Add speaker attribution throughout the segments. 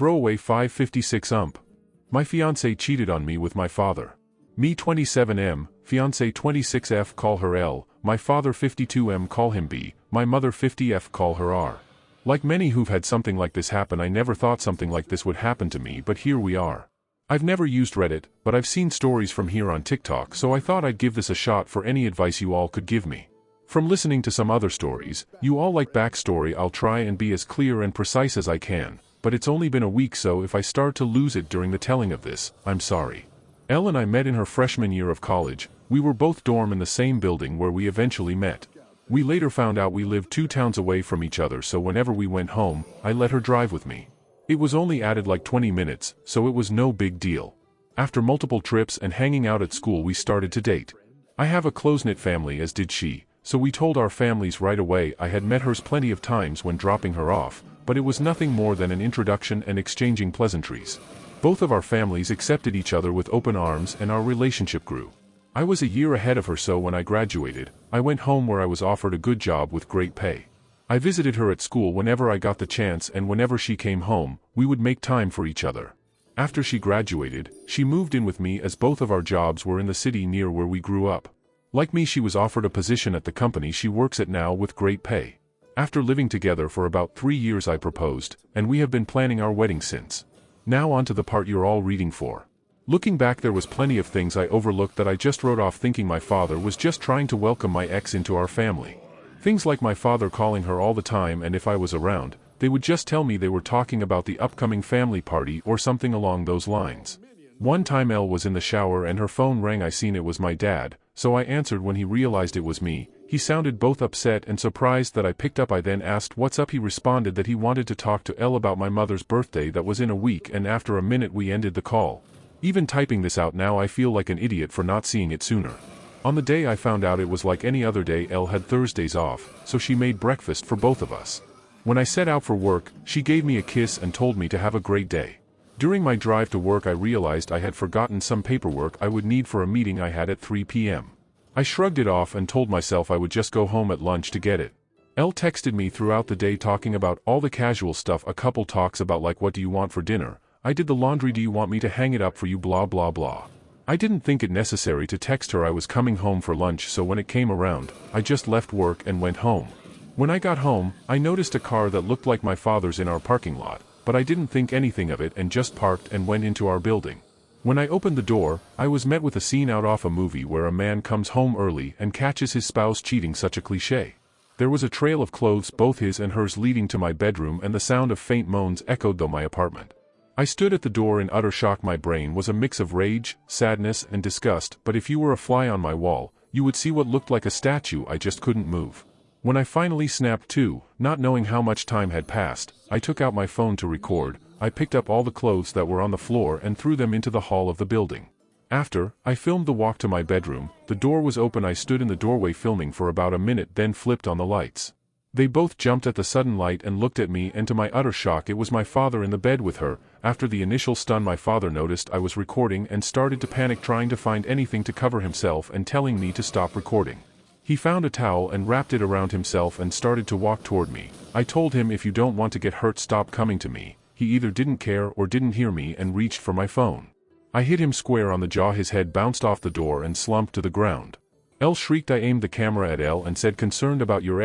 Speaker 1: Throwaway 556 My fiancé cheated on me with my father. Me 27M, fiancé 26F call her L, my father 52M call him B, my mother 50F call her R. Like many who've had something like this happen, I never thought something like this would happen to me, but here we are. I've never used Reddit, but I've seen stories from here on TikTok, so I thought I'd give this a shot for any advice you all could give me. From listening to some other stories, you all like backstory. I'll try and be as clear and precise as I can, but it's only been a week, so if I start to lose it during the telling of this, I'm sorry. Elle and I met in her freshman year of college. We were both dorm in the same building where we eventually met. We later found out we lived 2 towns away from each other, so whenever we went home, I let her drive with me. It was only added like 20 minutes, so it was no big deal. After multiple trips and hanging out at school, we started to date. I have a close-knit family, as did she, so we told our families right away. I had met hers plenty of times when dropping her off, but it was nothing more than an introduction and exchanging pleasantries. Both of our families accepted each other with open arms, and our relationship grew. I was a year ahead of her, so when I graduated, I went home where I was offered a good job with great pay. I visited her at school whenever I got the chance, and whenever she came home, we would make time for each other. After she graduated, she moved in with me as both of our jobs were in the city near where we grew up. Like me, she was offered a position at the company she works at now with great pay. After living together for about 3 years, I proposed, and we have been planning our wedding since. Now on to the part you're all reading for. Looking back, there was plenty of things I overlooked that I just wrote off, thinking my father was just trying to welcome my ex into our family. Things like my father calling her all the time, and if I was around, they would just tell me they were talking about the upcoming family party or something along those lines. One time Elle was in the shower and her phone rang. I seen it was my dad, so I answered. When he realized it was me, he sounded both upset and surprised that I picked up. I then asked what's up. He responded that he wanted to talk to Elle about my mother's birthday that was in a week, and after a minute we ended the call. Even typing this out now, I feel like an idiot for not seeing it sooner. On the day I found out, it was like any other day. Elle had Thursdays off, so she made breakfast for both of us. When I set out for work, she gave me a kiss and told me to have a great day. During my drive to work, I realized I had forgotten some paperwork I would need for a meeting I had at 3 p.m. I shrugged it off and told myself I would just go home at lunch to get it. Elle texted me throughout the day talking about all the casual stuff a couple talks about, like what do you want for dinner? I did the laundry. Do you want me to hang it up for you? Blah blah blah. I didn't think it necessary to text her I was coming home for lunch, so when it came around, I just left work and went home. When I got home, I noticed a car that looked like my father's in our parking lot, but I didn't think anything of it and just parked and went into our building. When I opened the door, I was met with a scene out of a movie where a man comes home early and catches his spouse cheating. Such a cliché. There was a trail of clothes, both his and hers, leading to my bedroom, and the sound of faint moans echoed through my apartment. I stood at the door in utter shock. My brain was a mix of rage, sadness, and disgust, but if you were a fly on my wall, you would see what looked like a statue. I just couldn't move. When I finally snapped to, not knowing how much time had passed, I took out my phone to record. I picked up all the clothes that were on the floor and threw them into the hall of the building. After, I filmed the walk to my bedroom. The door was open. I stood in the doorway filming for about a minute, then flipped on the lights. They both jumped at the sudden light and looked at me, and to my utter shock, it was my father in the bed with her. After the initial stun, my father noticed I was recording and started to panic, trying to find anything to cover himself and telling me to stop recording. He found a towel and wrapped it around himself and started to walk toward me. I told him, if you don't want to get hurt, stop coming to me. He either didn't care or didn't hear me and reached for my phone. I hit him square on the jaw. His head bounced off the door and slumped to the ground. Elle shrieked. I aimed the camera at Elle and said, concerned about your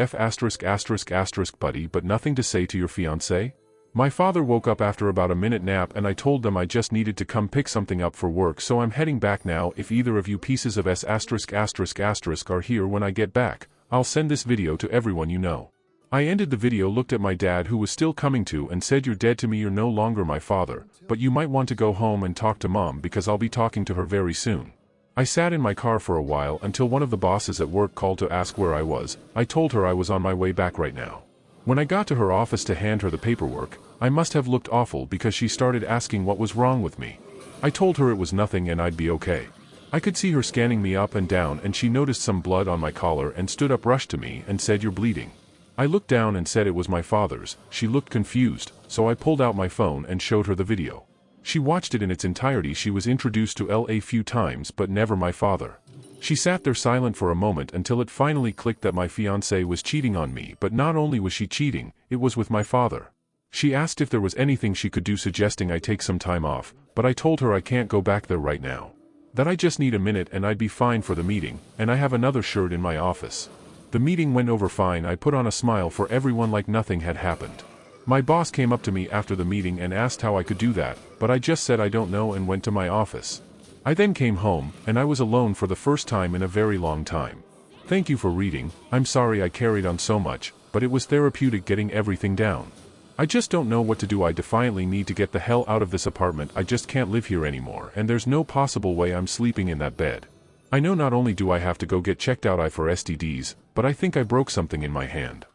Speaker 1: buddy, but nothing to say to your fiancé? My father woke up after about a minute nap, and I told them I just needed to come pick something up for work, so I'm heading back now. If either of you pieces of are here when I get back, I'll send this video to everyone you know. I ended the video, looked at my dad, who was still coming to, and said, you're dead to me. You're no longer my father, but you might want to go home and talk to mom, because I'll be talking to her very soon. I sat in my car for a while until one of the bosses at work called to ask where I was. I told her I was on my way back right now. When I got to her office to hand her the paperwork, I must have looked awful because she started asking what was wrong with me. I told her it was nothing and I'd be okay. I could see her scanning me up and down, and she noticed some blood on my collar and stood up, rushed to me, and said, you're bleeding. I looked down and said it was my father's. She looked confused, so I pulled out my phone and showed her the video. She watched it in its entirety. She was introduced to Elle a few times, but never my father. She sat there silent for a moment until it finally clicked that my fiancé was cheating on me, but not only was she cheating, it was with my father. She asked if there was anything she could do, suggesting I take some time off, but I told her I can't go back there right now. That I just need a minute and I'd be fine for the meeting, and I have another shirt in my office. The meeting went over fine. I put on a smile for everyone like nothing had happened. My boss came up to me after the meeting and asked how I could do that, but I just said I don't know and went to my office. I then came home, and I was alone for the first time in a very long time. Thank you for reading. I'm sorry I carried on so much, but it was therapeutic getting everything down. I just don't know what to do. I defiantly need to get the hell out of this apartment. I just can't live here anymore, and there's no possible way I'm sleeping in that bed. I know not only do I have to go get checked out for STDs, but I think I broke something in my hand.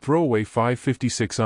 Speaker 1: Throwaway 556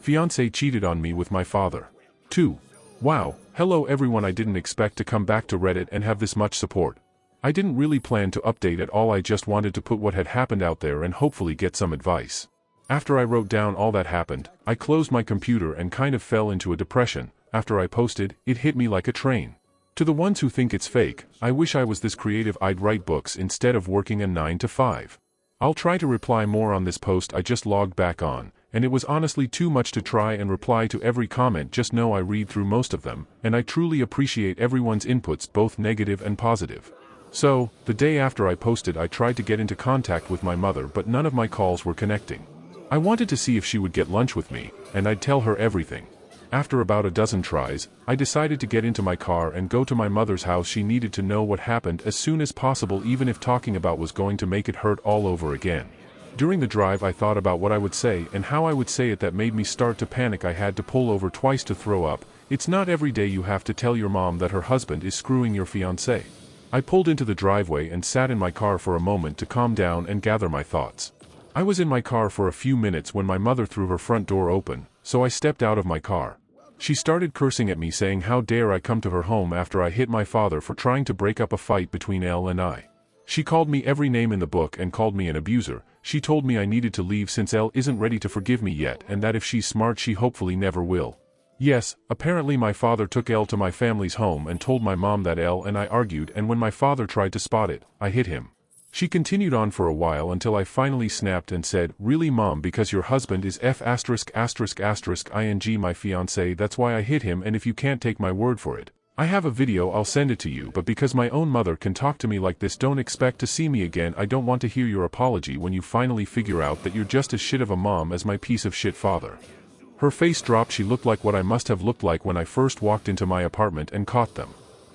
Speaker 1: Fiancé cheated on me with my father. 2. Wow, hello everyone. I didn't expect to come back to Reddit and have this much support. I didn't really plan to update at all. I just wanted to put what had happened out there and hopefully get some advice. After I wrote down all that happened, I closed my computer and kind of fell into a depression. After I posted, it hit me like a train. To the ones who think it's fake, I wish I was this creative. I'd write books instead of working a 9 to 5. I'll try to reply more on this post. I just logged back on, and it was honestly too much to try and reply to every comment. Just know I read through most of them, and I truly appreciate everyone's inputs, both negative and positive. So, the day after I posted, I tried to get into contact with my mother, but none of my calls were connecting. I wanted to see if she would get lunch with me, and I'd tell her everything. After about a dozen tries, I decided to get into my car and go to my mother's house. She needed to know what happened as soon as possible, even if talking about was going to make it hurt all over again. During the drive, I thought about what I would say and how I would say it. That made me start to panic. I had to pull over twice to throw up. It's not every day you have to tell your mom that her husband is screwing your fiancé. I pulled into the driveway and sat in my car for a moment to calm down and gather my thoughts. I was in my car for a few minutes when my mother threw her front door open, so I stepped out of my car. She started cursing at me, saying how dare I come to her home after I hit my father for trying to break up a fight between Elle and I. She called me every name in the book and called me an abuser. She told me I needed to leave since Elle isn't ready to forgive me yet, and that if she's smart she hopefully never will. Yes, apparently my father took Elle to my family's home and told my mom that Elle and I argued, and when my father tried to spot it, I hit him. She continued on for a while until I finally snapped and said, "Really, Mom, because your husband is ing my fiancé, that's why I hit him, and if you can't take my word for it, I have a video, I'll send it to you, but because my own mother can talk to me like this, don't expect to see me again. I don't want to hear your apology when you finally figure out that you're just as shit of a mom as my piece of shit father." Her face dropped. She looked like what I must have looked like when I first walked into my apartment and caught them.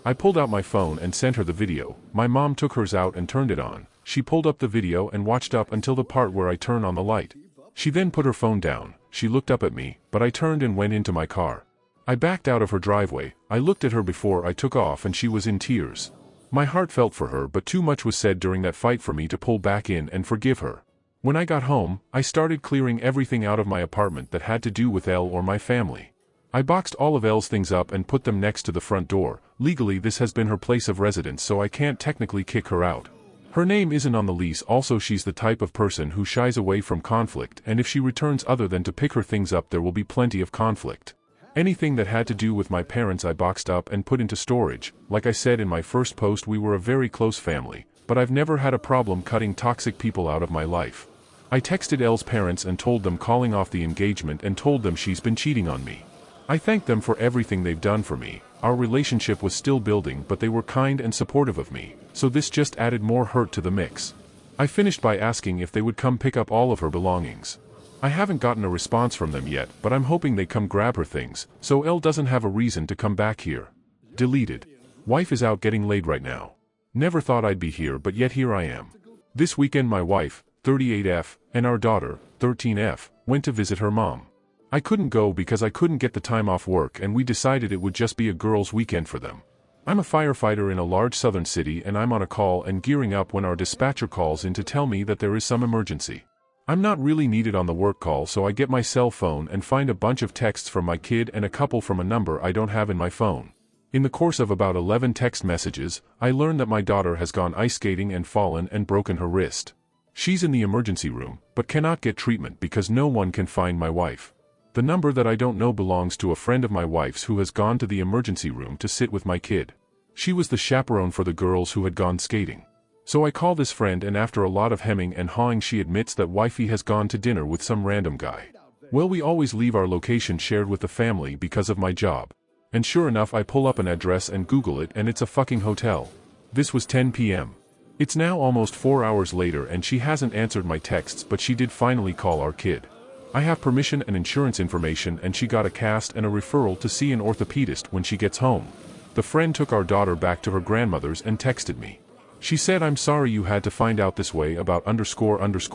Speaker 1: I pulled out my phone and sent her the video. My mom took hers out and turned it on. She pulled up the video and watched up until the part where I turn on the light. She then put her phone down. She looked up at me, but I turned and went into my car. I backed out of her driveway. I looked at her before I took off and she was in tears. My heart felt for her, but too much was said during that fight for me to pull back in and forgive her. When I got home, I started clearing everything out of my apartment that had to do with Elle or my family. I boxed all of Elle's things up and put them next to the front door. Legally, this has been her place of residence, so I can't technically kick her out. Her name isn't on the lease. Also, she's the type of person who shies away from conflict, and if she returns other than to pick her things up, there will be plenty of conflict. Anything that had to do with my parents I boxed up and put into storage. Like I said in my first post, we were a very close family, but I've never had a problem cutting toxic people out of my life. I texted Elle's parents and told them calling off the engagement and told them she's been cheating on me. I thanked them for everything they've done for me. Our relationship was still building, but they were kind and supportive of me, so this just added more hurt to the mix. I finished by asking if they would come pick up all of her belongings. I haven't gotten a response from them yet, but I'm hoping they come grab her things, so Elle doesn't have a reason to come back here. Deleted. Wife is out getting laid right now. Never thought I'd be here, but yet here I am. This weekend my wife, 38F, and our daughter, 13F, went to visit her mom. I couldn't go because I couldn't get the time off work, and we decided it would just be a girls' weekend for them. I'm a firefighter in a large southern city, and I'm on a call and gearing up when our dispatcher calls in to tell me that there is some emergency. I'm not really needed on the work call, so I get my cell phone and find a bunch of texts from my kid and a couple from a number I don't have in my phone. In the course of about 11 text messages, I learn that my daughter has gone ice skating and fallen and broken her wrist. She's in the emergency room, but cannot get treatment because no one can find my wife. The number that I don't know belongs to a friend of my wife's who has gone to the emergency room to sit with my kid. She was the chaperone for the girls who had gone skating. So I call this friend, and after a lot of hemming and hawing she admits that wifey has gone to dinner with some random guy. Well, we always leave our location shared with the family because of my job. And sure enough, I pull up an address and Google it, and it's a fucking hotel. This was 10 p.m. It's now almost 4 hours later and she hasn't answered my texts, but she did finally call our kid. I have permission and insurance information, and she got a cast and a referral to see an orthopedist when she gets home. The friend took our daughter back to her grandmother's and texted me. She said, "I'm sorry you had to find out this way about ___________.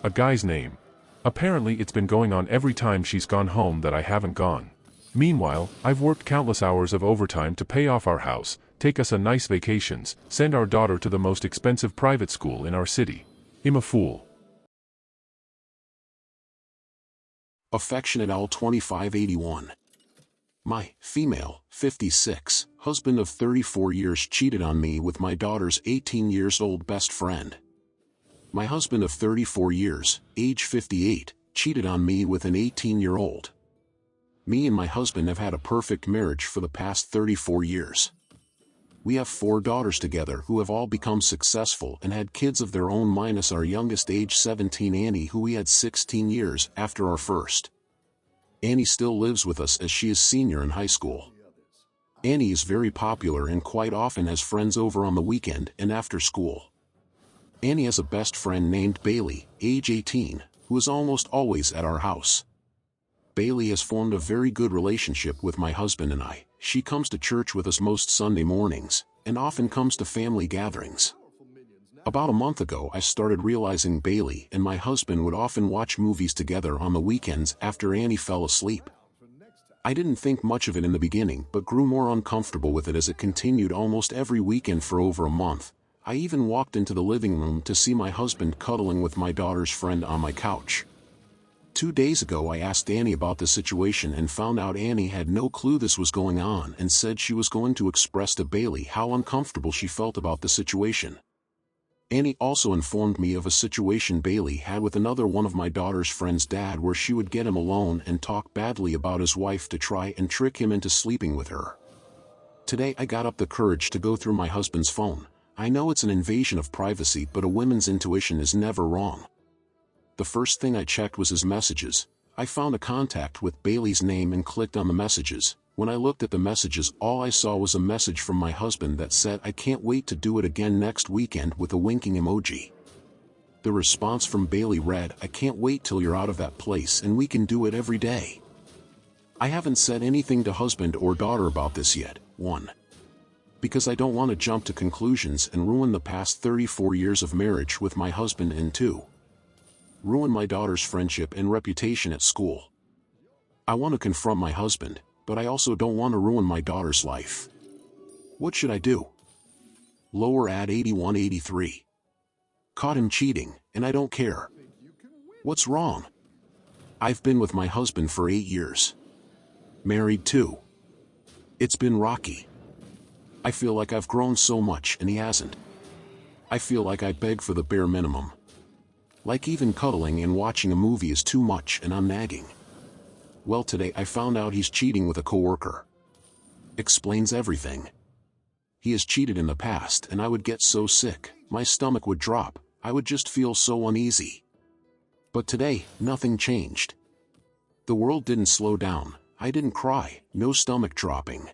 Speaker 1: A guy's name. Apparently it's been going on every time she's gone home that I haven't gone. Meanwhile, I've worked countless hours of overtime to pay off our house, take us a nice vacations, send our daughter to the most expensive private school in our city. I'm a fool."
Speaker 2: Affectionate Owl 2581. My female, 56, husband of 34 years cheated on me with my daughter's 18 years old best friend. My husband of 34 years, age 58, cheated on me with an 18-year-old. Me and my husband have had a perfect marriage for the past 34 years. We have 4 daughters together who have all become successful and had kids of their own, minus our youngest, age 17, Annie, who we had 16 years after our first. Annie still lives with us as she is senior in high school. Annie is very popular and quite often has friends over on the weekend and after school. Annie has a best friend named Bailey, age 18, who is almost always at our house. Bailey has formed a very good relationship with my husband and I. She comes to church with us most Sunday mornings, and often comes to family gatherings. About a month ago, I started realizing Bailey and my husband would often watch movies together on the weekends after Annie fell asleep. I didn't think much of it in the beginning, but grew more uncomfortable with it as it continued almost every weekend for over a month. I even walked into the living room to see my husband cuddling with my daughter's friend on my couch. 2 days ago, I asked Annie about the situation and found out Annie had no clue this was going on and said she was going to express to Bailey how uncomfortable she felt about the situation. Annie also informed me of a situation Bailey had with another one of my daughter's friend's dad, where she would get him alone and talk badly about his wife to try and trick him into sleeping with her. Today I got up the courage to go through my husband's phone. I know it's an invasion of privacy, but a woman's intuition is never wrong. The first thing I checked was his messages. I found a contact with Bailey's name and clicked on the messages. When I looked at the messages, all I saw was a message from my husband that said, "I can't wait to do it again next weekend," with a winking emoji. The response from Bailey read, "I can't wait till you're out of that place and we can do it every day." I haven't said anything to husband or daughter about this yet. 1. Because I don't want to jump to conclusions and ruin the past 34 years of marriage with my husband, and 2. Ruin my daughter's friendship and reputation at school. I want to confront my husband, but I also don't want to ruin my daughter's life. What should I do? Lower ad 8183. Caught him cheating, and I don't care. What's wrong? I've been with my husband for 8 years. Married too. It's been rocky. I feel like I've grown so much and he hasn't. I feel like I beg for the bare minimum. Like even cuddling and watching a movie is too much and I'm nagging. Well, today I found out he's cheating with a coworker. Explains everything. He has cheated in the past and I would get so sick, my stomach would drop, I would just feel so uneasy. But today, nothing changed. The world didn't slow down, I didn't cry, no stomach dropping.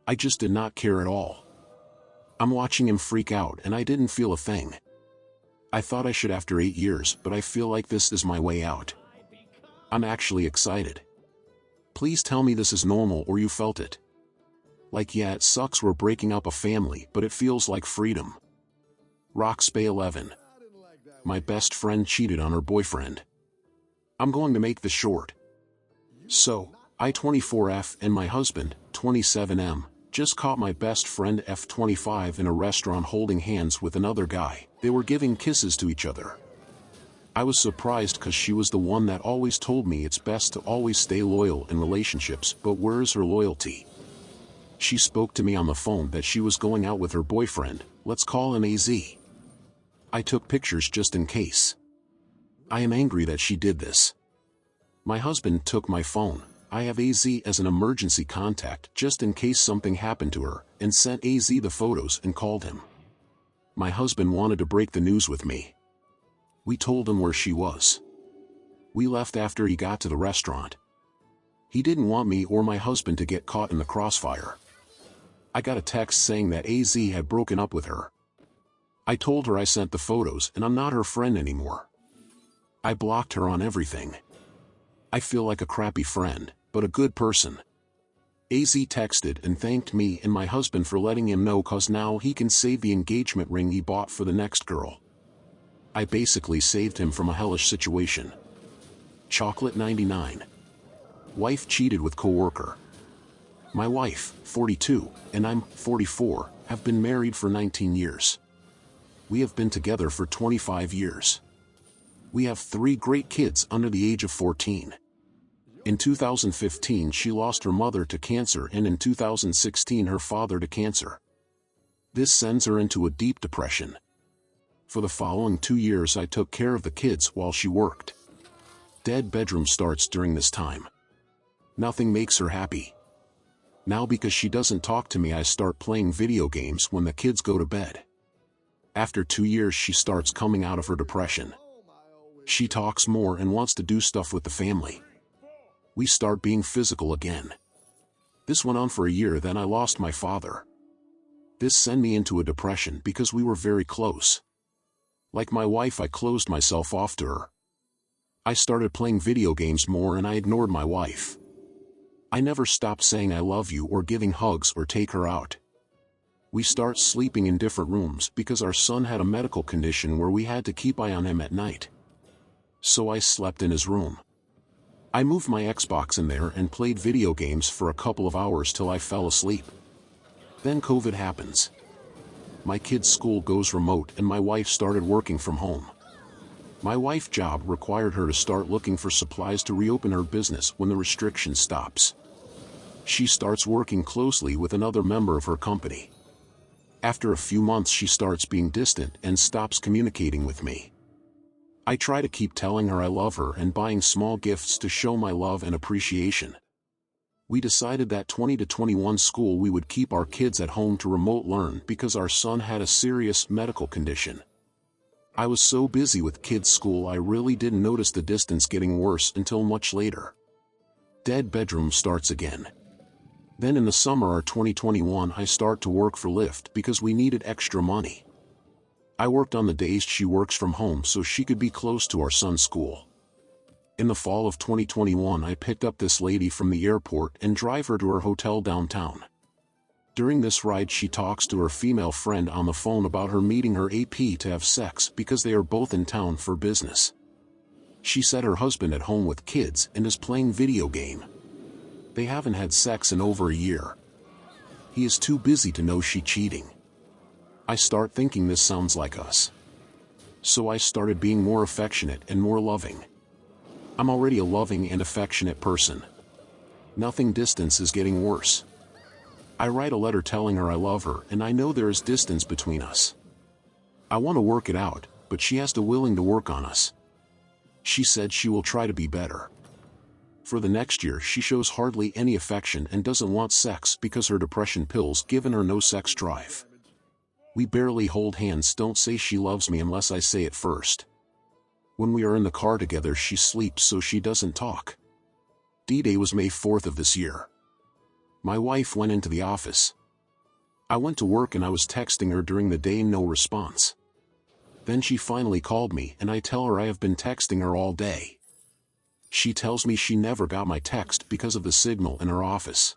Speaker 2: I just did not care at all. I'm watching him freak out and I didn't feel a thing. I thought I should after 8 years, but I feel like this is my way out. I'm actually excited. Please tell me this is normal or you felt it. Like, yeah, it sucks we're breaking up a family, but it feels like freedom. Roxbay 11. My best friend cheated on her boyfriend. I'm going to make this short. So, I 24F and my husband, 27M, just caught my best friend F25 in a restaurant holding hands with another guy. They were giving kisses to each other. I was surprised because she was the one that always told me it's best to always stay loyal in relationships, but where's her loyalty? She spoke to me on the phone that she was going out with her boyfriend, let's call him AZ. I took pictures just in case. I am angry that she did this. My husband took my phone. I have AZ as an emergency contact just in case something happened to her, and sent AZ the photos and called him. My husband wanted to break the news with me. We told him where she was. We left after he got to the restaurant. He didn't want me or my husband to get caught in the crossfire. I got a text saying that AZ had broken up with her. I told her I sent the photos and I'm not her friend anymore. I blocked her on everything. I feel like a crappy friend, but a good person. AZ texted and thanked me and my husband for letting him know, cause now he can save the engagement ring he bought for the next girl. I basically saved him from a hellish situation. Chocolate 99. Wife cheated with coworker. My wife, 42, and I'm 44, have been married for 19 years. We have been together for 25 years. We have 3 great kids under the age of 14. In 2015 she lost her mother to cancer, and in 2016 her father to cancer. This sends her into a deep depression. For the following 2 years I took care of the kids while she worked. Dead bedroom starts during this time. Nothing makes her happy. Now because she doesn't talk to me I start playing video games when the kids go to bed. After 2 years she starts coming out of her depression. She talks more and wants to do stuff with the family. We start being physical again. This went on for a year, then I lost my father. This sent me into a depression because we were very close. Like my wife, I closed myself off to her. I started playing video games more and I ignored my wife. I never stopped saying I love you or giving hugs or take her out. We start sleeping in different rooms because our son had a medical condition where we had to keep eye on him at night. So I slept in his room. I moved my Xbox in there and played video games for a couple of hours till I fell asleep. Then COVID happens. My kid's school goes remote and my wife started working from home. My wife's job required her to start looking for supplies to reopen her business when the restriction stops. She starts working closely with another member of her company. After a few months she starts being distant and stops communicating with me. I try to keep telling her I love her and buying small gifts to show my love and appreciation. We decided that 20 to 21 school we would keep our kids at home to remote learn because our son had a serious medical condition. I was so busy with kids' school I really didn't notice the distance getting worse until much later. Dead bedroom starts again. Then in the summer of 2021 I start to work for Lyft because we needed extra money. I worked on the days she works from home so she could be close to our son's school. In the fall of 2021 I picked up this lady from the airport and drive her to her hotel downtown. During this ride she talks to her female friend on the phone about her meeting her AP to have sex because they are both in town for business. She said her husband at home with kids and is playing video game. They haven't had sex in over a year. He is too busy to know she cheating. I start thinking this sounds like us. So I started being more affectionate and more loving. I'm already a loving and affectionate person. Nothing, distance is getting worse. I write a letter telling her I love her and I know there is distance between us. I want to work it out, but she has to willing to work on us. She said she will try to be better. For the next year she shows hardly any affection and doesn't want sex because her depression pills given her no sex drive. We barely hold hands, don't say she loves me unless I say it first. When we are in the car together she sleeps so she doesn't talk. D-Day was May 4th of this year. My wife went into the office. I went to work and I was texting her during the day, no response. Then she finally called me and I tell her I have been texting her all day. She tells me she never got my text because of the signal in her office.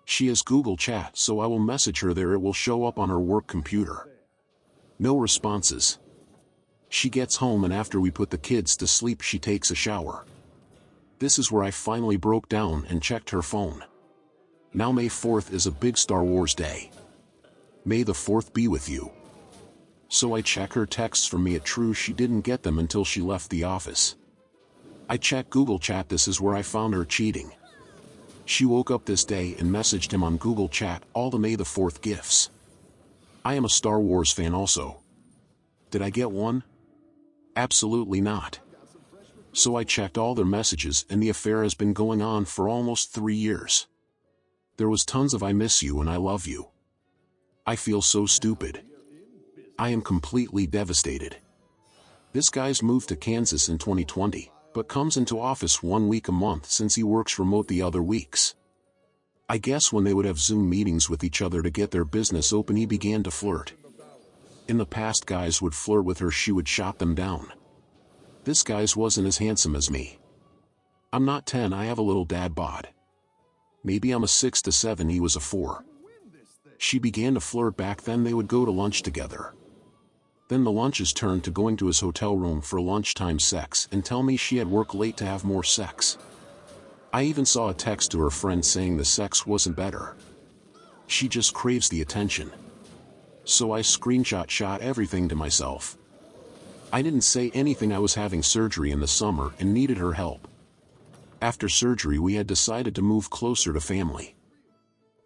Speaker 2: She has Google Chat so I will message her there, it will show up on her work computer. No responses. She gets home and after we put the kids to sleep she takes a shower. This is where I finally broke down and checked her phone. Now May 4th is a big Star Wars day. May the 4th be with you. So I check her texts for me, it true she didn't get them until she left the office. I check Google Chat, this is where I found her cheating. She woke up this day and messaged him on Google Chat all the May the 4th gifts. I am a Star Wars fan also. Did I get one? Absolutely not. So I checked all their messages and the affair has been going on for almost 3 years. There was tons of I miss you and I love you. I feel so stupid. I am completely devastated. This guy's moved to Kansas in 2020, but comes into office 1 week a month since he works remote the other weeks. I guess when they would have Zoom meetings with each other to get their business open, he began to flirt. In the past, guys would flirt with her, she would shot them down. This guy's wasn't as handsome as me. I'm not 10, I have a little dad bod. Maybe I'm a 6 to 7, he was a 4. She began to flirt back then. They would go to lunch together. Then the lunches turned to going to his hotel room for lunchtime sex and tell me she had work late to have more sex. I even saw a text to her friend saying the sex wasn't better. She just craves the attention. So I shot everything to myself. I didn't say anything. I was having surgery in the summer and needed her help. After surgery we had decided to move closer to family.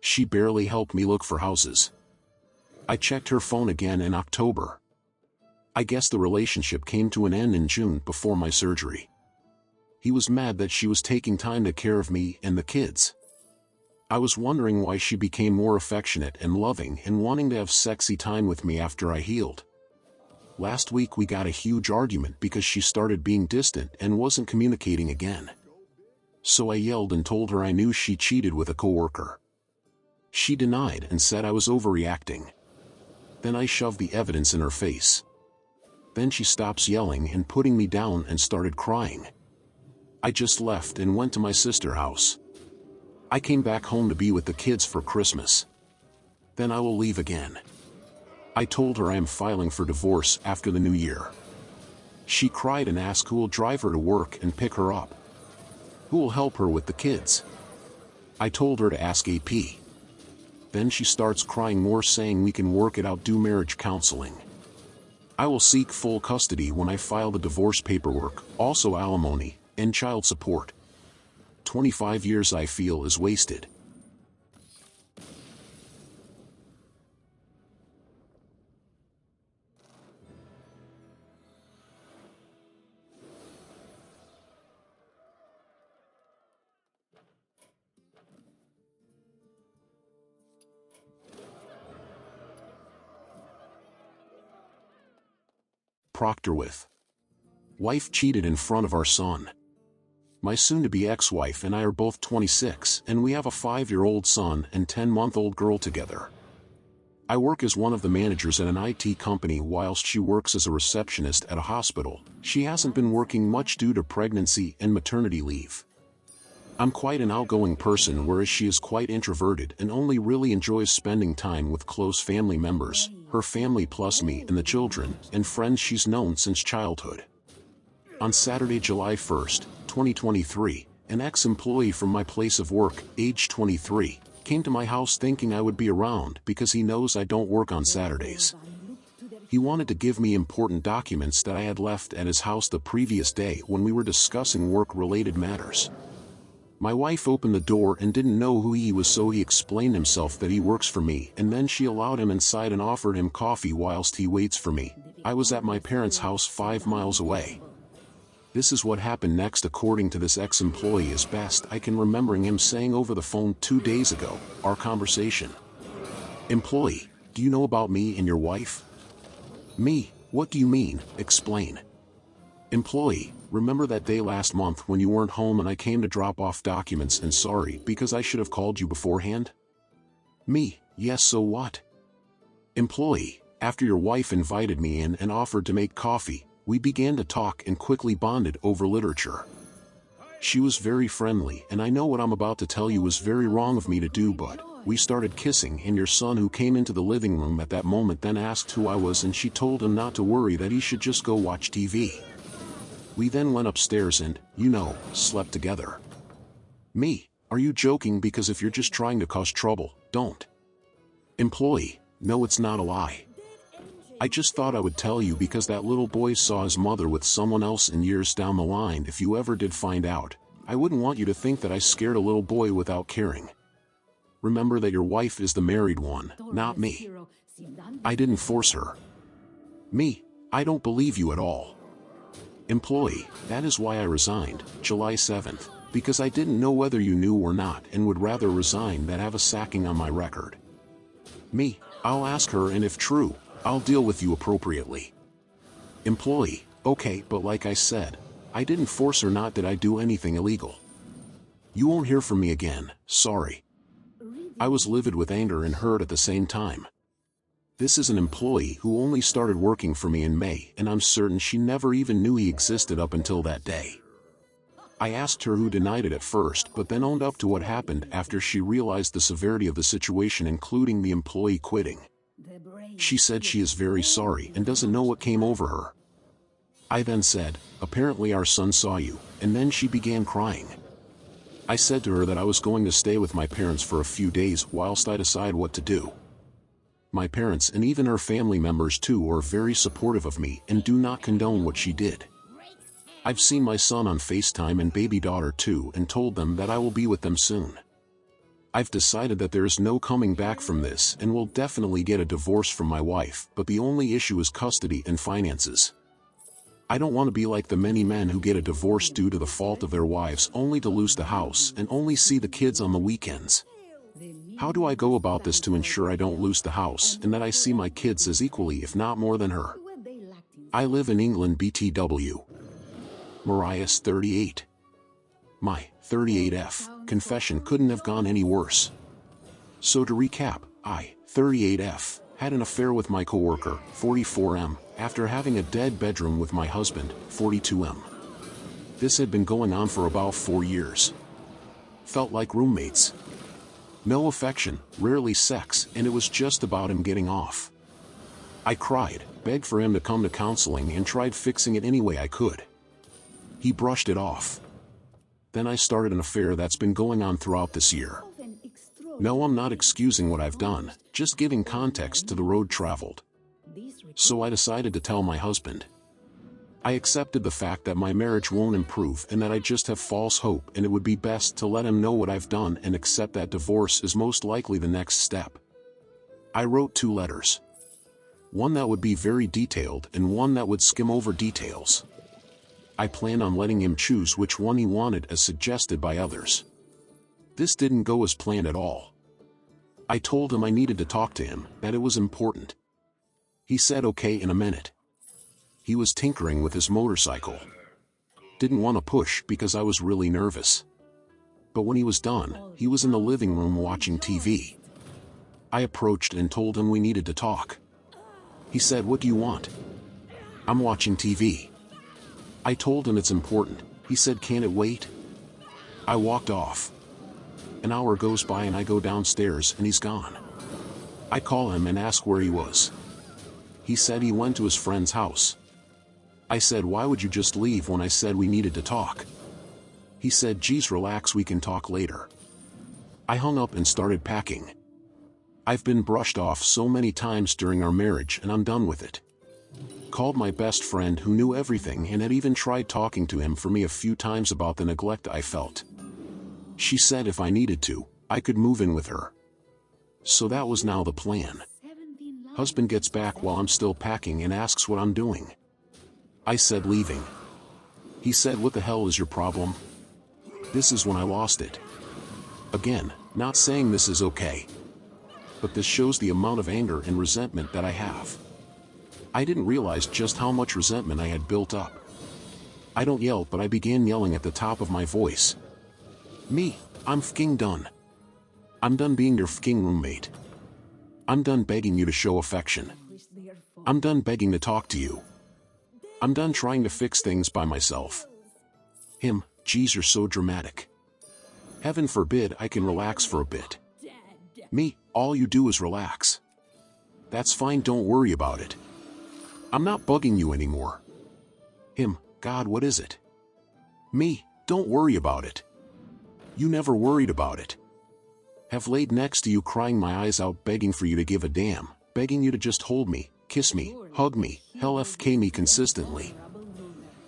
Speaker 2: She barely helped me look for houses. I checked her phone again in October. I guess the relationship came to an end in June before my surgery. He was mad that she was taking time to care of me and the kids. I was wondering why she became more affectionate and loving and wanting to have sexy time with me after I healed. Last week we got a huge argument because she started being distant and wasn't communicating again. So I yelled and told her I knew she cheated with a coworker. She denied and said I was overreacting. Then I shoved the evidence in her face. Then she stops yelling and putting me down and started crying. I just left and went to my sister's house. I came back home to be with the kids for Christmas. Then I will leave again. I told her I am filing for divorce after the new year. She cried and asked who will drive her to work and pick her up. Who will help her with the kids? I told her to ask AP. Then she starts crying more, saying we can work it out, do marriage counseling. I will seek full custody when I file the divorce paperwork, also alimony, and child support. 25 years I feel is wasted. Proctor with. Wife cheated in front of our son. My soon-to-be ex-wife and I are both 26, and we have a 5-year-old son and 10-month-old girl together. I work as one of the managers at an IT company whilst she works as a receptionist at a hospital. She hasn't been working much due to pregnancy and maternity leave. I'm quite an outgoing person, whereas she is quite introverted and only really enjoys spending time with close family members, her family plus me and the children, and friends she's known since childhood. On Saturday, July 1st, 2023, an ex-employee from my place of work, age 23, came to my house thinking I would be around because he knows I don't work on Saturdays. He wanted to give me important documents that I had left at his house the previous day when we were discussing work-related matters. My wife opened the door and didn't know who he was, so he explained himself that he works for me, and then she allowed him inside and offered him coffee whilst he waits for me. I was at my parents' house 5 miles away. This is what happened next. According to this ex-employee, as best I can remembering him saying over the phone 2 days ago, our conversation. Employee: do you know about me and your wife? Me: what do you mean? Explain. Employee: remember that day last month when you weren't home and I came to drop off documents, and sorry because I should have called you beforehand? Me: yes, so what? Employee: after your wife invited me in and offered to make coffee, we began to talk and quickly bonded over literature. She was very friendly, and I know what I'm about to tell you was very wrong of me to do, but we started kissing, and your son, who came into the living room at that moment, then asked who I was, and she told him not to worry, that he should just go watch TV. We then went upstairs and, slept together. Me: are you joking? Because if you're just trying to cause trouble, don't. Employee: no, it's not a lie. I just thought I would tell you because that little boy saw his mother with someone else, in years down the line, if you ever did find out, I wouldn't want you to think that I scared a little boy without caring. Remember that your wife is the married one, not me. I didn't force her. Me: I don't believe you at all. Employee: that is why I resigned, July 7th, because I didn't know whether you knew or not and would rather resign than have a sacking on my record. Me: I'll ask her, and if true, I'll deal with you appropriately. Employee: Okay, but like I said, I didn't force her, not did I do anything illegal. You won't hear from me again, sorry. I was livid with anger and hurt at the same time. This is an employee who only started working for me in May, and I'm certain she never even knew he existed up until that day. I asked her who denied it at first, but then owned up to what happened after she realized the severity of the situation, including the employee quitting. She said she is very sorry and doesn't know what came over her. I then said, apparently our son saw you, and then she began crying. I said to her that I was going to stay with my parents for a few days whilst I decide what to do. My parents and even her family members too are very supportive of me and do not condone what she did. I've seen my son on FaceTime and baby daughter too and told them that I will be with them soon. I've decided that there is no coming back from this and will definitely get a divorce from my wife, but the only issue is custody and finances. I don't want to be like the many men who get a divorce due to the fault of their wives only to lose the house and only see the kids on the weekends. How do I go about this to ensure I don't lose the house and that I see my kids as equally if not more than her? I live in England, BTW. Mariah's 38. My 38F confession couldn't have gone any worse. So to recap, I, 38F, had an affair with my coworker, 44M, after having a dead bedroom with my husband, 42M. This had been going on for about 4 years. Felt like roommates. No affection, rarely sex, and it was just about him getting off. I cried, begged for him to come to counseling and tried fixing it any way I could. He brushed it off. Then I started an affair that's been going on throughout this year. No, I'm not excusing what I've done, just giving context to the road traveled. So I decided to tell my husband. I accepted the fact that my marriage won't improve and that I just have false hope, and it would be best to let him know what I've done and accept that divorce is most likely the next step. I wrote 2 letters. One that would be very detailed and one that would skim over details. I planned on letting him choose which one he wanted as suggested by others. This didn't go as planned at all. I told him I needed to talk to him, that it was important. He said okay in a minute. He was tinkering with his motorcycle. Didn't want to push because I was really nervous. But when he was done, he was in the living room watching TV. I approached and told him we needed to talk. He said, "What do you want?" "I'm watching TV." I told him it's important. He said, "Can it wait?" I walked off. An hour goes by and I go downstairs and he's gone. I call him and ask where he was. He said he went to his friend's house. I said, "Why would you just leave when I said we needed to talk?" He said, "Geez, relax, we can talk later." I hung up and started packing. I've been brushed off so many times during our marriage and I'm done with it. Called my best friend who knew everything and had even tried talking to him for me a few times about the neglect I felt. She said if I needed to, I could move in with her. So that was now the plan. Husband gets back while I'm still packing and asks what I'm doing. I said leaving. He said, "What the hell is your problem?" This is when I lost it. Again, not saying this is okay. But this shows the amount of anger and resentment that I have. I didn't realize just how much resentment I had built up. I don't yell, but I began yelling at the top of my voice. "Me, I'm fking done. I'm done being your fking roommate. I'm done begging you to show affection. I'm done begging to talk to you. I'm done trying to fix things by myself." Him, "Geez, you're so dramatic. Heaven forbid I can relax for a bit." Me, "All you do is relax. That's fine, don't worry about it. I'm not bugging you anymore." Him, "God, what is it?" Me, "Don't worry about it. You never worried about it. Have laid next to you crying my eyes out begging for you to give a damn, begging you to just hold me, kiss me, hug me, hell FK me consistently.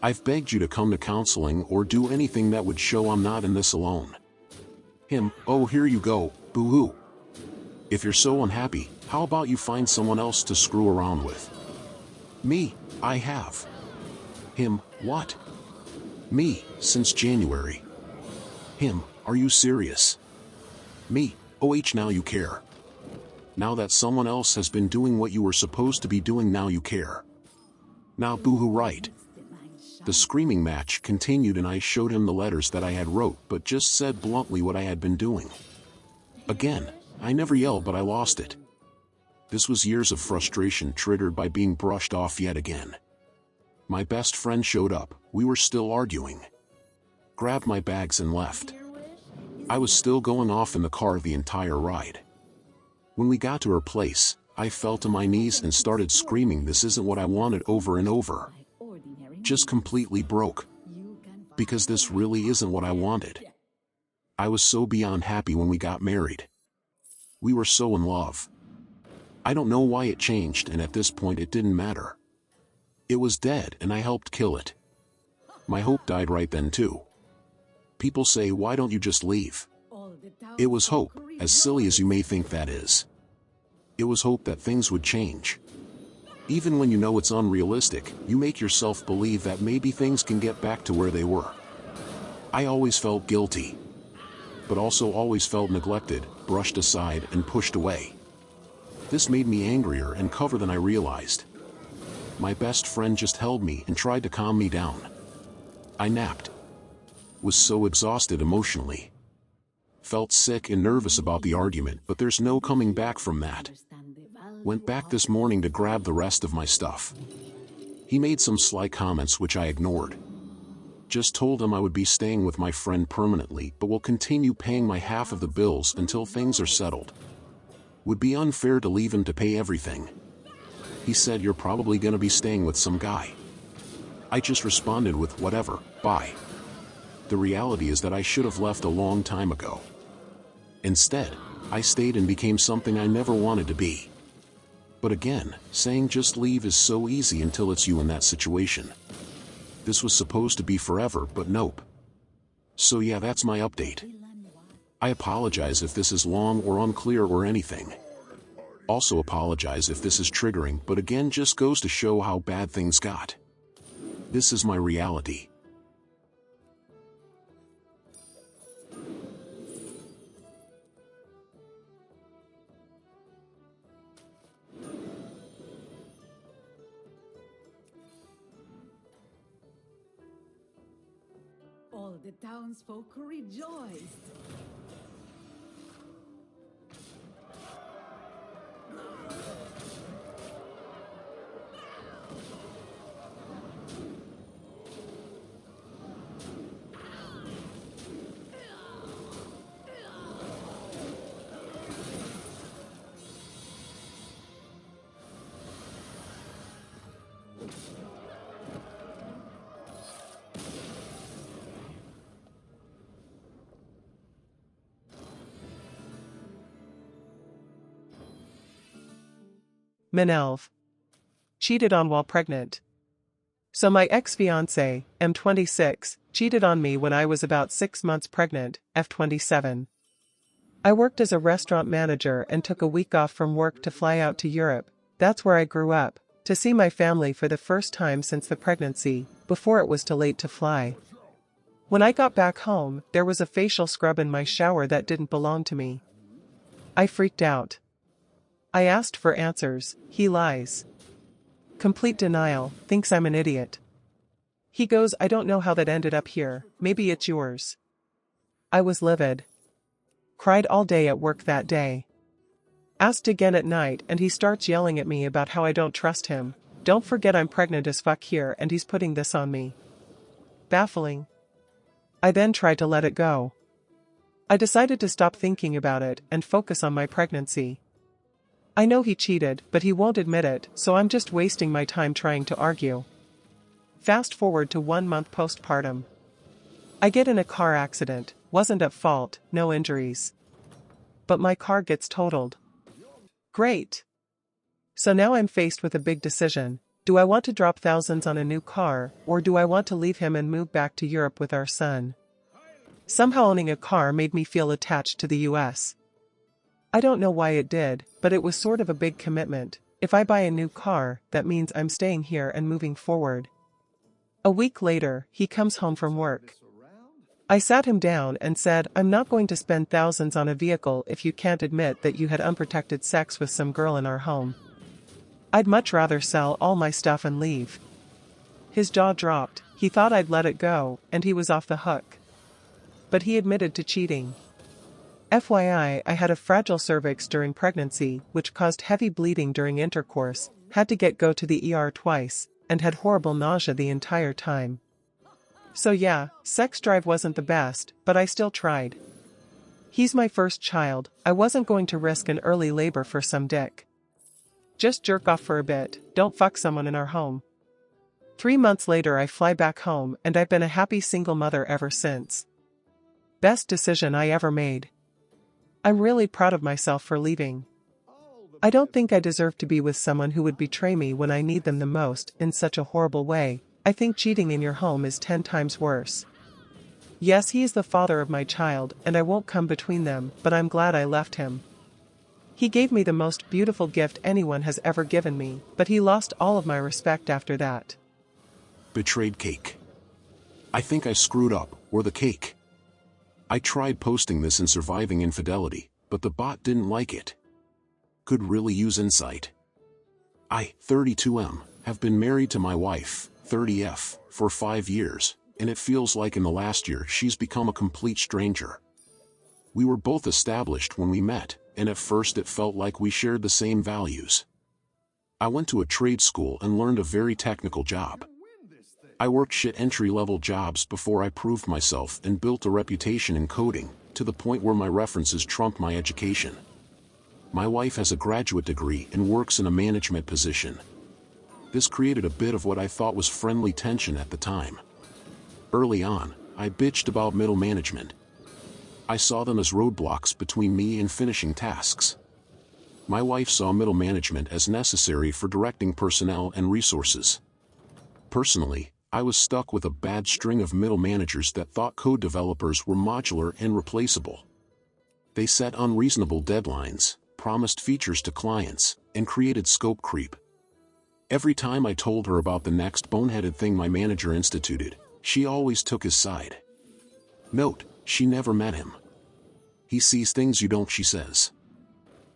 Speaker 2: I've begged you to come to counseling or do anything that would show I'm not in this alone." Him, "Oh, here you go, boo-hoo. If you're so unhappy, how about you find someone else to screw around with?" Me, "I have." Him, "What?" Me, "Since January." Him, "Are you serious?" Me, "OH, now you care. Now that someone else has been doing what you were supposed to be doing, now you care. Now boo-hoo, right? The screaming match continued and I showed him the letters that I had wrote but just said bluntly what I had been doing. Again, I never yelled but I lost it. This was years of frustration triggered by being brushed off yet again. My best friend showed up, we were still arguing. Grabbed my bags and left. I was still going off in the car the entire ride. When we got to her place, I fell to my knees and started screaming this isn't what I wanted over and over. Just completely broke. Because this really isn't what I wanted. I was so beyond happy when we got married. We were so in love. I don't know why it changed and at this point it didn't matter. It was dead and I helped kill it. My hope died right then too. People say why don't you just leave? It was hope, as silly as you may think that is. It was hope that things would change. Even when you know it's unrealistic, you make yourself believe that maybe things can get back to where they were. I always felt guilty. But also always felt neglected, brushed aside and pushed away. This made me angrier and cover than I realized. My best friend just held me and tried to calm me down. I napped. Was so exhausted emotionally. Felt sick and nervous about the argument, but there's no coming back from that. Went back this morning to grab the rest of my stuff. He made some sly comments which I ignored. Just told him I would be staying with my friend permanently but will continue paying my half of the bills until things are settled. Would be unfair to leave him to pay everything. He said you're probably gonna be staying with some guy. I just responded with whatever, bye. The reality is that I should have left a long time ago. Instead, I stayed and became something I never wanted to be. But again, saying just leave is so easy until it's you in that situation. This was supposed to be forever, but nope. So yeah, that's my update. I apologize if this is long or unclear or anything. Also apologize if this is triggering, but again just goes to show how bad things got. This is my reality.
Speaker 3: All the townsfolk rejoiced.
Speaker 4: Minelv. Cheated on while pregnant. So my ex-fiancé, M26, cheated on me when I was about 6 months pregnant, F27. I worked as a restaurant manager and took a week off from work to fly out to Europe, that's where I grew up, to see my family for the first time since the pregnancy, before it was too late to fly. When I got back home, there was a facial scrub in my shower that didn't belong to me. I freaked out. I asked for answers, he lies. Complete denial, thinks I'm an idiot. He goes, I don't know how that ended up here, maybe it's yours. I was livid. Cried all day at work that day. Asked again at night and he starts yelling at me about how I don't trust him. Don't forget I'm pregnant as fuck here and he's putting this on me. Baffling. I then tried to let it go. I decided to stop thinking about it and focus on my pregnancy. I know he cheated, but he won't admit it, so I'm just wasting my time trying to argue. Fast forward to 1 month postpartum. I get in a car accident, wasn't at fault, no injuries. But my car gets totaled. Great. So now I'm faced with a big decision. Do I want to drop thousands on a new car, or do I want to leave him and move back to Europe with our son? Somehow owning a car made me feel attached to the US. I don't know why it did, but it was sort of a big commitment. If I buy a new car, that means I'm staying here and moving forward. A week later, he comes home from work. I sat him down and said, I'm not going to spend thousands on a vehicle if you can't admit that you had unprotected sex with some girl in our home. I'd much rather sell all my stuff and leave. His jaw dropped, He thought I'd let it go, and he was off the hook. But he admitted to cheating. FYI, I had a fragile cervix during pregnancy, which caused heavy bleeding during intercourse, had to go to the ER twice, and had horrible nausea the entire time. So yeah, sex drive wasn't the best, but I still tried. He's my first child, I wasn't going to risk an early labor for some dick. Just jerk off for a bit, don't fuck someone in our home. 3 months later I fly back home and I've been a happy single mother ever since. Best decision I ever made. I'm really proud of myself for leaving. I don't think I deserve to be with someone who would betray me when I need them the most in such a horrible way. I think cheating in your home is 10 times worse. Yes, he is the father of my child and I won't come between them, but I'm glad I left him. He gave me the most beautiful gift anyone has ever given me, but he lost all of my respect after that.
Speaker 2: Betrayed cake. I think I screwed up, or the cake. I tried posting this in Surviving Infidelity, but the bot didn't like it. Could really use insight. I, 32M, have been married to my wife, 30F, for 5 years, and it feels like in the last year she's become a complete stranger. We were both established when we met, and at first it felt like we shared the same values. I went to a trade school and learned a very technical job. I worked shit entry-level jobs before I proved myself and built a reputation in coding, to the point where my references trumped my education. My wife has a graduate degree and works in a management position. This created a bit of what I thought was friendly tension at the time. Early on, I bitched about middle management. I saw them as roadblocks between me and finishing tasks. My wife saw middle management as necessary for directing personnel and resources. Personally, I was stuck with a bad string of middle managers that thought code developers were modular and replaceable. They set unreasonable deadlines, promised features to clients, and created scope creep. Every time I told her about the next boneheaded thing my manager instituted, she always took his side. Note, she never met him. He sees things you don't, she says.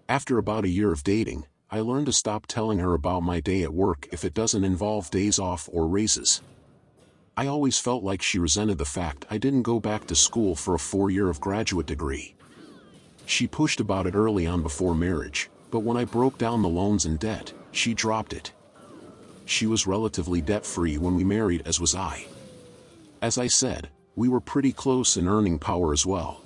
Speaker 2: After about a year of dating, I learned to stop telling her about my day at work if it doesn't involve days off or raises. I always felt like she resented the fact I didn't go back to school for a 4-year of graduate degree. She pushed about it early on before marriage, but when I broke down the loans and debt, she dropped it. She was relatively debt-free when we married, as was I. As I said, we were pretty close in earning power as well.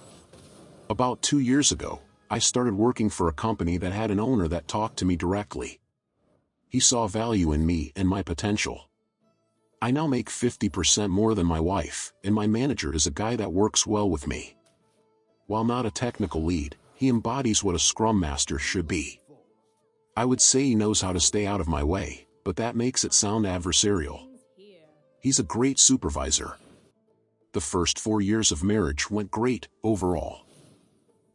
Speaker 2: About 2 years ago, I started working for a company that had an owner that talked to me directly. He saw value in me and my potential. I now make 50% more than my wife, and my manager is a guy that works well with me. While not a technical lead, he embodies what a Scrum Master should be. I would say he knows how to stay out of my way, but that makes it sound adversarial. He's a great supervisor. The first 4 years of marriage went great, overall.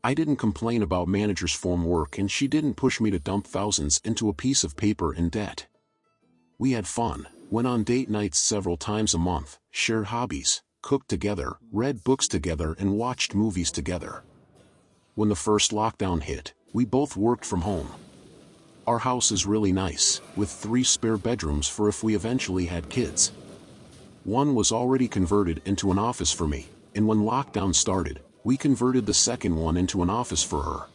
Speaker 2: I didn't complain about manager's form work and she didn't push me to dump thousands into a piece of paper in debt. We had fun, went on date nights several times a month, shared hobbies, cooked together, read books together and watched movies together. When the first lockdown hit, we both worked from home. Our house is really nice, with 3 spare bedrooms for if we eventually had kids. One was already converted into an office for me, and when lockdown started, we converted the second one into an office for her.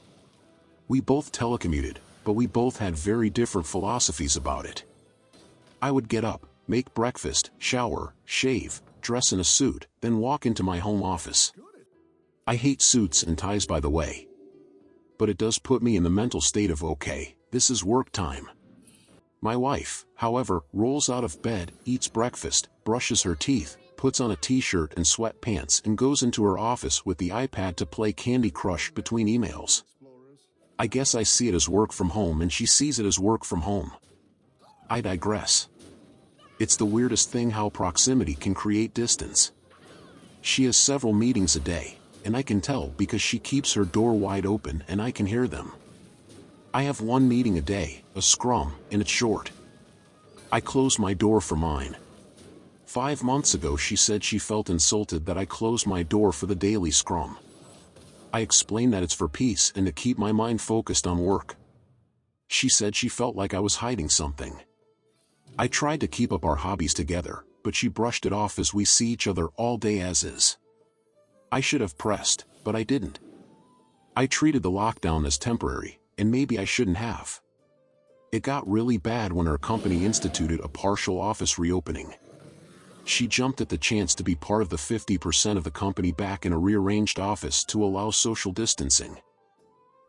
Speaker 2: We both telecommuted, but we both had very different philosophies about it. I would get up, make breakfast, shower, shave, dress in a suit, then walk into my home office. I hate suits and ties, by the way. But it does put me in the mental state of okay, this is work time. My wife, however, rolls out of bed, eats breakfast, brushes her teeth, puts on a t-shirt and sweatpants and goes into her office with the iPad to play Candy Crush between emails. I guess I see it as work from home and she sees it as work from home. I digress. It's the weirdest thing how proximity can create distance. She has several meetings a day, and I can tell because she keeps her door wide open and I can hear them. I have 1 meeting a day, a scrum, and it's short. I close my door for mine. 5 months ago she said she felt insulted that I closed my door for the daily scrum. I explained that it's for peace and to keep my mind focused on work. She said she felt like I was hiding something. I tried to keep up our hobbies together, but she brushed it off as we see each other all day as is. I should have pressed, but I didn't. I treated the lockdown as temporary, and maybe I shouldn't have. It got really bad when our company instituted a partial office reopening. She jumped at the chance to be part of the 50% of the company back in a rearranged office to allow social distancing.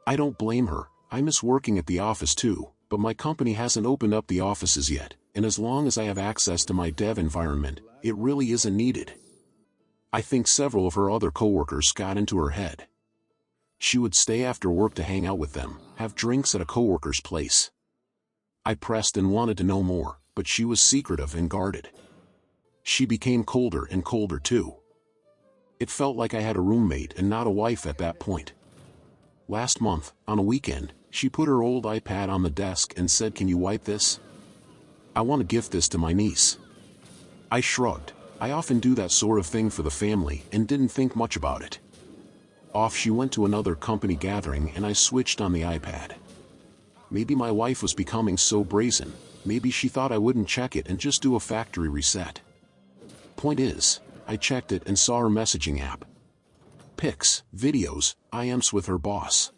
Speaker 2: I don't blame her. I miss working at the office too, but my company hasn't opened up the offices yet, and as long as I have access to my dev environment, it really isn't needed. I think several of her other coworkers got into her head. She would stay after work to hang out with them, have drinks at a coworker's place. I pressed and wanted to know more, but she was secretive and guarded. She became colder and colder too. It felt like I had a roommate and not a wife at that point. Last month, on a weekend, she put her old iPad on the desk and said, "Can you wipe this? I want to gift this to my niece." I shrugged. I often do that sort of thing for the family and didn't think much about it. Off she went to another company gathering and I switched on the iPad. Maybe my wife was becoming so brazen, maybe she thought I wouldn't check it and just do a factory reset. Point is, I checked it and saw her messaging app. Pics, videos, IMs with her boss.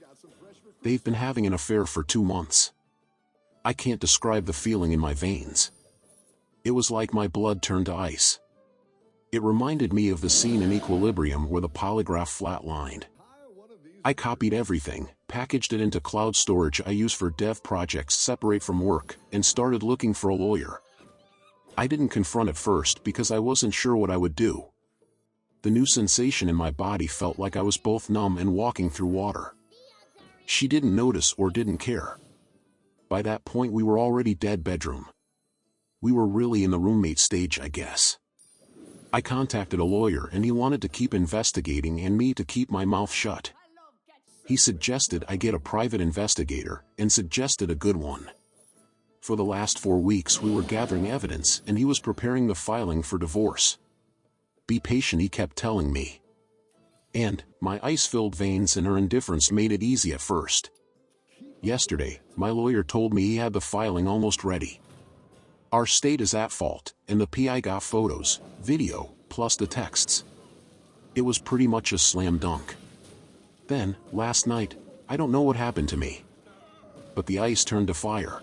Speaker 2: They've been having an affair for 2 months. I can't describe the feeling in my veins. It was like my blood turned to ice. It reminded me of the scene in Equilibrium where the polygraph flatlined. I copied everything, packaged it into cloud storage I use for dev projects separate from work, and started looking for a lawyer. I didn't confront at first because I wasn't sure what I would do. The new sensation in my body felt like I was both numb and walking through water. She didn't notice or didn't care. By that point we were already dead bedroom. We were really in the roommate stage, I guess. I contacted a lawyer and he wanted to keep investigating and me to keep my mouth shut. He suggested I get a private investigator and suggested a good one. For the last 4 weeks we were gathering evidence and he was preparing the filing for divorce. Be patient, he kept telling me. And, my ice-filled veins and her indifference made it easy at first. Yesterday, my lawyer told me he had the filing almost ready. Our state is at fault, and the PI got photos, video, plus the texts. It was pretty much a slam dunk. Then, last night, I don't know what happened to me. But the ice turned to fire.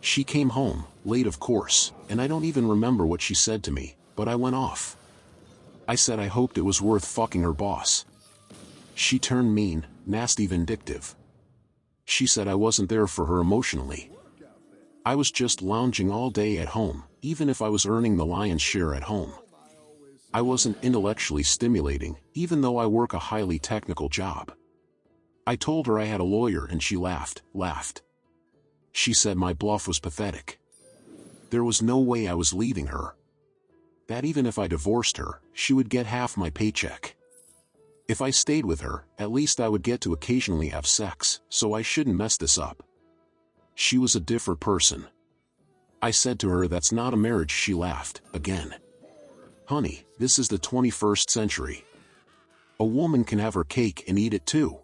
Speaker 2: She came home, late of course, and I don't even remember what she said to me, but I went off. I said I hoped it was worth fucking her boss. She turned mean, nasty, vindictive. She said I wasn't there for her emotionally. I was just lounging all day at home, even if I was earning the lion's share at home. I wasn't intellectually stimulating, even though I work a highly technical job. I told her I had a lawyer and she laughed. She said my bluff was pathetic. There was no way I was leaving her. That even if I divorced her, she would get half my paycheck. If I stayed with her, at least I would get to occasionally have sex, so I shouldn't mess this up. She was a different person. I said to her that's not a marriage. She laughed, again. Honey, this is the 21st century. A woman can have her cake and eat it too.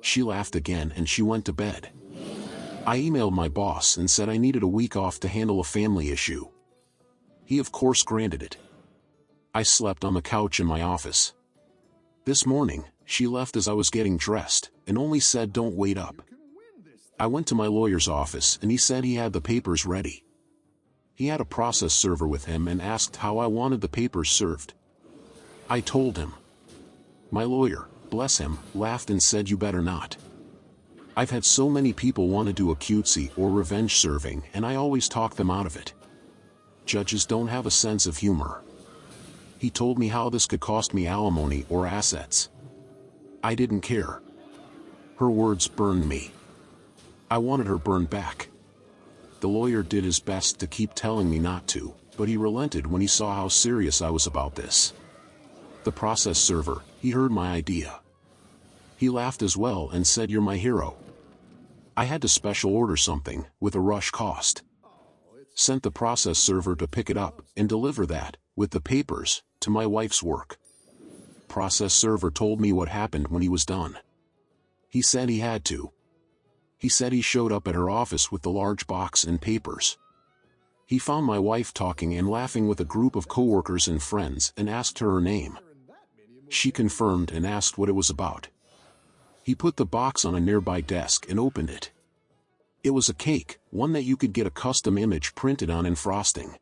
Speaker 2: She laughed again and she went to bed. I emailed my boss and said I needed a week off to handle a family issue. He of course granted it. I slept on the couch in my office. This morning, she left as I was getting dressed, and only said don't wait up. I went to my lawyer's office and he said he had the papers ready. He had a process server with him and asked how I wanted the papers served. I told him. My lawyer, bless him, laughed and said you better not. I've had so many people want to do a cutesy or revenge serving and I always talk them out of it. Judges don't have a sense of humor. He told me how this could cost me alimony or assets. I didn't care. Her words burned me. I wanted her burned back. The lawyer did his best to keep telling me not to, but he relented when he saw how serious I was about this. The process server, he heard my idea. He laughed as well and said you're my hero. I had to special order something, with a rush cost. Sent the process server to pick it up and deliver that, with the papers, to my wife's work. Process server told me what happened when he was done. He said he had to. He said he showed up at her office with the large box and papers. He found my wife talking and laughing with a group of coworkers and friends and asked her name. She confirmed and asked what it was about. He put the box on a nearby desk and opened it. It was a cake, one that you could get a custom image printed on and frosting.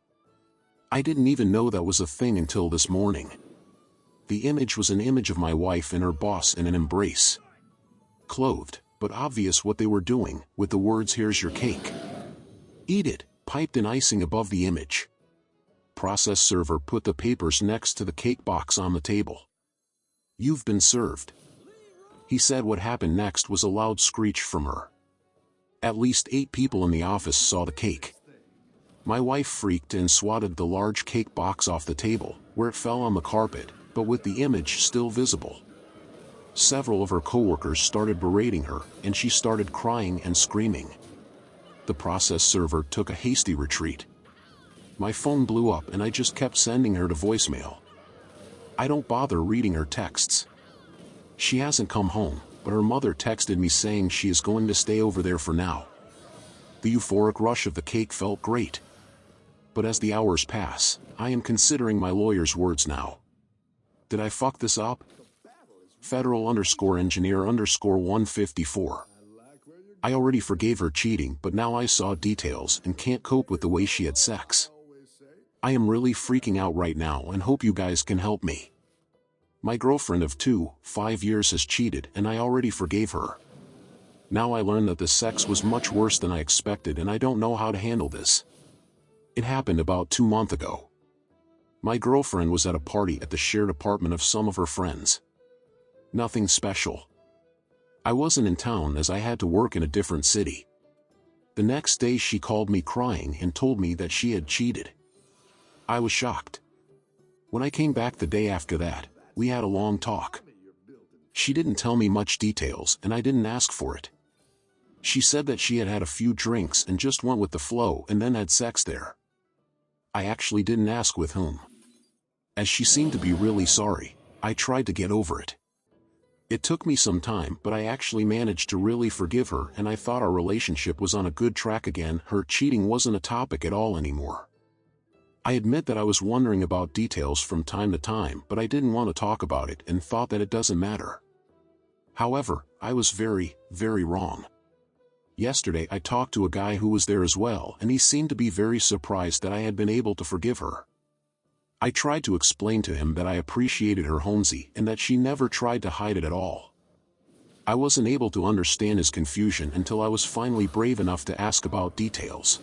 Speaker 2: I didn't even know that was a thing until this morning. The image was an image of my wife and her boss in an embrace. Clothed, but obvious what they were doing, with the words "Here's your cake. Eat it," piped in icing above the image. Process server put the papers next to the cake box on the table. "You've been served," he said. What happened next was a loud screech from her. At least 8 people in the office saw the cake. My wife freaked and swatted the large cake box off the table, where it fell on the carpet, but with the image still visible. Several of her coworkers started berating her, and she started crying and screaming. The process server took a hasty retreat. My phone blew up and I just kept sending her to voicemail. I don't bother reading her texts. She hasn't come home, but her mother texted me saying she is going to stay over there for now. The euphoric rush of the cake felt great. But as the hours pass, I am considering my lawyer's words now. Did I fuck this up? Federal_engineer_154. I already forgave her cheating, but now I saw details and can't cope with the way she had sex. I am really freaking out right now and hope you guys can help me. My girlfriend of 5 years has cheated and I already forgave her. Now I learn that the sex was much worse than I expected and I don't know how to handle this. It happened about 2 months ago. My girlfriend was at a party at the shared apartment of some of her friends. Nothing special. I wasn't in town as I had to work in a different city. The next day she called me crying and told me that she had cheated. I was shocked. When I came back the day after that, we had a long talk. She didn't tell me much details and I didn't ask for it. She said that she had had a few drinks and just went with the flow and then had sex there. I actually didn't ask with whom. As she seemed to be really sorry, I tried to get over it. It took me some time, but I actually managed to really forgive her and I thought our relationship was on a good track again. Her cheating wasn't a topic at all anymore. I admit that I was wondering about details from time to time, but I didn't want to talk about it and thought that it doesn't matter. However, I was very, very wrong. Yesterday I talked to a guy who was there as well and he seemed to be very surprised that I had been able to forgive her. I tried to explain to him that I appreciated her honesty and that she never tried to hide it at all. I wasn't able to understand his confusion until I was finally brave enough to ask about details.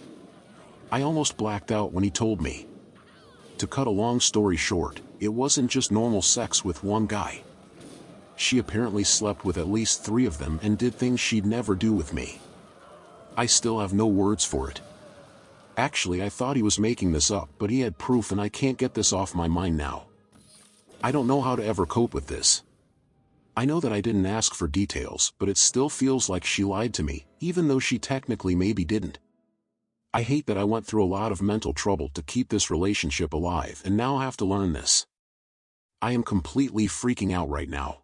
Speaker 2: I almost blacked out when he told me. To cut a long story short, it wasn't just normal sex with one guy. She apparently slept with at least 3 of them and did things she'd never do with me. I still have no words for it. Actually, I thought he was making this up, but he had proof and I can't get this off my mind now. I don't know how to ever cope with this. I know that I didn't ask for details, but it still feels like she lied to me, even though she technically maybe didn't. I hate that I went through a lot of mental trouble to keep this relationship alive and now have to learn this. I am completely freaking out right now.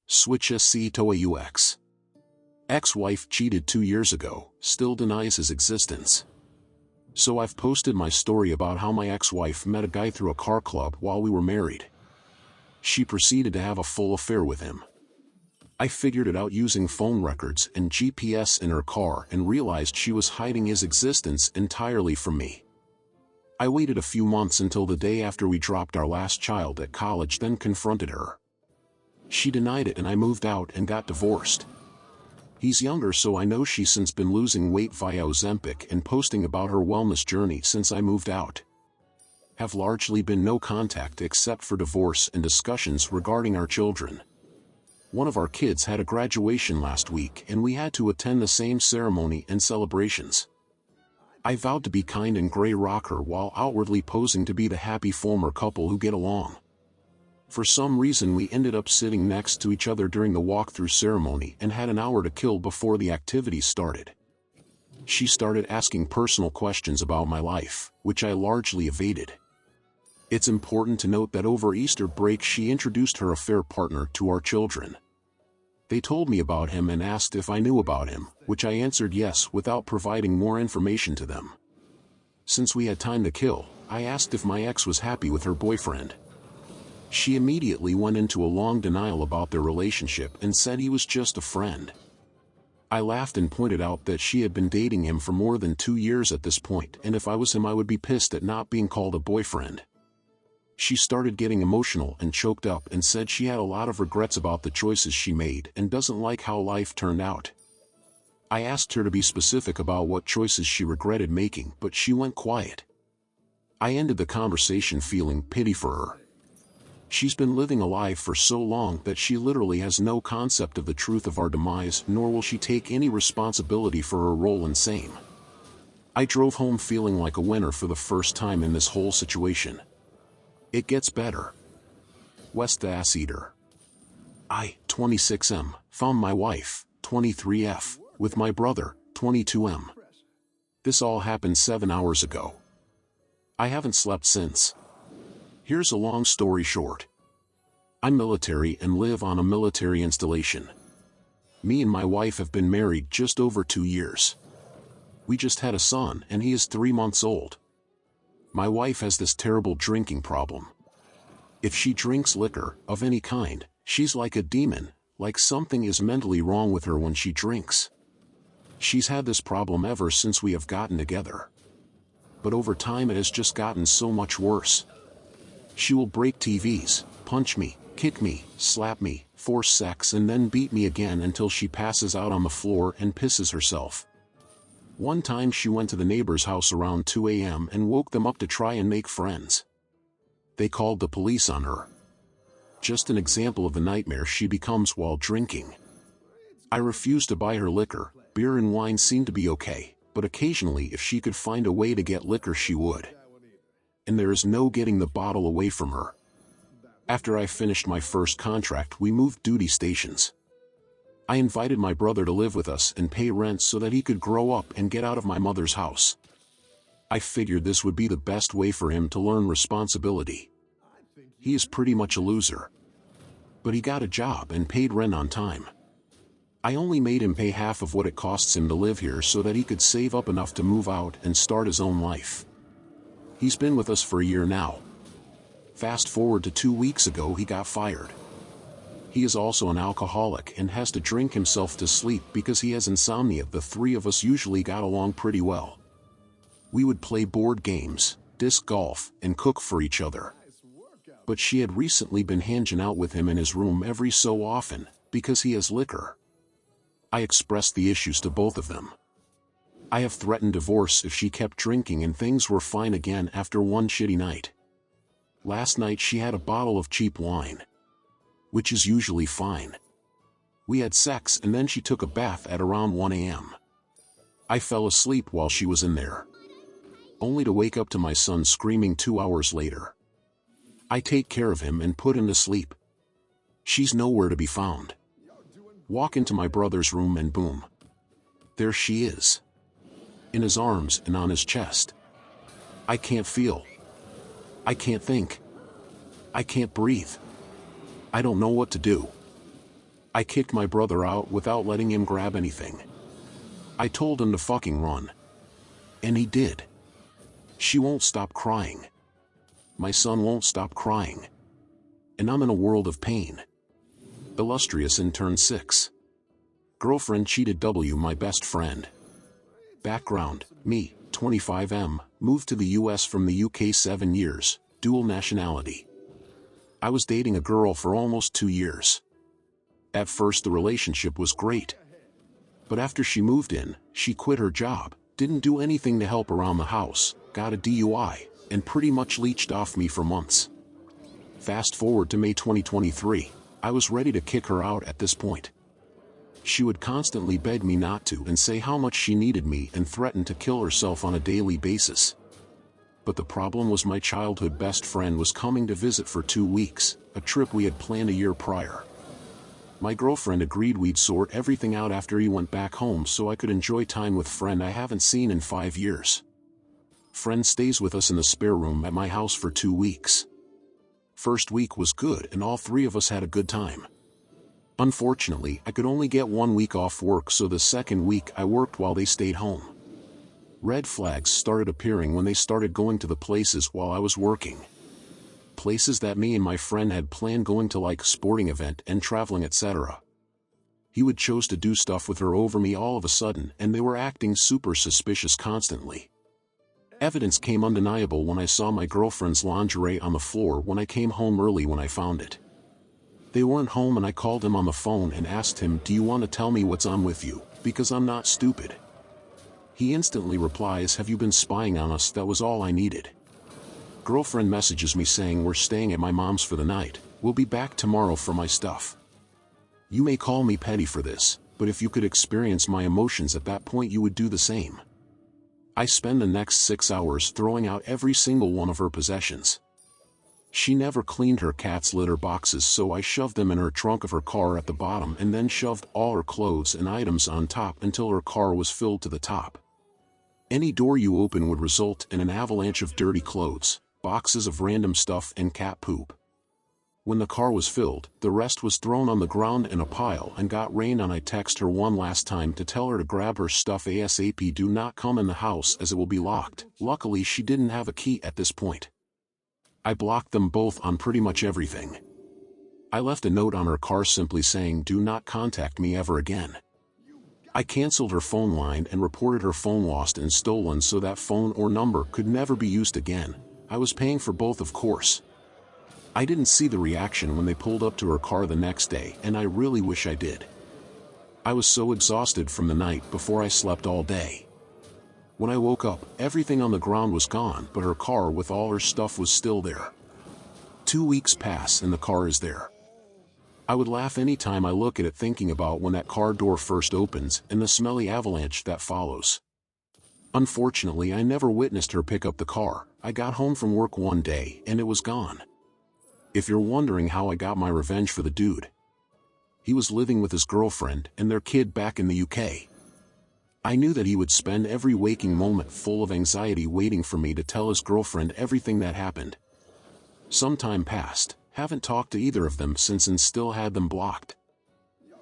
Speaker 2: Switch SC to AUX. Ex-wife cheated 2 years ago, still denies his existence. So I've posted my story about how my ex-wife met a guy through a car club while we were married. She proceeded to have a full affair with him. I figured it out using phone records and GPS in her car and realized she was hiding his existence entirely from me. I waited a few months until the day after we dropped our last child at college, then confronted her. She denied it and I moved out and got divorced. He's younger, so I know she's since been losing weight via Ozempic and posting about her wellness journey since I moved out. Have largely been no contact except for divorce and discussions regarding our children. One of our kids had a graduation last week and we had to attend the same ceremony and celebrations. I vowed to be kind and gray rock her while outwardly posing to be the happy former couple who get along. For some reason we ended up sitting next to each other during the walkthrough ceremony and had an hour to kill before the activities started. She started asking personal questions about my life, which I largely evaded. It's important to note that over Easter break she introduced her affair partner to our children. They told me about him and asked if I knew about him, which I answered yes without providing more information to them. Since we had time to kill, I asked if my ex was happy with her boyfriend. She immediately went into a long denial about their relationship and said he was just a friend. I laughed and pointed out that she had been dating him for more than 2 years at this point, and if I was him I would be pissed at not being called a boyfriend. She started getting emotional and choked up and said she had a lot of regrets about the choices she made and doesn't like how life turned out. I asked her to be specific about what choices she regretted making, but she went quiet. I ended the conversation feeling pity for her. She's been living a lie for so long that she literally has no concept of the truth of our demise, nor will she take any responsibility for her role in same. I drove home feeling like a winner for the first time in this whole situation. It gets better. West the Ass Eater. I, 26M, found my wife, 23F, with my brother, 22M. This all happened 7 hours ago. I haven't slept since. Here's a long story short. I'm military and live on a military installation. Me and my wife have been married just over 2 years. We just had a son and he is 3 months old. My wife has this terrible drinking problem. If she drinks liquor, of any kind, she's like a demon, like something is mentally wrong with her when she drinks. She's had this problem ever since we have gotten together. But over time it has just gotten so much worse. She will break TVs, punch me, kick me, slap me, force sex and then beat me again until she passes out on the floor and pisses herself. One time she went to the neighbor's house around 2 a.m. and woke them up to try and make friends. They called the police on her. Just an example of the nightmare she becomes while drinking. I refused to buy her liquor. Beer and wine seemed to be okay, but occasionally if she could find a way to get liquor she would. And there is no getting the bottle away from her. After I finished my first contract we moved duty stations. I invited my brother to live with us and pay rent so that he could grow up and get out of my mother's house. I figured this would be the best way for him to learn responsibility. He is pretty much a loser. But he got a job and paid rent on time. I only made him pay half of what it costs him to live here so that he could save up enough to move out and start his own life. He's been with us for a year now. Fast forward to 2 weeks ago he got fired. He is also an alcoholic and has to drink himself to sleep because he has insomnia. The three of us usually got along pretty well. We would play board games, disc golf, and cook for each other. But she had recently been hanging out with him in his room every so often, because he has liquor. I expressed the issues to both of them. I have threatened divorce if she kept drinking and things were fine again after one shitty night. Last night she had a bottle of cheap wine, which is usually fine. We had sex and then she took a bath at around 1 a.m. I fell asleep while she was in there, only to wake up to my son screaming 2 hours later. I take care of him and put him to sleep. She's nowhere to be found. Walk into my brother's room and boom, there she is. In his arms and on his chest. I can't feel. I can't think. I can't breathe. I don't know what to do. I kicked my brother out without letting him grab anything. I told him to fucking run. And he did. She won't stop crying. My son won't stop crying. And I'm in a world of pain. Illustrious intern 6. Girlfriend cheated. My best friend. Background, me, 25M, moved to the US from the UK 7 years, dual nationality. I was dating a girl for almost 2 years. At first the relationship was great. But after she moved in, she quit her job, didn't do anything to help around the house, got a DUI, and pretty much leeched off me for months. Fast forward to May 2023, I was ready to kick her out at this point. She would constantly beg me not to and say how much she needed me and threaten to kill herself on a daily basis. But the problem was my childhood best friend was coming to visit for 2 weeks, a trip we had planned a year prior. My girlfriend agreed we'd sort everything out after he went back home so I could enjoy time with friend I haven't seen in 5 years. Friend stays with us in the spare room at my house for 2 weeks. First week was good and all 3 of us had a good time. Unfortunately, I could only get 1 week off work, so the second week I worked while they stayed home. Red flags started appearing when they started going to the places while I was working. Places that me and my friend had planned going to, like sporting event and traveling, etc. He would choose to do stuff with her over me all of a sudden, and they were acting super suspicious constantly. Evidence came undeniable when I saw my girlfriend's lingerie on the floor when I came home early when I found it. They weren't home and I called him on the phone and asked him, "Do you want to tell me what's on with you, because I'm not stupid?" He instantly replies, "Have you been spying on us?" That was all I needed. Girlfriend messages me saying, "We're staying at my mom's for the night, we'll be back tomorrow for my stuff." You may call me petty for this, but if you could experience my emotions at that point you would do the same. I spend the next 6 hours throwing out every single one of her possessions. She never cleaned her cat's litter boxes, so I shoved them in her trunk of her car at the bottom and then shoved all her clothes and items on top until her car was filled to the top. Any door you open would result in an avalanche of dirty clothes, boxes of random stuff and cat poop. When the car was filled, the rest was thrown on the ground in a pile and got rained on. I text her one last time to tell her to grab her stuff ASAP. Do not come in the house as it will be locked. Luckily she didn't have a key at this point. I blocked them both on pretty much everything. I left a note on her car simply saying, "Do not contact me ever again." I canceled her phone line and reported her phone lost and stolen so that phone or number could never be used again. I was paying for both, of course. I didn't see the reaction when they pulled up to her car the next day, and I really wish I did. I was so exhausted from the night before I slept all day. When I woke up, everything on the ground was gone, but her car with all her stuff was still there. 2 weeks pass and the car is there. I would laugh any time I look at it, thinking about when that car door first opens and the smelly avalanche that follows. Unfortunately, I never witnessed her pick up the car. I got home from work one day and it was gone. If you're wondering how I got my revenge for the dude, he was living with his girlfriend and their kid back in the UK. I knew that he would spend every waking moment full of anxiety waiting for me to tell his girlfriend everything that happened. Some time passed, haven't talked to either of them since and still had them blocked.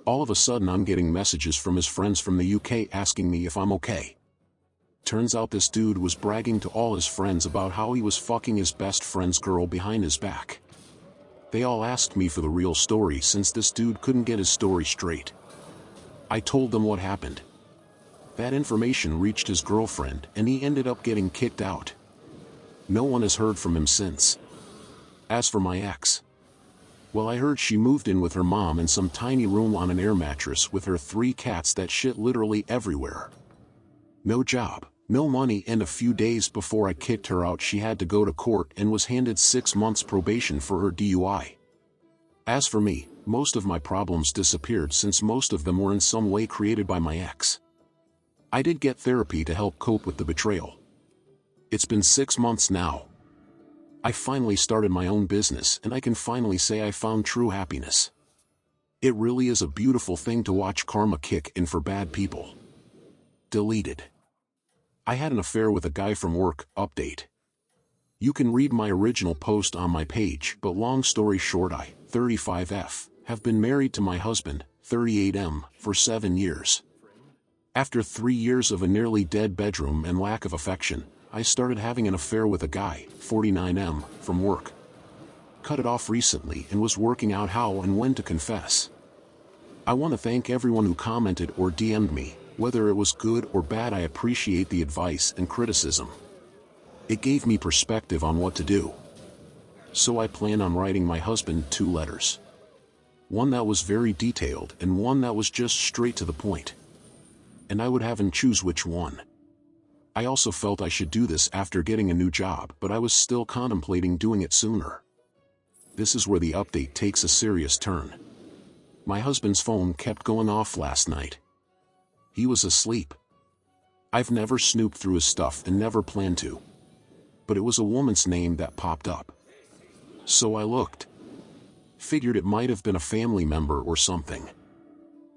Speaker 2: All of a sudden I'm getting messages from his friends from the UK asking me if I'm okay. Turns out this dude was bragging to all his friends about how he was fucking his best friend's girl behind his back. They all asked me for the real story since this dude couldn't get his story straight. I told them what happened. That information reached his girlfriend and he ended up getting kicked out. No one has heard from him since. As for my ex, well, I heard she moved in with her mom in some tiny room on an air mattress with her 3 cats that shit literally everywhere. No job, no money, and a few days before I kicked her out she had to go to court and was handed 6 months probation for her DUI. As for me, most of my problems disappeared since most of them were in some way created by my ex. I did get therapy to help cope with the betrayal. It's been 6 months now. I finally started my own business and I can finally say I found true happiness. It really is a beautiful thing to watch karma kick in for bad people. Deleted. I had an affair with a guy from work. Update. You can read my original post on my page, but long story short, I, 35F, have been married to my husband, 38M, for 7 years. After 3 years of a nearly dead bedroom and lack of affection, I started having an affair with a guy, 49M, from work. Cut it off recently and was working out how and when to confess. I want to thank everyone who commented or DM'd me. Whether it was good or bad, I appreciate the advice and criticism. It gave me perspective on what to do. So I plan on writing my husband 2 letters. One that was very detailed and one that was just straight to the point. And I would have him choose which one. I also felt I should do this after getting a new job, but I was still contemplating doing it sooner. This is where the update takes a serious turn. My husband's phone kept going off last night. He was asleep. I've never snooped through his stuff and never planned to. But it was a woman's name that popped up. So I looked. Figured it might have been a family member or something.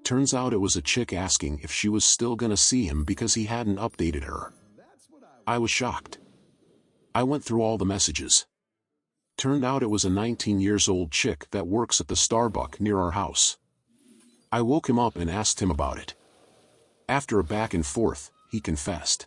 Speaker 2: Turns out it was a chick asking if she was still gonna see him because he hadn't updated her. I was shocked. I went through all the messages. Turned out it was a 19-year-old chick that works at the Starbucks near our house. I woke him up and asked him about it. After a back and forth, he confessed.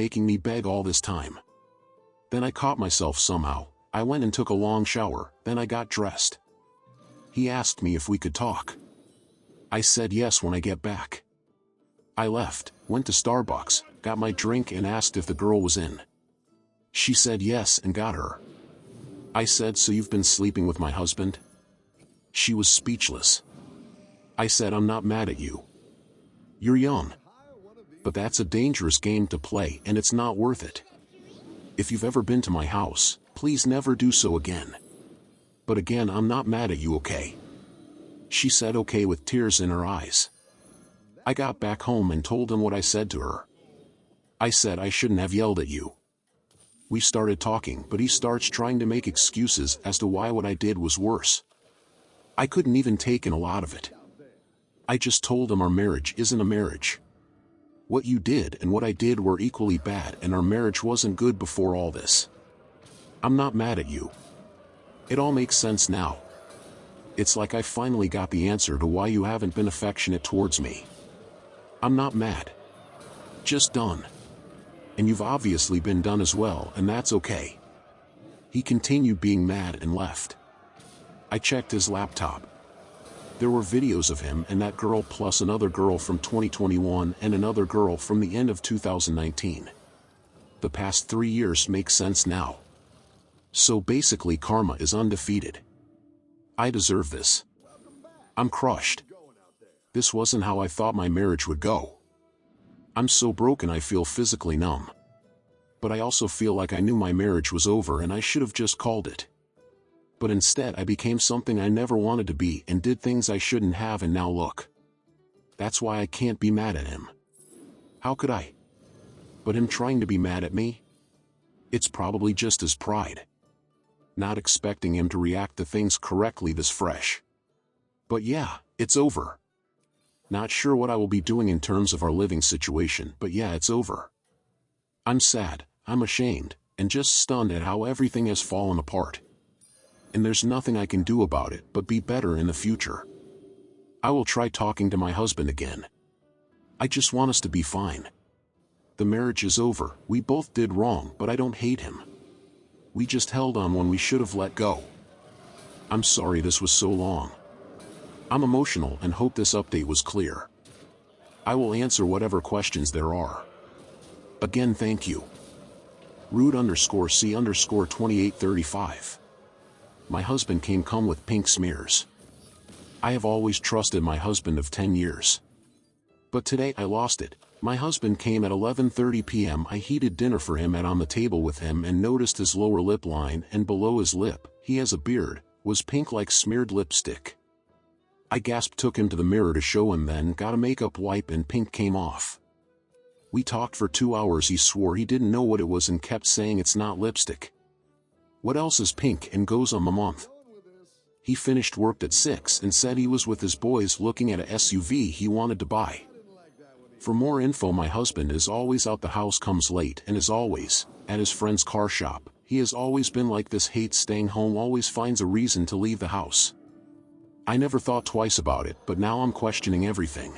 Speaker 2: making me beg all this time. Then I caught myself somehow. I went and took a long shower, then I got dressed. He asked me if we could talk. I said yes when I get back. I left, went to Starbucks, got my drink and asked if the girl was in. She said yes and got her. I said, so you've been sleeping with my husband? She was speechless. I said, I'm not mad at you. You're young. But that's a dangerous game to play and it's not worth it. If you've ever been to my house, please never do so again. But again, I'm not mad at you, okay? She said okay with tears in her eyes. I got back home and told him what I said to her. I said I shouldn't have yelled at you. We started talking, but he starts trying to make excuses as to why what I did was worse. I couldn't even take in a lot of it. I just told him our marriage isn't a marriage. What you did and what I did were equally bad and our marriage wasn't good before all this. I'm not mad at you. It all makes sense now. It's like I finally got the answer to why you haven't been affectionate towards me. I'm not mad. Just done. And you've obviously been done as well, and that's okay. He continued being mad and left. I checked his laptop. There were videos of him and that girl plus another girl from 2021 and another girl from the end of 2019. The past 3 years make sense now. So basically karma is undefeated. I deserve this. I'm crushed. This wasn't how I thought my marriage would go. I'm so broken I feel physically numb. But I also feel like I knew my marriage was over and I should have just called it. But instead I became something I never wanted to be and did things I shouldn't have, and now look. That's why I can't be mad at him. How could I? But him trying to be mad at me? It's probably just his pride. Not expecting him to react to things correctly this fresh. But yeah, it's over. Not sure what I will be doing in terms of our living situation, but yeah, it's over. I'm sad, I'm ashamed, and just stunned at how everything has fallen apart. And there's nothing I can do about it but be better in the future. I will try talking to my husband again. I just want us to be fine. The marriage is over, we both did wrong, but I don't hate him. We just held on when we should have let go. I'm sorry this was so long. I'm emotional and hope this update was clear. I will answer whatever questions there are. Again, thank you. Rude_C_2835. My husband came come with pink smears. I have always trusted my husband of 10 years. But today I lost it. My husband came at 11:30 p.m. I heated dinner for him at on the table with him and noticed his lower lip line and below his lip, he has a beard, was pink like smeared lipstick. I gasped, took him to the mirror to show him, then got a makeup wipe and pink came off. We talked for 2 hours. He swore he didn't know what it was and kept saying it's not lipstick. What else is pink, and goes on a month. He finished work at 6 and said he was with his boys looking at a SUV he wanted to buy. For more info, my husband is always out the house, comes late, and is always at his friend's car shop. He has always been like this, hates staying home, always finds a reason to leave the house. I never thought twice about it, but now I'm questioning everything.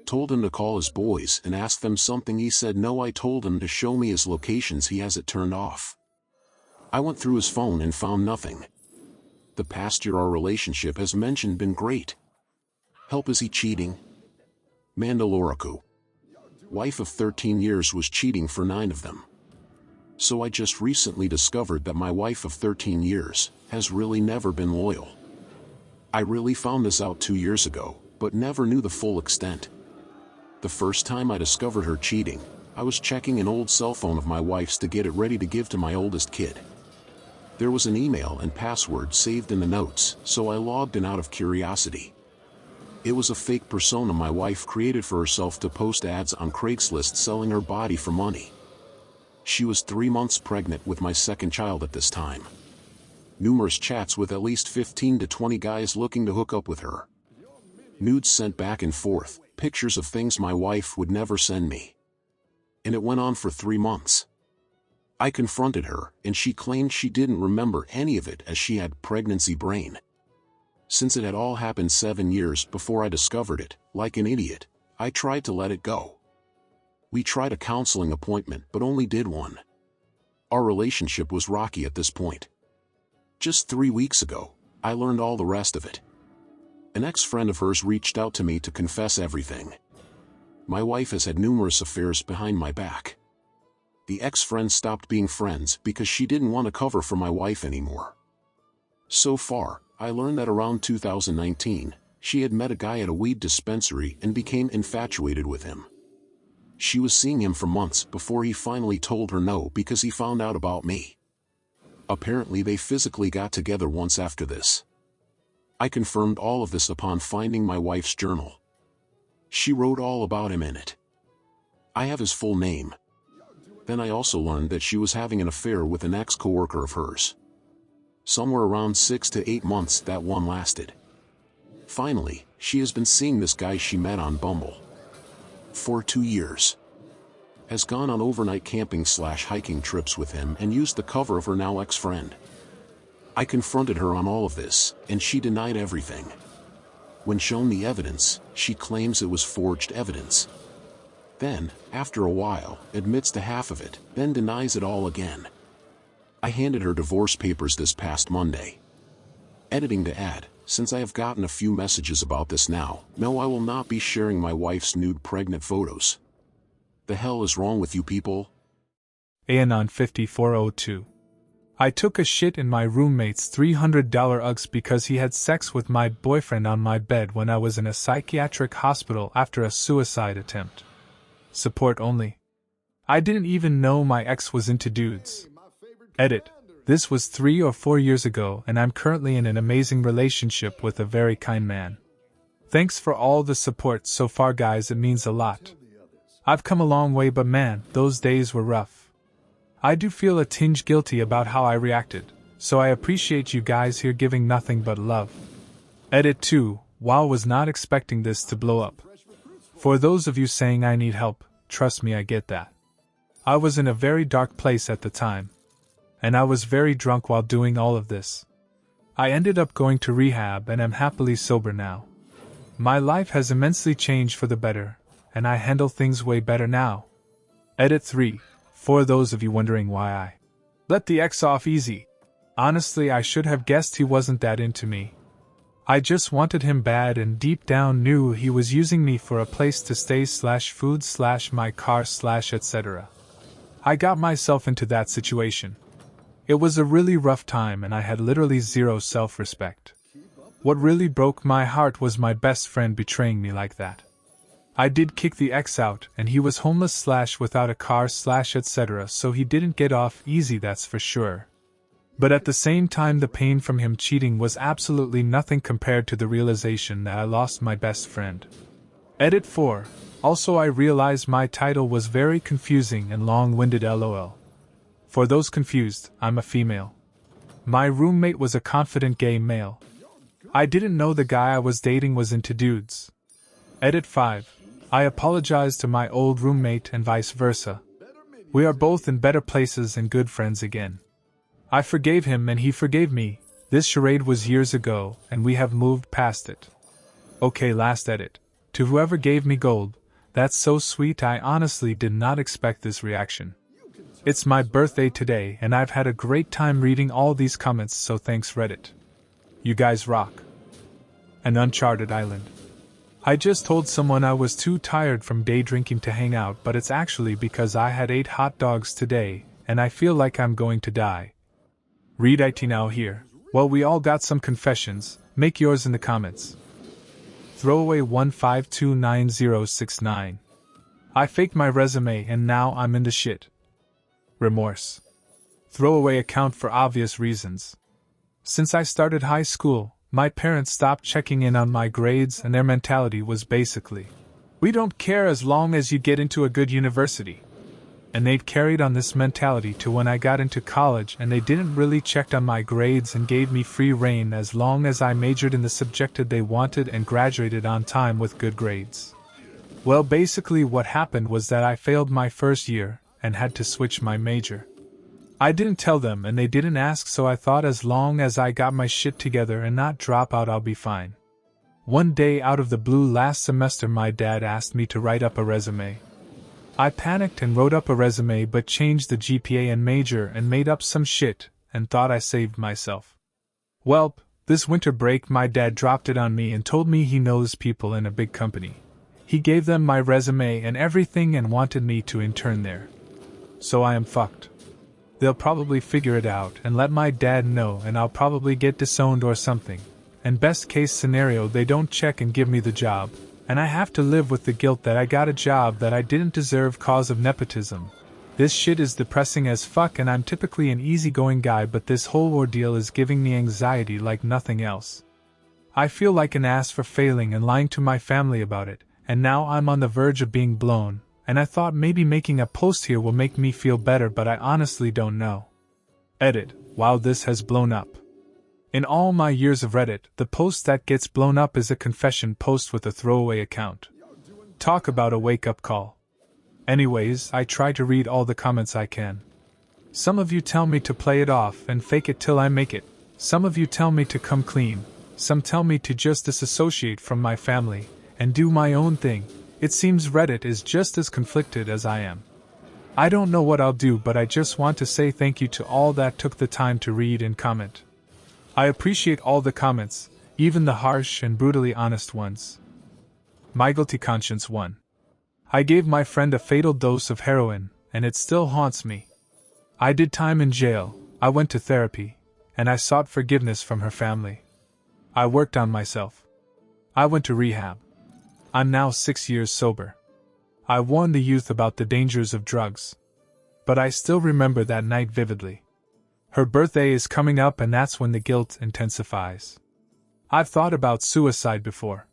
Speaker 2: Told him to call his boys and ask them something. He said no. I told him to show me his locations. He has it turned off. I went through his phone and found nothing. The past year our relationship has mentioned been great. Help, is he cheating? Mandaloriku. Wife of 13 years was cheating for 9 of them. So I just recently discovered that my wife of 13 years has really never been loyal. I really found this out 2 years ago, but never knew the full extent. The first time I discovered her cheating, I was checking an old cell phone of my wife's to get it ready to give to my oldest kid. There was an email and password saved in the notes, so I logged in out of curiosity. It was a fake persona my wife created for herself to post ads on Craigslist selling her body for money. She was 3 months pregnant with my second child at this time. Numerous chats with at least 15 to 20 guys looking to hook up with her. Nudes sent back and forth, pictures of things my wife would never send me. And it went on for 3 months. I confronted her, and she claimed she didn't remember any of it as she had pregnancy brain. Since it had all happened 7 years before I discovered it, like an idiot, I tried to let it go. We tried a counseling appointment but only did one. Our relationship was rocky at this point. Just 3 weeks ago, I learned all the rest of it. An ex-friend of hers reached out to me to confess everything. My wife has had numerous affairs behind my back. The ex-friend stopped being friends because she didn't want to cover for my wife anymore. So far, I learned that around 2019, she had met a guy at a weed dispensary and became infatuated with him. She was seeing him for months before he finally told her no because he found out about me. Apparently they physically got together once after this. I confirmed all of this upon finding my wife's journal. She wrote all about him in it. I have his full name. Then I also learned that she was having an affair with an ex-coworker of hers. Somewhere around 6 to 8 months that one lasted. Finally, she has been seeing this guy she met on Bumble for 2 years. Has gone on overnight camping/hiking trips with him and used the cover of her now ex-friend. I confronted her on all of this, and she denied everything. When shown the evidence, she claims it was forged evidence. Then, after a while, admits to half of it, then denies it all again. I handed her divorce papers this past Monday. Editing to add, since I have gotten a few messages about this now, no, I will not be sharing my wife's nude pregnant photos. The hell is wrong with you people?
Speaker 5: Anon 5402. I took a shit in my roommate's $300 Uggs because he had sex with my boyfriend on my bed when I was in a psychiatric hospital after a suicide attempt. Support only. I didn't even know my ex was into dudes. Edit. This was 3 or 4 years ago and I'm currently in an amazing relationship with a very kind man. Thanks for all the support so far guys, it means a lot. I've come a long way but man, those days were rough. I do feel a tinge guilty about how I reacted, so I appreciate you guys here giving nothing but love. Edit 2. Wow, was not expecting this to blow up. For those of you saying I need help, trust me, I get that. I was in a very dark place at the time. And I was very drunk while doing all of this. I ended up going to rehab and am happily sober now. My life has immensely changed for the better, and I handle things way better now. Edit 3. For those of you wondering why I let the ex off easy. Honestly, I should have guessed he wasn't that into me. I just wanted him bad and deep down knew he was using me for a place to stay/food/my car/etc. I got myself into that situation. It was a really rough time and I had literally zero self-respect. What really broke my heart was my best friend betraying me like that. I did kick the ex out and he was homeless/without a car/etc. so he didn't get off easy, that's for sure. But at the same time the pain from him cheating was absolutely nothing compared to the realization that I lost my best friend. Edit 4. Also I realized my title was very confusing and long-winded lol. For those confused, I'm a female. My roommate was a confident gay male. I didn't know the guy I was dating was into dudes. Edit 5. I apologize to my old roommate and vice versa. We are both in better places and good friends again. I forgave him and he forgave me. This charade was years ago and we have moved past it. Okay, last edit. To whoever gave me gold, that's so sweet. I honestly did not expect this reaction. It's my birthday today and I've had a great time reading all these comments, so thanks Reddit. You guys rock. An uncharted island. I just told someone I was too tired from day drinking to hang out, but it's actually because I had 8 hot dogs today and I feel like I'm going to die. ReadIT now here. Well, we all got some confessions. Make yours in the comments. Throwaway 1529069. I faked my resume and now I'm in the shit. Remorse. Throwaway account for obvious reasons. Since I started high school, My parents stopped checking in on my grades, and their mentality was basically, we don't care as long as you get into a good university. And they've carried on this mentality to when I got into college, and they didn't really check on my grades and gave me free rein as long as I majored in the subject they wanted and graduated on time with good grades. Well, basically what happened was that I failed my first year and had to switch my major. I didn't tell them and they didn't ask, so I thought as long as I got my shit together and not drop out, I'll be fine. One day out of the blue last semester, my dad asked me to write up a resume. I panicked and wrote up a resume but changed the GPA and major and made up some shit and thought I saved myself. Welp, this winter break my dad dropped it on me and told me he knows people in a big company. He gave them my resume and everything and wanted me to intern there. So I am fucked. They'll probably figure it out and let my dad know, and I'll probably get disowned or something. And best case scenario, they don't check and give me the job, and I have to live with the guilt that I got a job that I didn't deserve cause of nepotism. This shit is depressing as fuck, and I'm typically an easygoing guy, but this whole ordeal is giving me anxiety like nothing else. I feel like an ass for failing and lying to my family about it, and now I'm on the verge of being blown, and I thought maybe making a post here will make me feel better, but I honestly don't know. Edit. Wow, this has blown up. In all my years of Reddit, the post that gets blown up is a confession post with a throwaway account. Talk about a wake-up call. Anyways, I try to read all the comments I can. Some of you tell me to play it off and fake it till I make it. Some of you tell me to come clean. Some tell me to just disassociate from my family and do my own thing. It seems Reddit is just as conflicted as I am. I don't know what I'll do, but I just want to say thank you to all that took the time to read and comment. I appreciate all the comments, even the harsh and brutally honest ones. My guilty conscience 1. I gave my friend a fatal dose of heroin, and it still haunts me. I did time in jail, I went to therapy, and I sought forgiveness from her family. I worked on myself. I went to rehab. I'm now 6 years sober. I warned the youth about the dangers of drugs. But I still remember that night vividly. Her birthday is coming up, and that's when the guilt intensifies. I've thought about suicide before.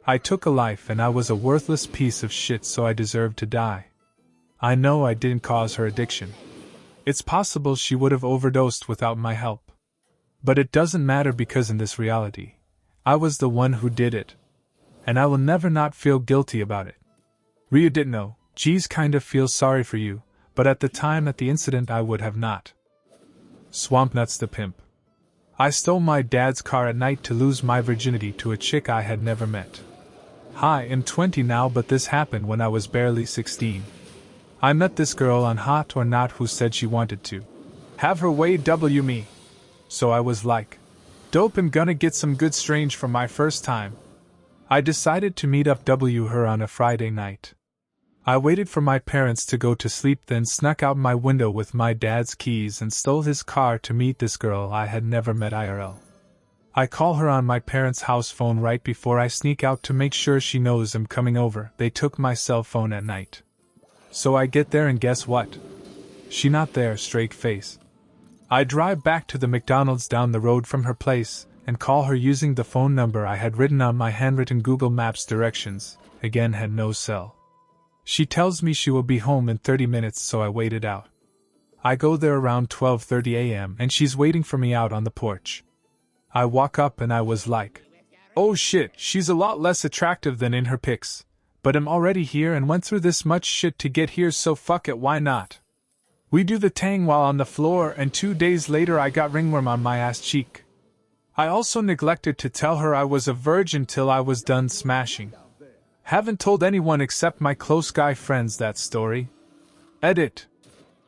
Speaker 5: I took a life and I was a worthless piece of shit, so I deserved to die. I know I didn't cause her addiction. It's possible she would have overdosed without my help. But it doesn't matter, because in this reality, I was the one who did it. And I will never not feel guilty about it. ReadIT no, geez, kind of feel sorry for you, but at the time at the incident I would have not. Swampnuts the pimp. I stole my dad's car at night to lose my virginity to a chick I had never met. Hi, I'm 20 now, but this happened when I was barely 16. I met this girl on Hot or Not who said she wanted to have her way W me. So I was like, dope, I'm gonna get some good strange for my first time. I decided to meet up W her on a Friday night. I waited for my parents to go to sleep, then snuck out my window with my dad's keys and stole his car to meet this girl I had never met IRL. I call her on my parents' house phone right before I sneak out to make sure she knows I'm coming over. They took my cell phone at night. So I get there and guess what? She not there, straight face. I drive back to the McDonald's down the road from her place and call her using the phone number I had written on my handwritten Google Maps directions. Again, had no cell. She tells me she will be home in 30 minutes, so I waited out. I go there around 12:30 a.m. and she's waiting for me out on the porch. I walk up and I was like, oh shit, she's a lot less attractive than in her pics. But I'm already here and went through this much shit to get here, so fuck it, why not? We do the tang while on the floor, and 2 days later I got ringworm on my ass cheek. I also neglected to tell her I was a virgin till I was done smashing. Haven't told anyone except my close guy friends that story. Edit.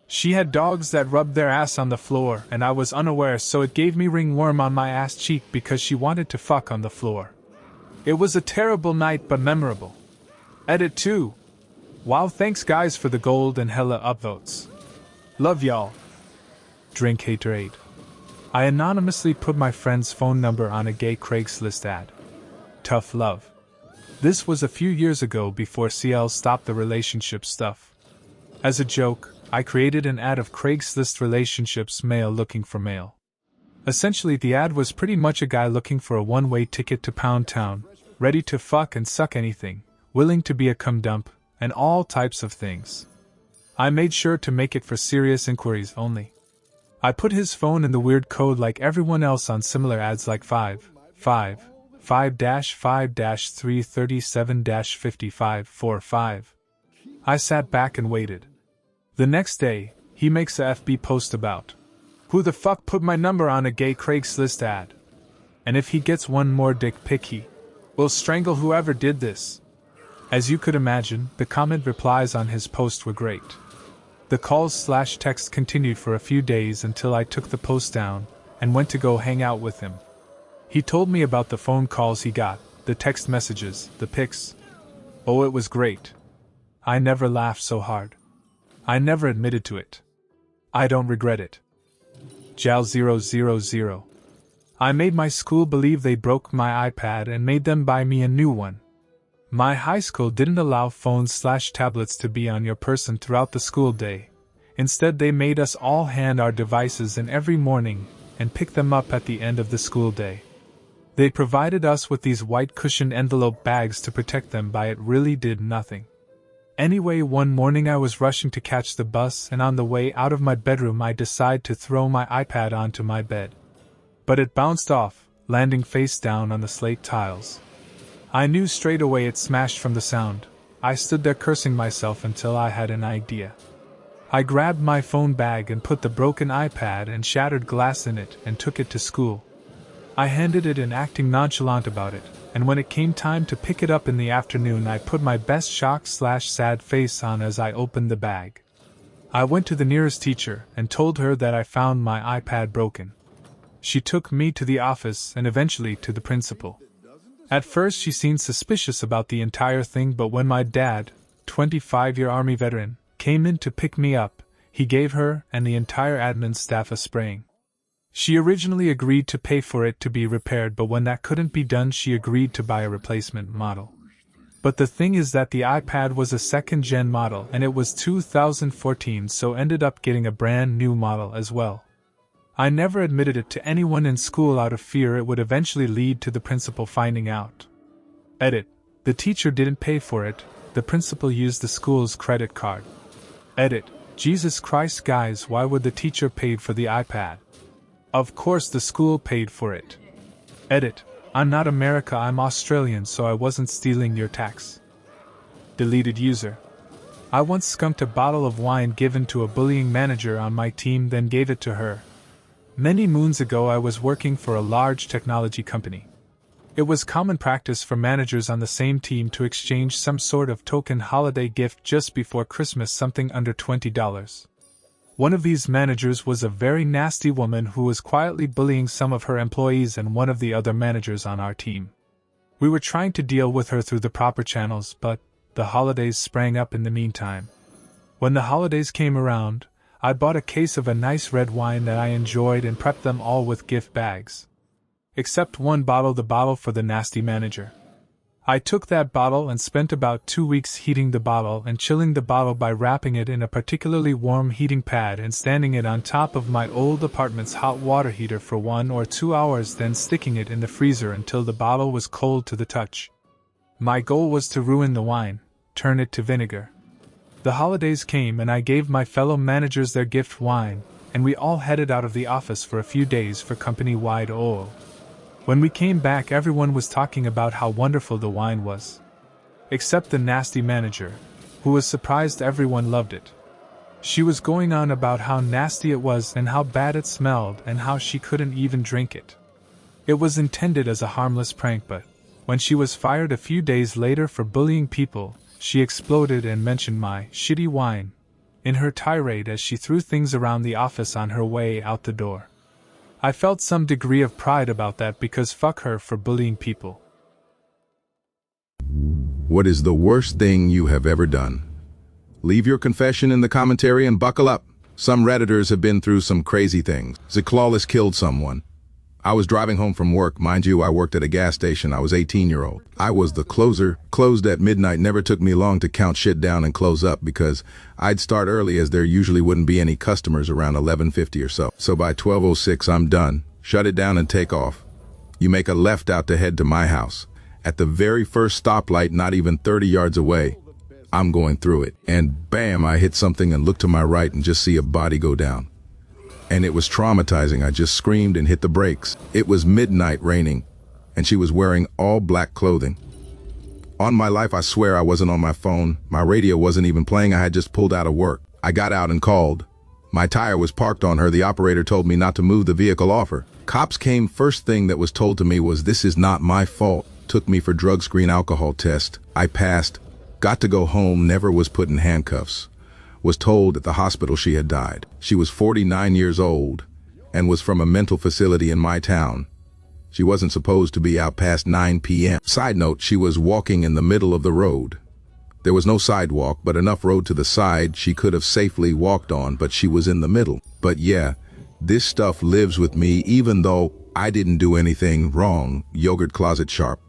Speaker 5: She had dogs that rubbed their ass on the floor, and I was unaware, so it gave me ringworm on my ass cheek because she wanted to fuck on the floor. It was a terrible night but memorable. Edit 2. Wow, thanks guys for the gold and hella upvotes. Love y'all. Drink Haterade. I anonymously put my friend's phone number on a gay Craigslist ad. Tough love. This was a few years ago before CL stopped the relationship stuff. As a joke, I created an ad of Craigslist relationships, male looking for male. Essentially, the ad was pretty much a guy looking for a one-way ticket to Pound Town, ready to fuck and suck anything, willing to be a cum dump, and all types of things. I made sure to make it for serious inquiries only. I put his phone in the weird code like everyone else on similar ads like 5-5-5-337-5545. I sat back and waited. The next day, he makes a FB post about, "Who the fuck put my number on a gay Craigslist ad? And if he gets one more dick pic, he will strangle whoever did this." As you could imagine, the comment replies on his post were great. The calls/text continued for a few days until I took the post down and went to go hang out with him. He told me about the phone calls he got, the text messages, the pics. Oh, it was great. I never laughed so hard. I never admitted to it. I don't regret it. Jal 000. I made my school believe they broke my iPad and made them buy me a new one. My high school didn't allow phones/tablets to be on your person throughout the school day. Instead, they made us all hand our devices in every morning and pick them up at the end of the school day. They provided us with these white cushioned envelope bags to protect them, but it really did nothing. Anyway, one morning I was rushing to catch the bus, and on the way out of my bedroom I decided to throw my iPad onto my bed. But it bounced off, landing face down on the slate tiles. I knew straight away it smashed from the sound. I stood there cursing myself until I had an idea. I grabbed my phone bag and put the broken iPad and shattered glass in it and took it to school. I handed it in, acting nonchalant about it, and when it came time to pick it up in the afternoon I put my best shock/sad face on as I opened the bag. I went to the nearest teacher and told her that I found my iPad broken. She took me to the office and eventually to the principal. At first she seemed suspicious about the entire thing, but when my dad, 25-year Army veteran, came in to pick me up, he gave her and the entire admin staff a spraying. She originally agreed to pay for it to be repaired, but when that couldn't be done she agreed to buy a replacement model. But the thing is that the iPad was a second-gen model and it was 2014, so ended up getting a brand new model as well. I never admitted it to anyone in school out of fear it would eventually lead to the principal finding out. Edit. The teacher didn't pay for it, the principal used the school's credit card. Edit. Jesus Christ guys, why would the teacher pay for the iPad? Of course the school paid for it. Edit. I'm not America, I'm Australian, so I wasn't stealing your tax. Deleted user. I once skunked a bottle of wine given to a bullying manager on my team, then gave it to her. Many moons ago I was working for a large technology company. It was common practice for managers on the same team to exchange some sort of token holiday gift just before Christmas, something under $20. One of these managers was a very nasty woman who was quietly bullying some of her employees and one of the other managers on our team. We were trying to deal with her through the proper channels, but the holidays sprang up in the meantime. When the holidays came around, I bought a case of a nice red wine that I enjoyed and prepped them all with gift bags. Except one bottle, the bottle for the nasty manager. I took that bottle and spent about 2 weeks heating the bottle and chilling the bottle by wrapping it in a particularly warm heating pad and standing it on top of my old apartment's hot water heater for 1 or 2 hours, then sticking it in the freezer until the bottle was cold to the touch. My goal was to ruin the wine, turn it to vinegar. The holidays came and I gave my fellow managers their gift wine, and we all headed out of the office for a few days for company-wide oil. When we came back, everyone was talking about how wonderful the wine was. Except the nasty manager, who was surprised everyone loved it. She was going on about how nasty it was and how bad it smelled and how she couldn't even drink it. It was intended as a harmless prank, but when she was fired a few days later for bullying people, she exploded and mentioned my shitty wine in her tirade as she threw things around the office on her way out the door. I felt some degree of pride about that because fuck her for bullying people.
Speaker 6: What is the worst thing you have ever done? Leave your confession in the commentary and buckle up. Some Redditors have been through some crazy things. Clawless killed someone. I was driving home from work. Mind you, I worked at a gas station. I was 18-year-old. I was the closer. Closed at midnight. Never took me long to count shit down and close up because I'd start early as there usually wouldn't be any customers around 11:50 or so. So by 12:06 I'm done. shut it down and take off. You make a left out to head to my house. At the very first stoplight, not even 30 yards away, I'm going through it. And bam, I hit something and look to my right and just see a body go down. And it was traumatizing. I just screamed and hit the brakes. It was midnight, raining, and she was wearing all black clothing. On my life, I swear I wasn't on my phone. My radio wasn't even playing. I had just pulled out of work. I got out and called. My tire was parked on her. The operator told me not to move the vehicle off her. Cops came. First thing that was told to me was, "This is not my fault." Took me for drug screen alcohol test. I passed. Got to go home. Never was put in handcuffs. Was told at the hospital she had died. She was 49 years old and was from a mental facility in my town. She wasn't supposed to be out past 9 p.m. Side note, she was walking in the middle of the road. There was no sidewalk, but enough road to the side she could have safely walked on, but she was in the middle. But yeah, this stuff lives with me even though I didn't do anything wrong. Yogurt closet sharp.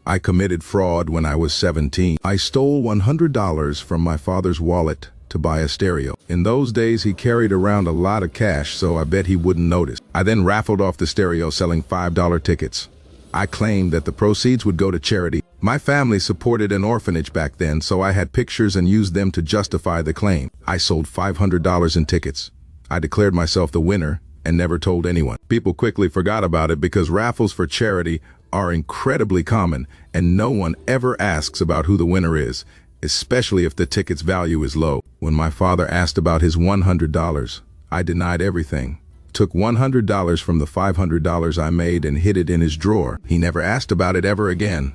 Speaker 6: I committed fraud when I was 17. I stole $100 from my father's wallet to buy a stereo. In those days, he carried around a lot of cash, so I bet he wouldn't notice. I then raffled off the stereo selling $5 tickets. I claimed that the proceeds would go to charity. My family supported an orphanage back then, so I had pictures and used them to justify the claim. I sold $500 in tickets. I declared myself the winner and never told anyone. People quickly forgot about it because raffles for charity are incredibly common, and no one ever asks about who the winner is, especially if the ticket's value is low. When my father asked about his $100, I denied everything. Took $100 from the $500 I made and hid it in his drawer. He never asked about it ever again.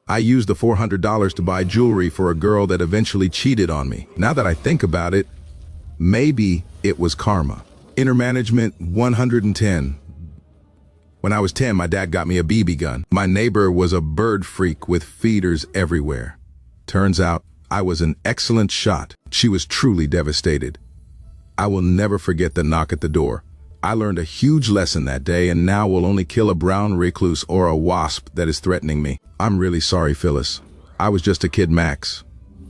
Speaker 6: I used the $400 to buy jewelry for a girl that eventually cheated on me. Now that I think about it, maybe it was karma. Inner management 110. When I was 10, my dad got me a BB gun. My neighbor was a bird freak with feeders everywhere. Turns out I was an excellent shot. She was truly devastated. I will never forget the knock at the door. I learned a huge lesson that day and now will only kill a brown recluse or a wasp that is threatening me. I'm really sorry, Phyllis. I was just a kid, Max.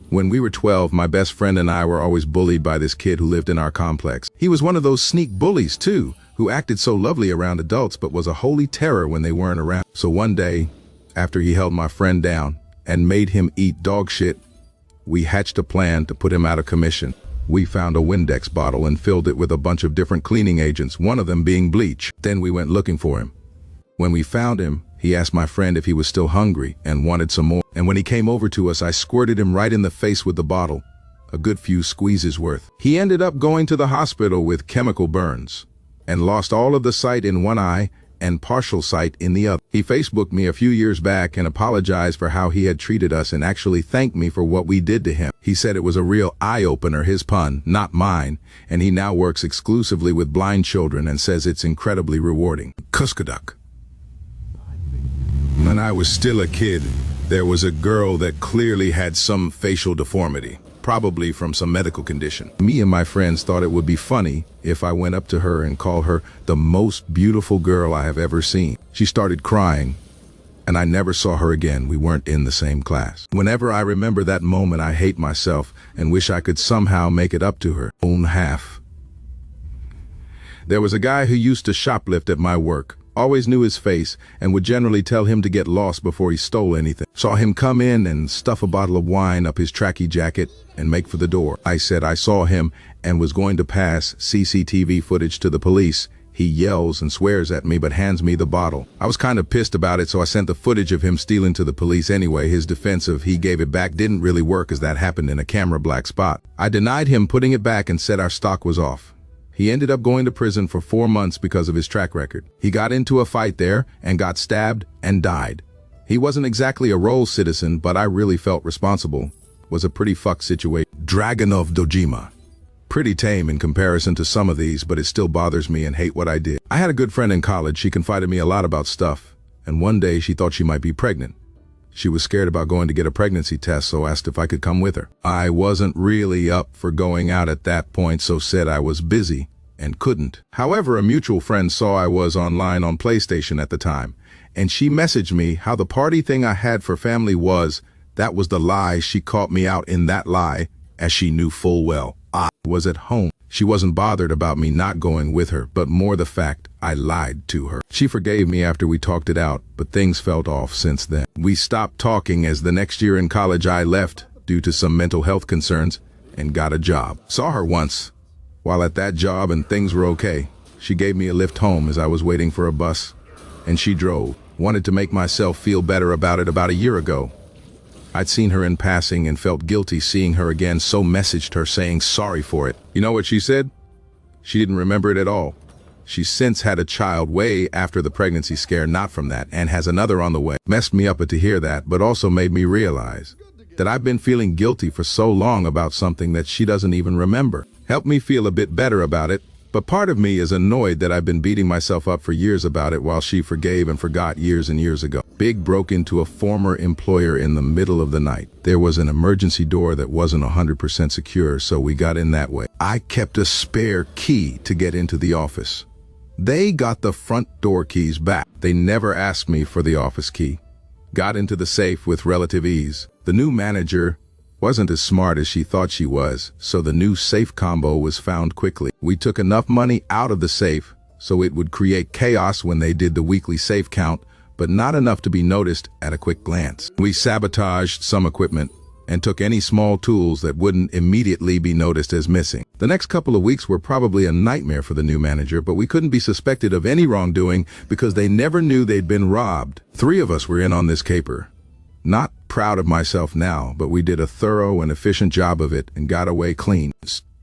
Speaker 6: When we were 12, my best friend and I were always bullied by this kid who lived in our complex. He was one of those sneak bullies too, who acted so lovely around adults but was a holy terror when they weren't around. So one day, after he held my friend down and made him eat dog shit, we hatched a plan to put him out of commission. We found a Windex bottle and filled it with a bunch of different cleaning agents, one of them being bleach. Then we went looking for him. When we found him, he asked my friend if he was still hungry and wanted some more. And when he came over to us, I squirted him right in the face with the bottle, a good few squeezes worth. He ended up going to the hospital with chemical burns and lost all of the sight in one eye and partial sight in the other. He Facebooked me a few years back and apologized for how he had treated us and actually thanked me for what we did to him. He said it was a real eye-opener, his pun, not mine, and he now works exclusively with blind children and says it's incredibly rewarding. Kuskaduck. When I was still a kid, there was a girl that clearly had some facial deformity, probably from some medical condition. Me and my friends thought it would be funny if I went up to her and called her the most beautiful girl I have ever seen. She started crying, and I never saw her again. We weren't in the same class. Whenever I remember that moment, I hate myself and wish I could somehow make it up to her. Own half. There was a guy who used to shoplift at my work. Always knew his face and would generally tell him to get lost before he stole anything. Saw him come in and stuff a bottle of wine up his tracky jacket and make for the door. I said I saw him and was going to pass CCTV footage to the police. He yells and swears at me but hands me the bottle. I was kind of pissed about it, so I sent the footage of him stealing to the police anyway. His defense of he gave it back didn't really work as that happened in a camera black spot. I denied him putting it back and said our stock was off. He ended up going to prison for 4 months because of his track record. He got into a fight there and got stabbed and died. He wasn't exactly a role citizen, but I really felt responsible. Was a pretty fucked situation. Dragon of Dojima. Pretty tame in comparison to some of these, but it still bothers me and hate what I did. I had a good friend in college. She confided me a lot about stuff, and one day she thought she might be pregnant. She was scared about going to get a pregnancy test, so asked if I could come with her. I wasn't really up for going out at that point, so said I was busy and couldn't. However, a mutual friend saw I was online on PlayStation at the time, and she messaged me how the party thing I had for family was. That was the lie. She caught me out in that lie, as she knew full well. I was at home. She wasn't bothered about me not going with her, but more the fact I lied to her. She forgave me after we talked it out, but things felt off since then. We stopped talking as the next year in college I left due to some mental health concerns and got a job. Saw her once. While at that job and things were okay, she gave me a lift home as I was waiting for a bus, and she drove. Wanted to make myself feel better about it about a year ago. I'd seen her in passing and felt guilty seeing her again, so messaged her saying sorry for it. You know what she said? She didn't remember it at all. She's since had a child way after the pregnancy scare, not from that, and has another on the way. Messed me up to hear that, but also made me realize that I've been feeling guilty for so long about something that she doesn't even remember. Helped me feel a bit better about it, but part of me is annoyed that I've been beating myself up for years about it while she forgave and forgot years and years ago. Big broke into a former employer in the middle of the night. There was an emergency door that wasn't 100% secure, so we got in that way. I kept a spare key to get into the office. They got the front door keys back. They never asked me for the office key. Got into the safe with relative ease. The new manager wasn't as smart as she thought she was, so the new safe combo was found quickly. We took enough money out of the safe so it would create chaos when they did the weekly safe count, but not enough to be noticed at a quick glance. We sabotaged some equipment and took any small tools that wouldn't immediately be noticed as missing. The next couple of weeks were probably a nightmare for the new manager, but we couldn't be suspected of any wrongdoing because they never knew they'd been robbed. 3 of us were in on this caper. Not proud of myself now, but we did a thorough and efficient job of it and got away clean.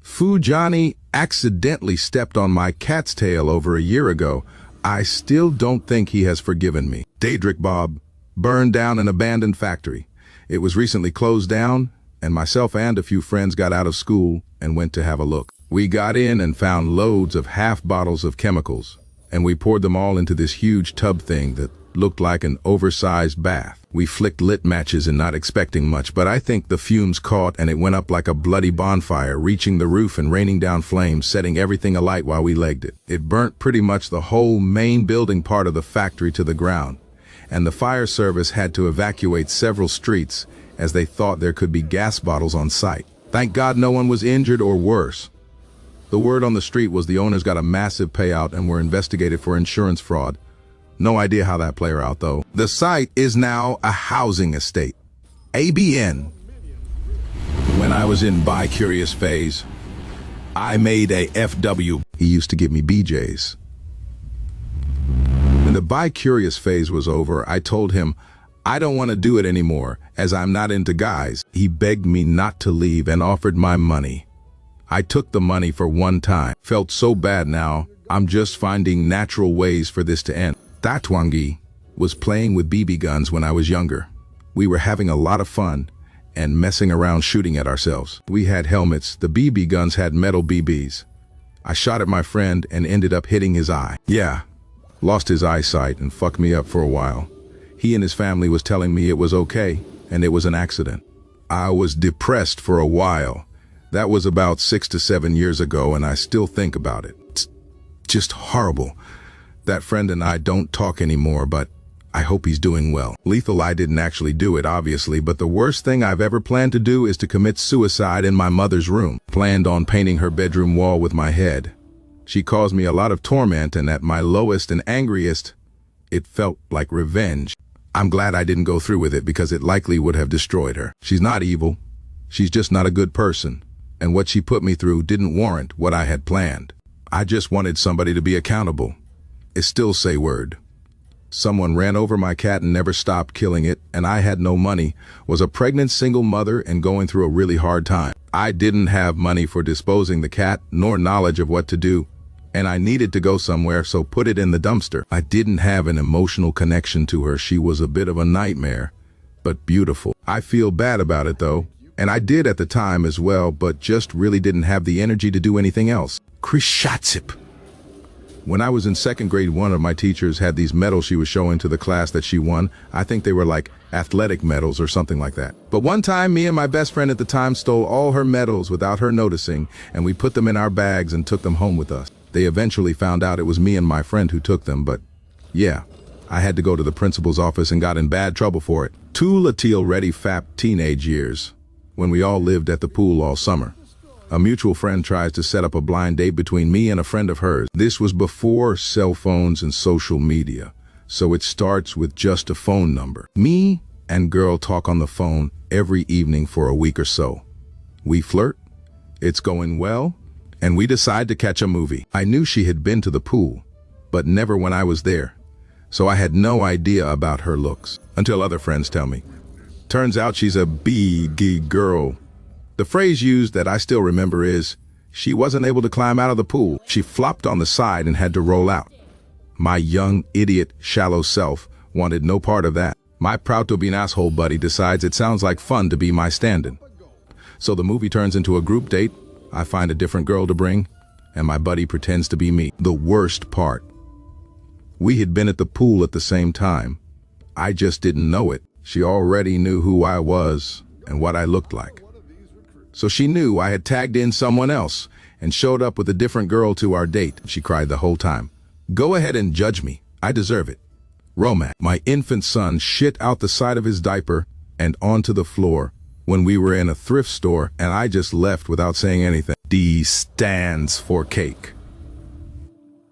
Speaker 6: Fu Johnny accidentally stepped on my cat's tail over a year ago. I still don't think he has forgiven me. Daedric Bob burned down an abandoned factory. It was recently closed down, and myself and a few friends got out of school and went to have a look. We got in and found loads of half bottles of chemicals, and we poured them all into this huge tub thing that looked like an oversized bath. We flicked lit matches and not expecting much, but I think the fumes caught and it went up like a bloody bonfire, reaching the roof and raining down flames, setting everything alight while we legged it. It burnt pretty much the whole main building part of the factory to the ground, and the fire service had to evacuate several streets as they thought there could be gas bottles on site. Thank God no one was injured or worse. The word on the street was the owners got a massive payout and were investigated for insurance fraud. No idea how that played out, though. The site is now a housing estate. ABN. When I was in bi-curious phase, I made a FW. He used to give me BJs. When the bi-curious phase was over, I told him I don't want to do it anymore, as I'm not into guys. He begged me not to leave and offered my money. I took the money for one time. Felt so bad now, I'm just finding natural ways for this to end. Tatwangi was playing with BB guns when I was younger. We were having a lot of fun and messing around shooting at ourselves. We had helmets. The BB guns had metal BBs. I shot at my friend and ended up hitting his eye. Yeah, lost his eyesight and fucked me up for a while. He and his family was telling me it was okay and it was an accident. I was depressed for a while. That was about 6 to 7 years ago, and I still think about it. It's just horrible. That friend and I don't talk anymore, but I hope he's doing well. Lethal, I didn't actually do it, obviously, but the worst thing I've ever planned to do is to commit suicide in my mother's room. Planned on painting her bedroom wall with my head. She caused me a lot of torment, and at my lowest and angriest, it felt like revenge. I'm glad I didn't go through with it because it likely would have destroyed her. She's not evil. She's just not a good person. And what she put me through didn't warrant what I had planned. I just wanted somebody to be accountable. I still say word. Someone ran over my cat and never stopped killing it, and I had no money, was a pregnant single mother and going through a really hard time. I didn't have money for disposing the cat, nor knowledge of what to do, and I needed to go somewhere, so put it in the dumpster. I didn't have an emotional connection to her. She was a bit of a nightmare, but beautiful. I feel bad about it though, and I did at the time as well, but just really didn't have the energy to do anything else. Krishatsip. When I was in 2nd grade, one of my teachers had these medals she was showing to the class that she won. I think they were like athletic medals or something like that. But one time, me and my best friend at the time stole all her medals without her noticing, and we put them in our bags and took them home with us. They eventually found out it was me and my friend who took them, but yeah, I had to go to the principal's office and got in bad trouble for it. 2 Latil ready fap teenage years, when we all lived at the pool all summer. A mutual friend tries to set up a blind date between me and a friend of hers. This was before cell phones and social media, so it starts with just a phone number. Me and girl talk on the phone every evening for a week or so. We flirt, it's going well, and we decide to catch a movie. I knew she had been to the pool, but never when I was there, so I had no idea about her looks, until other friends tell me. Turns out she's a big girl. The phrase used that I still remember is, she wasn't able to climb out of the pool. She flopped on the side and had to roll out. My young, idiot, shallow self wanted no part of that. My proud-to-be-an-asshole buddy decides it sounds like fun to be my stand-in. So the movie turns into a group date, I find a different girl to bring, and my buddy pretends to be me. The worst part. We had been at the pool at the same time. I just didn't know it. She already knew who I was and what I looked like. So she knew I had tagged in someone else and showed up with a different girl to our date. She cried the whole time. Go ahead and judge me. I deserve it. Romance. My infant son shit out the side of his diaper and onto the floor when we were in a thrift store, and I just left without saying anything. D stands for cake.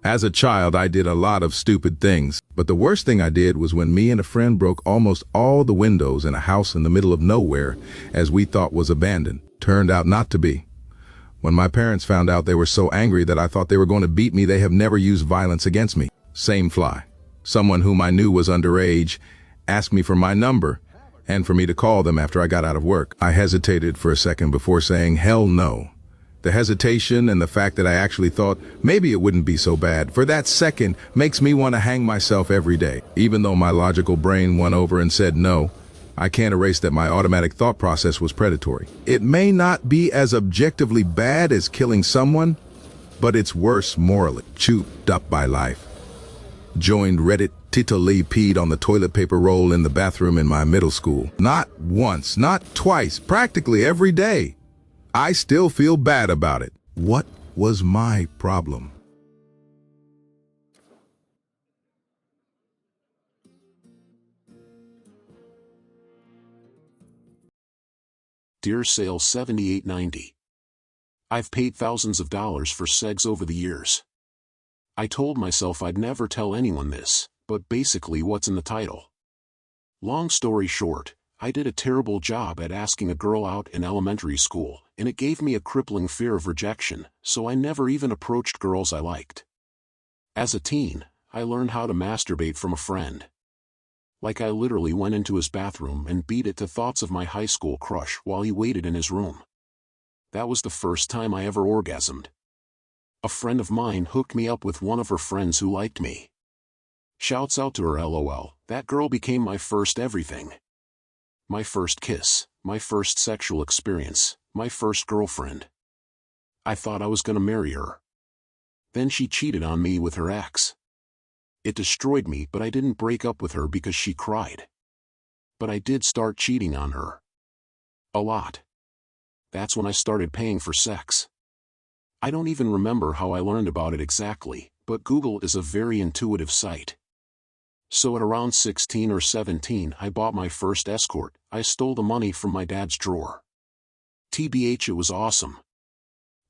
Speaker 6: As a child, I did a lot of stupid things, but the worst thing I did was when me and a friend broke almost all the windows in a house in the middle of nowhere as we thought was abandoned. Turned out not to be. When my parents found out, they were so angry that I thought they were going to beat me. They have never used violence against me. Same fly. Someone whom I knew was underage asked me for my number and for me to call them after I got out of work. I hesitated for a second before saying hell no. The hesitation and the fact that I actually thought maybe it wouldn't be so bad for that second makes me want to hang myself every day. Even though my logical brain won over and said no, I can't erase that my automatic thought process was predatory. It may not be as objectively bad as killing someone, but it's worse morally. Chewed up by life. Joined ReadIT. Titally peed on the toilet paper roll in the bathroom in my middle school. Not once, not twice, practically every day. I still feel bad about it. What was my problem?
Speaker 2: Dear Sale 7890. I've paid thousands of dollars for segs over the years. I told myself I'd never tell anyone this, but basically what's in the title. Long story short, I did a terrible job at asking a girl out in elementary school, and it gave me a crippling fear of rejection, so I never even approached girls I liked. As a teen, I learned how to masturbate from a friend. Like I literally went into his bathroom and beat it to thoughts of my high school crush while he waited in his room. That was the first time I ever orgasmed. A friend of mine hooked me up with one of her friends who liked me. Shouts out to her, LOL, that girl became my first everything. My first kiss, my first sexual experience, my first girlfriend. I thought I was gonna marry her. Then she cheated on me with her ex. It destroyed me, but I didn't break up with her because she cried. But I did start cheating on her. A lot. That's when I started paying for sex. I don't even remember how I learned about it exactly, but Google is a very intuitive site. So at around 16 or 17, I bought my first escort. I stole the money from my dad's drawer. TBH, it was awesome.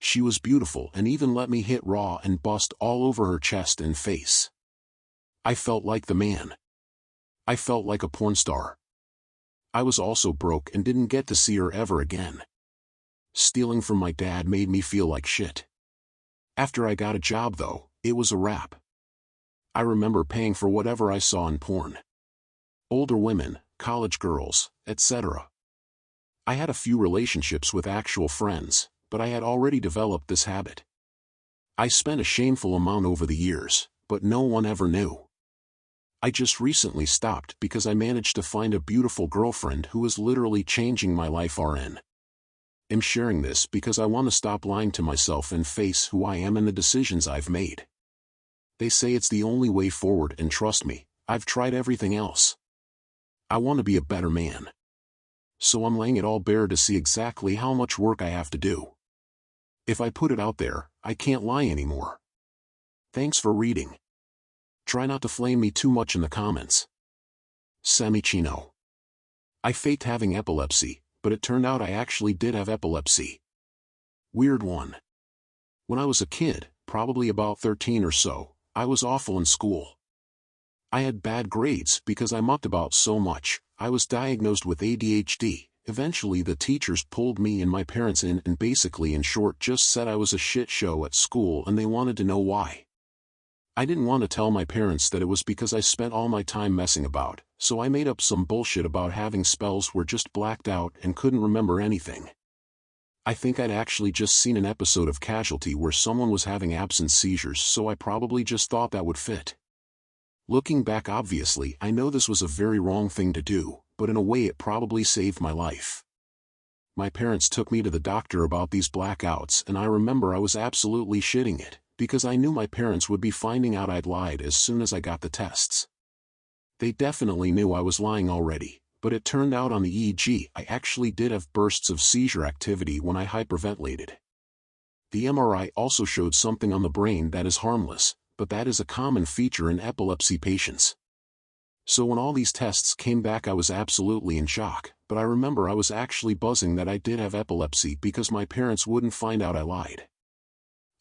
Speaker 2: She was beautiful and even let me hit raw and bust all over her chest and face. I felt like the man. I felt like a porn star. I was also broke and didn't get to see her ever again. Stealing from my dad made me feel like shit. After I got a job though, it was a wrap. I remember paying for whatever I saw in porn. Older women, college girls, etc. I had a few relationships with actual friends, but I had already developed this habit. I spent a shameful amount over the years, but no one ever knew. I just recently stopped because I managed to find a beautiful girlfriend who is literally changing my life. RN. I'm sharing this because I want to stop lying to myself and face who I am and the decisions I've made. They say it's the only way forward, and trust me, I've tried everything else. I want to be a better man. So I'm laying it all bare to see exactly how much work I have to do. If I put it out there, I can't lie anymore. Thanks for reading. Try not to flame me too much in the comments. Semichino. I faked having epilepsy, but it turned out I actually did have epilepsy. Weird one. When I was a kid, probably about 13 or so, I was awful in school. I had bad grades because I mucked about so much. I was diagnosed with ADHD. Eventually the teachers pulled me and my parents in and basically in short just said I was a shit show at school and they wanted to know why. I didn't want to tell my parents that it was because I spent all my time messing about, so I made up some bullshit about having spells where just blacked out and couldn't remember anything. I think I'd actually just seen an episode of Casualty where someone was having absence seizures, so I probably just thought that would fit. Looking back, obviously, I know this was a very wrong thing to do, but in a way it probably saved my life. My parents took me to the doctor about these blackouts and I remember I was absolutely shitting it, because I knew my parents would be finding out I'd lied as soon as I got the tests. They definitely knew I was lying already, but it turned out on the EEG I actually did have bursts of seizure activity when I hyperventilated. The MRI also showed something on the brain that is harmless, but that is a common feature in epilepsy patients. So when all these tests came back I was absolutely in shock, but I remember I was actually buzzing that I did have epilepsy because my parents wouldn't find out I lied.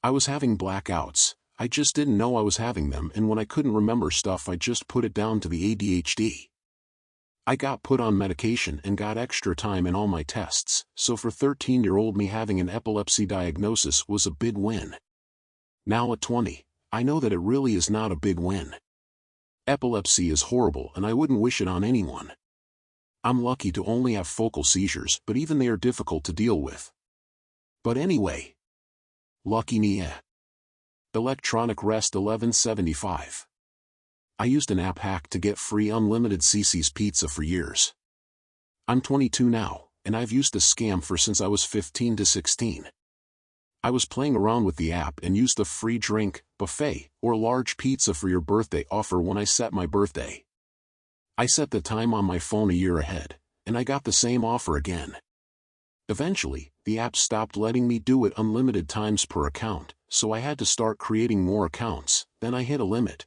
Speaker 2: I was having blackouts, I just didn't know I was having them, and when I couldn't remember stuff I just put it down to the ADHD. I got put on medication and got extra time in all my tests, so for 13-year-old me having an epilepsy diagnosis was a big win. Now at 20, I know that it really is not a big win. Epilepsy is horrible and I wouldn't wish it on anyone. I'm lucky to only have focal seizures, but even they are difficult to deal with. But anyway. Lucky me, yeah. Electronic Rest 1175. I used an app hack to get free unlimited CC's pizza for years. I'm 22 now, and I've used this scam for since I was 15 to 16. I was playing around with the app and used the free drink, buffet, or large pizza for your birthday offer when I set my birthday. I set the time on my phone a year ahead, and I got the same offer again. Eventually, the app stopped letting me do it unlimited times per account, so I had to start creating more accounts. Then I hit a limit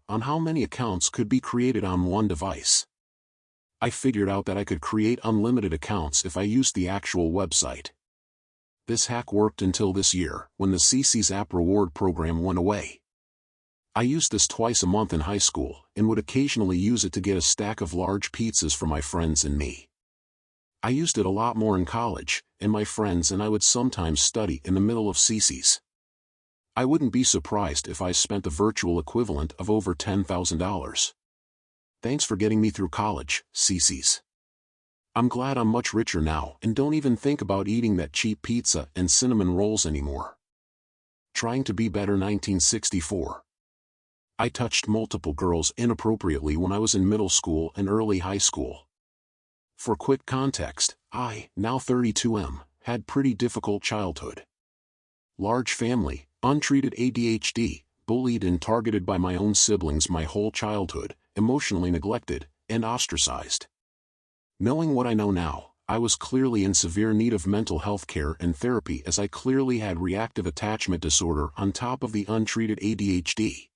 Speaker 2: on how many accounts could be created on one device. I figured out that I could create unlimited accounts if I used the actual website. This hack worked until this year, when the CC's app reward program went away. I used this twice a month in high school, and would occasionally use it to get a stack of large pizzas for my friends and me. I used it a lot more in college, and my friends and I would sometimes study in the middle of CC's. I wouldn't be surprised if I spent the virtual equivalent of over $10,000. Thanks for getting me through college, CC's. I'm glad I'm much richer now and don't even think about eating that cheap pizza and cinnamon rolls anymore. Trying to be better 1964. I touched multiple girls inappropriately when I was in middle school and early high school. For quick context, I, now 32, had pretty difficult childhood. Large family, untreated ADHD, bullied and targeted by my own siblings my whole childhood, emotionally neglected, and ostracized. Knowing what I know now, I was clearly in severe need of mental health care and therapy, as I clearly had reactive attachment disorder on top of the untreated ADHD.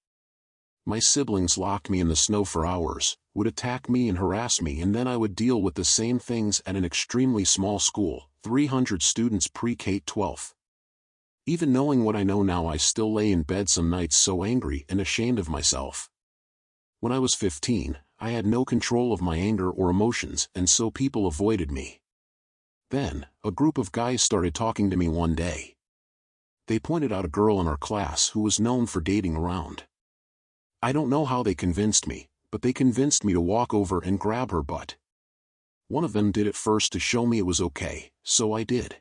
Speaker 2: My siblings locked me in the snow for hours, would attack me and harass me, and then I would deal with the same things at an extremely small school, 300 students pre-K-12. Even knowing what I know now, I still lay in bed some nights so angry and ashamed of myself. When I was 15, I had no control of my anger or emotions, and so people avoided me. Then, a group of guys started talking to me one day. They pointed out a girl in our class who was known for dating around. I don't know how they convinced me, but they convinced me to walk over and grab her butt. One of them did it first to show me it was okay, so I did.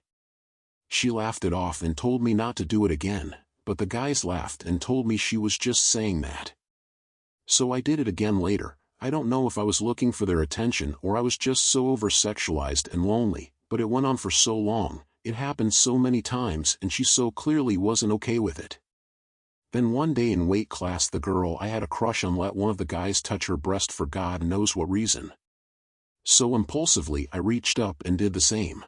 Speaker 2: She laughed it off and told me not to do it again, but the guys laughed and told me she was just saying that. So I did it again later. I don't know if I was looking for their attention or I was just so over-sexualized and lonely, but it went on for so long, it happened so many times, and she so clearly wasn't okay with it. Then one day in weight class, the girl I had a crush on let one of the guys touch her breast for God knows what reason. So impulsively I reached up and did the same.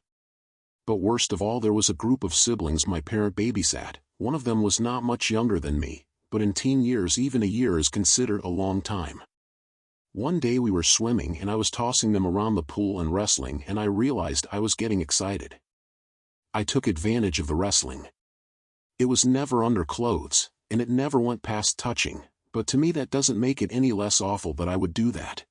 Speaker 2: But worst of all, there was a group of siblings my parent babysat. One of them was not much younger than me, but in teen years even a year is considered a long time. One day we were swimming and I was tossing them around the pool and wrestling, and I realized I was getting excited. I took advantage of the wrestling. It was never under clothes, and it never went past touching, but to me that doesn't make it any less awful that I would do that.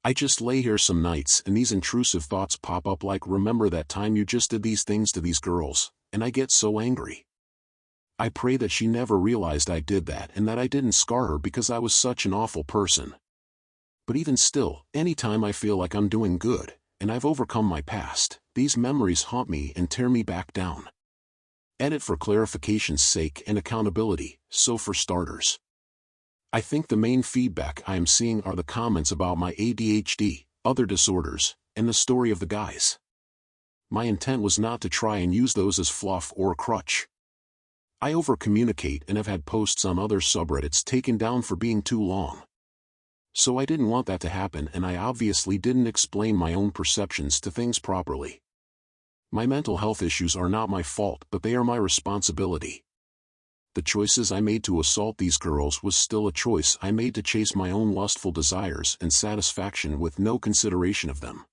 Speaker 2: I just lay here some nights and these intrusive thoughts pop up like, remember that time you just did these things to these girls, and I get so angry. I pray that she never realized I did that and that I didn't scar her because I was such an awful person. But even still, anytime I feel like I'm doing good, and I've overcome my past, these memories haunt me and tear me back down. Edit for clarification's sake and accountability, so for starters. I think the main feedback I am seeing are the comments about my ADHD, other disorders, and the story of the guys. My intent was not to try and use those as fluff or a crutch. I over-communicate and have had posts on other subreddits taken down for being too long. So I didn't want that to happen, and I obviously didn't explain my own perceptions to things properly. My mental health issues are not my fault, but they are my responsibility. The choices I made to assault these girls was still a choice I made to chase my own lustful desires and satisfaction with no consideration of them.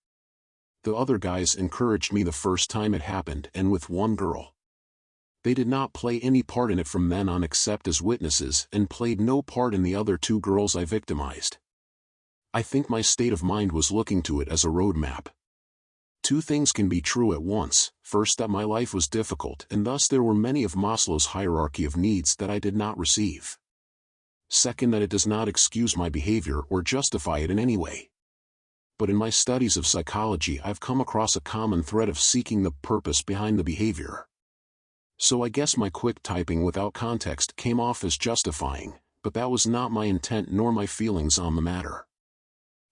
Speaker 2: The other guys encouraged me the first time it happened, and with one girl. They did not play any part in it from then on except as witnesses, and played no part in the other two girls I victimized. I think my state of mind was looking to it as a roadmap. Two things can be true at once: first, that my life was difficult and thus there were many of Maslow's hierarchy of needs that I did not receive. Second, that it does not excuse my behavior or justify it in any way. But in my studies of psychology I've come across a common thread of seeking the purpose behind the behavior. So I guess my quick typing without context came off as justifying, but that was not my intent nor my feelings on the matter.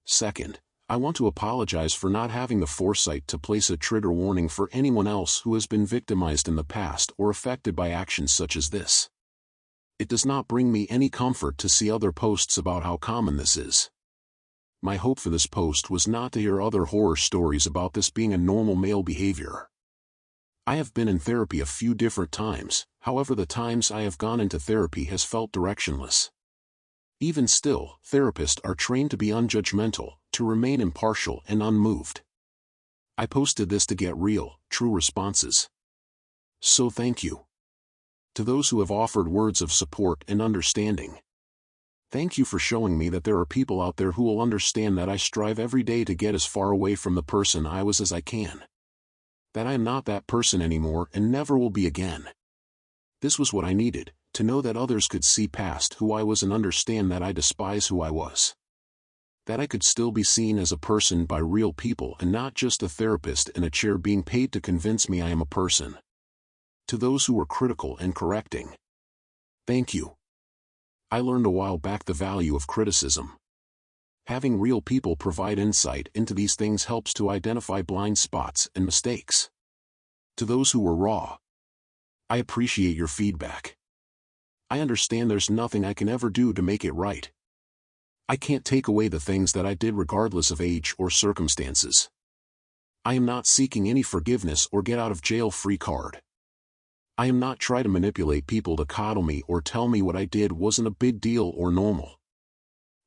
Speaker 2: Second, I want to apologize for not having the foresight to place a trigger warning for anyone else who has been victimized in the past or affected by actions such as this. It does not bring me any comfort to see other posts about how common this is. My hope for this post was not to hear other horror stories about this being a normal male behavior. I have been in therapy a few different times, however the times I have gone into therapy has felt directionless. Even still, therapists are trained to be unjudgmental, to remain impartial and unmoved. I posted this to get real, true responses. So thank you. To those who have offered words of support and understanding. Thank you for showing me that there are people out there who will understand that I strive every day to get as far away from the person I was as I can. That I am not that person anymore and never will be again. This was what I needed, to know that others could see past who I was and understand that I despise who I was. That I could still be seen as a person by real people and not just a therapist in a chair being paid to convince me I am a person. To those who were critical and correcting. Thank you. I learned a while back the value of criticism. Having real people provide insight into these things helps to identify blind spots and mistakes. To those who were raw. I appreciate your feedback. I understand there's nothing I can ever do to make it right. I can't take away the things that I did regardless of age or circumstances. I am not seeking any forgiveness or get out of jail free card. I am not trying to manipulate people to coddle me or tell me what I did wasn't a big deal or normal.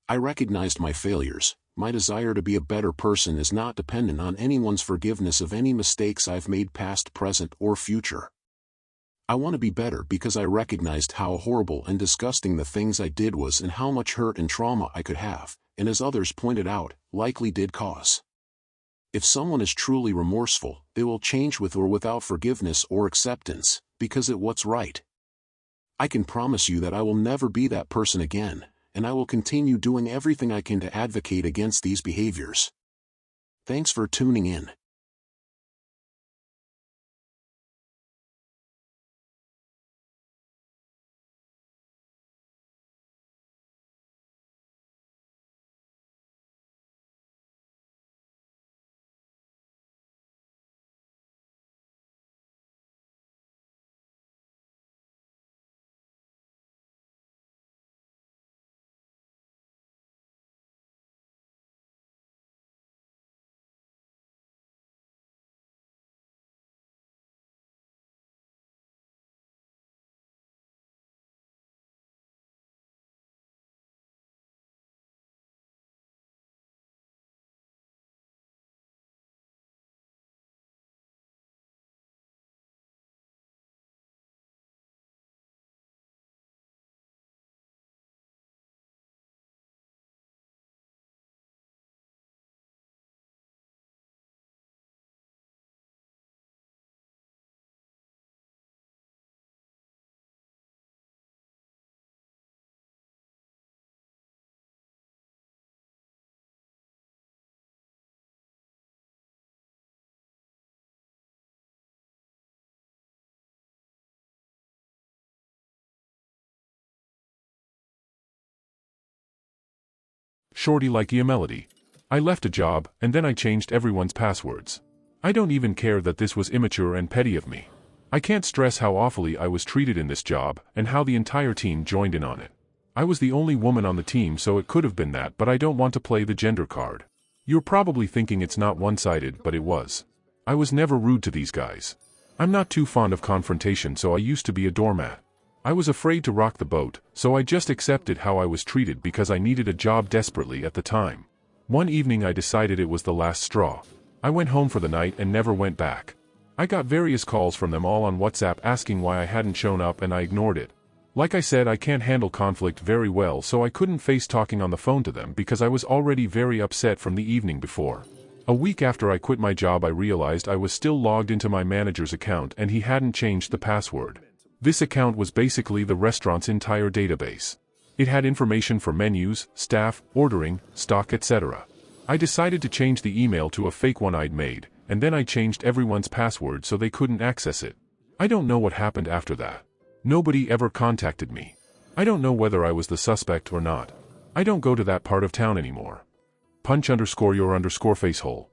Speaker 2: I recognized my failures. My desire to be a better person is not dependent on anyone's forgiveness of any mistakes I've made past, present, or future. I want to be better because I recognized how horrible and disgusting the things I did was and how much hurt and trauma I could have, and as others pointed out, likely did cause. If someone is truly remorseful, they will change with or without forgiveness or acceptance, because it's what's right. I can promise you that I will never be that person again, and I will continue doing everything I can to advocate against these behaviors. Thanks for tuning in.
Speaker 1: shorty like Melody. I left a job, and then I changed everyone's passwords. I don't even care that this was immature and petty of me. I can't stress how awfully I was treated in this job, and how the entire team joined in on it. I was the only woman on the team, so it could have been that, but I don't want to play the gender card. You're probably thinking it's not one-sided, but it was. I was never rude to these guys. I'm not too fond of confrontation, so I used to be a doormat. I was afraid to rock the boat, so I just accepted how I was treated because I needed a job desperately at the time. One evening I decided it was the last straw. I went home for the night and never went back. I got various calls from them all on WhatsApp asking why I hadn't shown up, and I ignored it. Like I said, I can't handle conflict very well, so I couldn't face talking on the phone to them because I was already very upset from the evening before. A week after I quit my job, I realized I was still logged into my manager's account and he hadn't changed the password. This account was basically the restaurant's entire database. It had information for menus, staff, ordering, stock, etc. I decided to change the email to a fake one I'd made, and then I changed everyone's password so they couldn't access it. I don't know what happened after that. Nobody ever contacted me. I don't know whether I was the suspect or not. I don't go to that part of town anymore. Punch_your_facehole.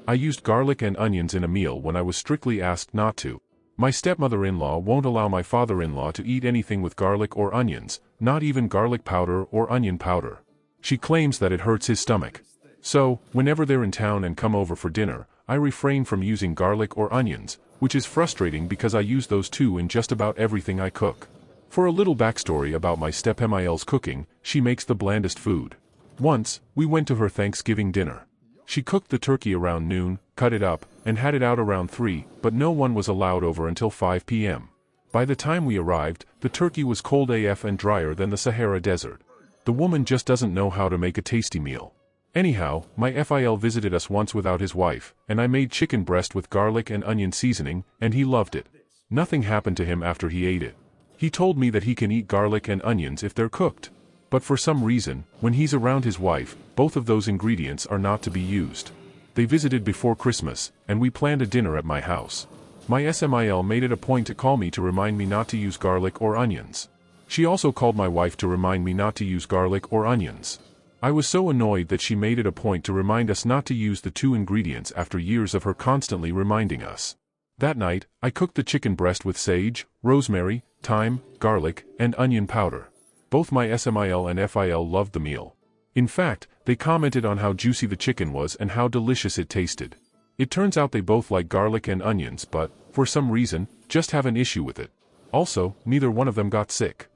Speaker 1: I used garlic and onions in a meal when I was strictly asked not to. My stepmother-in-law won't allow my father-in-law to eat anything with garlic or onions, not even garlic powder or onion powder. She claims that it hurts his stomach. So, whenever they're in town and come over for dinner, I refrain from using garlic or onions, which is frustrating because I use those two in just about everything I cook. For a little backstory about my step-mil's cooking, she makes the blandest food. Once, we went to her Thanksgiving dinner. She cooked the turkey around noon, cut it up, and had it out around 3, but no one was allowed over until 5 p.m. By the time we arrived, the turkey was cold AF and drier than the Sahara Desert. The woman just doesn't know how to make a tasty meal. Anyhow, my FIL visited us once without his wife, and I made chicken breast with garlic and onion seasoning, and he loved it. Nothing happened to him after he ate it. He told me that he can eat garlic and onions if they're cooked. But for some reason, when he's around his wife, both of those ingredients are not to be used. They visited before Christmas, and we planned a dinner at my house. My SMIL made it a point to call me to remind me not to use garlic or onions. She also called my wife to remind me not to use garlic or onions. I was so annoyed that she made it a point to remind us not to use the two ingredients after years of her constantly reminding us. That night, I cooked the chicken breast with sage, rosemary, thyme, garlic, and onion powder. Both my SMIL and FIL loved the meal. In fact, they commented on how juicy the chicken was and how delicious it tasted. It turns out they both like garlic and onions, but, for some reason, just have an issue with it. Also, neither one of them got sick.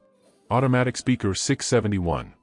Speaker 1: Automatic Speaker 671.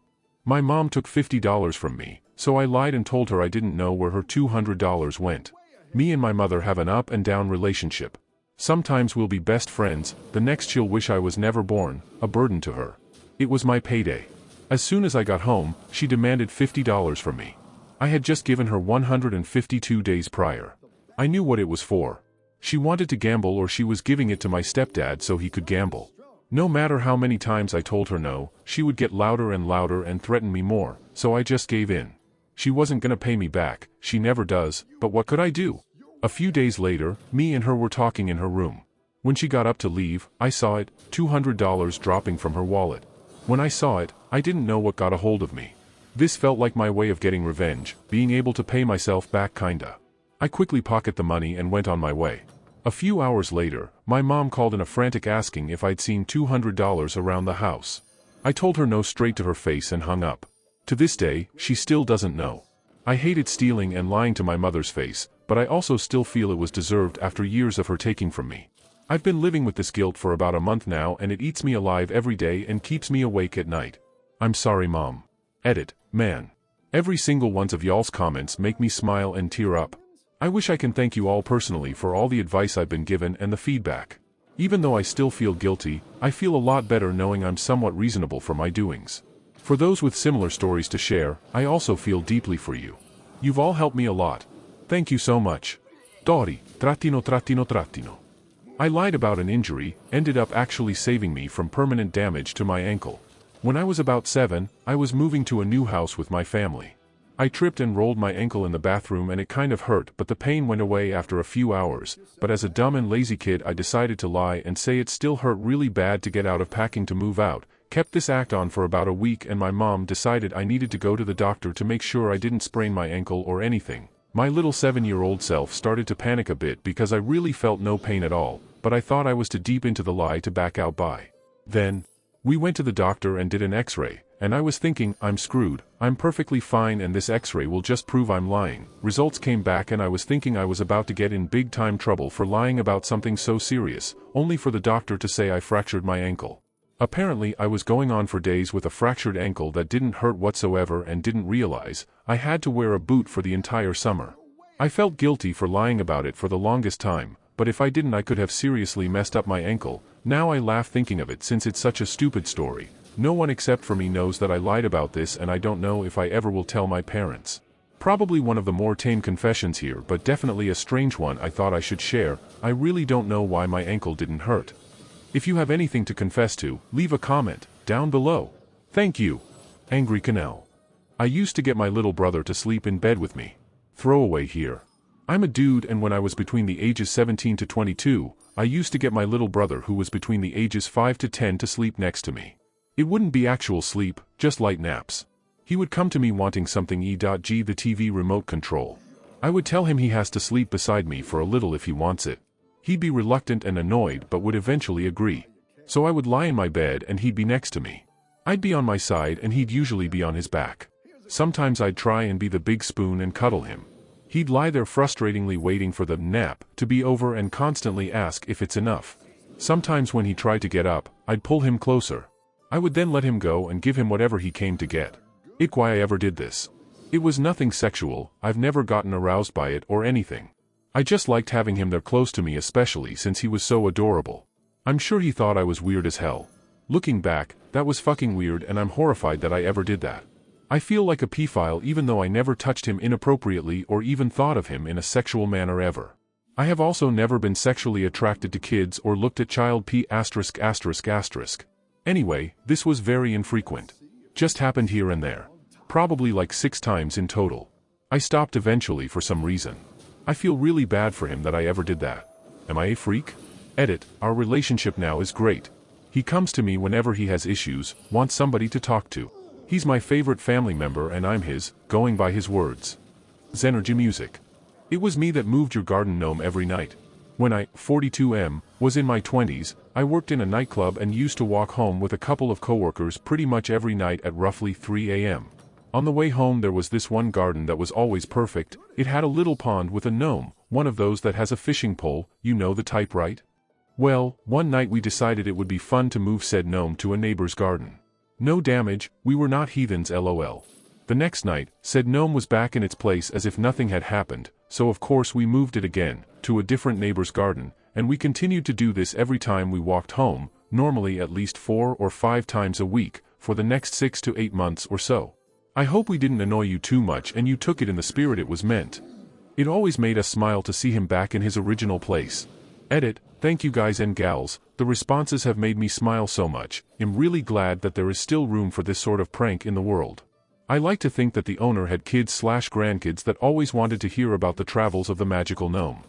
Speaker 1: My mom took $50 from me, so I lied and told her I didn't know where her $200 went. Me and my mother have an up and down relationship. Sometimes we'll be best friends, the next she'll wish I was never born, a burden to her. It was my payday. As soon as I got home, she demanded $50 from me. I had just given her 152 days prior. I knew what it was for. She wanted to gamble, or she was giving it to my stepdad so he could gamble. No matter how many times I told her no, she would get louder and threaten me more, so I just gave in. She wasn't gonna pay me back, she never does, but what could I do? A few days later, me and her were talking in her room. When she got up to leave, I saw it, $200 dropping from her wallet. When I saw it, I didn't know what got a hold of me. This felt like my way of getting revenge, being able to pay myself back kinda. I quickly pocketed the money and went on my way. A few hours later, my mom called in a frantic asking if I'd seen $200 around the house. I told her no straight to her face and hung up. To this day, she still doesn't know. I hated stealing and lying to my mother's face, but I also still feel it was deserved after years of her taking from me. I've been living with this guilt for about a month now, and it eats me alive every day and keeps me awake at night. I'm sorry, Mom. Edit, man. Every single one of y'all's comments make me smile and tear up. I wish I can thank you all personally for all the advice I've been given and the feedback. Even though I still feel guilty, I feel a lot better knowing I'm somewhat reasonable for my doings. For those with similar stories to share, I also feel deeply for you. You've all helped me a lot. Thank you so much. Dori, trattino. I lied about an injury, ended up actually saving me from permanent damage to my ankle. When I was about 7, I was moving to a new house with my family. I tripped and rolled my ankle in the bathroom and it kind of hurt, but the pain went away after a few hours, but as a dumb and lazy kid I decided to lie and say it still hurt really bad to get out of packing to move out, kept this act on for about a week, and my mom decided I needed to go to the doctor to make sure I didn't sprain my ankle or anything. My little 7-year-old self started to panic a bit because I really felt no pain at all, but I thought I was too deep into the lie to back out by. Then, we went to the doctor and did an x-ray, and I was thinking, I'm screwed, I'm perfectly fine and this x-ray will just prove I'm lying. Results came back and I was thinking I was about to get in big time trouble for lying about something so serious, only for the doctor to say I fractured my ankle. Apparently I was going on for days with a fractured ankle that didn't hurt whatsoever and didn't realize I had to wear a boot for the entire summer. I felt guilty for lying about it for the longest time, but if I didn't I could have seriously messed up my ankle. Now I laugh thinking of it since it's such a stupid story. No one except for me knows that I lied about this, and I don't know if I ever will tell my parents. Probably one of the more tame confessions here, but definitely a strange one I thought I should share. I really don't know why my ankle didn't hurt. If you have anything to confess to, leave a comment down below. Thank you. Angry Canal. I used to get my little brother to sleep in bed with me. Throwaway here. I'm a dude, and when I was between the ages 17 to 22, I used to get my little brother who was between the ages 5 to 10 to sleep next to me. It wouldn't be actual sleep, just light naps. He would come to me wanting something E.G. the TV remote control. I would tell him he has to sleep beside me for a little if he wants it. He'd be reluctant and annoyed but would eventually agree. So I would lie in my bed and he'd be next to me. I'd be on my side and he'd usually be on his back. Sometimes I'd try and be the big spoon and cuddle him. He'd lie there frustratingly waiting for the nap to be over and constantly ask if it's enough. Sometimes when he tried to get up, I'd pull him closer. I would then let him go and give him whatever he came to get. Why I ever did this. It was nothing sexual, I've never gotten aroused by it or anything. I just liked having him there close to me, especially since he was so adorable. I'm sure he thought I was weird as hell. Looking back, that was fucking weird and I'm horrified that I ever did that. I feel like a pedophile even though I never touched him inappropriately or even thought of him in a sexual manner ever. I have also never been sexually attracted to kids or looked at child p*******. Anyway, this was very infrequent. Just happened here and there. Probably like 6 times in total. I stopped eventually for some reason. I feel really bad for him that I ever did that. Am I a freak? Edit, our relationship now is great. He comes to me whenever he has issues, wants somebody to talk to. He's my favorite family member and I'm his, going by his words. Zenergy Music. It was me that moved your garden gnome every night. When I, 42M, was in my 20s, I worked in a nightclub and used to walk home with a couple of coworkers pretty much every night at roughly 3 a.m. On the way home there was this one garden that was always perfect. It had a little pond with a gnome, one of those that has a fishing pole, you know the type, right? Well, one night we decided it would be fun to move said gnome to a neighbor's garden. No damage, we were not heathens, lol. The next night, said gnome was back in its place as if nothing had happened, so of course we moved it again, to a different neighbor's garden, and we continued to do this every time we walked home, normally at least 4 or 5 times a week, for the next 6 to 8 months or so. I hope we didn't annoy you too much and you took it in the spirit it was meant. It always made us smile to see him back in his original place. Edit, thank you guys and gals, the responses have made me smile so much. I'm really glad that there is still room for this sort of prank in the world. I like to think that the owner had kids/grandkids that always wanted to hear about the travels of the magical gnome.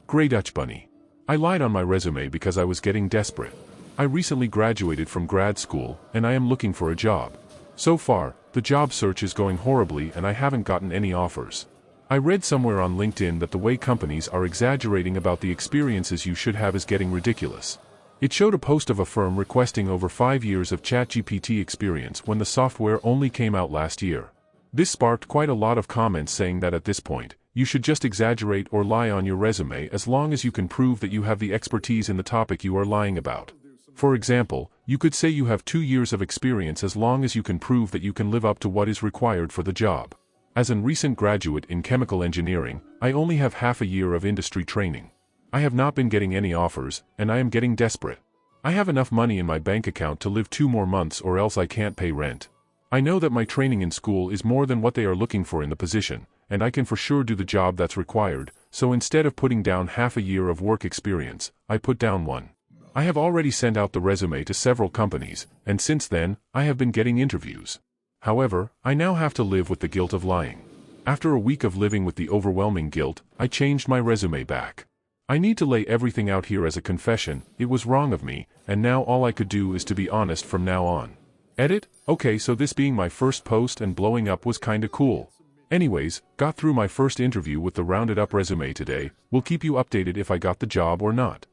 Speaker 1: Grey Dutch Bunny. I lied on my resume because I was getting desperate. I recently graduated from grad school, and I am looking for a job. So far, the job search is going horribly and I haven't gotten any offers. I read somewhere on LinkedIn that the way companies are exaggerating about the experiences you should have is getting ridiculous. It showed a post of a firm requesting over 5 years of ChatGPT experience when the software only came out last year. This sparked quite a lot of comments saying that at this point, you should just exaggerate or lie on your resume as long as you can prove that you have the expertise in the topic you are lying about. For example, you could say you have 2 years of experience as long as you can prove that you can live up to what is required for the job. As a recent graduate in chemical engineering, I only have half a year of industry training. I have not been getting any offers, and I am getting desperate. I have enough money in my bank account to live 2 more months or else I can't pay rent. I know that my training in school is more than what they are looking for in the position, and I can for sure do the job that's required, so instead of putting down half a year of work experience, I put down 1. I have already sent out the resume to several companies, and since then, I have been getting interviews. However, I now have to live with the guilt of lying. After a week of living with the overwhelming guilt, I changed my resume back. I need to lay everything out here as a confession. It was wrong of me, and now all I could do is to be honest from now on. Edit? Okay, so this being my first post and blowing up was kinda cool. Anyways, got through my first interview with the rounded up resume today, will keep you updated if I got the job or not.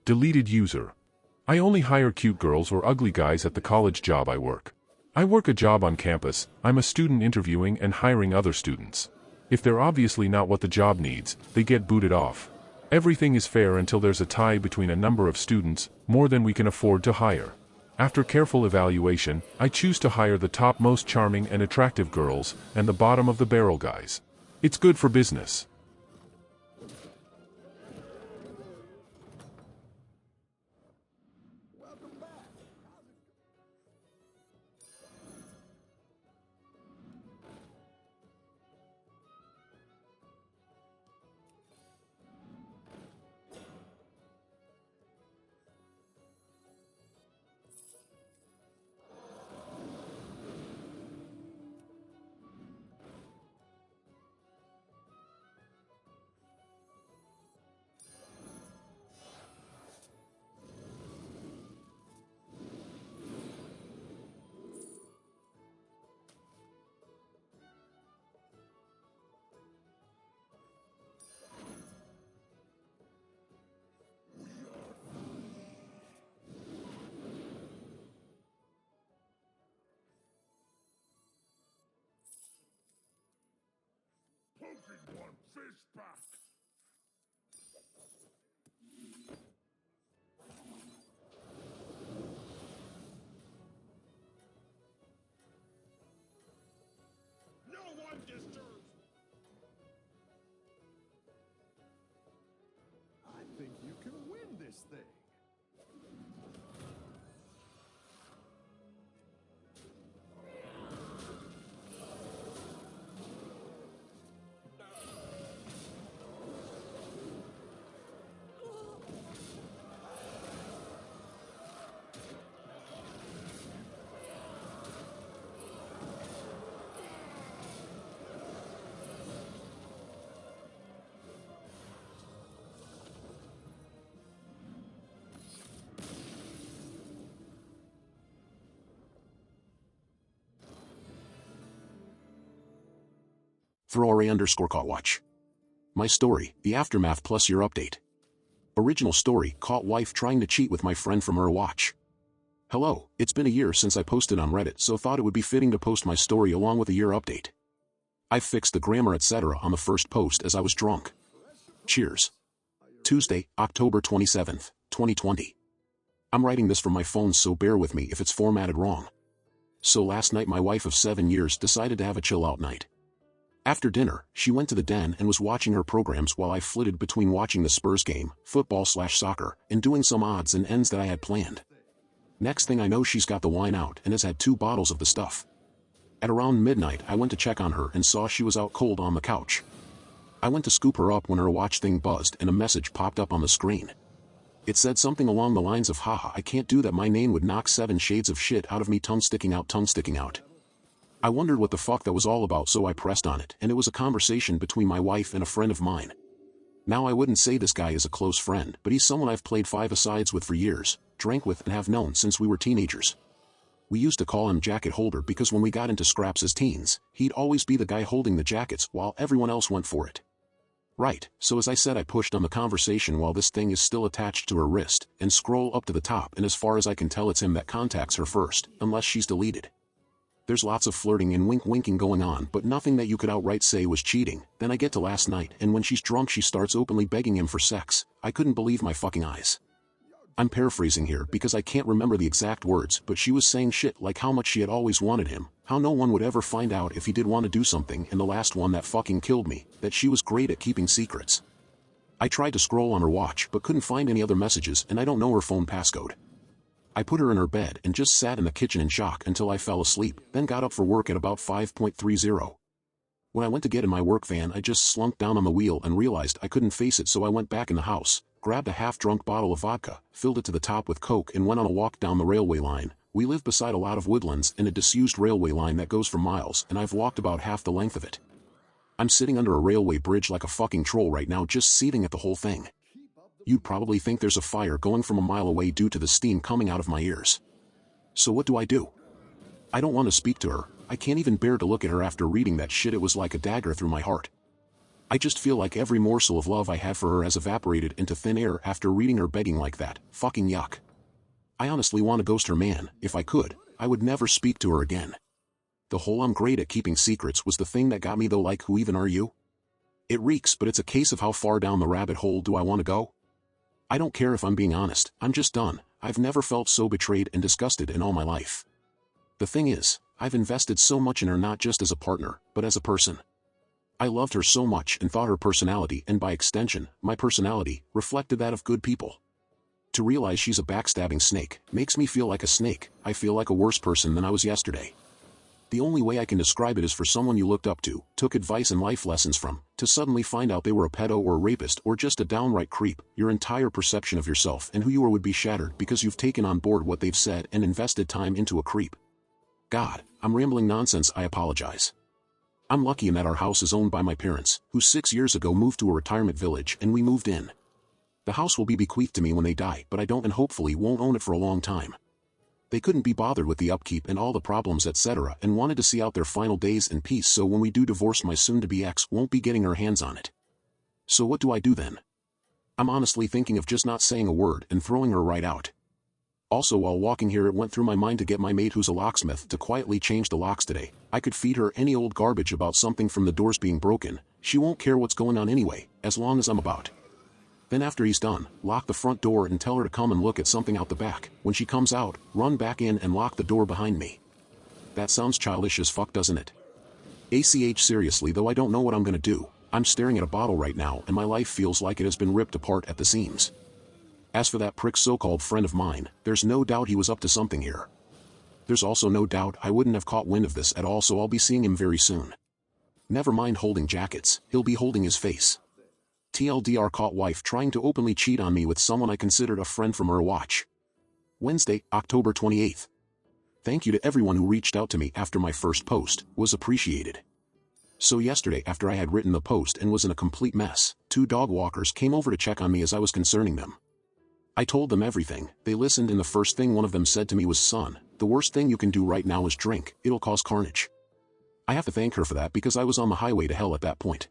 Speaker 1: Deleted user. I only hire cute girls or ugly guys at the college job I work. I work a job on campus, I'm a student interviewing and hiring other students. If they're obviously not what the job needs, they get booted off. Everything is fair until there's a tie between a number of students, more than we can afford to hire. After careful evaluation, I choose to hire the top most charming and attractive girls, and the bottom of the barrel guys. It's good for business.
Speaker 7: I think you can win this thing.
Speaker 2: Ferrari_caught watch. My story, the aftermath plus your update. Original story, caught wife trying to cheat with my friend from her watch. Hello, it's been a year since I posted on Reddit, so thought it would be fitting to post my story along with a year update. I fixed the grammar etc. on the first post as I was drunk. Cheers. Tuesday, October 27th, 2020. I'm writing this from my phone, so bear with me if it's formatted wrong. So last night my wife of 7 years decided to have a chill out night. After dinner, she went to the den and was watching her programs while I flitted between watching the Spurs game, football/soccer, and doing some odds and ends that I had planned. Next thing I know, she's got the wine out and has had 2 bottles of the stuff. At around midnight, I went to check on her and saw she was out cold on the couch. I went to scoop her up when her watch thing buzzed and a message popped up on the screen. It said something along the lines of, haha, I can't do that, my name would knock 7 shades of shit out of me, tongue sticking out. I wondered what the fuck that was all about, so I pressed on it, and it was a conversation between my wife and a friend of mine. Now I wouldn't say this guy is a close friend, but he's someone I've played 5-a-sides with for years, drank with and have known since we were teenagers. We used to call him Jacket Holder because when we got into scraps as teens, he'd always be the guy holding the jackets while everyone else went for it. Right, so as I said, I pushed on the conversation while this thing is still attached to her wrist, and scroll up to the top, and as far as I can tell it's him that contacts her first, unless she's deleted. There's lots of flirting and winking going on, but nothing that you could outright say was cheating. Then I get to last night, and when she's drunk she starts openly begging him for sex. I couldn't believe my fucking eyes. I'm paraphrasing here because I can't remember the exact words, but she was saying shit like how much she had always wanted him, how no one would ever find out if he did want to do something, and the last one that fucking killed me, that she was great at keeping secrets. I tried to scroll on her watch but couldn't find any other messages, and I don't know her phone passcode. I put her in her bed and just sat in the kitchen in shock until I fell asleep, then got up for work at about 5:30. When I went to get in my work van, I just slumped down on the wheel and realized I couldn't face it, so I went back in the house, grabbed a half-drunk bottle of vodka, filled it to the top with Coke, and went on a walk down the railway line. We live beside a lot of woodlands and a disused railway line that goes for miles, and I've walked about half the length of it. I'm sitting under a railway bridge like a fucking troll right now, just seething at the whole thing. You'd probably think there's a fire going from a mile away due to the steam coming out of my ears. So what do? I don't want to speak to her. I can't even bear to look at her after reading that shit. It was like a dagger through my heart. I just feel like every morsel of love I had for her has evaporated into thin air after reading her begging like that. Fucking yuck. I honestly want to ghost her, man. If I could, I would never speak to her again. The whole I'm great at keeping secrets was the thing that got me though. Like, who even are you? It reeks, but it's a case of how far down the rabbit hole do I want to go? I don't care if I'm being honest, I'm just done. I've never felt so betrayed and disgusted in all my life. The thing is, I've invested so much in her, not just as a partner, but as a person. I loved her so much and thought her personality, and by extension, my personality, reflected that of good people. To realize she's a backstabbing snake makes me feel like a snake. I feel like a worse person than I was yesterday. The only way I can describe it is for someone you looked up to, took advice and life lessons from, to suddenly find out they were a pedo or a rapist or just a downright creep. Your entire perception of yourself and who you are would be shattered because you've taken on board what they've said and invested time into a creep. God, I'm rambling nonsense. I apologize. I'm lucky in that our house is owned by my parents, who 6 years ago moved to a retirement village and we moved in. The house will be bequeathed to me when they die, but I don't and hopefully won't own it for a long time. They couldn't be bothered with the upkeep and all the problems etc. and wanted to see out their final days in peace, so when we do divorce, my soon-to-be ex won't be getting her hands on it. So what do I do then? I'm honestly thinking of just not saying a word and throwing her right out. Also, while walking here, it went through my mind to get my maid, who's a locksmith, to quietly change the locks today. I could feed her any old garbage about something from the doors being broken. She won't care what's going on anyway, as long as I'm about. Then after he's done, lock the front door and tell her to come and look at something out the back. When she comes out, run back in and lock the door behind me. That sounds childish as fuck, doesn't it? ACH seriously though, I don't know what I'm gonna do. I'm staring at a bottle right now and my life feels like it has been ripped apart at the seams. As for that prick so-called friend of mine, there's no doubt he was up to something here. There's also no doubt I wouldn't have caught wind of this at all, so I'll be seeing him very soon. Never mind holding jackets, he'll be holding his face. TLDR, caught wife trying to openly cheat on me with someone I considered a friend from her watch. Wednesday, October 28th. Thank you to everyone who reached out to me after my first post, was appreciated. So yesterday, after I had written the post and was in a complete mess, 2 dog walkers came over to check on me as I was concerning them. I told them everything, they listened, and the first thing one of them said to me was, "Son, the worst thing you can do right now is drink, it'll cause carnage." I have to thank her for that because I was on the highway to hell at that point.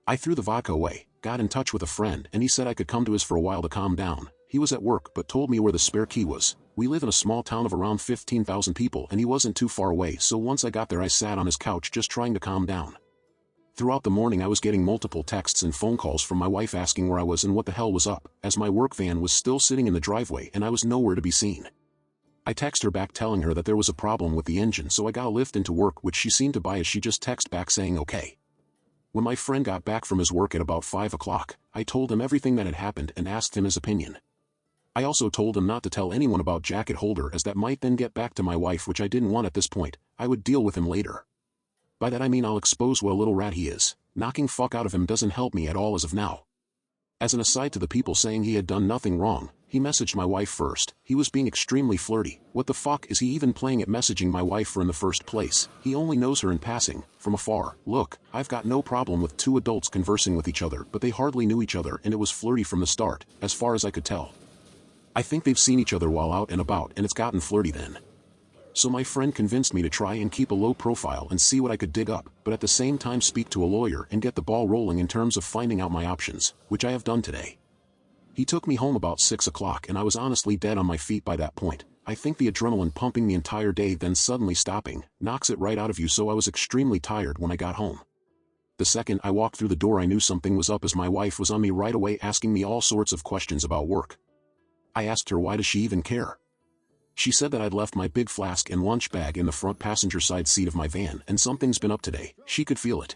Speaker 2: I threw the vodka away, got in touch with a friend, and he said I could come to his for a while to calm down. He was at work but told me where the spare key was. We live in a small town of around 15,000 people and he wasn't too far away, so once I got there I sat on his couch just trying to calm down. Throughout the morning I was getting multiple texts and phone calls from my wife asking where I was and what the hell was up, as my work van was still sitting in the driveway and I was nowhere to be seen. I texted her back telling her that there was a problem with the engine, so I got a lift into work, which she seemed to buy as she just texted back saying okay. When my friend got back from his work at about 5 o'clock, I told him everything that had happened and asked him his opinion. I also told him not to tell anyone about jacket holder, as that might then get back to my wife, which I didn't want at this point. I would deal with him later. By that I mean I'll expose what a little rat he is. Knocking fuck out of him doesn't help me at all as of now. As an aside to the people saying he had done nothing wrong, he messaged my wife first. He was being extremely flirty. What the fuck is he even playing at messaging my wife for in the first place? He only knows her in passing, from afar. Look, I've got no problem with 2 adults conversing with each other, but they hardly knew each other and it was flirty from the start, as far as I could tell. I think they've seen each other while out and about and it's gotten flirty then. So my friend convinced me to try and keep a low profile and see what I could dig up, but at the same time speak to a lawyer and get the ball rolling in terms of finding out my options, which I have done today. He took me home about 6 o'clock and I was honestly dead on my feet by that point. I think the adrenaline pumping the entire day then suddenly stopping knocks it right out of you, so I was extremely tired when I got home. The second I walked through the door I knew something was up, as my wife was on me right away asking me all sorts of questions about work. I asked her why does she even care. She said that I'd left my big flask and lunch bag in the front passenger side seat of my van and something's been up today. She could feel it.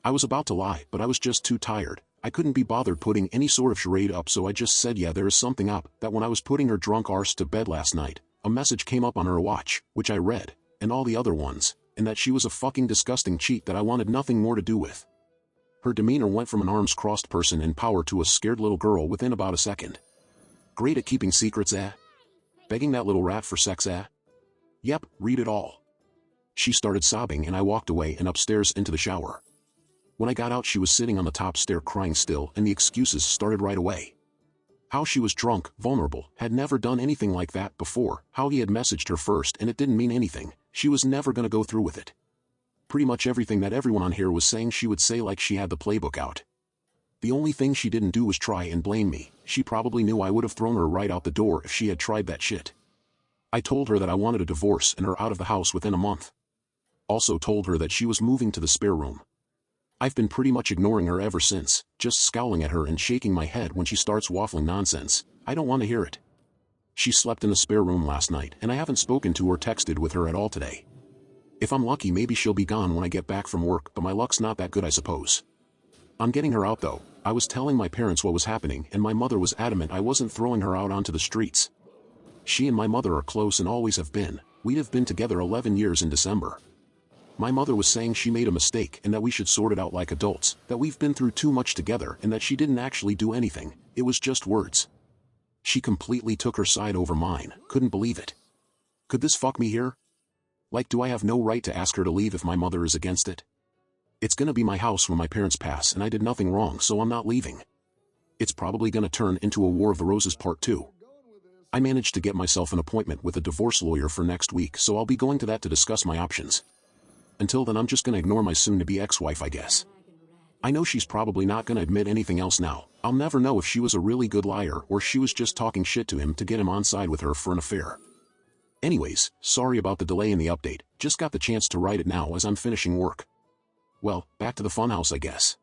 Speaker 2: I was about to lie, but I was just too tired. I couldn't be bothered putting any sort of charade up, so I just said yeah, there is something up. That when I was putting her drunk arse to bed last night, a message came up on her watch, which I read, and all the other ones, and that she was a fucking disgusting cheat that I wanted nothing more to do with. Her demeanor went from an arms-crossed person in power to a scared little girl within about a second. Great at keeping secrets, eh? Begging that little rat for sex, eh? Yep, read it all. She started sobbing and I walked away and upstairs into the shower. When I got out she was sitting on the top stair crying still, and the excuses started right away. How she was drunk, vulnerable, had never done anything like that before, how he had messaged her first and it didn't mean anything, She was never gonna go through with it. Pretty much everything that everyone on here was saying she would say, like she had the playbook out. The only thing she didn't do was try and blame me. She probably knew I would have thrown her right out the door if she had tried that shit. I told her that I wanted a divorce and her out of the house within a month. Also told her that she was moving to the spare room. I've been pretty much ignoring her ever since, just scowling at her and shaking my head when she starts waffling nonsense. I don't want to hear it. She slept in the spare room last night and I haven't spoken to or texted with her at all today. If I'm lucky, maybe she'll be gone when I get back from work, but my luck's not that good, I suppose. I'm getting her out though. I was telling my parents what was happening and my mother was adamant I wasn't throwing her out onto the streets. She and my mother are close and always have been. We'd have been together 11 years in December. My mother was saying she made a mistake and that we should sort it out like adults, that we've been through too much together and that she didn't actually do anything, it was just words. She completely took her side over mine, couldn't believe it. Could this fuck me here? Like, do I have no right to ask her to leave if my mother is against it? It's gonna be my house when my parents pass and I did nothing wrong, so I'm not leaving. It's probably gonna turn into a War of the Roses Part 2. I managed to get myself an appointment with a divorce lawyer for next week, so I'll be going to that to discuss my options. Until then, I'm just gonna ignore my soon-to-be ex-wife, I guess. I know she's probably not gonna admit anything else now. I'll never know if she was a really good liar or she was just talking shit to him to get him on side with her for an affair. Anyways, sorry about the delay in the update, just got the chance to write it now as I'm finishing work. Well, back to the funhouse, I guess.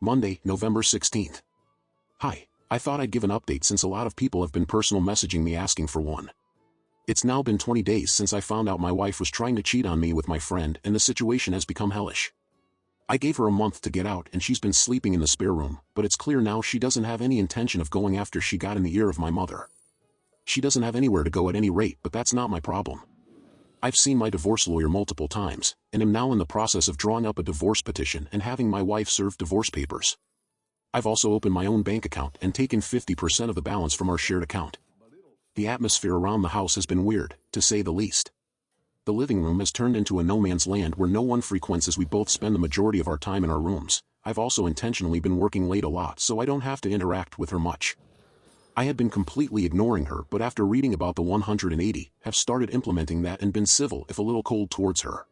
Speaker 2: Monday, November 16th. Hi, I thought I'd give an update since a lot of people have been personal messaging me asking for one. It's now been 20 days since I found out my wife was trying to cheat on me with my friend and the situation has become hellish. I gave her a month to get out and she's been sleeping in the spare room, but it's clear now she doesn't have any intention of going after she got in the ear of my mother. She doesn't have anywhere to go at any rate, but that's not my problem. I've seen my divorce lawyer multiple times, and am now in the process of drawing up a divorce petition and having my wife serve divorce papers. I've also opened my own bank account and taken 50% of the balance from our shared account. The atmosphere around the house has been weird, to say the least. The living room has turned into a no-man's land where no one frequents as we both spend the majority of our time in our rooms. I've also intentionally been working late a lot so I don't have to interact with her much. I had been completely ignoring her, but after reading about the 180, have started implementing that and been civil if a little cold towards her.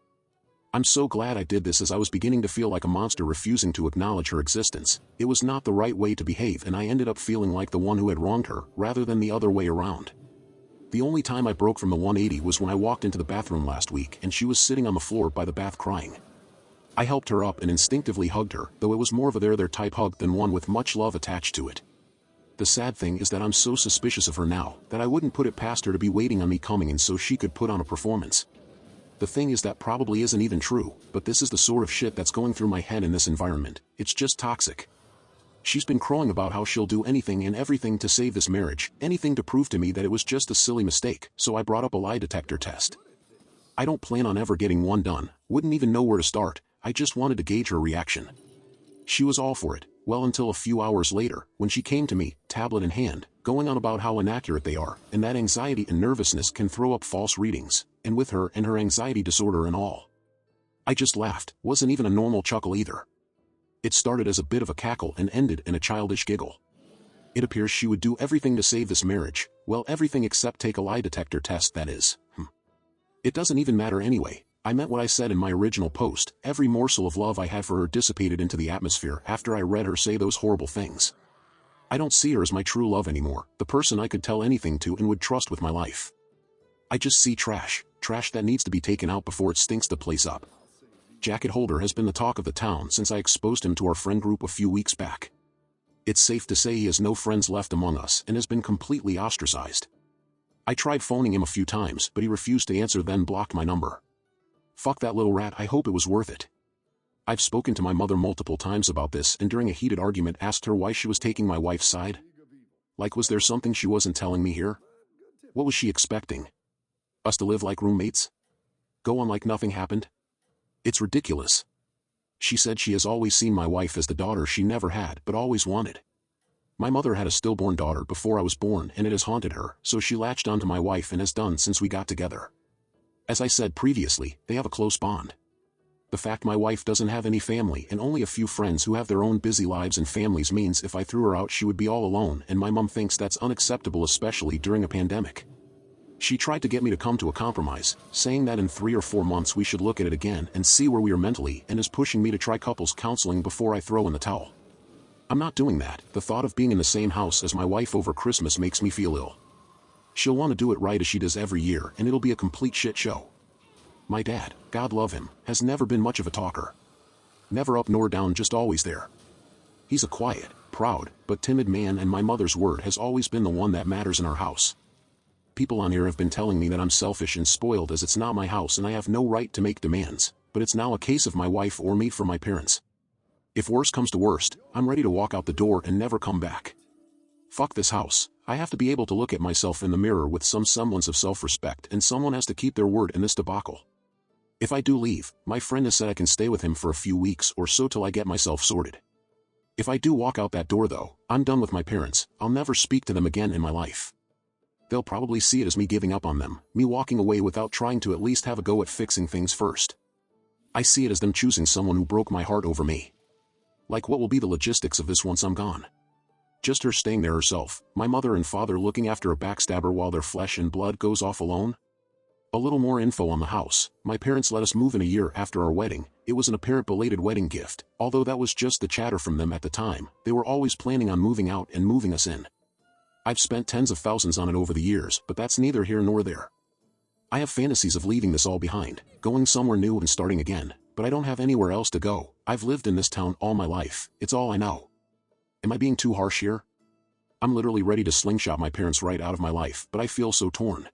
Speaker 2: I'm so glad I did this as I was beginning to feel like a monster refusing to acknowledge her existence. It was not the right way to behave and I ended up feeling like the one who had wronged her, rather than the other way around. The only time I broke from the 180 was when I walked into the bathroom last week and she was sitting on the floor by the bath crying. I helped her up and instinctively hugged her, though it was more of a there type hug than one with much love attached to it. The sad thing is that I'm so suspicious of her now, that I wouldn't put it past her to be waiting on me coming in so she could put on a performance. The thing is that probably isn't even true, but this is the sort of shit that's going through my head in this environment. It's just toxic. She's been crowing about how she'll do anything and everything to save this marriage, anything to prove to me that it was just a silly mistake, so I brought up a lie detector test. I don't plan on ever getting one done, wouldn't even know where to start, I just wanted to gauge her reaction. She was all for it. Well, until a few hours later, when she came to me, tablet in hand, going on about how inaccurate they are, and that anxiety and nervousness can throw up false readings, and with her and her anxiety disorder and all. I just laughed, wasn't even a normal chuckle either. It started as a bit of a cackle and ended in a childish giggle. It appears she would do everything to save this marriage, well, everything except take a lie detector test, that is. It doesn't even matter anyway. I meant what I said in my original post. Every morsel of love I had for her dissipated into the atmosphere after I read her say those horrible things. I don't see her as my true love anymore, the person I could tell anything to and would trust with my life. I just see trash that needs to be taken out before it stinks the place up. Jacket Holder has been the talk of the town since I exposed him to our friend group a few weeks back. It's safe to say he has no friends left among us and has been completely ostracized. I tried phoning him a few times, but he refused to answer, then blocked my number. Fuck that little rat, I hope it was worth it. I've spoken to my mother multiple times about this and during a heated argument asked her why she was taking my wife's side. Like, was there something she wasn't telling me here? What was she expecting? Us to live like roommates? Go on like nothing happened? It's ridiculous. She said she has always seen my wife as the daughter she never had but always wanted. My mother had a stillborn daughter before I was born and it has haunted her, so she latched onto my wife and has done since we got together. As I said previously, they have a close bond. The fact my wife doesn't have any family and only a few friends who have their own busy lives and families means if I threw her out she would be all alone, and my mom thinks that's unacceptable, especially during a pandemic. She tried to get me to come to a compromise, saying that in 3 or 4 months we should look at it again and see where we are mentally, and is pushing me to try couples counseling before I throw in the towel. I'm not doing that. The thought of being in the same house as my wife over Christmas makes me feel ill. She'll want to do it right as she does every year, and it'll be a complete shit show. My dad, God love him, has never been much of a talker. Never up nor down, just always there. He's a quiet, proud, but timid man, and my mother's word has always been the one that matters in our house. People on here have been telling me that I'm selfish and spoiled as it's not my house and I have no right to make demands, but it's now a case of my wife or me for my parents. If worst comes to worst, I'm ready to walk out the door and never come back. Fuck this house. I have to be able to look at myself in the mirror with some semblance of self-respect, and someone has to keep their word in this debacle. If I do leave, my friend has said I can stay with him for a few weeks or so till I get myself sorted. If I do walk out that door though, I'm done with my parents. I'll never speak to them again in my life. They'll probably see it as me giving up on them, me walking away without trying to at least have a go at fixing things first. I see it as them choosing someone who broke my heart over me. Like, what will be the logistics of this once I'm gone? Just her staying there herself, my mother and father looking after a backstabber while their flesh and blood goes off alone? A little more info on the house. My parents let us move in a year after our wedding. It was an apparent belated wedding gift, although that was just the chatter from them at the time. They were always planning on moving out and moving us in. I've spent tens of thousands on it over the years, but that's neither here nor there. I have fantasies of leaving this all behind, going somewhere new and starting again, but I don't have anywhere else to go. I've lived in this town all my life. It's all I know. Am I being too harsh here? I'm literally ready to slingshot my parents right out of my life, but I feel so torn.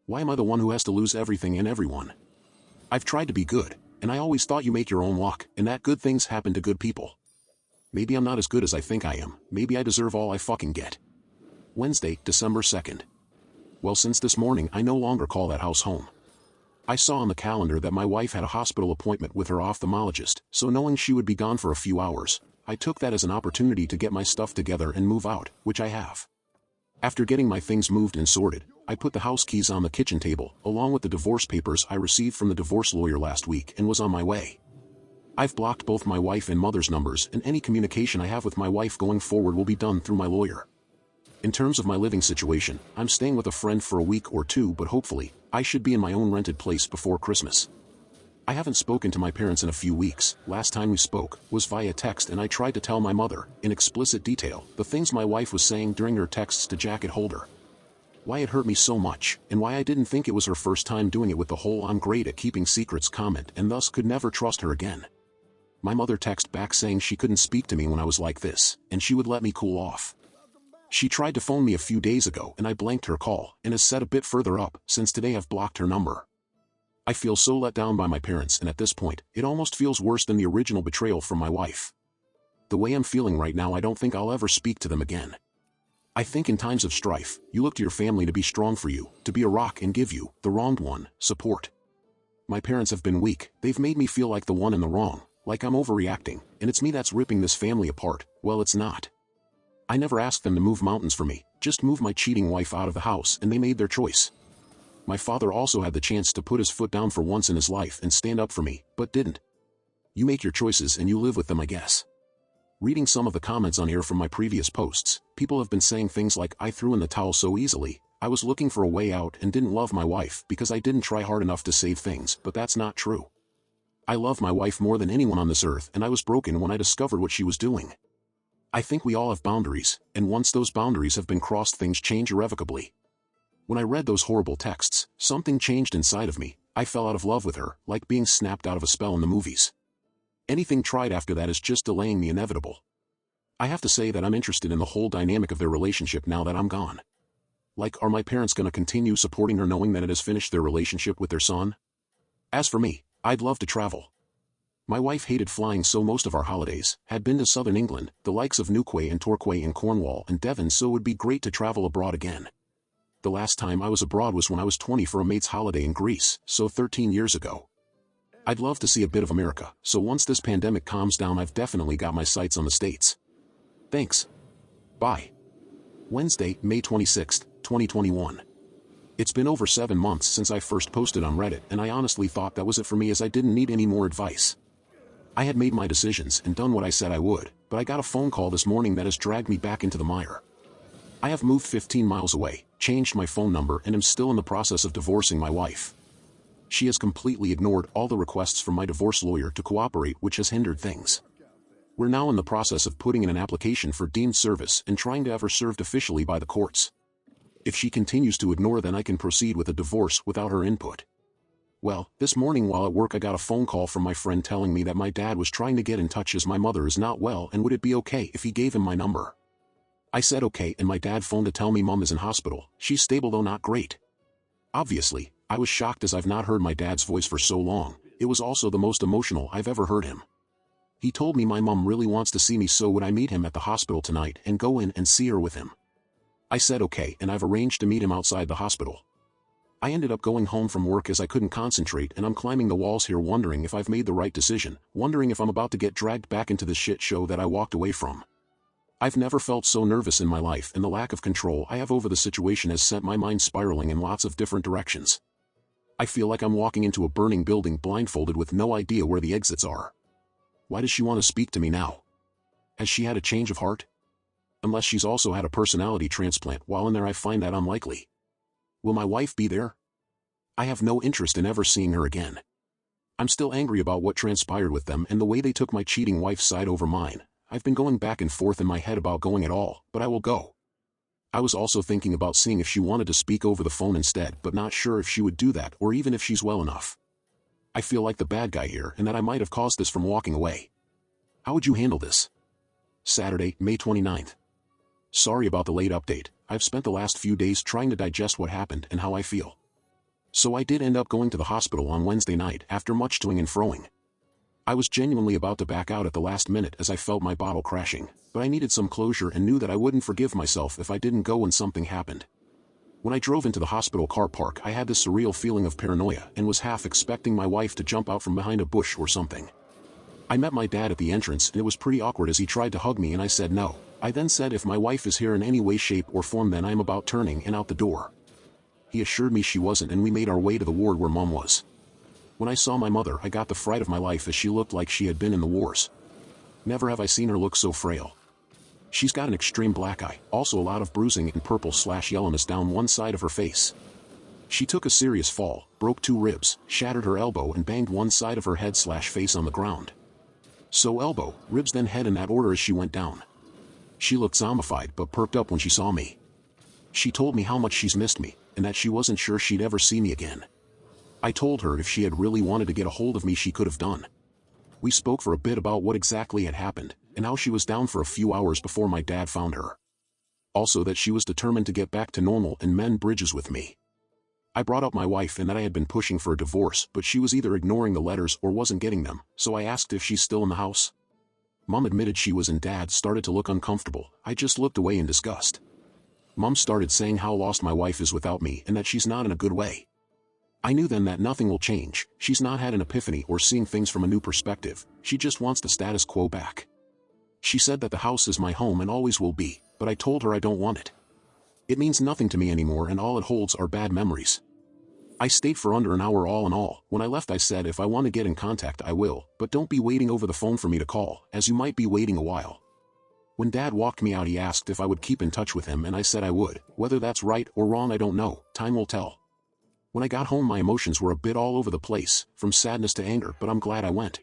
Speaker 2: Why am I the one who has to lose everything and everyone? I've tried to be good, and I always thought you make your own luck, and that good things happen to good people. Maybe I'm not as good as I think I am. Maybe I deserve all I fucking get. Wednesday, December 2nd. Well, since this morning I no longer call that house home. I saw on the calendar that my wife had a hospital appointment with her ophthalmologist, so knowing she would be gone for a few hours, I took that as an opportunity to get my stuff together and move out, which I have. After getting my things moved and sorted, I put the house keys on the kitchen table, along with the divorce papers I received from the divorce lawyer last week, and was on my way. I've blocked both my wife and mother's numbers, and any communication I have with my wife going forward will be done through my lawyer. In terms of my living situation, I'm staying with a friend for a week or two, but hopefully, I should be in my own rented place before Christmas. I haven't spoken to my parents in a few weeks. Last time we spoke was via text, and I tried to tell my mother, in explicit detail, the things my wife was saying during her texts to Jacket Holder. Why it hurt me so much, and why I didn't think it was her first time doing it with the whole "I'm great at keeping secrets" comment, and thus could never trust her again. My mother texted back saying she couldn't speak to me when I was like this, and she would let me cool off. She tried to phone me a few days ago and I blanked her call, and has said a bit further up, since today I've blocked her number. I feel so let down by my parents, and at this point, it almost feels worse than the original betrayal from my wife. The way I'm feeling right now, I don't think I'll ever speak to them again. I think in times of strife, you look to your family to be strong for you, to be a rock and give you, the wronged one, support. My parents have been weak. They've made me feel like the one in the wrong, like I'm overreacting, and it's me that's ripping this family apart. Well, it's not. I never asked them to move mountains for me, just move my cheating wife out of the house, and they made their choice. My father also had the chance to put his foot down for once in his life and stand up for me, but didn't. You make your choices and you live with them, I guess. Reading some of the comments on here from my previous posts, people have been saying things like, I threw in the towel so easily, I was looking for a way out and didn't love my wife because I didn't try hard enough to save things, but that's not true. I love my wife more than anyone on this earth, and I was broken when I discovered what she was doing. I think we all have boundaries, and once those boundaries have been crossed, things change irrevocably. When I read those horrible texts, something changed inside of me. I fell out of love with her, like being snapped out of a spell in the movies. Anything tried after that is just delaying the inevitable. I have to say that I'm interested in the whole dynamic of their relationship now that I'm gone. Like, are my parents gonna continue supporting her knowing that it has finished their relationship with their son? As for me, I'd love to travel. My wife hated flying, so most of our holidays had been to southern England, the likes of Newquay and Torquay in Cornwall and Devon, so it would be great to travel abroad again. The last time I was abroad was when I was 20 for a mate's holiday in Greece, so 13 years ago. I'd love to see a bit of America, so once this pandemic calms down, I've definitely got my sights on the States. Thanks. Bye. Wednesday, May 26th, 2021. It's been over 7 months since I first posted on Reddit, and I honestly thought that was it for me, as I didn't need any more advice. I had made my decisions and done what I said I would, but I got a phone call this morning that has dragged me back into the mire. I have moved 15 miles away, changed my phone number, and am still in the process of divorcing my wife. She has completely ignored all the requests from my divorce lawyer to cooperate, which has hindered things. We're now in the process of putting in an application for deemed service and trying to have her served officially by the courts. If she continues to ignore, then I can proceed with a divorce without her input. Well, this morning while at work I got a phone call from my friend telling me that my dad was trying to get in touch as my mother is not well and would it be okay if he gave him my number. I said okay, and my dad phoned to tell me mom is in hospital. She's stable though not great. Obviously, I was shocked as I've not heard my dad's voice for so long. It was also the most emotional I've ever heard him. He told me my mom really wants to see me, so would I meet him at the hospital tonight and go in and see her with him. I said okay, and I've arranged to meet him outside the hospital. I ended up going home from work as I couldn't concentrate, and I'm climbing the walls here wondering if I've made the right decision, wondering if I'm about to get dragged back into the shit show that I walked away from. I've never felt so nervous in my life, and the lack of control I have over the situation has sent my mind spiraling in lots of different directions. I feel like I'm walking into a burning building blindfolded with no idea where the exits are. Why does she want to speak to me now? Has she had a change of heart? Unless she's also had a personality transplant while in there, I find that unlikely. Will my wife be there? I have no interest in ever seeing her again. I'm still angry about what transpired with them and the way they took my cheating wife's side over mine. I've been going back and forth in my head about going at all, but I will go. I was also thinking about seeing if she wanted to speak over the phone instead, but not sure if she would do that or even if she's well enough. I feel like the bad guy here and that I might have caused this from walking away. How would you handle this? Saturday, May 29th. Sorry about the late update. I've spent the last few days trying to digest what happened and how I feel. So I did end up going to the hospital on Wednesday night after much toing and froing. I was genuinely about to back out at the last minute as I felt my bottle crashing, but I needed some closure and knew that I wouldn't forgive myself if I didn't go when something happened. When I drove into the hospital car park, I had this surreal feeling of paranoia and was half expecting my wife to jump out from behind a bush or something. I met my dad at the entrance and it was pretty awkward as he tried to hug me and I said no. I then said if my wife is here in any way, shape or form, then I'm about turning and out the door. He assured me she wasn't and we made our way to the ward where mom was. When I saw my mother, I got the fright of my life as she looked like she had been in the wars. Never have I seen her look so frail. She's got an extreme black eye, also a lot of bruising and purple/yellowness down one side of her face. She took a serious fall, broke 2 ribs, shattered her elbow and banged one side of her head/face on the ground. So elbow, ribs then head in that order as she went down. She looked zombified but perked up when she saw me. She told me how much she's missed me, and that she wasn't sure she'd ever see me again. I told her if she had really wanted to get a hold of me she could have done. We spoke for a bit about what exactly had happened, and how she was down for a few hours before my dad found her. Also that she was determined to get back to normal and mend bridges with me. I brought up my wife and that I had been pushing for a divorce, but she was either ignoring the letters or wasn't getting them, so I asked if she's still in the house. Mom admitted she was and Dad started to look uncomfortable. I just looked away in disgust. Mom started saying how lost my wife is without me and that she's not in a good way. I knew then that nothing will change. She's not had an epiphany or seeing things from a new perspective. She just wants the status quo back. She said that the house is my home and always will be, but I told her I don't want it. It means nothing to me anymore and all it holds are bad memories. I stayed for under an hour all in all. When I left I said if I want to get in contact I will, but don't be waiting over the phone for me to call, as you might be waiting a while. When Dad walked me out he asked if I would keep in touch with him and I said I would. Whether that's right or wrong I don't know, time will tell. When I got home my emotions were a bit all over the place, from sadness to anger, but I'm glad I went.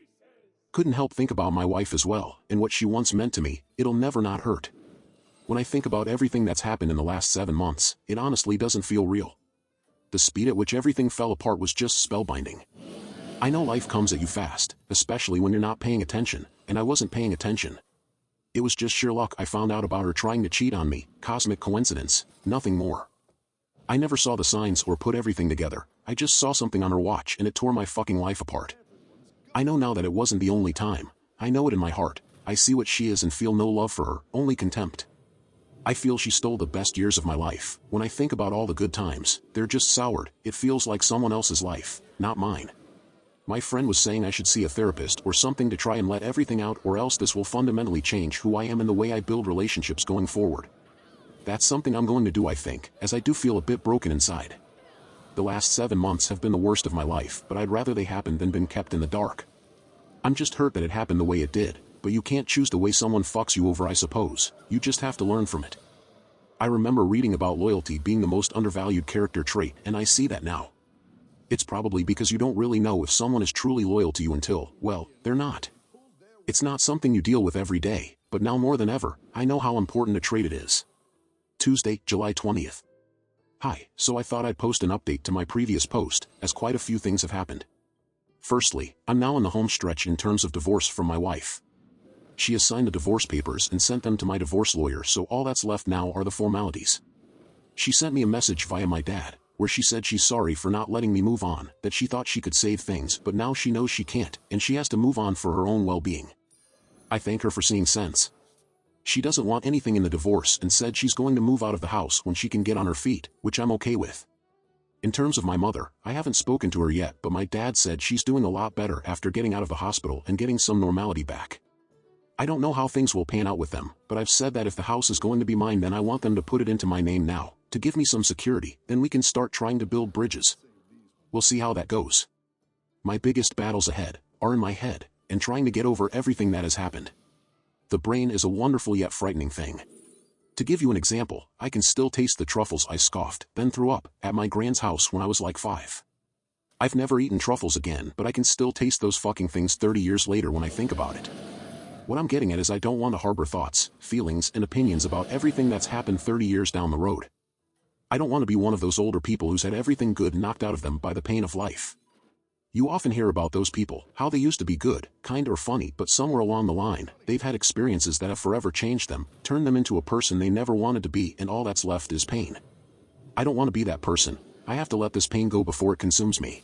Speaker 2: Couldn't help think about my wife as well, and what she once meant to me. It'll never not hurt. When I think about everything that's happened in the last 7 months, it honestly doesn't feel real. The speed at which everything fell apart was just spellbinding. I know life comes at you fast, especially when you're not paying attention, and I wasn't paying attention. It was just sheer luck I found out about her trying to cheat on me, cosmic coincidence, nothing more. I never saw the signs or put everything together. I just saw something on her watch and it tore my fucking life apart. I know now that it wasn't the only time. I know it in my heart. I see what she is and feel no love for her, only contempt. I feel she stole the best years of my life. When I think about all the good times, they're just soured. It feels like someone else's life, not mine. My friend was saying I should see a therapist or something to try and let everything out, or else this will fundamentally change who I am and the way I build relationships going forward. That's something I'm going to do, I think, as I do feel a bit broken inside. The last 7 months have been the worst of my life, but I'd rather they happened than been kept in the dark. I'm just hurt that it happened the way it did, but you can't choose the way someone fucks you over, I suppose. You just have to learn from it. I remember reading about loyalty being the most undervalued character trait, and I see that now. It's probably because you don't really know if someone is truly loyal to you until, well, they're not. It's not something you deal with every day, but now more than ever, I know how important a trait it is. Tuesday, July 20th. Hi, so I thought I'd post an update to my previous post, as quite a few things have happened. Firstly, I'm now in the home stretch in terms of divorce from my wife. She has signed the divorce papers and sent them to my divorce lawyer, so all that's left now are the formalities. She sent me a message via my dad, where she said she's sorry for not letting me move on, that she thought she could save things but now she knows she can't, and she has to move on for her own well-being. I thank her for seeing sense. She doesn't want anything in the divorce and said she's going to move out of the house when she can get on her feet, which I'm okay with. In terms of my mother, I haven't spoken to her yet, but my dad said she's doing a lot better after getting out of the hospital and getting some normality back. I don't know how things will pan out with them, but I've said that if the house is going to be mine, then I want them to put it into my name now, to give me some security, then we can start trying to build bridges. We'll see how that goes. My biggest battles ahead are in my head, and trying to get over everything that has happened. The brain is a wonderful yet frightening thing. To give you an example, I can still taste the truffles I scoffed, then threw up, at my grand's house when I was like 5. I've never eaten truffles again, but I can still taste those fucking things 30 years later when I think about it. What I'm getting at is I don't want to harbor thoughts, feelings, and opinions about everything that's happened 30 years down the road. I don't want to be one of those older people who's had everything good knocked out of them by the pain of life. You often hear about those people, how they used to be good, kind or funny, but somewhere along the line, they've had experiences that have forever changed them, turned them into a person they never wanted to be, and all that's left is pain. I don't want to be that person. I have to let this pain go before it consumes me.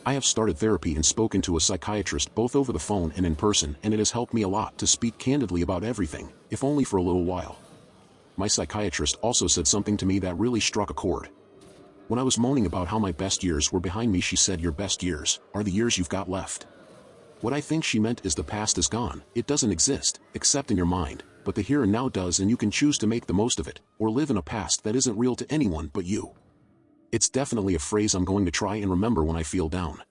Speaker 2: I have started therapy and spoken to a psychiatrist both over the phone and in person, and it has helped me a lot to speak candidly about everything, if only for a little while. My psychiatrist also said something to me that really struck a chord. When I was moaning about how my best years were behind me, she said, "Your best years are the years you've got left." What I think she meant is the past is gone, it doesn't exist, except in your mind, but the here and now does, and you can choose to make the most of it, or live in a past that isn't real to anyone but you. It's definitely a phrase I'm going to try and remember when I feel down.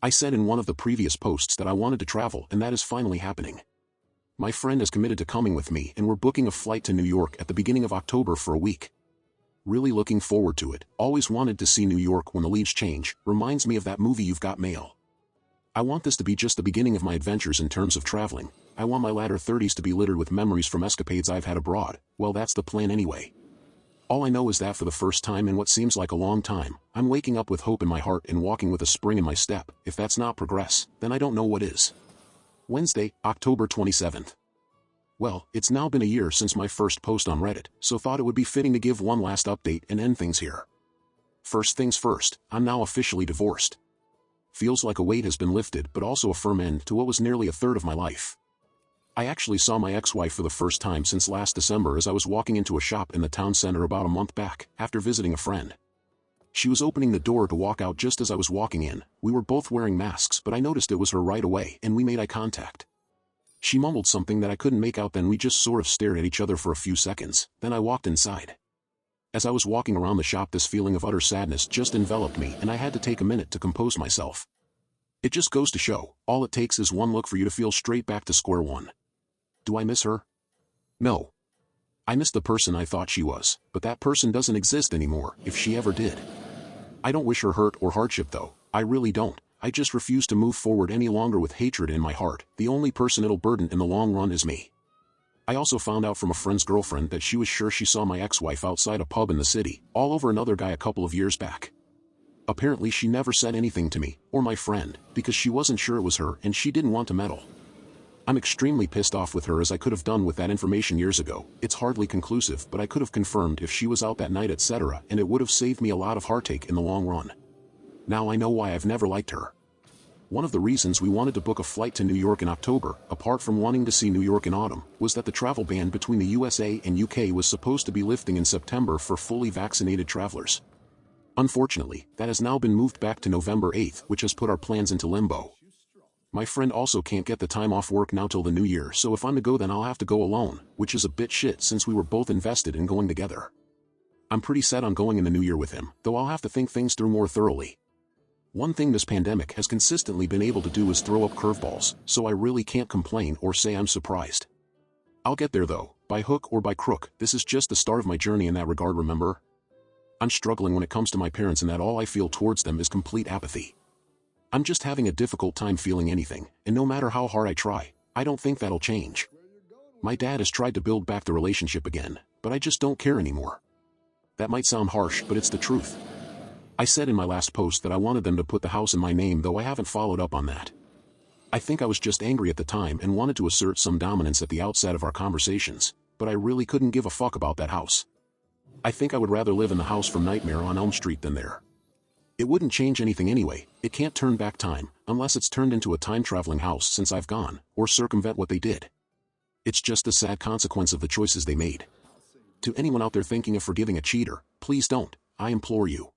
Speaker 2: I said in one of the previous posts that I wanted to travel, and that is finally happening. My friend is committed to coming with me, and we're booking a flight to New York at the beginning of October for a week. Really looking forward to it. Always wanted to see New York when the leaves change. Reminds me of that movie You've Got Mail. I want this to be just the beginning of my adventures in terms of traveling. I want my latter 30s to be littered with memories from escapades I've had abroad. Well, that's the plan anyway. All I know is that for the first time in what seems like a long time, I'm waking up with hope in my heart and walking with a spring in my step. If that's not progress, then I don't know what is. Wednesday, October 27th. Well, it's now been a year since my first post on Reddit, so thought it would be fitting to give one last update and end things here. First things first, I'm now officially divorced. Feels like a weight has been lifted, but also a firm end to what was nearly a third of my life. I actually saw my ex-wife for the first time since last December as I was walking into a shop in the town center about a month back, after visiting a friend. She was opening the door to walk out just as I was walking in. We were both wearing masks, but I noticed it was her right away, and we made eye contact. She mumbled something that I couldn't make out, then we just sort of stared at each other for a few seconds, then I walked inside. As I was walking around the shop, this feeling of utter sadness just enveloped me, and I had to take a minute to compose myself. It just goes to show, all it takes is one look for you to feel straight back to square one. Do I miss her? No. I miss the person I thought she was, but that person doesn't exist anymore, if she ever did. I don't wish her hurt or hardship though, I really don't. I just refuse to move forward any longer with hatred in my heart. The only person it'll burden in the long run is me. I also found out from a friend's girlfriend that she was sure she saw my ex-wife outside a pub in the city, all over another guy a couple of years back. Apparently she never said anything to me, or my friend, because she wasn't sure it was her and she didn't want to meddle. I'm extremely pissed off with her, as I could have done with that information years ago. It's hardly conclusive, but I could have confirmed if she was out that night, etc., and it would have saved me a lot of heartache in the long run. Now I know why I've never liked her. One of the reasons we wanted to book a flight to New York in October, apart from wanting to see New York in autumn, was that the travel ban between the USA and UK was supposed to be lifting in September for fully vaccinated travelers. Unfortunately, that has now been moved back to November 8th, which has put our plans into limbo. My friend also can't get the time off work now till the new year, so if I'm to go then I'll have to go alone, which is a bit shit since we were both invested in going together. I'm pretty set on going in the new year with him, though I'll have to think things through more thoroughly. One thing this pandemic has consistently been able to do is throw up curveballs, so I really can't complain or say I'm surprised. I'll get there though, by hook or by crook, this is just the start of my journey in that regard, remember? I'm struggling when it comes to my parents, and that all I feel towards them is complete apathy. I'm just having a difficult time feeling anything, and no matter how hard I try, I don't think that'll change. My dad has tried to build back the relationship again, but I just don't care anymore. That might sound harsh, but it's the truth. I said in my last post that I wanted them to put the house in my name, though I haven't followed up on that. I think I was just angry at the time and wanted to assert some dominance at the outset of our conversations, but I really couldn't give a fuck about that house. I think I would rather live in the house from Nightmare on Elm Street than there. It wouldn't change anything anyway. It can't turn back time, unless it's turned into a time-traveling house since I've gone, or circumvent what they did. It's just a sad consequence of the choices they made. To anyone out there thinking of forgiving a cheater, please don't, I implore you.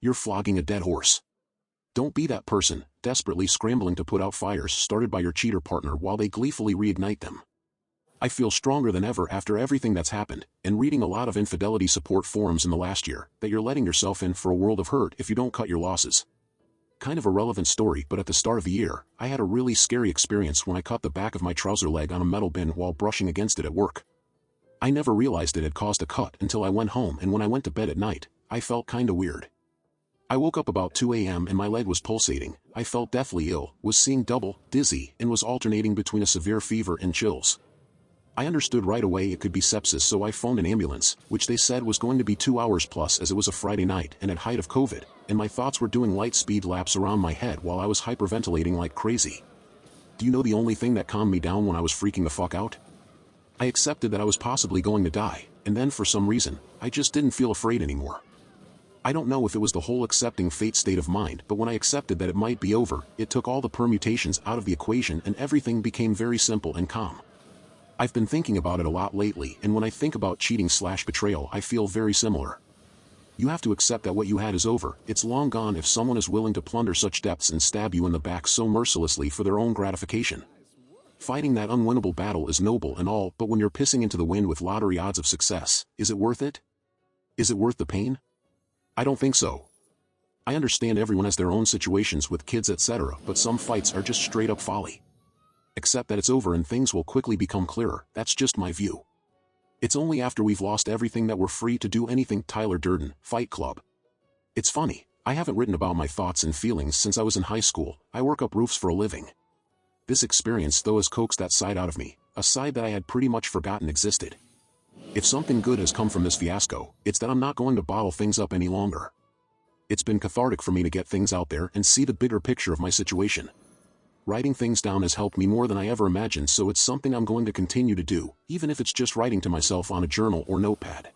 Speaker 2: You're flogging a dead horse. Don't be that person, desperately scrambling to put out fires started by your cheater partner while they gleefully reignite them. I feel stronger than ever after everything that's happened, and reading a lot of infidelity support forums in the last year, that you're letting yourself in for a world of hurt if you don't cut your losses. Kind of a relevant story, but at the start of the year, I had a really scary experience when I cut the back of my trouser leg on a metal bin while brushing against it at work. I never realized it had caused a cut until I went home, and when I went to bed at night, I felt kinda weird. I woke up about 2 a.m. and my leg was pulsating. I felt deathly ill, was seeing double, dizzy, and was alternating between a severe fever and chills. I understood right away it could be sepsis, so I phoned an ambulance, which they said was going to be 2 hours plus as it was a Friday night and at height of COVID, and my thoughts were doing light speed laps around my head while I was hyperventilating like crazy. Do you know the only thing that calmed me down when I was freaking the fuck out? I accepted that I was possibly going to die, and then for some reason, I just didn't feel afraid anymore. I don't know if it was the whole accepting fate state of mind, but when I accepted that it might be over, it took all the permutations out of the equation and everything became very simple and calm. I've been thinking about it a lot lately, and when I think about cheating/betrayal, I feel very similar. You have to accept that what you had is over. It's long gone if someone is willing to plunder such depths and stab you in the back so mercilessly for their own gratification. Fighting that unwinnable battle is noble and all, but when you're pissing into the wind with lottery odds of success, is it worth it? Is it worth the pain? I don't think so. I understand everyone has their own situations with kids, etc., but some fights are just straight up folly. Accept that it's over and things will quickly become clearer. That's just my view. It's only after we've lost everything that we're free to do anything. Tyler Durden, Fight Club. It's funny, I haven't written about my thoughts and feelings since I was in high school. I work up roofs for a living. This experience though has coaxed that side out of me, a side that I had pretty much forgotten existed. If something good has come from this fiasco, it's that I'm not going to bottle things up any longer. It's been cathartic for me to get things out there and see the bigger picture of my situation. Writing things down has helped me more than I ever imagined, so it's something I'm going to continue to do, even if it's just writing to myself on a journal or notepad.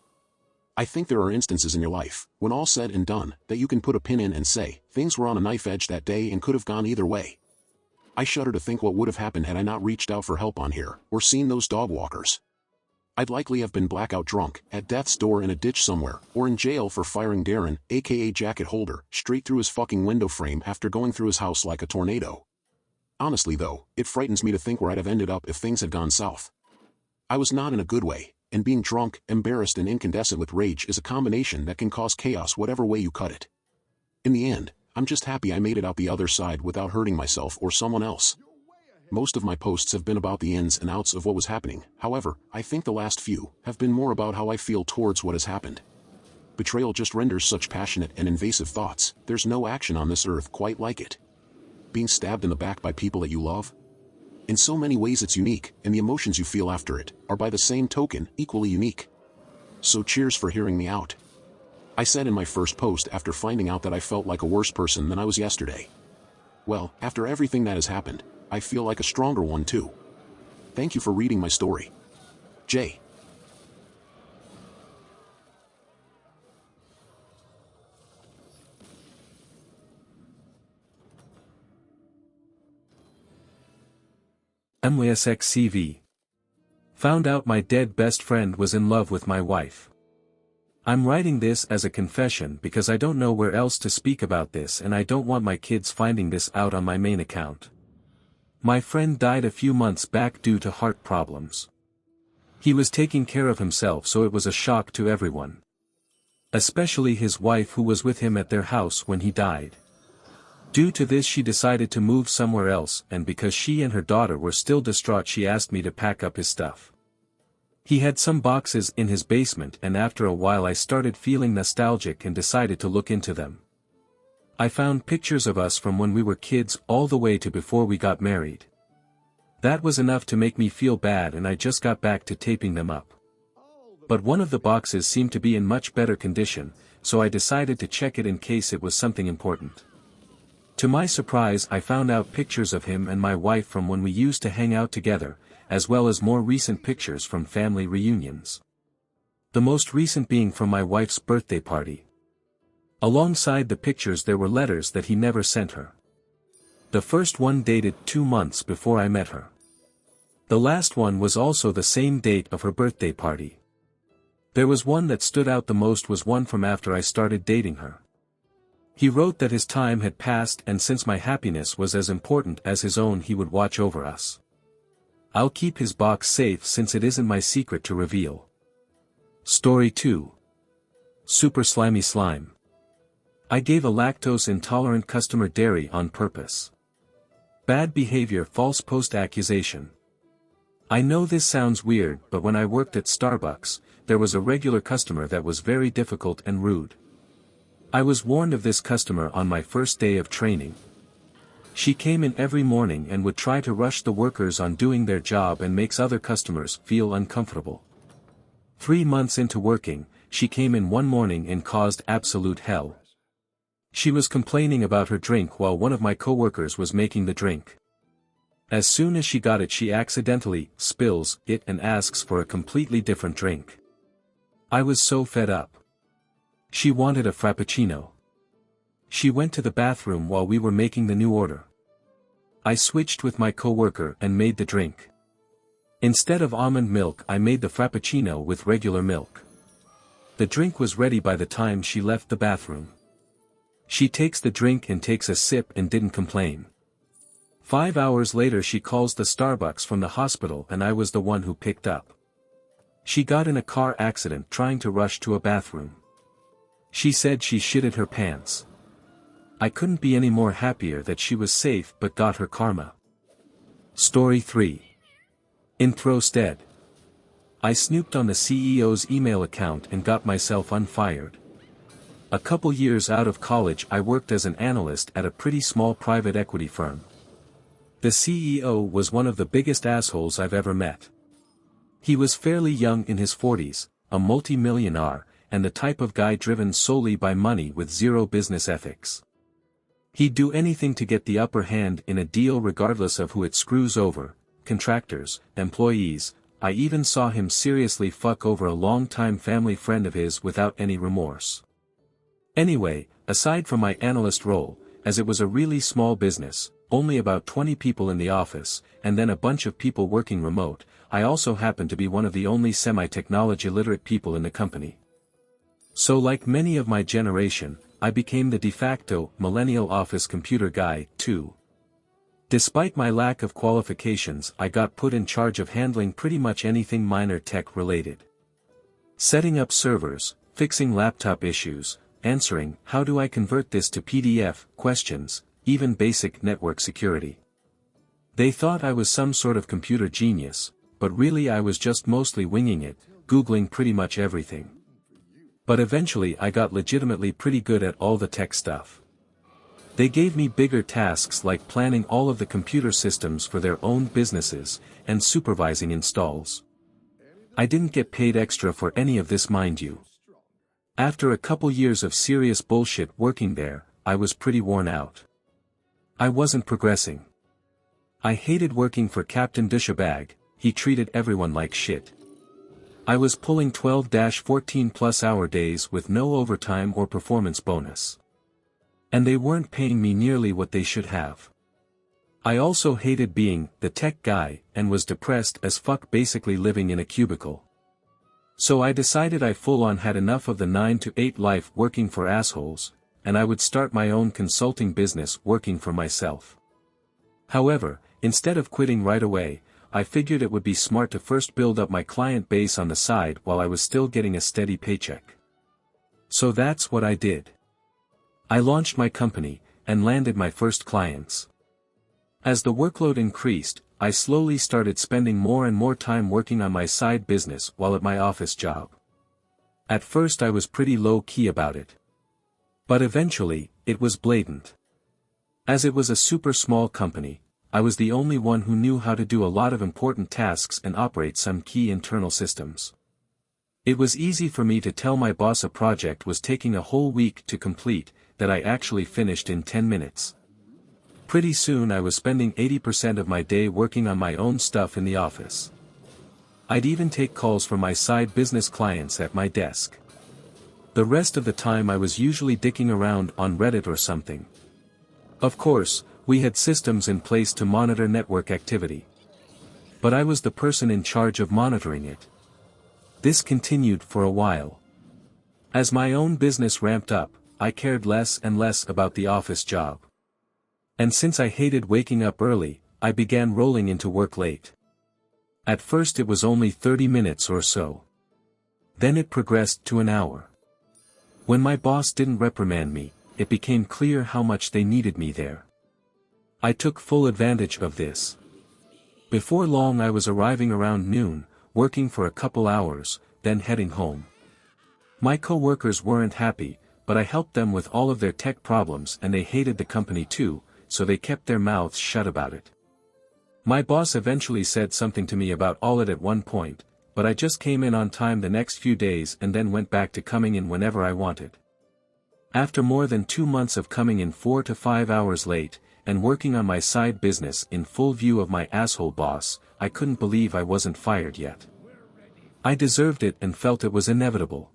Speaker 2: I think there are instances in your life, when all said and done, that you can put a pin in and say, things were on a knife edge that day and could have gone either way. I shudder to think what would have happened had I not reached out for help on here, or seen those dog walkers. I'd likely have been blackout drunk, at death's door in a ditch somewhere, or in jail for firing Darren, aka Jacket Holder, straight through his fucking window frame after going through his house like a tornado. Honestly though, it frightens me to think where I'd have ended up if things had gone south. I was not in a good way, and being drunk, embarrassed and incandescent with rage is a combination that can cause chaos whatever way you cut it. In the end, I'm just happy I made it out the other side without hurting myself or someone else. Most of my posts have been about the ins and outs of what was happening, however, I think the last few have been more about how I feel towards what has happened. Betrayal just renders such passionate and invasive thoughts. There's no action on this earth quite like it. Being stabbed in the back by people that you love? In so many ways it's unique, and the emotions you feel after it are by the same token equally unique. So cheers for hearing me out. I said in my first post after finding out that I felt like a worse person than I was yesterday. Well, after everything that has happened, I feel like a stronger one too. Thank you for reading my story. Jay.
Speaker 8: MaliciousCV. Found out my dead best friend was in love with my wife. I'm writing this as a confession because I don't know where else to speak about this, and I don't want my kids finding this out on my main account. My friend died a few months back due to heart problems. He was taking care of himself, so it was a shock to everyone. Especially his wife, who was with him at their house when he died. Due to this, she decided to move somewhere else, and because she and her daughter were still distraught, she asked me to pack up his stuff. He had some boxes in his basement, and after a while I started feeling nostalgic and decided to look into them. I found pictures of us from when we were kids all the way to before we got married. That was enough to make me feel bad, and I just got back to taping them up. But one of the boxes seemed to be in much better condition, so I decided to check it in case it was something important. To my surprise, I found out pictures of him and my wife from when we used to hang out together, as well as more recent pictures from family reunions. The most recent being from my wife's birthday party. Alongside the pictures there were letters that he never sent her. The first one dated 2 months before I met her. The last one was also the same date of her birthday party. There was one that stood out the most, was one from after I started dating her. He wrote that his time had passed, and since my happiness was as important as his own, he would watch over us. I'll keep his box safe since it isn't my secret to reveal. Story 2. Super Slimy Slime. I gave a lactose-intolerant customer dairy on purpose. Bad behavior, false post accusation. I know this sounds weird, but when I worked at Starbucks, there was a regular customer that was very difficult and rude. I was warned of this customer on my first day of training. She came in every morning and would try to rush the workers on doing their job and makes other customers feel uncomfortable. 3 months into working, she came in one morning and caused absolute hell. She was complaining about her drink while one of my coworkers was making the drink. As soon as she got it, she accidentally spills it and asks for a completely different drink. I was so fed up. She wanted a frappuccino. She went to the bathroom while we were making the new order. I switched with my coworker and made the drink. Instead of almond milk, I made the frappuccino with regular milk. The drink was ready by the time she left the bathroom. She takes the drink and takes a sip and didn't complain. 5 hours later she calls the Starbucks from the hospital, and I was the one who picked up. She got in a car accident trying to rush to a bathroom. She said she shitted her pants. I couldn't be any more happier that she was safe but got her karma. Story 3. In Throwstead. I snooped on the CEO's email account and got myself unfired. A couple years out of college I worked as an analyst at a pretty small private equity firm. The CEO was one of the biggest assholes I've ever met. He was fairly young, in his 40s, a multi-millionaire, and the type of guy driven solely by money with zero business ethics. He'd do anything to get the upper hand in a deal regardless of who it screws over, contractors, employees. I even saw him seriously fuck over a long-time family friend of his without any remorse. Anyway, aside from my analyst role, as it was a really small business, only about 20 people in the office, and then a bunch of people working remote, I also happened to be one of the only semi-technology literate people in the company. So like many of my generation, I became the de facto millennial office computer guy, too. Despite my lack of qualifications, I got put in charge of handling pretty much anything minor tech related. Setting up servers, fixing laptop issues, answering "how do I convert this to PDF" questions, even basic network security. They thought I was some sort of computer genius, but really I was just mostly winging it, Googling pretty much everything. But eventually I got legitimately pretty good at all the tech stuff. They gave me bigger tasks like planning all of the computer systems for their own businesses, and supervising installs. I didn't get paid extra for any of this, mind you. After a couple years of serious bullshit working there, I was pretty worn out. I wasn't progressing. I hated working for Captain Douchebag. He treated everyone like shit. I was pulling 12-14 plus hour days with no overtime or performance bonus. And they weren't paying me nearly what they should have. I also hated being the tech guy and was depressed as fuck, basically living in a cubicle. So I decided I full-on had enough of the 9 to 8 life working for assholes, and I would start my own consulting business working for myself. However, instead of quitting right away, I figured it would be smart to first build up my client base on the side while I was still getting a steady paycheck. So that's what I did. I launched my company, and landed my first clients. As the workload increased, I slowly started spending more and more time working on my side business while at my office job. At first I was pretty low-key about it. But eventually, it was blatant. As it was a super small company, I was the only one who knew how to do a lot of important tasks and operate some key internal systems. It was easy for me to tell my boss a project was taking a whole week to complete, that I actually finished in 10 minutes. Pretty soon I was spending 80% of my day working on my own stuff in the office. I'd even take calls from my side business clients at my desk. The rest of the time I was usually dicking around on Reddit or something. Of course, we had systems in place to monitor network activity. But I was the person in charge of monitoring it. This continued for a while. As my own business ramped up, I cared less and less about the office job. And since I hated waking up early, I began rolling into work late. At first it was only 30 minutes or so. Then it progressed to an hour. When my boss didn't reprimand me, it became clear how much they needed me there. I took full advantage of this. Before long I was arriving around noon, working for a couple hours, then heading home. My co-workers weren't happy, but I helped them with all of their tech problems and they hated the company too, so they kept their mouths shut about it. My boss eventually said something to me about all it at one point, but I just came in on time the next few days and then went back to coming in whenever I wanted. After more than 2 months of coming in 4 to 5 hours late, and working on my side business in full view of my asshole boss, I couldn't believe I wasn't fired yet. I deserved it and felt it was inevitable.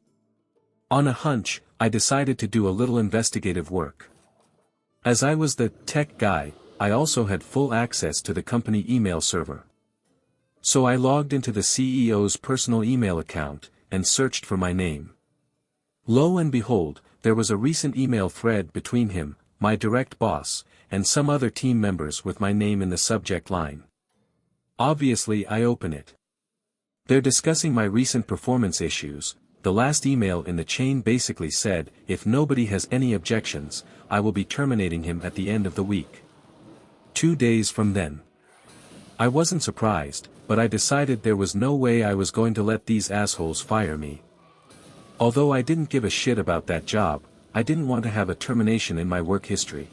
Speaker 8: On a hunch, I decided to do a little investigative work. As I was the tech guy, I also had full access to the company email server. So I logged into the CEO's personal email account, and searched for my name. Lo and behold, there was a recent email thread between him, my direct boss, and some other team members with my name in the subject line. Obviously I open it. They're discussing my recent performance issues. The last email in the chain basically said, if nobody has any objections, I will be terminating him at the end of the week. 2 days from then. I wasn't surprised, but I decided there was no way I was going to let these assholes fire me. Although I didn't give a shit about that job, I didn't want to have a termination in my work history.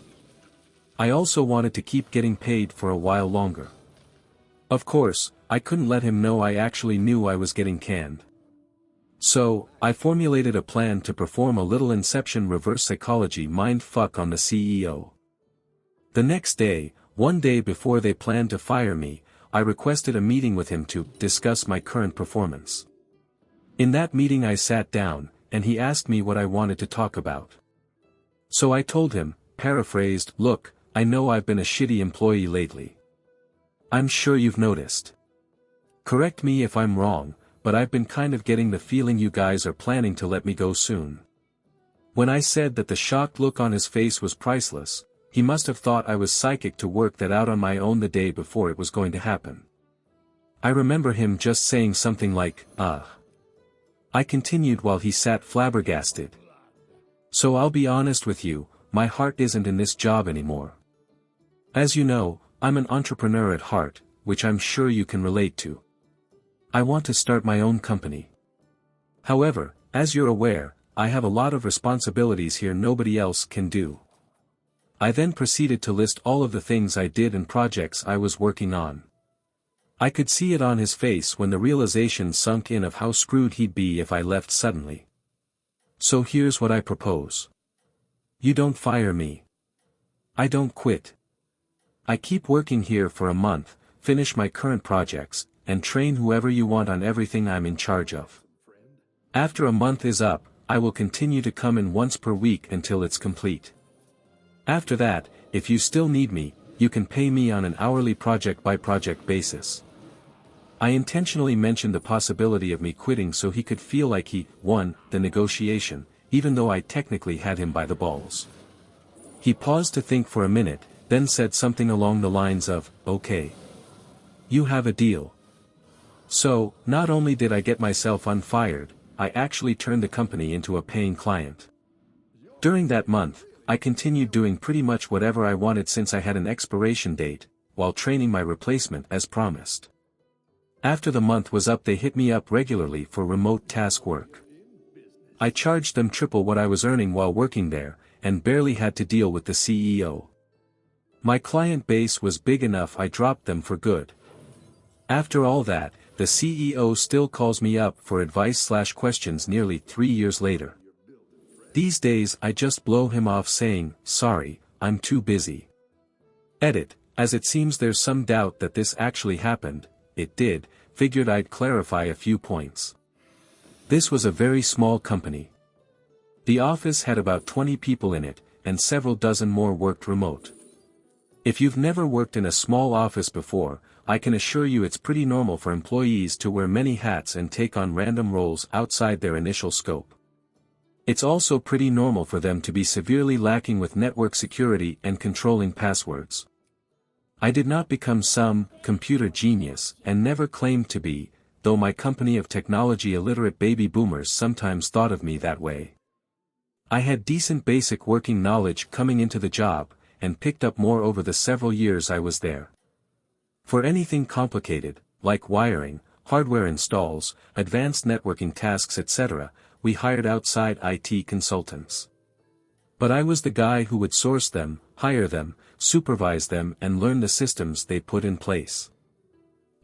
Speaker 8: I also wanted to keep getting paid for a while longer. Of course, I couldn't let him know I actually knew I was getting canned. So, I formulated a plan to perform a little Inception reverse psychology mind fuck on the CEO. The next day, one day before they planned to fire me, I requested a meeting with him to discuss my current performance. In that meeting I sat down, and he asked me what I wanted to talk about. So I told him, paraphrased, look, I know I've been a shitty employee lately. I'm sure you've noticed. Correct me if I'm wrong, but I've been kind of getting the feeling you guys are planning to let me go soon. When I said that the shocked look on his face was priceless, he must have thought I was psychic to work that out on my own the day before it was going to happen. I remember him just saying something like, I continued while he sat flabbergasted. So I'll be honest with you, my heart isn't in this job anymore. As you know, I'm an entrepreneur at heart, which I'm sure you can relate to. I want to start my own company. However, as you're aware, I have a lot of responsibilities here nobody else can do. I then proceeded to list all of the things I did and projects I was working on. I could see it on his face when the realization sunk in of how screwed he'd be if I left suddenly. So here's what I propose. You don't fire me. I don't quit. I keep working here for a month, finish my current projects, and train whoever you want on everything I'm in charge of. After a month is up, I will continue to come in once per week until it's complete. After that, if you still need me, you can pay me on an hourly project-by-project basis. I intentionally mentioned the possibility of me quitting so he could feel like he won the negotiation, even though I technically had him by the balls. He paused to think for a minute, then said something along the lines of, okay. You have a deal. So, not only did I get myself unfired, I actually turned the company into a paying client. During that month, I continued doing pretty much whatever I wanted since I had an expiration date, while training my replacement as promised. After the month was up, they hit me up regularly for remote task work. I charged them triple what I was earning while working there, and barely had to deal with the CEO. My client base was big enough I dropped them for good. After all that, the CEO still calls me up for advice/questions nearly 3 years later. These days I just blow him off saying, "Sorry, I'm too busy." Edit, as it seems there's some doubt that this actually happened. It did. Figured I'd clarify a few points. This was a very small company. The office had about 20 people in it, and several dozen more worked remote. If you've never worked in a small office before, I can assure you it's pretty normal for employees to wear many hats and take on random roles outside their initial scope. It's also pretty normal for them to be severely lacking with network security and controlling passwords. I did not become some computer genius, and never claimed to be, though my company of technology illiterate baby boomers sometimes thought of me that way. I had decent basic working knowledge coming into the job, and picked up more over the several years I was there. For anything complicated, like wiring, hardware installs, advanced networking tasks etc., we hired outside IT consultants. But I was the guy who would source them, hire them, supervise them and learn the systems they put in place.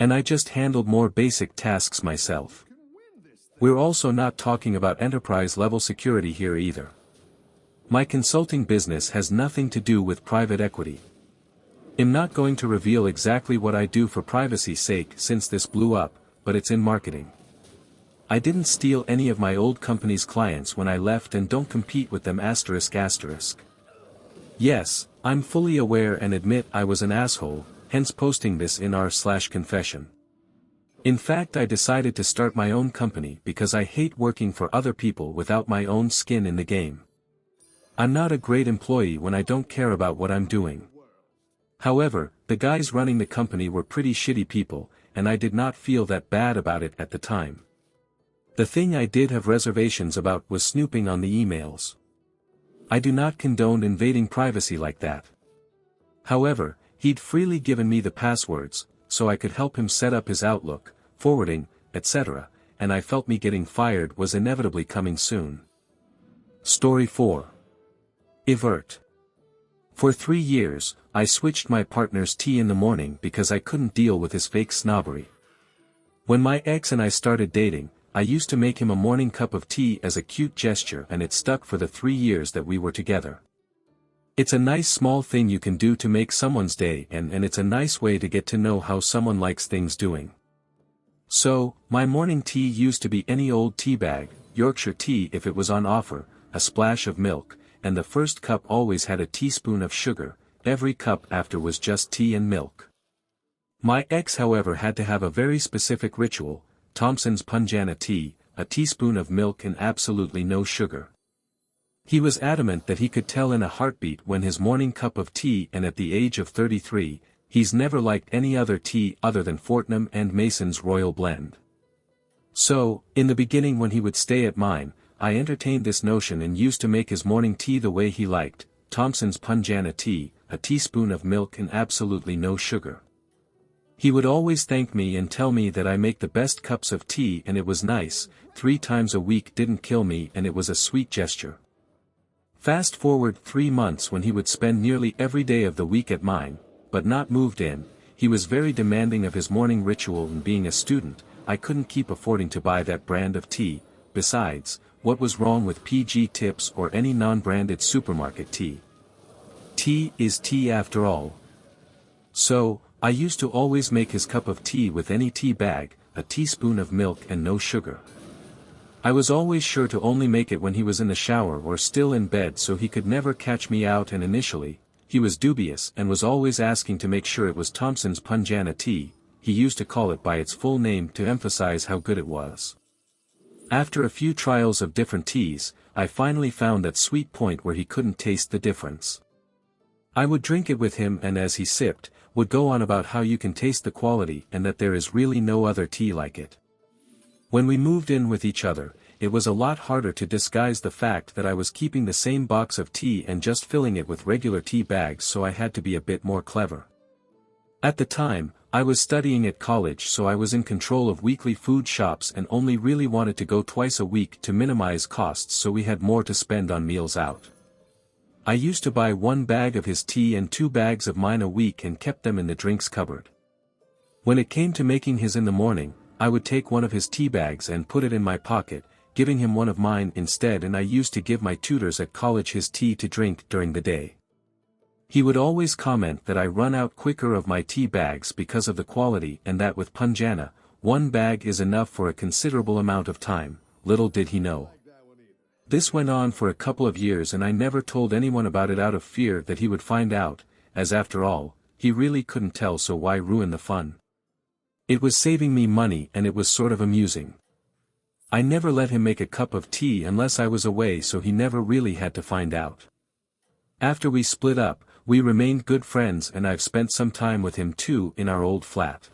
Speaker 8: And I just handled more basic tasks myself. We're also not talking about enterprise-level security here either. My consulting business has nothing to do with private equity. I'm not going to reveal exactly what I do for privacy's sake since this blew up, but it's in marketing. I didn't steal any of my old company's clients when I left and don't compete with them ***. Yes, I'm fully aware and admit I was an asshole, hence posting this in r/confession. In fact, I decided to start my own company because I hate working for other people without my own skin in the game. I'm not a great employee when I don't care about what I'm doing. However, the guys running the company were pretty shitty people, and I did not feel that bad about it at the time. The thing I did have reservations about was snooping on the emails. I do not condone invading privacy like that. However, he'd freely given me the passwords, so I could help him set up his Outlook, forwarding, etc., and I felt me getting fired was inevitably coming soon. Story 4. Evert. For 3 years, I switched my partner's tea in the morning because I couldn't deal with his fake snobbery. When my ex and I started dating, I used to make him a morning cup of tea as a cute gesture, and it stuck for the 3 years that we were together. It's a nice small thing you can do to make someone's day, and it's a nice way to get to know how someone likes things doing. So, my morning tea used to be any old tea bag, Yorkshire tea if it was on offer, a splash of milk, and the first cup always had a teaspoon of sugar. Every cup after was just tea and milk. My ex, however, had to have a very specific ritual, Thompson's Punjana tea, a teaspoon of milk and absolutely no sugar. He was adamant that he could tell in a heartbeat when his morning cup of tea, and at the age of 33, he's never liked any other tea other than Fortnum and Mason's Royal Blend. So, in the beginning when he would stay at mine, I entertained this notion and used to make his morning tea the way he liked, Thompson's Punjana tea, a teaspoon of milk and absolutely no sugar. He would always thank me and tell me that I make the best cups of tea, and it was nice. 3 times a week didn't kill me, and it was a sweet gesture. Fast forward 3 months when he would spend nearly every day of the week at mine, but not moved in. He was very demanding of his morning ritual, and being a student, I couldn't keep affording to buy that brand of tea. Besides, what was wrong with PG Tips or any non-branded supermarket tea? Tea is tea after all. So, I used to always make his cup of tea with any tea bag, a teaspoon of milk and no sugar. I was always sure to only make it when he was in the shower or still in bed, so he could never catch me out, and initially, he was dubious and was always asking to make sure it was Thompson's Punjana tea. He used to call it by its full name to emphasize how good it was. After a few trials of different teas, I finally found that sweet point where he couldn't taste the difference. I would drink it with him, and as he sipped, would go on about how you can taste the quality and that there is really no other tea like it. When we moved in with each other, it was a lot harder to disguise the fact that I was keeping the same box of tea and just filling it with regular tea bags, so I had to be a bit more clever. At the time, I was studying at college, so I was in control of weekly food shops and only really wanted to go twice a week to minimize costs, so we had more to spend on meals out. I used to buy 1 bag of his tea and 2 bags of mine a week and kept them in the drinks cupboard. When it came to making his in the morning, I would take one of his tea bags and put it in my pocket, giving him one of mine instead, and I used to give my tutors at college his tea to drink during the day. He would always comment that I run out quicker of my tea bags because of the quality, and that with Punjana, 1 bag is enough for a considerable amount of time. Little did he know. This went on for a couple of years, and I never told anyone about it out of fear that he would find out, as after all, he really couldn't tell, so why ruin the fun? It was saving me money and it was sort of amusing. I never let him make a cup of tea unless I was away, so he never really had to find out. After we split up, we remained good friends, and I've spent some time with him too in our old flat.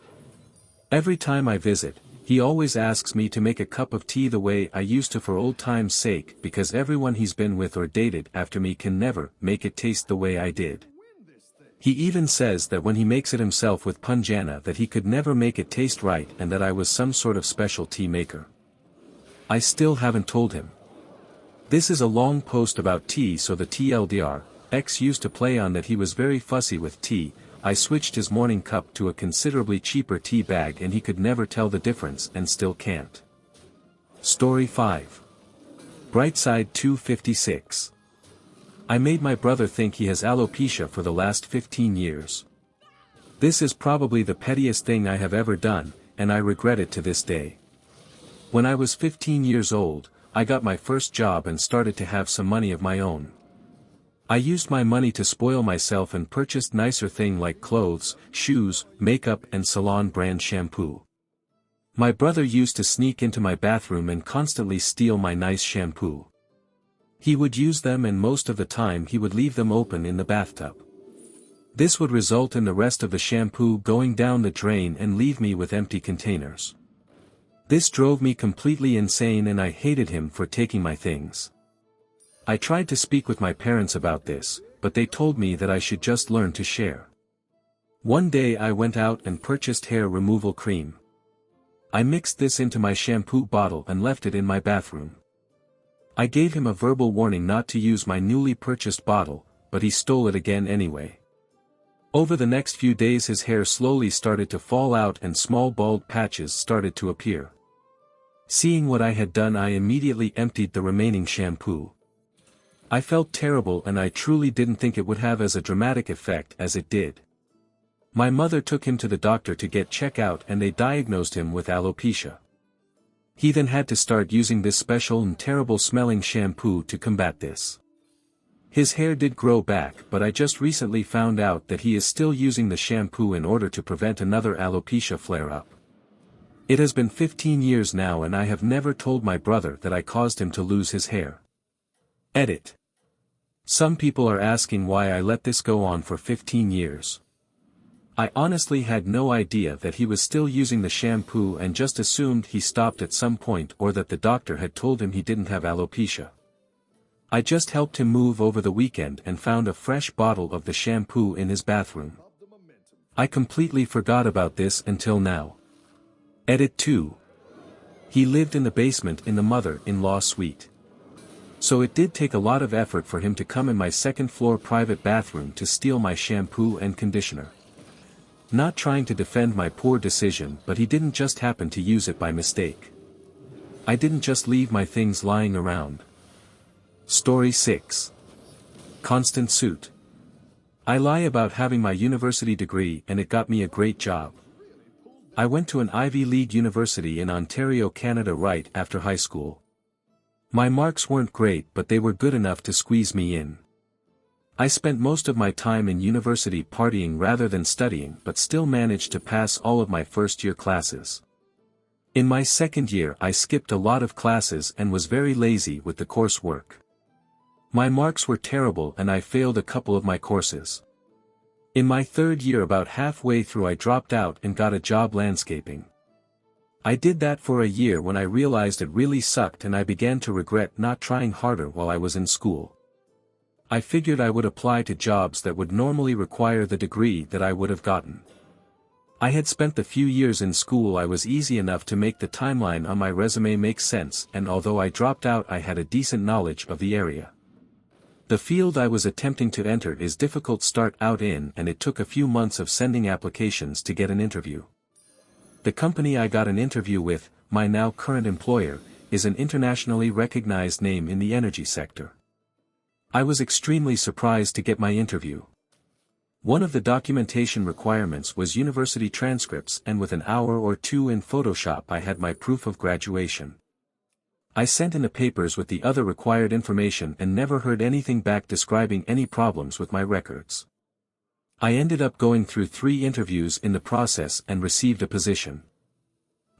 Speaker 8: Every time I visit, he always asks me to make a cup of tea the way I used to for old time's sake, because everyone he's been with or dated after me can never make it taste the way I did. He even says that when he makes it himself with Punjana that he could never make it taste right, and that I was some sort of special tea maker. I still haven't told him. This is a long post about tea, so the TLDR, X used to play on that he was very fussy with tea. I switched his morning cup to a considerably cheaper tea bag and he could never tell the difference and still can't. Story 5. Brightside 256. I made my brother think he has alopecia for the last 15 years. This is probably the pettiest thing I have ever done, and I regret it to this day. When I was 15 years old, I got my first job and started to have some money of my own. I used my money to spoil myself and purchased nicer things like clothes, shoes, makeup and salon brand shampoo. My brother used to sneak into my bathroom and constantly steal my nice shampoo. He would use them, and most of the time he would leave them open in the bathtub. This would result in the rest of the shampoo going down the drain and leave me with empty containers. This drove me completely insane, and I hated him for taking my things. I tried to speak with my parents about this, but they told me that I should just learn to share. One day I went out and purchased hair removal cream. I mixed this into my shampoo bottle and left it in my bathroom. I gave him a verbal warning not to use my newly purchased bottle, but he stole it again anyway. Over the next few days his hair slowly started to fall out and small bald patches started to appear. Seeing what I had done, I immediately emptied the remaining shampoo. I felt terrible, and I truly didn't think it would have as a dramatic effect as it did. My mother took him to the doctor to get checked out, and they diagnosed him with alopecia. He then had to start using this special and terrible smelling shampoo to combat this. His hair did grow back, but I just recently found out that he is still using the shampoo in order to prevent another alopecia flare-up. It has been 15 years now, and I have never told my brother that I caused him to lose his hair. Edit. Some people are asking why I let this go on for 15 years. I honestly had no idea that he was still using the shampoo and just assumed he stopped at some point, or that the doctor had told him he didn't have alopecia. I just helped him move over the weekend and found a fresh bottle of the shampoo in his bathroom. I completely forgot about this until now. Edit 2. He lived in the basement in the mother-in-law suite. So it did take a lot of effort for him to come in my second-floor private bathroom to steal my shampoo and conditioner. Not trying to defend my poor decision, but he didn't just happen to use it by mistake. I didn't just leave my things lying around. Story 6. Constant suit. I lie about having my university degree, and it got me a great job. I went to an Ivy League university in Ontario, Canada right after high school. My marks weren't great, but they were good enough to squeeze me in. I spent most of my time in university partying rather than studying, but still managed to pass all of my first-year classes. In my second year I skipped a lot of classes and was very lazy with the coursework. My marks were terrible and I failed a couple of my courses. In my third year, about halfway through, I dropped out and got a job landscaping. I did that for a year when I realized it really sucked, and I began to regret not trying harder while I was in school. I figured I would apply to jobs that would normally require the degree that I would have gotten. I had spent the few years in school I was easy enough to make the timeline on my resume make sense, and although I dropped out I had a decent knowledge of the area. The field I was attempting to enter is difficult start out in, and it took a few months of sending applications to get an interview. The company I got an interview with, my now current employer, is an internationally recognized name in the energy sector. I was extremely surprised to get my interview. One of the documentation requirements was university transcripts, and with an hour or two in Photoshop I had my proof of graduation. I sent in the papers with the other required information and never heard anything back describing any problems with my records. I ended up going through 3 interviews in the process and received a position.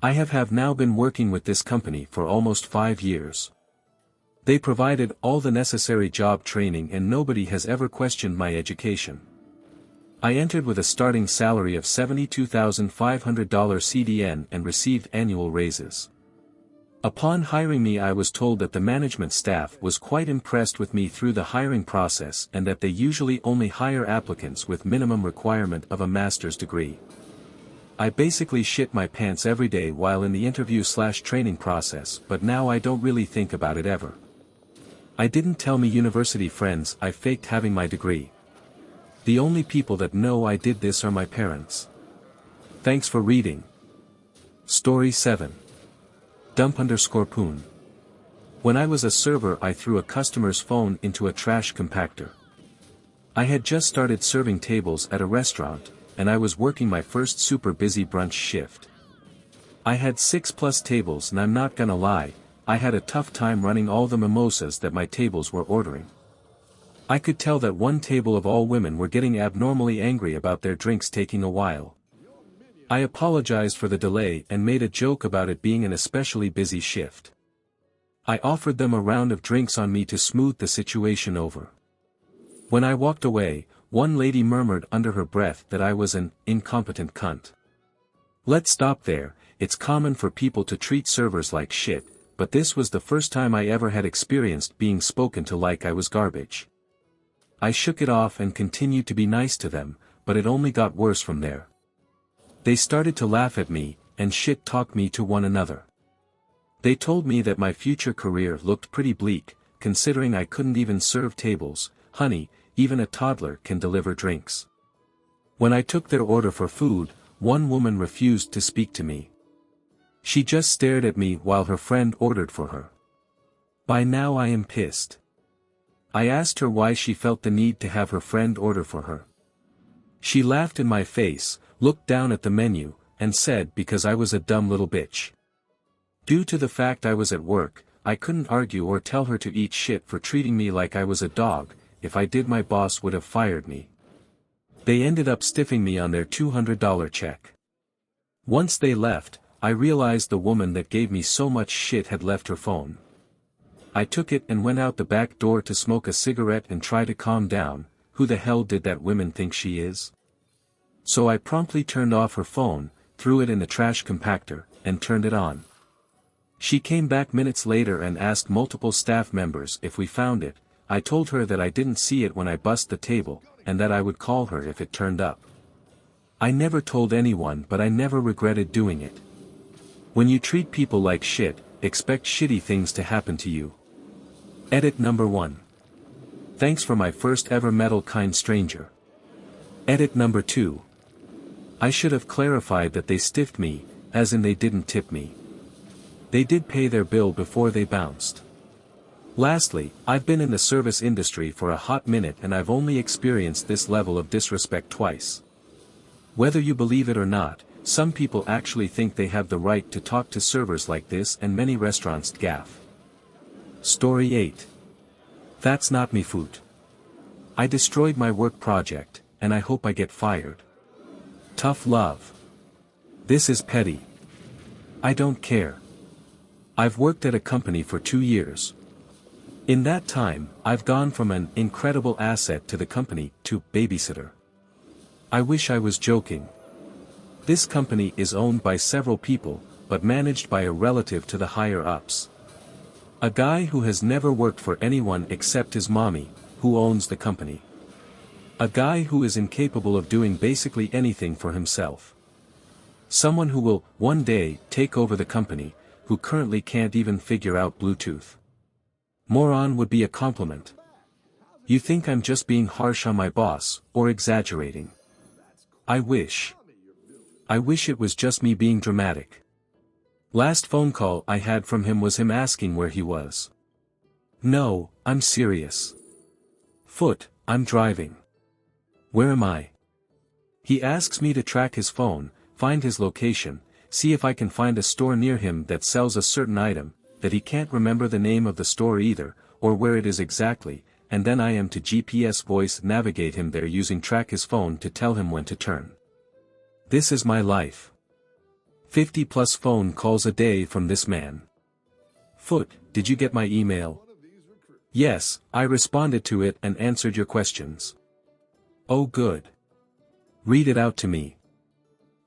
Speaker 8: I have now been working with this company for almost 5 years. They provided all the necessary job training and nobody has ever questioned my education. I entered with a starting salary of $72,500 CDN and received annual raises. Upon hiring me I was told that the management staff was quite impressed with me through the hiring process and that they usually only hire applicants with minimum requirement of a master's degree. I basically shit my pants every day while in the interview/training process, but now I don't really think about it ever. I didn't tell me university friends I faked having my degree. The only people that know I did this are my parents. Thanks for reading. Story 7. Dump_poon. When I was a server I threw a customer's phone into a trash compactor. I had just started serving tables at a restaurant, and I was working my first super busy brunch shift. I had 6+ tables and I'm not gonna lie, I had a tough time running all the mimosas that my tables were ordering. I could tell that one table of all women were getting abnormally angry about their drinks taking a while. I apologized for the delay and made a joke about it being an especially busy shift. I offered them a round of drinks on me to smooth the situation over. When I walked away, one lady murmured under her breath that I was an incompetent cunt. Let's stop there. It's common for people to treat servers like shit, but this was the first time I ever had experienced being spoken to like I was garbage. I shook it off and continued to be nice to them, but it only got worse from there. They started to laugh at me, and shit-talk me to one another. They told me that my future career looked pretty bleak, considering I couldn't even serve tables. Honey, even a toddler can deliver drinks. When I took their order for food, one woman refused to speak to me. She just stared at me while her friend ordered for her. By now I am pissed. I asked her why she felt the need to have her friend order for her. She laughed in my face, looked down at the menu, and said because I was a dumb little bitch. Due to the fact I was at work, I couldn't argue or tell her to eat shit for treating me like I was a dog. If I did my boss would have fired me. They ended up stiffing me on their $200 check. Once they left, I realized the woman that gave me so much shit had left her phone. I took it and went out the back door to smoke a cigarette and try to calm down. Who the hell did that woman think she is? So I promptly turned off her phone, threw it in the trash compactor, and turned it on. She came back minutes later and asked multiple staff members if we found it. I told her that I didn't see it when I bussed the table, and that I would call her if it turned up. I never told anyone, but I never regretted doing it. When you treat people like shit, expect shitty things to happen to you. Edit number 1. Thanks for my first ever metal kind stranger. Edit number 2. I should have clarified that they stiffed me, as in they didn't tip me. They did pay their bill before they bounced. Lastly, I've been in the service industry for a hot minute and I've only experienced this level of disrespect twice. Whether you believe it or not, some people actually think they have the right to talk to servers like this, and many restaurants gaff. Story 8. That's not me foot. I destroyed my work project, and I hope I get fired. Tough love. This is petty. I don't care. I've worked at a company for 2 years. In that time, I've gone from an incredible asset to the company to babysitter. I wish I was joking. This company is owned by several people, but managed by a relative to the higher-ups. A guy who has never worked for anyone except his mommy, who owns the company. A guy who is incapable of doing basically anything for himself. Someone who will, one day, take over the company, who currently can't even figure out Bluetooth. Moron would be a compliment. You think I'm just being harsh on my boss, or exaggerating? I wish it was just me being dramatic. Last phone call I had from him was him asking where he was. No, I'm serious. Foot, I'm driving. Where am I? He asks me to track his phone, find his location, see if I can find a store near him that sells a certain item, that he can't remember the name of the store either, or where it is exactly, and then I am to GPS voice navigate him there using track his phone to tell him when to turn. This is my life. 50 plus phone calls a day from this man. Foot, did you get my email? Yes, I responded to it and answered your questions. Oh good. Read it out to me.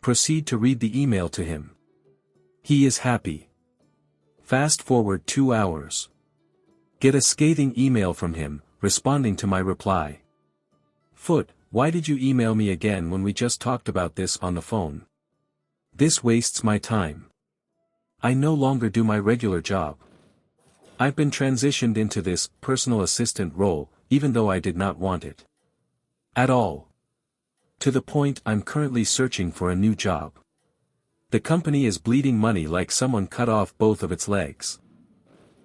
Speaker 8: Proceed to read the email to him. He is happy. Fast forward 2 hours. Get a scathing email from him, responding to my reply. Foot, why did you email me again when we just talked about this on the phone? This wastes my time. I no longer do my regular job. I've been transitioned into this personal assistant role, even though I did not want it. At all. To the point I'm currently searching for a new job. The company is bleeding money like someone cut off both of its legs.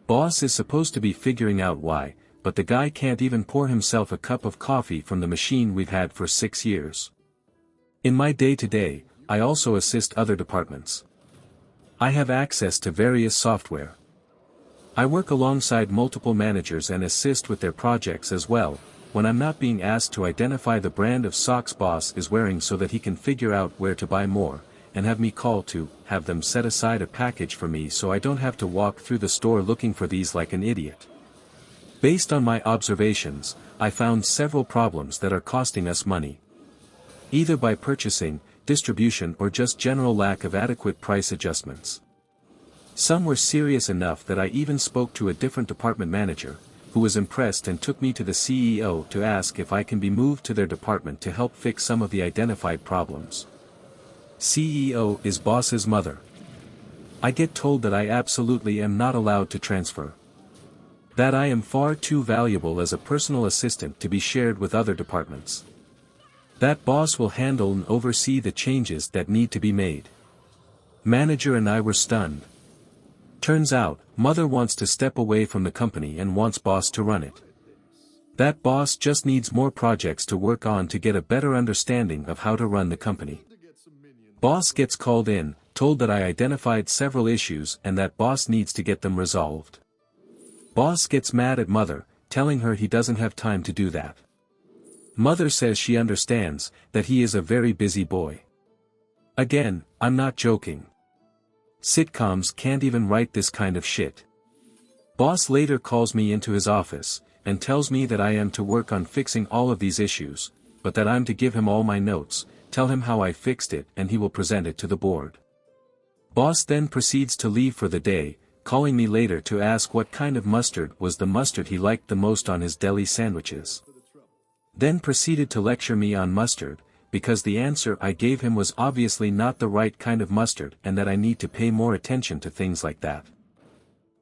Speaker 8: Boss is supposed to be figuring out why, but the guy can't even pour himself a cup of coffee from the machine we've had for 6 years. In my day-to-day, I also assist other departments. I have access to various software. I work alongside multiple managers and assist with their projects as well, when I'm not being asked to identify the brand of socks boss is wearing so that he can figure out where to buy more, and have me call to have them set aside a package for me so I don't have to walk through the store looking for these like an idiot. Based on my observations, I found several problems that are costing us money. Either by purchasing, distribution or just general lack of adequate price adjustments. Some were serious enough that I even spoke to a different department manager, who was impressed and took me to the CEO to ask if I can be moved to their department to help fix some of the identified problems. CEO is boss's mother. I get told that I absolutely am not allowed to transfer. That I am far too valuable as a personal assistant to be shared with other departments. That boss will handle and oversee the changes that need to be made. Manager and I were stunned. Turns out, mother wants to step away from the company and wants boss to run it. That boss just needs more projects to work on to get a better understanding of how to run the company. Boss gets called in, told that I identified several issues and that boss needs to get them resolved. Boss gets mad at mother, telling her he doesn't have time to do that. Mother says she understands, that he is a very busy boy. Again, I'm not joking. Sitcoms can't even write this kind of shit. Boss later calls me into his office, and tells me that I am to work on fixing all of these issues, but that I'm to give him all my notes, tell him how I fixed it and he will present it to the board. Boss then proceeds to leave for the day, calling me later to ask what kind of mustard was the mustard he liked the most on his deli sandwiches. Then proceeded to lecture me on mustard, because the answer I gave him was obviously not the right kind of mustard and that I need to pay more attention to things like that.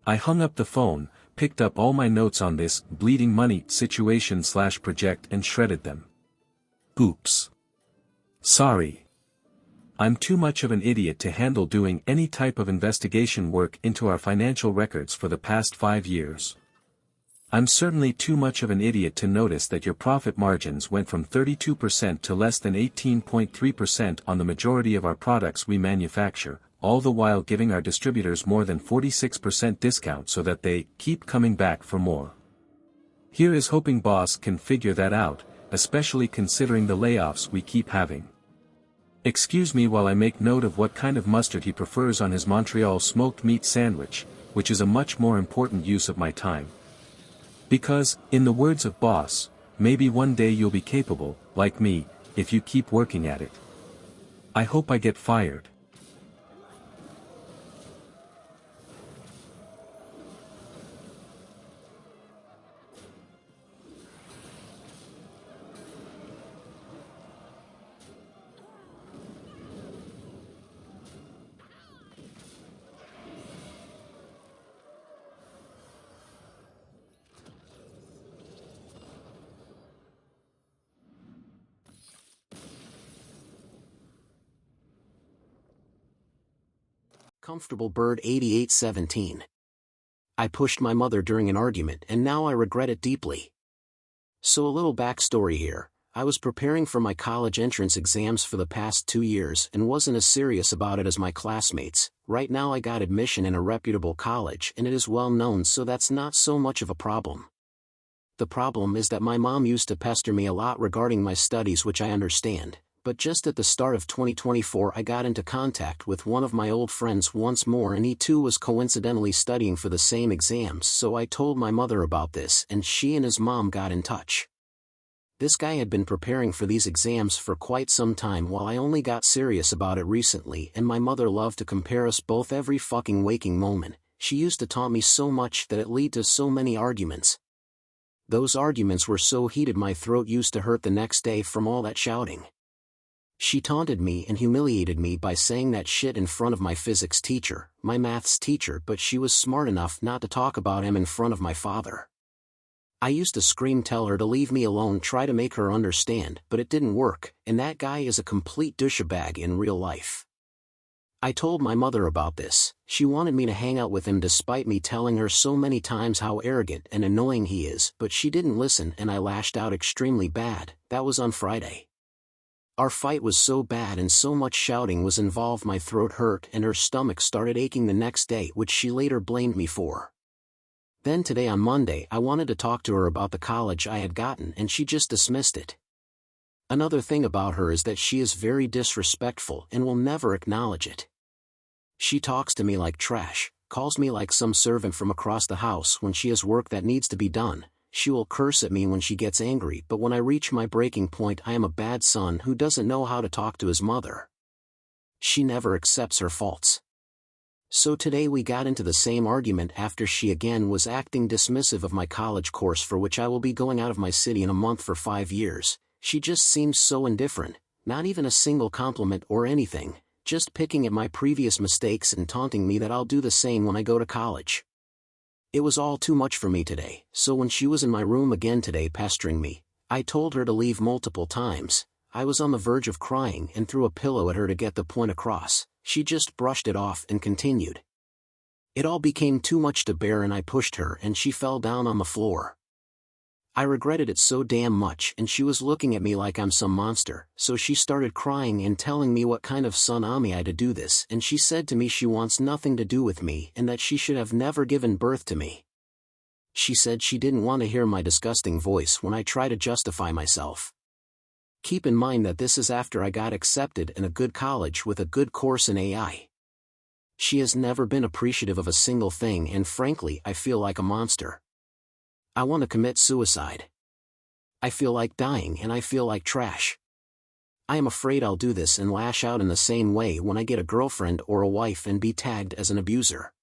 Speaker 8: I hung up the phone, picked up all my notes on this bleeding money situation/project and shredded them. Oops. Sorry. I'm too much of an idiot to handle doing any type of investigation work into our financial records for the past 5 years. I'm certainly too much of an idiot to notice that your profit margins went from 32% to less than 18.3% on the majority of our products we manufacture, all the while giving our distributors more than 46% discount so that they keep coming back for more. Here is hoping boss can figure that out, especially considering the layoffs we keep having. Excuse me while I make note of what kind of mustard he prefers on his Montreal smoked meat sandwich, which is a much more important use of my time. Because, in the words of boss, maybe one day you'll be capable, like me, if you keep working at it. I hope I get fired.
Speaker 2: Comfortable Bird 8817. I pushed my mother during an argument and now I regret it deeply. So a little backstory here. I was preparing for my college entrance exams for the past 2 years and wasn't as serious about it as my classmates. Right now I got admission in a reputable college and it is well known, so that's not so much of a problem. The problem is that my mom used to pester me a lot regarding my studies, which I understand. But just at the start of 2024 I got into contact with one of my old friends once more, and he too was coincidentally studying for the same exams, so I told my mother about this and she and his mom got in touch. This guy had been preparing for these exams for quite some time while I only got serious about it recently, and my mother loved to compare us both every fucking waking moment. She used to taunt me so much that it led to so many arguments. Those arguments were so heated my throat used to hurt the next day from all that shouting. She taunted me and humiliated me by saying that shit in front of my physics teacher, my maths teacher, but she was smart enough not to talk about him in front of my father. I used to scream, tell her to leave me alone, try to make her understand, but it didn't work, and that guy is a complete douchebag in real life. I told my mother about this. She wanted me to hang out with him despite me telling her so many times how arrogant and annoying he is, but she didn't listen and I lashed out extremely bad. That was on Friday. Our fight was so bad and so much shouting was involved my throat hurt and her stomach started aching the next day, which she later blamed me for. Then today on Monday I wanted to talk to her about the college I had gotten and she just dismissed it. Another thing about her is that she is very disrespectful and will never acknowledge it. She talks to me like trash, calls me like some servant from across the house when she has work that needs to be done. She will curse at me when she gets angry, but when I reach my breaking point I am a bad son who doesn't know how to talk to his mother. She never accepts her faults. So today we got into the same argument after she again was acting dismissive of my college course, for which I will be going out of my city in a month for 5 years. She just seems so indifferent, not even a single compliment or anything, just picking at my previous mistakes and taunting me that I'll do the same when I go to college. It was all too much for me today, so when she was in my room again today pestering me, I told her to leave multiple times. I was on the verge of crying and threw a pillow at her to get the point across. She just brushed it off and continued. It all became too much to bear and I pushed her and she fell down on the floor. I regretted it so damn much and she was looking at me like I'm some monster, so she started crying and telling me what kind of son am I to do this, and she said to me she wants nothing to do with me and that she should have never given birth to me. She said she didn't want to hear my disgusting voice when I try to justify myself. Keep in mind that this is after I got accepted in a good college with a good course in AI. She has never been appreciative of a single thing and frankly I feel like a monster. I want to commit suicide. I feel like dying and I feel like trash. I am afraid I'll do this and lash out in the same way when I get a girlfriend or a wife and be tagged as an abuser.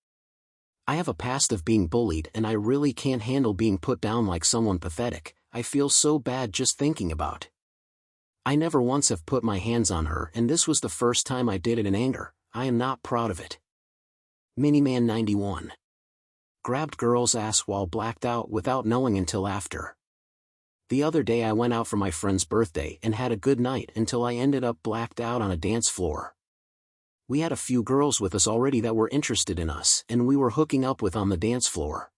Speaker 2: I have a past of being bullied and I really can't handle being put down like someone pathetic. I feel so bad just thinking about. I never once have put my hands on her and this was the first time I did it in anger. I am not proud of it. Miniman 91. Grabbed girl's ass while blacked out without knowing until after. The other day I went out for my friend's birthday and had a good night until I ended up blacked out on a dance floor. We had a few girls with us already that were interested in us and we were hooking up with on the dance floor.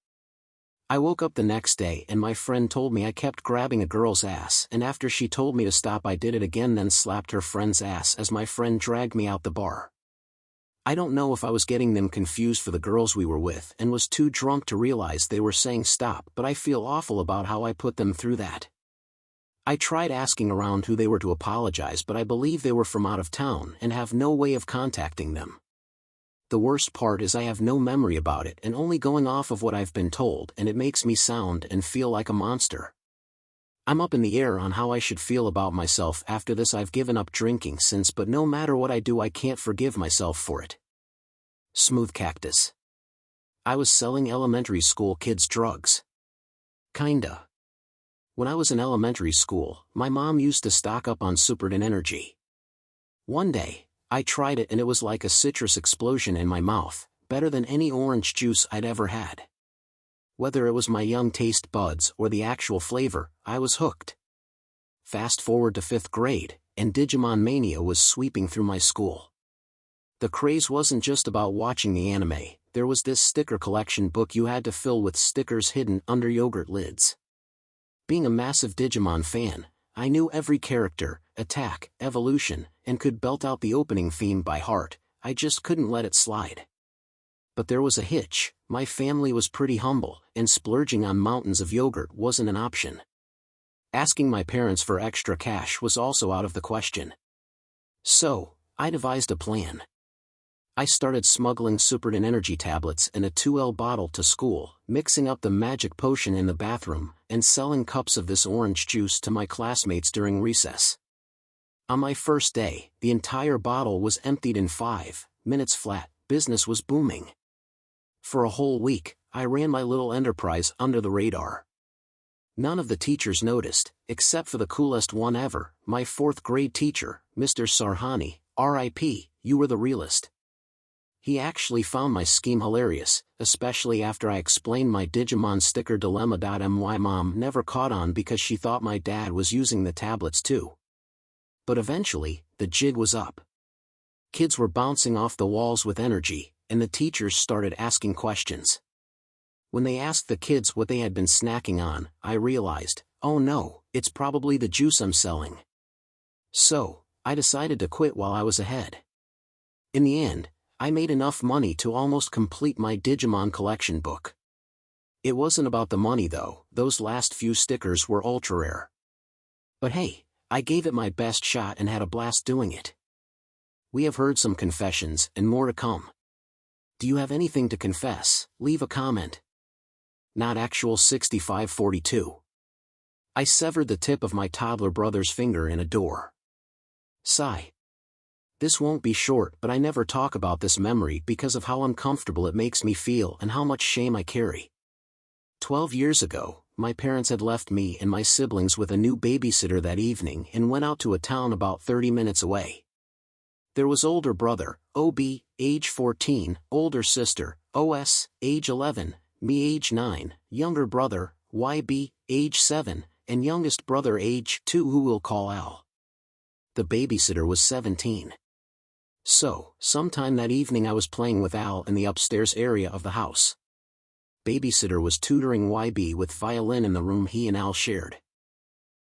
Speaker 2: I woke up the next day and my friend told me I kept grabbing a girl's ass, and after she told me to stop I did it again, then slapped her friend's ass as my friend dragged me out the bar. I don't know if I was getting them confused for the girls we were with and was too drunk to realize they were saying stop, but I feel awful about how I put them through that. I tried asking around who they were to apologize, but I believe they were from out of town and have no way of contacting them. The worst part is I have no memory about it and only going off of what I've been told, and it makes me sound and feel like a monster. I'm up in the air on how I should feel about myself after this. I've given up drinking since, but no matter what I do I can't forgive myself for it. Smooth Cactus. I was selling elementary school kids drugs. Kinda. When I was in elementary school, my mom used to stock up on Superdin Energy. One day, I tried it and it was like a citrus explosion in my mouth, better than any orange juice I'd ever had. Whether it was my young taste buds or the actual flavor, I was hooked. Fast forward to 5th grade, and Digimon mania was sweeping through my school. The craze wasn't just about watching the anime, there was this sticker collection book you had to fill with stickers hidden under yogurt lids. Being a massive Digimon fan, I knew every character, attack, evolution, and could belt out the opening theme by heart. I just couldn't let it slide. But there was a hitch. My family was pretty humble, and splurging on mountains of yogurt wasn't an option. Asking my parents for extra cash was also out of the question. So, I devised a plan. I started smuggling Superdin energy tablets in a 2L bottle to school, mixing up the magic potion in the bathroom, and selling cups of this orange juice to my classmates during recess. On my first day, the entire bottle was emptied in 5 minutes flat. Business was booming. For a whole week, I ran my little enterprise under the radar. None of the teachers noticed, except for the coolest one ever, my 4th grade teacher, Mr. Sarhani, R.I.P., you were the realest. He actually found my scheme hilarious, especially after I explained my Digimon sticker dilemma. My mom never caught on because she thought my dad was using the tablets too. But eventually, the jig was up. Kids were bouncing off the walls with energy, and the teachers started asking questions. When they asked the kids what they had been snacking on, I realized, oh no, it's probably the juice I'm selling. So, I decided to quit while I was ahead. In the end, I made enough money to almost complete my Digimon collection book. It wasn't about the money though, those last few stickers were ultra rare. But hey, I gave it my best shot and had a blast doing it. We have heard some confessions, and more to come. Do you have anything to confess? Leave a comment. Not actual 6542. I severed the tip of my toddler brother's finger in a door. Sigh. This won't be short, but I never talk about this memory because of how uncomfortable it makes me feel and how much shame I carry. 12 years ago, my parents had left me and my siblings with a new babysitter that evening and went out to a town about 30 minutes away. There was older brother, OB, age 14, older sister, OS, age 11, me age 9, younger brother, YB, age 7, and youngest brother age 2 who we'll call Al. The babysitter was 17. So, sometime that evening I was playing with Al in the upstairs area of the house. Babysitter was tutoring YB with violin in the room he and Al shared.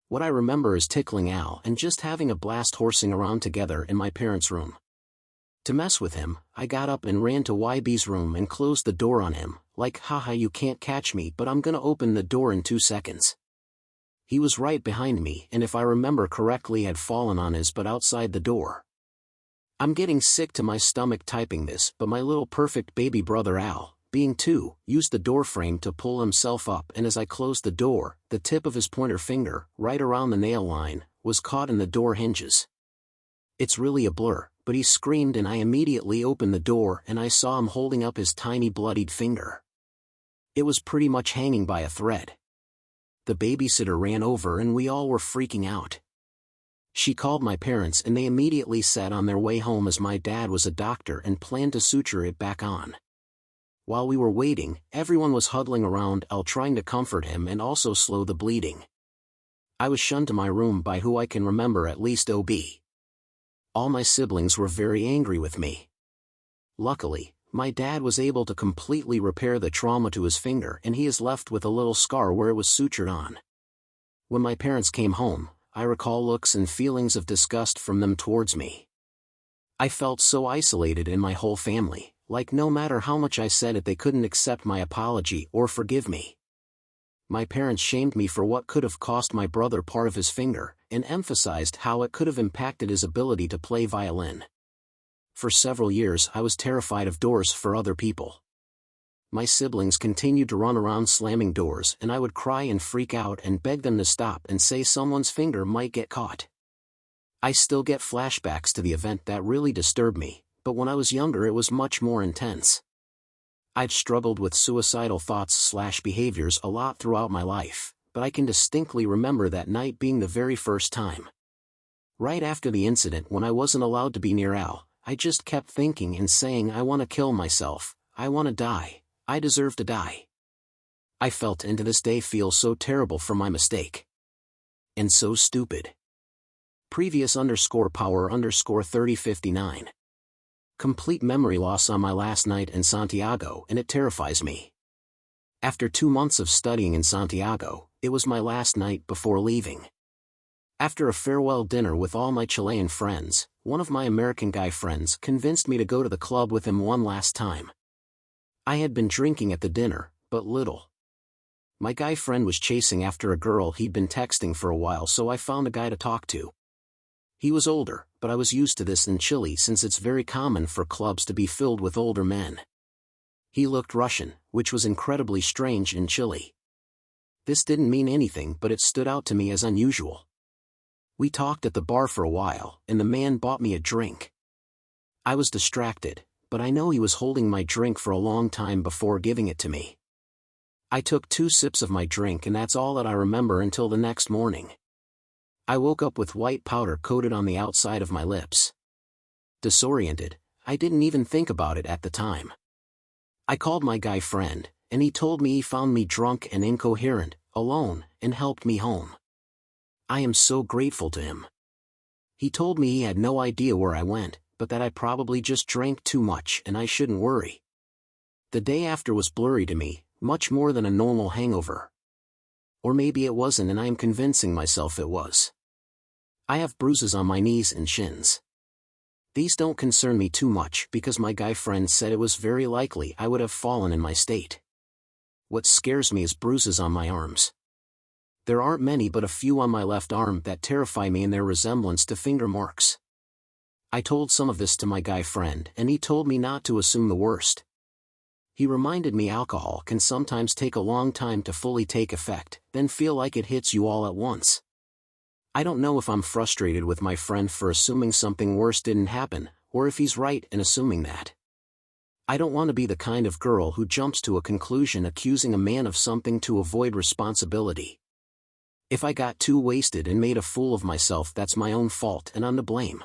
Speaker 2: What I remember is tickling Al and just having a blast horsing around together in my parents' room. To mess with him, I got up and ran to YB's room and closed the door on him, like haha you can't catch me but I'm gonna open the door in 2 seconds. He was right behind me and if I remember correctly had fallen on his butt outside the door. I'm getting sick to my stomach typing this, but my little perfect baby brother Al, being 2, used the door frame to pull himself up and as I closed the door, the tip of his pointer finger, right around the nail line, was caught in the door hinges. It's really a blur, but he screamed and I immediately opened the door and I saw him holding up his tiny bloodied finger. It was pretty much hanging by a thread. The babysitter ran over and we all were freaking out. She called my parents and they immediately set on their way home as my dad was a doctor and planned to suture it back on. While we were waiting, everyone was huddling around Al trying to comfort him and also slow the bleeding. I was shunned to my room by who I can remember at least OB. All my siblings were very angry with me. Luckily, my dad was able to completely repair the trauma to his finger and he is left with a little scar where it was sutured on. When my parents came home, I recall looks and feelings of disgust from them towards me. I felt so isolated in my whole family, like no matter how much I said it they couldn't accept my apology or forgive me. My parents shamed me for what could have cost my brother part of his finger, and emphasized how it could have impacted his ability to play violin. For several years I was terrified of doors for other people. My siblings continued to run around slamming doors and I would cry and freak out and beg them to stop and say someone's finger might get caught. I still get flashbacks to the event that really disturbed me, but when I was younger it was much more intense. I've struggled with suicidal thoughts/behaviors a lot throughout my life, but I can distinctly remember that night being the very first time. Right after the incident when I wasn't allowed to be near Al, I just kept thinking and saying I want to kill myself, I want to die. I deserve to die. I felt and to this day feel so terrible for my mistake. And so stupid. Previous _power_3059. complete memory loss on my last night in Santiago, and it terrifies me. After 2 months of studying in Santiago, it was my last night before leaving. After a farewell dinner with all my Chilean friends, one of my American guy friends convinced me to go to the club with him one last time. I had been drinking at the dinner, but little. My guy friend was chasing after a girl he'd been texting for a while, so I found a guy to talk to. He was older, but I was used to this in Chile since it's very common for clubs to be filled with older men. He looked Russian, which was incredibly strange in Chile. This didn't mean anything, but it stood out to me as unusual. We talked at the bar for a while, and the man bought me a drink. I was distracted, but I know he was holding my drink for a long time before giving it to me. I took 2 sips of my drink, and that's all that I remember until the next morning. I woke up with white powder coated on the outside of my lips. Disoriented, I didn't even think about it at the time. I called my guy friend, and he told me he found me drunk and incoherent, alone, and helped me home. I am so grateful to him. He told me he had no idea where I went, but that I probably just drank too much and I shouldn't worry. The day after was blurry to me, much more than a normal hangover. Or maybe it wasn't, and I am convincing myself it was. I have bruises on my knees and shins. These don't concern me too much because my guy friend said it was very likely I would have fallen in my state. What scares me is bruises on my arms. There aren't many, but a few on my left arm that terrify me in their resemblance to finger marks. I told some of this to my guy friend, and he told me not to assume the worst. He reminded me alcohol can sometimes take a long time to fully take effect, then feel like it hits you all at once. I don't know if I'm frustrated with my friend for assuming something worse didn't happen, or if he's right in assuming that. I don't want to be the kind of girl who jumps to a conclusion accusing a man of something to avoid responsibility. If I got too wasted and made a fool of myself, that's my own fault and I'm to blame.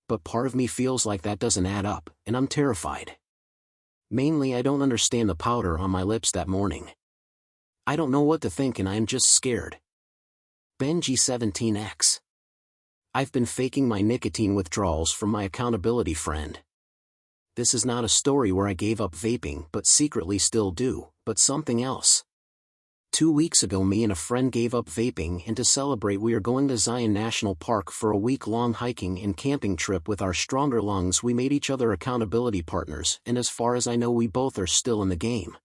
Speaker 2: But part of me feels like that doesn't add up, and I'm terrified. Mainly, I don't understand the powder on my lips that morning. I don't know what to think, and I am just scared. Benji17X. I've been faking my nicotine withdrawals from my accountability friend. This is not a story where I gave up vaping but secretly still do, but something else. 2 weeks ago, me and a friend gave up vaping, and to celebrate we are going to Zion National Park for a week-long hiking and camping trip with our stronger lungs. We made each other accountability partners, and as far as I know we both are still in the game.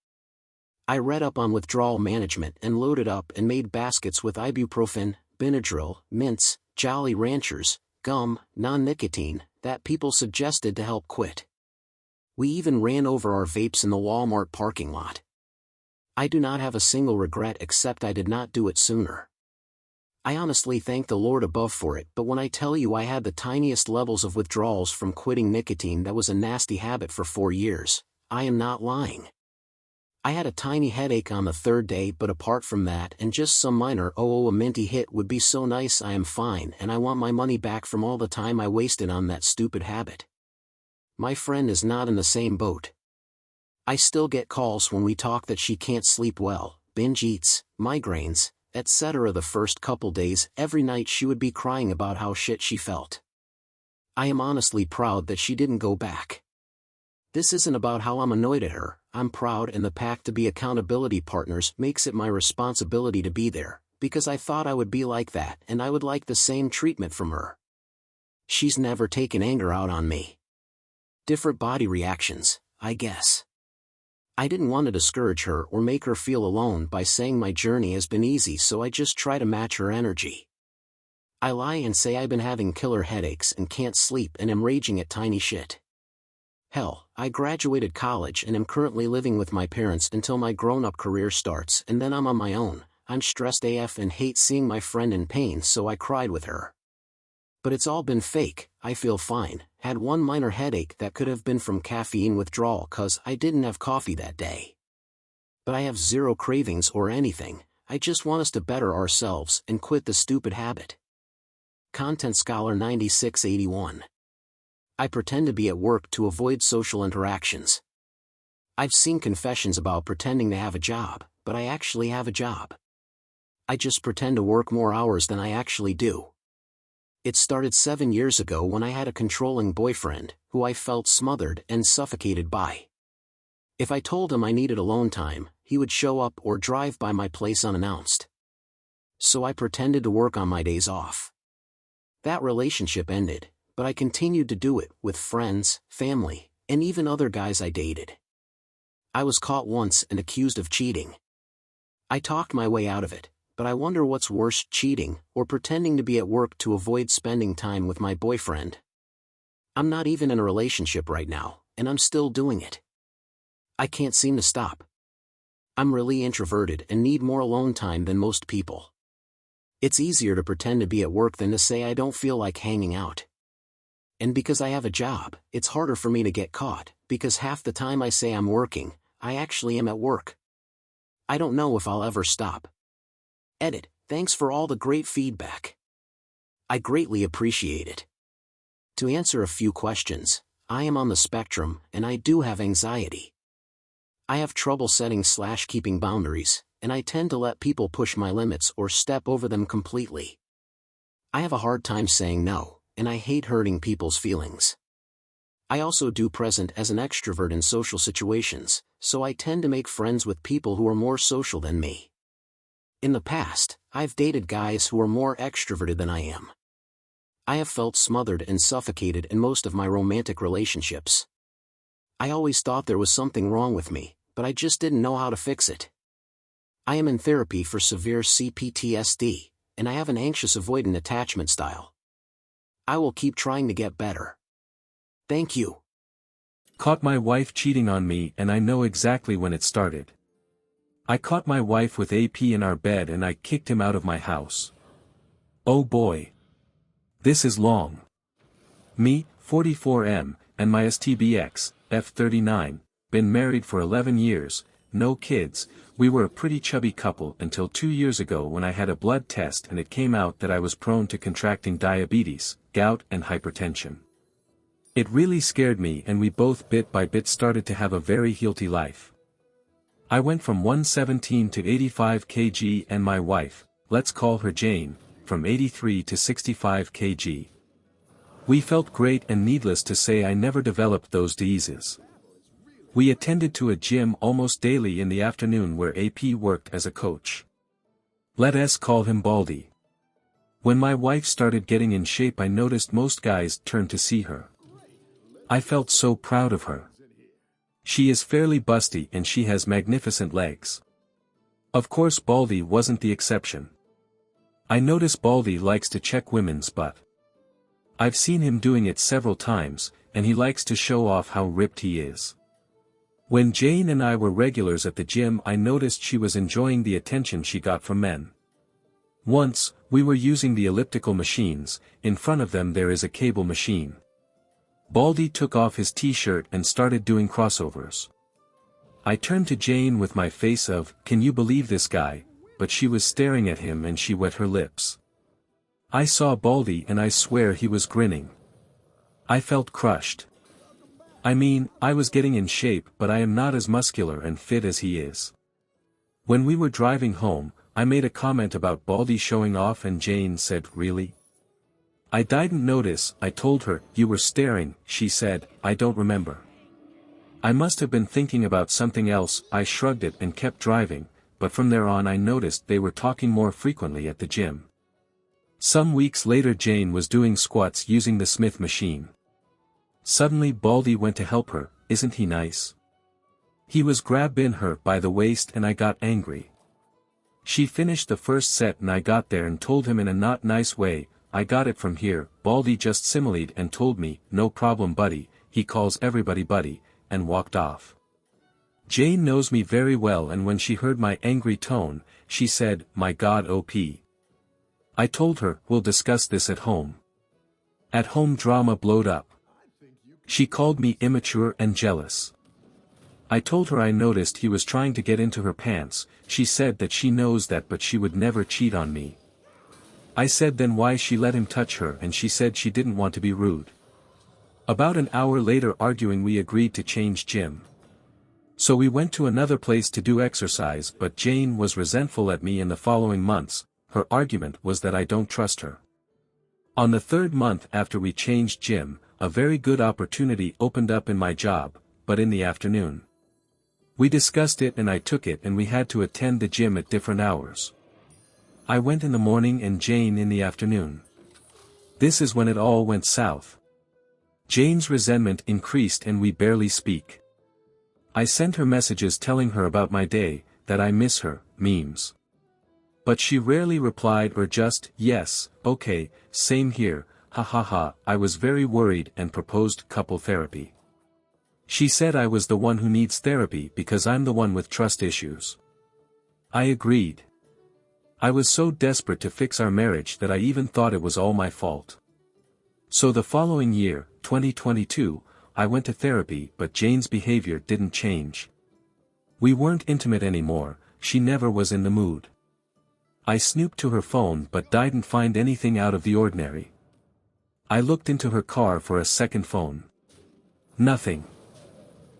Speaker 2: I read up on withdrawal management and loaded up and made baskets with ibuprofen, Benadryl, mints, Jolly Ranchers, gum, non-nicotine, that people suggested to help quit. We even ran over our vapes in the Walmart parking lot. I do not have a single regret except I did not do it sooner. I honestly thank the Lord above for it, but when I tell you I had the tiniest levels of withdrawals from quitting nicotine that was a nasty habit for 4 years, I am not lying. I had a tiny headache on the 3rd day, but apart from that and just some minor a minty hit would be so nice. I am fine, and I want my money back from all the time I wasted on that stupid habit. My friend is not in the same boat. I still get calls when we talk that she can't sleep well, binge eats, migraines, etc. The first couple days, every night she would be crying about how shit she felt. I am honestly proud that she didn't go back. This isn't about how I'm annoyed at her. I'm proud, and the pact to be accountability partners makes it my responsibility to be there, because I thought I would be like that and I would like the same treatment from her. She's never taken anger out on me. Different body reactions, I guess. I didn't want to discourage her or make her feel alone by saying my journey has been easy, so I just try to match her energy. I lie and say I've been having killer headaches and can't sleep and am raging at tiny shit. Hell, I graduated college and am currently living with my parents until my grown-up career starts, and then I'm on my own. I'm stressed AF and hate seeing my friend in pain, so I cried with her. But it's all been fake. I feel fine. Had one minor headache that could have been from caffeine withdrawal cause I didn't have coffee that day. But I have zero cravings or anything. I just want us to better ourselves and quit the stupid habit. Content Scholar 9681. I pretend to be at work to avoid social interactions. I've seen confessions about pretending to have a job, but I actually have a job. I just pretend to work more hours than I actually do. It started 7 years ago when I had a controlling boyfriend, who I felt smothered and suffocated by. If I told him I needed alone time, he would show up or drive by my place unannounced. So I pretended to work on my days off. That relationship ended, but I continued to do it with friends, family, and even other guys I dated. I was caught once and accused of cheating. I talked my way out of it, but I wonder what's worse, cheating or pretending to be at work to avoid spending time with my boyfriend. I'm not even in a relationship right now, and I'm still doing it. I can't seem to stop. I'm really introverted and need more alone time than most people. It's easier to pretend to be at work than to say I don't feel like hanging out. And because I have a job, it's harder for me to get caught, because half the time I say I'm working, I actually am at work. I don't know if I'll ever stop. Edit, thanks for all the great feedback. I greatly appreciate it. To answer a few questions, I am on the spectrum and I do have anxiety. I have trouble setting/keeping boundaries, and I tend to let people push my limits or step over them completely. I have a hard time saying no, and I hate hurting people's feelings. I also do present as an extrovert in social situations, so I tend to make friends with people who are more social than me. In the past, I've dated guys who are more extroverted than I am. I have felt smothered and suffocated in most of my romantic relationships. I always thought there was something wrong with me, but I just didn't know how to fix it. I am in therapy for severe CPTSD, and I have an anxious avoidant attachment style. I will keep trying to get better. Thank you.
Speaker 8: Caught my wife cheating on me, and I know exactly when it started. I caught my wife with AP in our bed and I kicked him out of my house. Oh boy. This is long. Me, 44M, and my STBX, F39, been married for 11 years, no kids. We were a pretty chubby couple until 2 years ago when I had a blood test and it came out that I was prone to contracting diabetes, gout and hypertension. It really scared me and we both bit by bit started to have a very healthy life. I went from 117 to 85 kg and my wife, let's call her Jane, from 83 to 65 kg. We felt great and needless to say I never developed those diseases. We attended to a gym almost daily in the afternoon where AP worked as a coach. Let us call him Baldy. When my wife started getting in shape I noticed most guys turned to see her. I felt so proud of her. She is fairly busty and she has magnificent legs. Of course Baldy wasn't the exception. I notice Baldy likes to check women's butt. I've seen him doing it several times, and he likes to show off how ripped he is. When Jane and I were regulars at the gym I noticed she was enjoying the attention she got from men. Once, we were using the elliptical machines, in front of them there is a cable machine. Baldy took off his t-shirt and started doing crossovers. I turned to Jane with my face of, "Can you believe this guy?" but she was staring at him and she wet her lips. I saw Baldy and I swear he was grinning. I felt crushed. I mean, I was getting in shape but I am not as muscular and fit as he is. When we were driving home, I made a comment about Baldy showing off and Jane said, "Really?" I didn't notice. I told her, "You were staring," she said, "I don't remember." I must have been thinking about something else. I shrugged it and kept driving, but from there on I noticed they were talking more frequently at the gym. Some weeks later Jane was doing squats using the Smith machine. Suddenly Baldy went to help her. Isn't he nice? He was grabbing her by the waist and I got angry. She finished the first set and I got there and told him in a not nice way, "I got it from here." Baldy just similed and told me, "No problem buddy," he calls everybody buddy, and walked off. Jane knows me very well and when she heard my angry tone, she said, "My God OP." I told her, "We'll discuss this at home." At home drama blowed up. She called me immature and jealous. I told her I noticed he was trying to get into her pants. She said that she knows that but she would never cheat on me. I said then why she let him touch her and she said she didn't want to be rude. About an hour later arguing we agreed to change gym. So we went to another place to do exercise but Jane was resentful at me in the following months. Her argument was that I don't trust her. On the third month after we changed gym, a very good opportunity opened up in my job, but in the afternoon. We discussed it and I took it and we had to attend the gym at different hours. I went in the morning and Jane in the afternoon. This is when it all went south. Jane's resentment increased and we barely speak. I sent her messages telling her about my day, that I miss her, memes. But she rarely replied or just, yes, okay, same here, ha ha ha. I was very worried and proposed couple therapy. She said I was the one who needs therapy because I'm the one with trust issues. I agreed. I was so desperate to fix our marriage that I even thought it was all my fault. So the following year, 2022, I went to therapy but Jane's behavior didn't change. We weren't intimate anymore, she never was in the mood. I snooped to her phone but didn't find anything out of the ordinary. I looked into her car for a second phone. Nothing.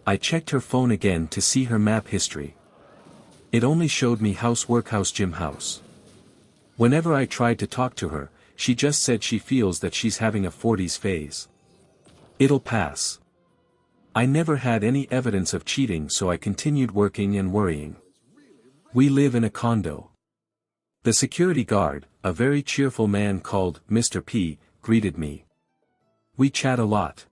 Speaker 8: I checked her phone again to see her map history. It only showed me house work house gym house. Whenever I tried to talk to her, she just said she feels that she's having a 40s phase. It'll pass. I never had any evidence of cheating so I continued working and worrying. We live in a condo. The security guard, a very cheerful man called Mr. P, greeted me. We chat a lot.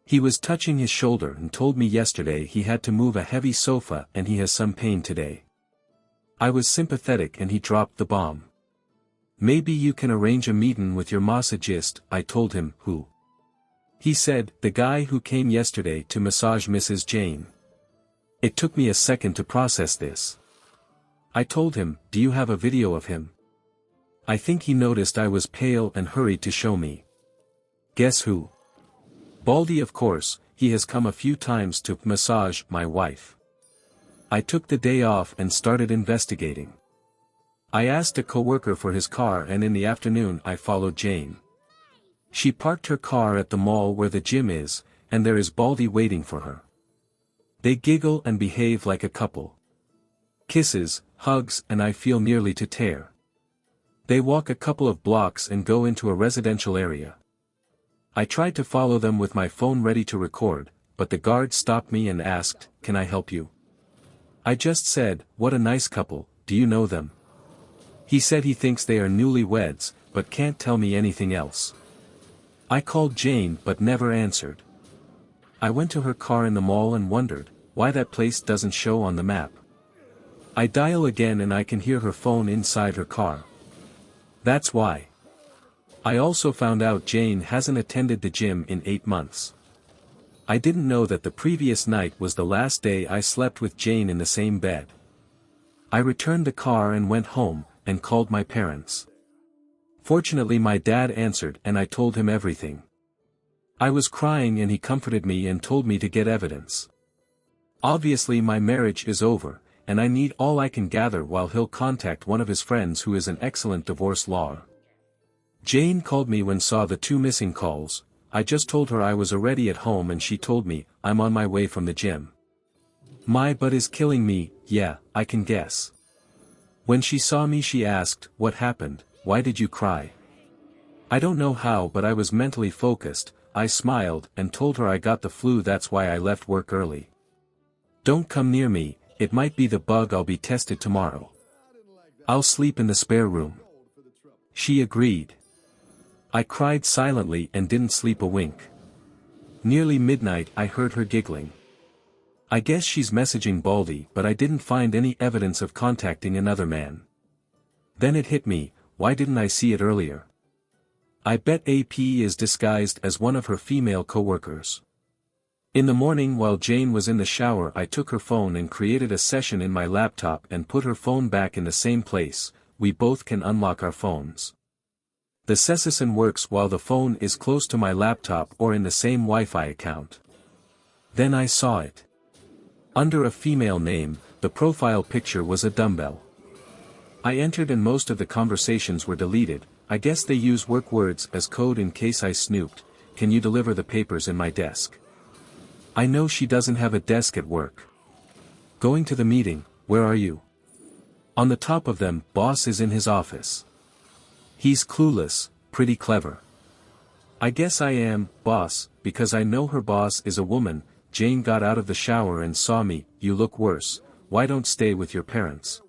Speaker 8: He was touching his shoulder and told me yesterday he had to move a heavy sofa and he has some pain today. I was sympathetic and he dropped the bomb. Maybe you can arrange a meeting with your massagist, I told him. Who? He said, the guy who came yesterday to massage Mrs. Jane. It took me a second to process this. I told him, do you have a video of him? I think he noticed I was pale and hurried to show me. Guess who? Baldy, of course. He has come a few times to massage my wife. I took the day off and started investigating. I asked a coworker for his car and in the afternoon I followed Jane. She parked her car at the mall where the gym is, and there is Baldy waiting for her. They giggle and behave like a couple. Kisses, hugs, and I feel nearly to tear. They walk a couple of blocks and go into a residential area. I tried to follow them with my phone ready to record, but the guard stopped me and asked, can I help you? I just said, what a nice couple, do you know them? He said he thinks they are newlyweds, but can't tell me anything else. I called Jane but never answered. I went to her car in the mall and wondered, why that place doesn't show on the map. I dial again and I can hear her phone inside her car. That's why. I also found out Jane hasn't attended the gym in 8 months. I didn't know that the previous night was the last day I slept with Jane in the same bed. I returned the car and went home, and called my parents. Fortunately my dad answered and I told him everything. I was crying and he comforted me and told me to get evidence. Obviously my marriage is over, and I need all I can gather while he'll contact one of his friends who is an excellent divorce lawyer. Jane called me when saw the 2 missing calls. I just told her I was already at home and she told me, I'm on my way from the gym. My butt is killing me, yeah, I can guess. When she saw me she asked, what happened, why did you cry? I don't know how but I was mentally focused. I smiled and told her I got the flu, that's why I left work early. Don't come near me, it might be the bug, I'll be tested tomorrow. I'll sleep in the spare room. She agreed. I cried silently and didn't sleep a wink. Nearly midnight I heard her giggling. I guess she's messaging Baldy, but I didn't find any evidence of contacting another man. Then it hit me, why didn't I see it earlier? I bet AP is disguised as one of her female co-workers. In the morning while Jane was in the shower I took her phone and created a session in my laptop and put her phone back in the same place. We both can unlock our phones. The session works while the phone is close to my laptop or in the same Wi-Fi account. Then I saw it. Under a female name, the profile picture was a dumbbell. I entered and most of the conversations were deleted. I guess they use work words as code in case I snooped. Can you deliver the papers in my desk? I know she doesn't have a desk at work. Going to the meeting, where are you? On the top of them, boss is in his office. He's clueless, pretty clever. I guess I am, boss, because I know her boss is a woman. Jane got out of the shower and saw me. You look worse, why don't stay with your parents?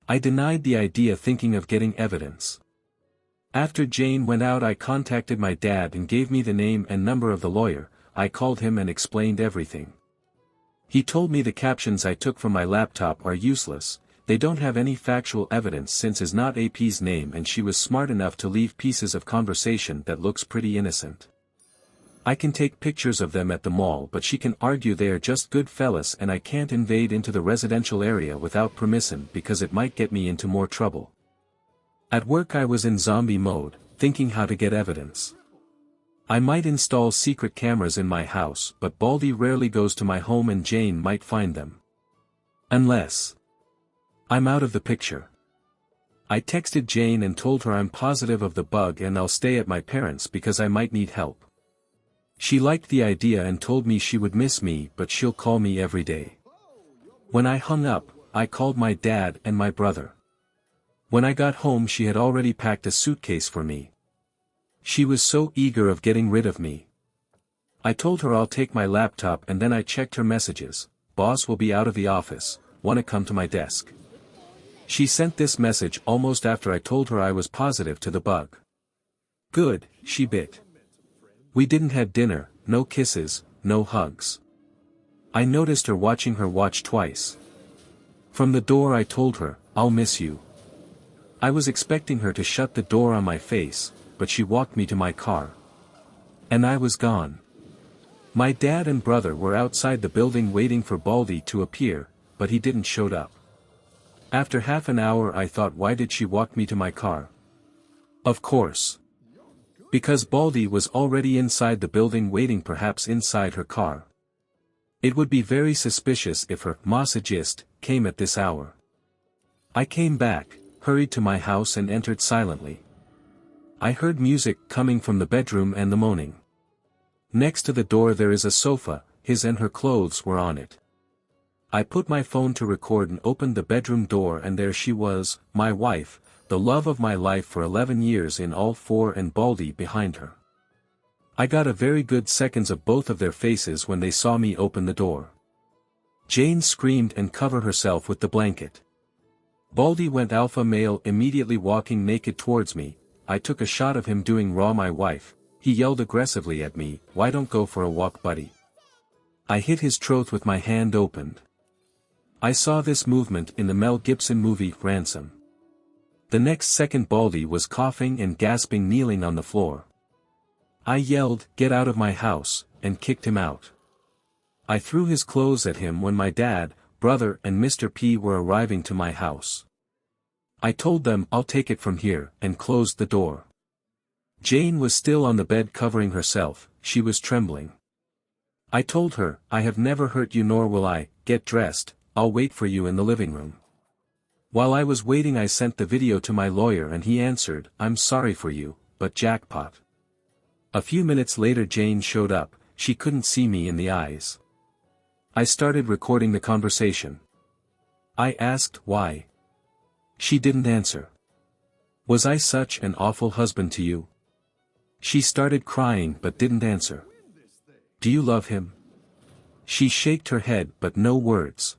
Speaker 8: I denied the idea, thinking of getting evidence. After Jane went out, I contacted my dad and gave me the name and number of the lawyer. I called him and explained everything. He told me the captions I took from my laptop are useless, they don't have any factual evidence since it's not AP's name, and she was smart enough to leave pieces of conversation that looks pretty innocent. I can take pictures of them at the mall, but she can argue they are just good fellas, and I can't invade into the residential area without permission because it might get me into more trouble. At work I was in zombie mode, thinking how to get evidence. I might install secret cameras in my house, but Baldy rarely goes to my home and Jane might find them. Unless I'm out of the picture. I texted Jane and told her I'm positive of the bug and I'll stay at my parents' because I might need help. She liked the idea and told me she would miss me, but she'll call me every day. When I hung up, I called my dad and my brother. When I got home, she had already packed a suitcase for me. She was so eager of getting rid of me. I told her I'll take my laptop, and then I checked her messages. Boss will be out of the office, wanna come to my desk. She sent this message almost after I told her I was positive to the bug. Good, she bit. We didn't have dinner, no kisses, no hugs. I noticed her watching her watch twice. From the door I told her, I'll miss you. I was expecting her to shut the door on my face, but she walked me to my car. And I was gone. My dad and brother were outside the building waiting for Baldy to appear, but he didn't show up. After half an hour I thought, why did she walk me to my car? Of course. Because Baldy was already inside the building waiting, perhaps inside her car. It would be very suspicious if her massagist came at this hour. I came back, hurried to my house and entered silently. I heard music coming from the bedroom and the moaning. Next to the door there is a sofa, his and her clothes were on it. I put my phone to record and opened the bedroom door, and there she was, my wife, the love of my life for 11 years in all four, and Baldy behind her. I got a very good seconds of both of their faces when they saw me open the door. Jane screamed and covered herself with the blanket. Baldy went alpha male, immediately walking naked towards me. I took a shot of him doing raw my wife. He yelled aggressively at me, why don't go for a walk, buddy? I hit his throat with my hand opened. I saw this movement in the Mel Gibson movie Ransom. The next second Baldy was coughing and gasping, kneeling on the floor. I yelled, get out of my house, and kicked him out. I threw his clothes at him when my dad, brother and Mr. P were arriving to my house. I told them, I'll take it from here, and closed the door. Jane was still on the bed covering herself, she was trembling. I told her, I have never hurt you, nor will I. Get dressed, I'll wait for you in the living room. While I was waiting I sent the video to my lawyer and he answered, I'm sorry for you, but jackpot. A few minutes later Jane showed up, she couldn't see me in the eyes. I started recording the conversation. I asked, why? She didn't answer. Was I such an awful husband to you? She started crying but didn't answer. Do you love him? She shook her head but no words.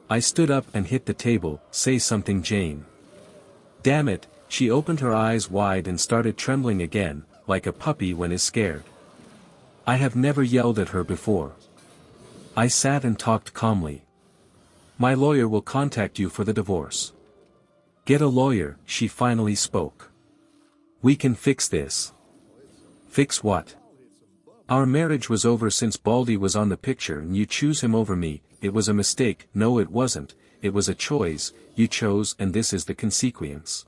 Speaker 8: I stood up and hit the table, say something, Jane. Damn it, she opened her eyes wide and started trembling again, like a puppy when is scared. I have never yelled at her before. I sat and talked calmly. My lawyer will contact you for the divorce. Get a lawyer, she finally spoke. We can fix this. Fix what? Our marriage was over since Baldy was on the picture and you choose him over me. It was a mistake. No, it wasn't, it was a choice, you chose, and this is the consequence.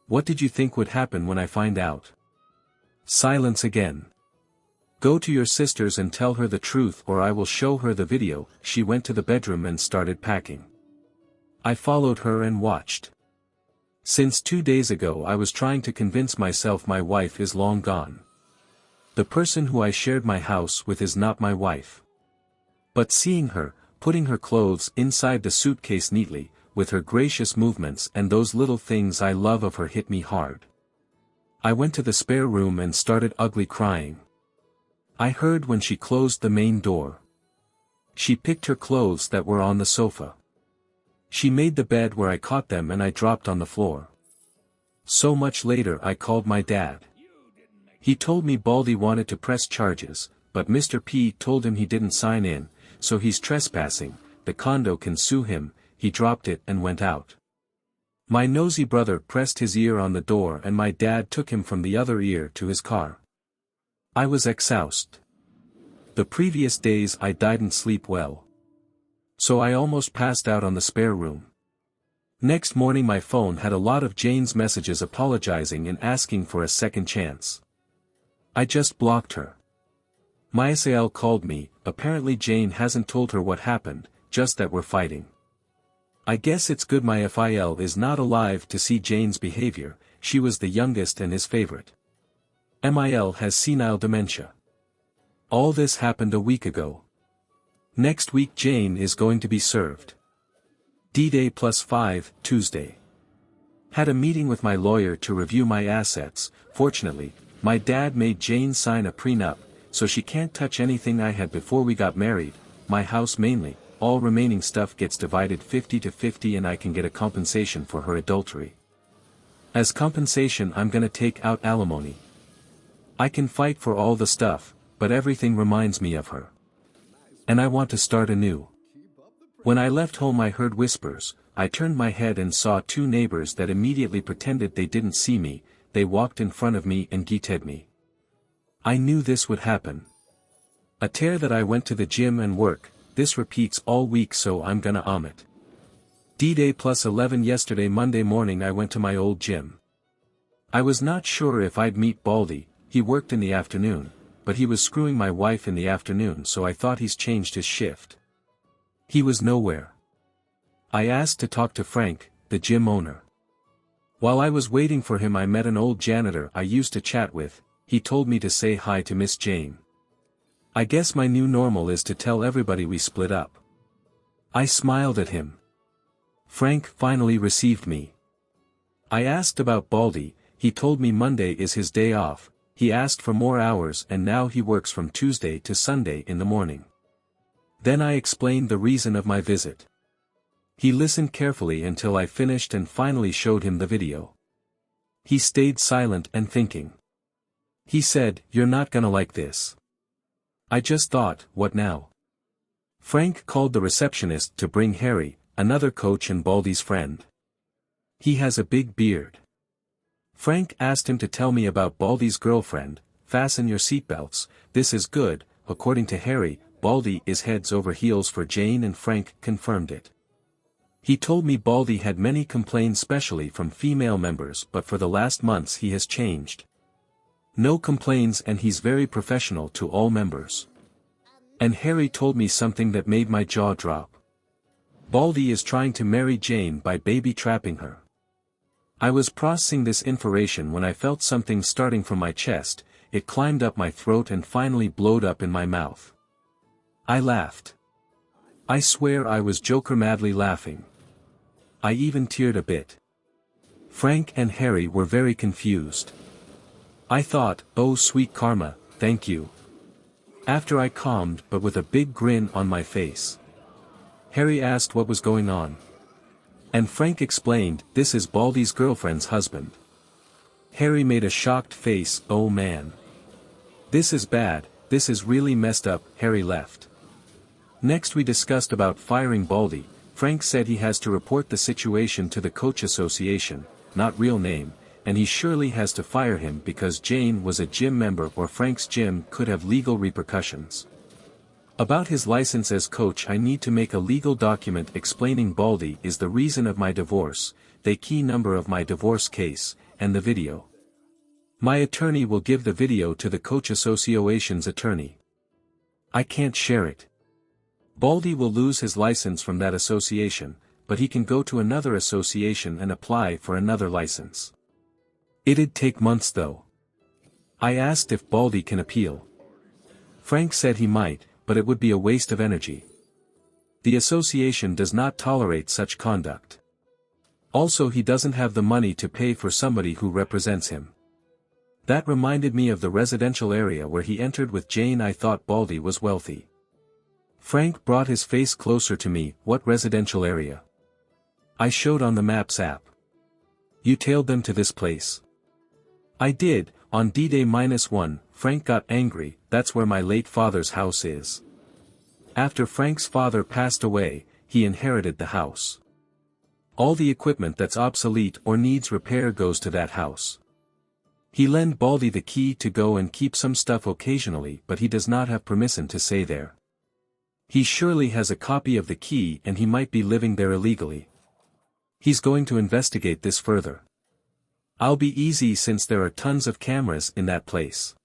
Speaker 8: What did you think would happen when I find out? Silence again. Go to your sisters and tell her the truth or I will show her the video. She went to the bedroom and started packing. I followed her and watched. Since 2 days ago I was trying to convince myself my wife is long gone. The person who I shared my house with is not my wife. But seeing her, putting her clothes inside the suitcase neatly, with her gracious movements and those little things I love of her hit me hard. I went to the spare room and started ugly crying. I heard when she closed the main door. She picked her clothes that were on the sofa. She made the bed where I caught them and I dropped on the floor. So much later I called my dad. He told me Baldy wanted to press charges, but Mr. P told him he didn't sign in, so he's trespassing, the condo can sue him. He dropped it and went out. My nosy brother pressed his ear on the door and my dad took him from the other ear to his car. I was exhausted. The previous days I didn't sleep well. So I almost passed out on the spare room. Next morning my phone had a lot of Jane's messages apologizing and asking for a second chance. I just blocked her. MaliciousCompliance called me, apparently Jane hasn't told her what happened, just that we're fighting. I guess it's good my FIL is not alive to see Jane's behavior, she was the youngest and his favorite. MIL has senile dementia. All this happened a week ago. Next week Jane is going to be served. D-Day +5, Tuesday. Had a meeting with my lawyer to review my assets. Fortunately, my dad made Jane sign a prenup, so she can't touch anything I had before we got married, my house mainly. All remaining stuff gets divided 50-50 and I can get a compensation for her adultery. As compensation I'm gonna take out alimony. I can fight for all the stuff, but everything reminds me of her. And I want to start anew. When I left home I heard whispers. I turned my head and saw two neighbors that immediately pretended they didn't see me. They walked in front of me and greeted me. I knew this would happen. A tear that I went to the gym and work. This repeats all week so I'm gonna it. D-Day +11 yesterday Monday morning I went to my old gym. I was not sure if I'd meet Baldy, he worked in the afternoon, but he was screwing my wife in the afternoon so I thought he's changed his shift. He was nowhere. I asked to talk to Frank, the gym owner. While I was waiting for him I met an old janitor I used to chat with, he told me to say hi to Miss Jane. I guess my new normal is to tell everybody we split up. I smiled at him. Frank finally received me. I asked about Baldy, he told me Monday is his day off, he asked for more hours and now he works from Tuesday to Sunday in the morning. Then I explained the reason of my visit. He listened carefully until I finished and finally showed him the video. He stayed silent and thinking. He said, "You're not gonna like this." I just thought, what now? Frank called the receptionist to bring Harry, another coach and Baldy's friend. He has a big beard. Frank asked him to tell me about Baldy's girlfriend. Fasten your seatbelts, this is good. According to Harry, Baldy is heads over heels for Jane and Frank confirmed it. He told me Baldy had many complaints especially from female members but for the last months he has changed. No complaints and he's very professional to all members. And Harry told me something that made my jaw drop. Baldy is trying to marry Jane by baby trapping her. I was processing this information when I felt something starting from my chest, it climbed up my throat and finally blowed up in my mouth. I laughed. I swear I was Joker madly laughing. I even teared a bit. Frank and Harry were very confused. I thought, oh sweet karma, thank you. After I calmed but with a big grin on my face. Harry asked what was going on. And Frank explained, this is Baldy's girlfriend's husband. Harry made a shocked face, oh man. This is bad, this is really messed up. Harry left. Next we discussed about firing Baldy. Frank said he has to report the situation to the coach association, not real name, and he surely has to fire him because Jane was a gym member or Frank's gym could have legal repercussions. About his license as coach I need to make a legal document explaining Baldy is the reason of my divorce, the key number of my divorce case, and the video. My attorney will give the video to the coach association's attorney. I can't share it. Baldy will lose his license from that association, but he can go to another association and apply for another license. It'd take months though. I asked if Baldy can appeal. Frank said he might, but it would be a waste of energy. The association does not tolerate such conduct. Also he doesn't have the money to pay for somebody who represents him. That reminded me of the residential area where he entered with Jane. I thought Baldy was wealthy. Frank brought his face closer to me. What residential area? I showed on the Maps app. You tailed them to this place. I did. On D-Day -1, Frank got angry. That's where my late father's house is. After Frank's father passed away, he inherited the house. All the equipment that's obsolete or needs repair goes to that house. He lent Baldy the key to go and keep some stuff occasionally, but he does not have permission to stay there. He surely has a copy of the key and he might be living there illegally. He's going to investigate this further. I'll be easy since there are tons of cameras in that place.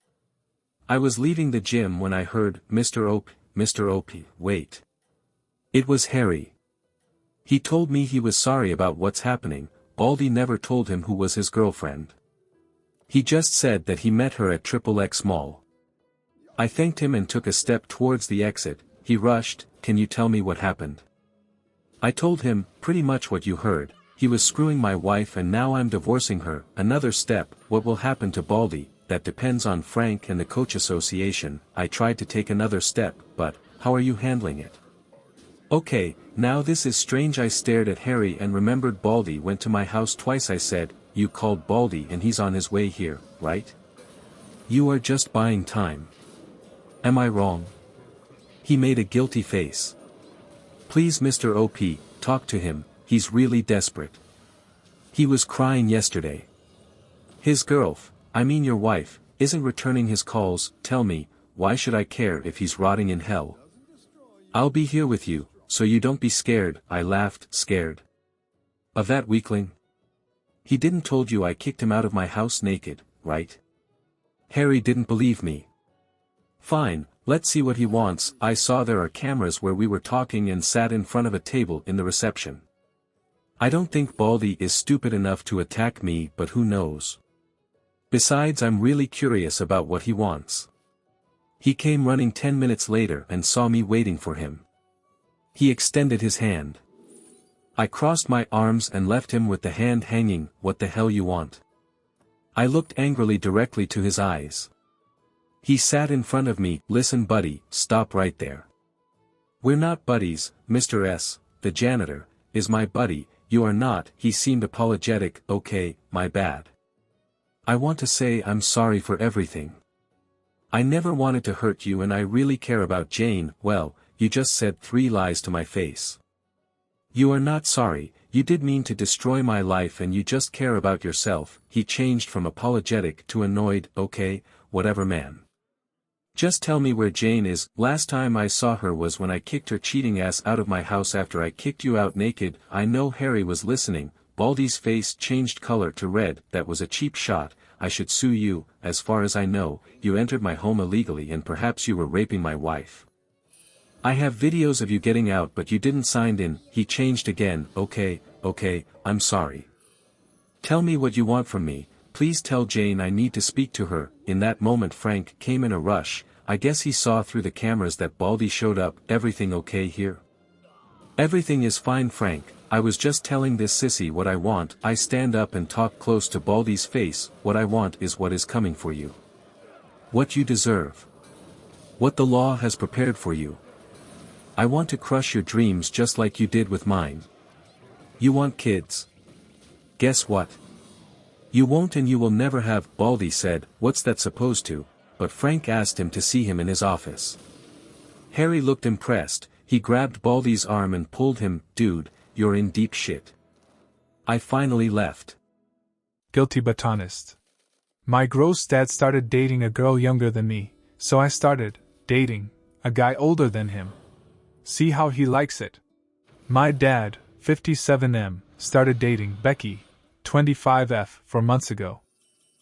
Speaker 8: I was leaving the gym when I heard, Mr. Opie, wait. It was Harry. He told me he was sorry about what's happening. Baldy never told him who was his girlfriend. He just said that he met her at XXX Mall. I thanked him and took a step towards the exit. He rushed, can you tell me what happened? I told him, pretty much what you heard. He was screwing my wife and now I'm divorcing her. Another step, what will happen to Baldy? That depends on Frank and the coach association. I tried to take another step, but, how are you handling it? Okay, now this is strange. I stared at Harry and remembered Baldy went to my house twice. I said, you called Baldy and he's on his way here, right? You are just buying time. Am I wrong? He made a guilty face. Please Mr. OP, talk to him, he's really desperate. He was crying yesterday. His your wife, isn't returning his calls. Tell me, why should I care if he's rotting in hell? I'll be here with you, so you don't be scared. I laughed, scared. Of that weakling? He didn't told you I kicked him out of my house naked, right? Harry didn't believe me. Fine, let's see what he wants. I saw there are cameras where we were talking and sat in front of a table in the reception. I don't think Baldy is stupid enough to attack me, but who knows? Besides, I'm really curious about what he wants. He came running 10 minutes later and saw me waiting for him. He extended his hand. I crossed my arms and left him with the hand hanging. What the hell you want? I looked angrily directly to his eyes. He sat in front of me. Listen buddy, stop right there. We're not buddies. Mr. S, the janitor, is my buddy. You are not. He seemed apologetic. Okay, my bad. I want to say I'm sorry for everything. I never wanted to hurt you and I really care about Jane. Well, you just said 3 lies to my face. You are not sorry, you did mean to destroy my life and you just care about yourself. He changed from apologetic to annoyed. Okay, whatever man. Just tell me where Jane is. Last time I saw her was when I kicked her cheating ass out of my house after I kicked you out naked. I know Harry was listening. Baldy's face changed color to red. That was a cheap shot. I should sue you. As far as I know, you entered my home illegally and perhaps you were raping my wife. I have videos of you getting out but you didn't sign in. He changed again. Okay, I'm sorry. Tell me what you want from me. Please tell Jane I need to speak to her. In that moment Frank came in a rush. I guess he saw through the cameras that Baldy showed up. Everything okay here? Everything is fine Frank. I was just telling this sissy what I want. I stand up and talk close to Baldy's face. What I want is what is coming for you. What you deserve. What the law has prepared for you. I want to crush your dreams just like you did with mine. You want kids. Guess what? You won't and you will never have. Baldy said, what's that supposed to? But Frank asked him to see him in his office. Harry looked impressed. He grabbed Baldy's arm and pulled him. Dude, you're in deep shit. I finally left.
Speaker 5: Guilty but honest. My gross dad started dating a girl younger than me, so I started dating a guy older than him. See how he likes it. My dad, 57M, started dating Becky, 25F, 4 months ago.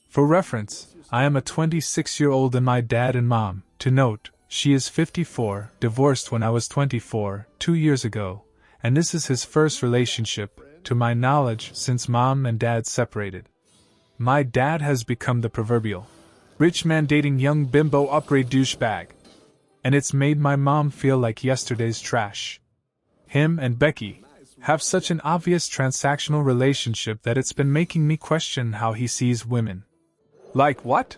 Speaker 5: For reference, I am a 26-year-old and my dad and mom, to note, she is 54, divorced when I was 24, 2 years ago, and this is his first relationship, to my knowledge, since mom and dad separated. My dad has become the proverbial rich man dating young bimbo upgrade douchebag. And it's made my mom feel like yesterday's trash. Him and Becky have such an obvious transactional relationship that it's been making me question how he sees women. Like what?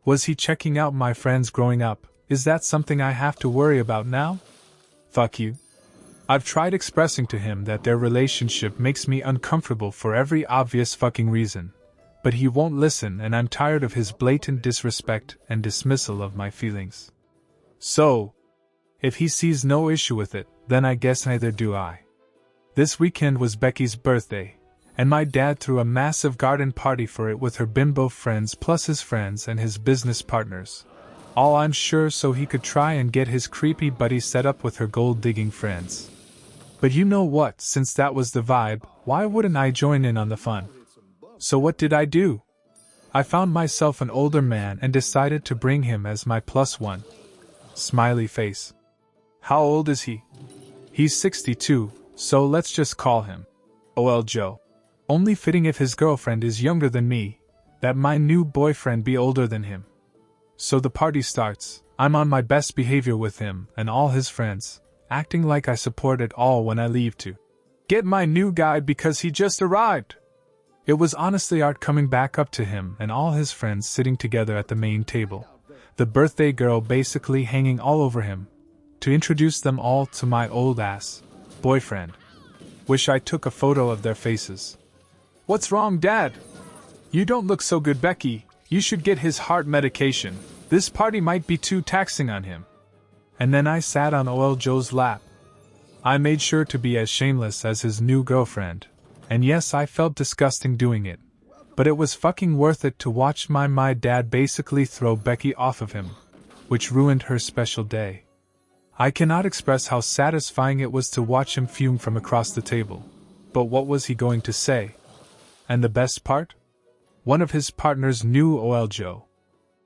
Speaker 5: Was he checking out my friends growing up? Is that something I have to worry about now? Fuck you. I've tried expressing to him that their relationship makes me uncomfortable for every obvious fucking reason. But he won't listen, and I'm tired of his blatant disrespect and dismissal of my feelings. So, if he sees no issue with it, then I guess neither do I. This weekend was Becky's birthday, and my dad threw a massive garden party for it with her bimbo friends plus his friends and his business partners. All I'm sure so he could try and get his creepy buddy set up with her gold-digging friends. But you know what, since that was the vibe, why wouldn't I join in on the fun? So what did I do? I found myself an older man and decided to bring him as my +1. Smiley face. How old is he? He's 62, so let's just call him OL Joe. Only fitting if his girlfriend is younger than me, that my new boyfriend be older than him. So the party starts. I'm on my best behavior with him and all his friends, acting like I support it all when I leave to get my new guy because he just arrived. It was honestly art coming back up to him and all his friends sitting together at the main table, the birthday girl basically hanging all over him, to introduce them all to my old-ass boyfriend. Wish I took a photo of their faces. What's wrong, Dad? You don't look so good, Becky. You should get his heart medication. This party might be too taxing on him. And then I sat on OL Joe's lap. I made sure to be as shameless as his new girlfriend. And yes, I felt disgusting doing it. But it was fucking worth it to watch my dad basically throw Becky off of him, which ruined her special day. I cannot express how satisfying it was to watch him fume from across the table. But what was he going to say? And the best part? One of his partners knew OL Joe.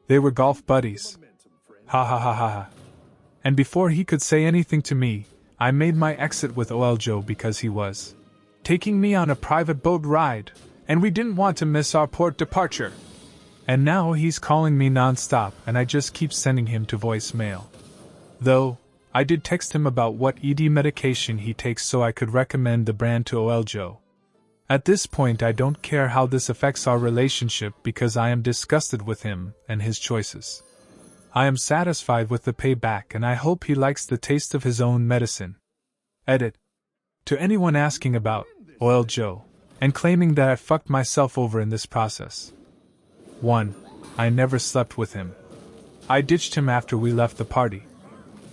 Speaker 5: They were golf buddies. Ha ha ha ha ha. And before he could say anything to me, I made my exit with OL Joe because he was taking me on a private boat ride, and we didn't want to miss our port departure. And now he's calling me non-stop, and I just keep sending him to voicemail. Though, I did text him about what ED medication he takes so I could recommend the brand to OL Joe. At this point I don't care how this affects our relationship because I am disgusted with him and his choices. I am satisfied with the payback and I hope he likes the taste of his own medicine. Edit. To anyone asking about OL Joe and claiming that I fucked myself over in this process. 1. I never slept with him. I ditched him after we left the party.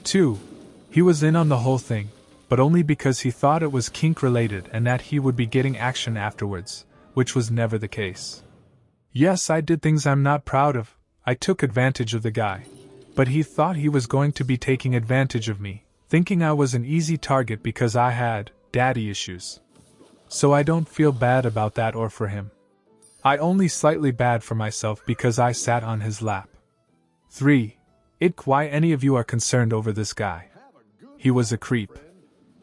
Speaker 5: 2. He was in on the whole thing, but only because he thought it was kink-related and that he would be getting action afterwards, which was never the case. Yes, I did things I'm not proud of. I took advantage of the guy. But he thought he was going to be taking advantage of me, thinking I was an easy target because I had daddy issues. So I don't feel bad about that or for him. I only slightly bad for myself because I sat on his lap. 3. Why any of you are concerned over this guy. He was a creep.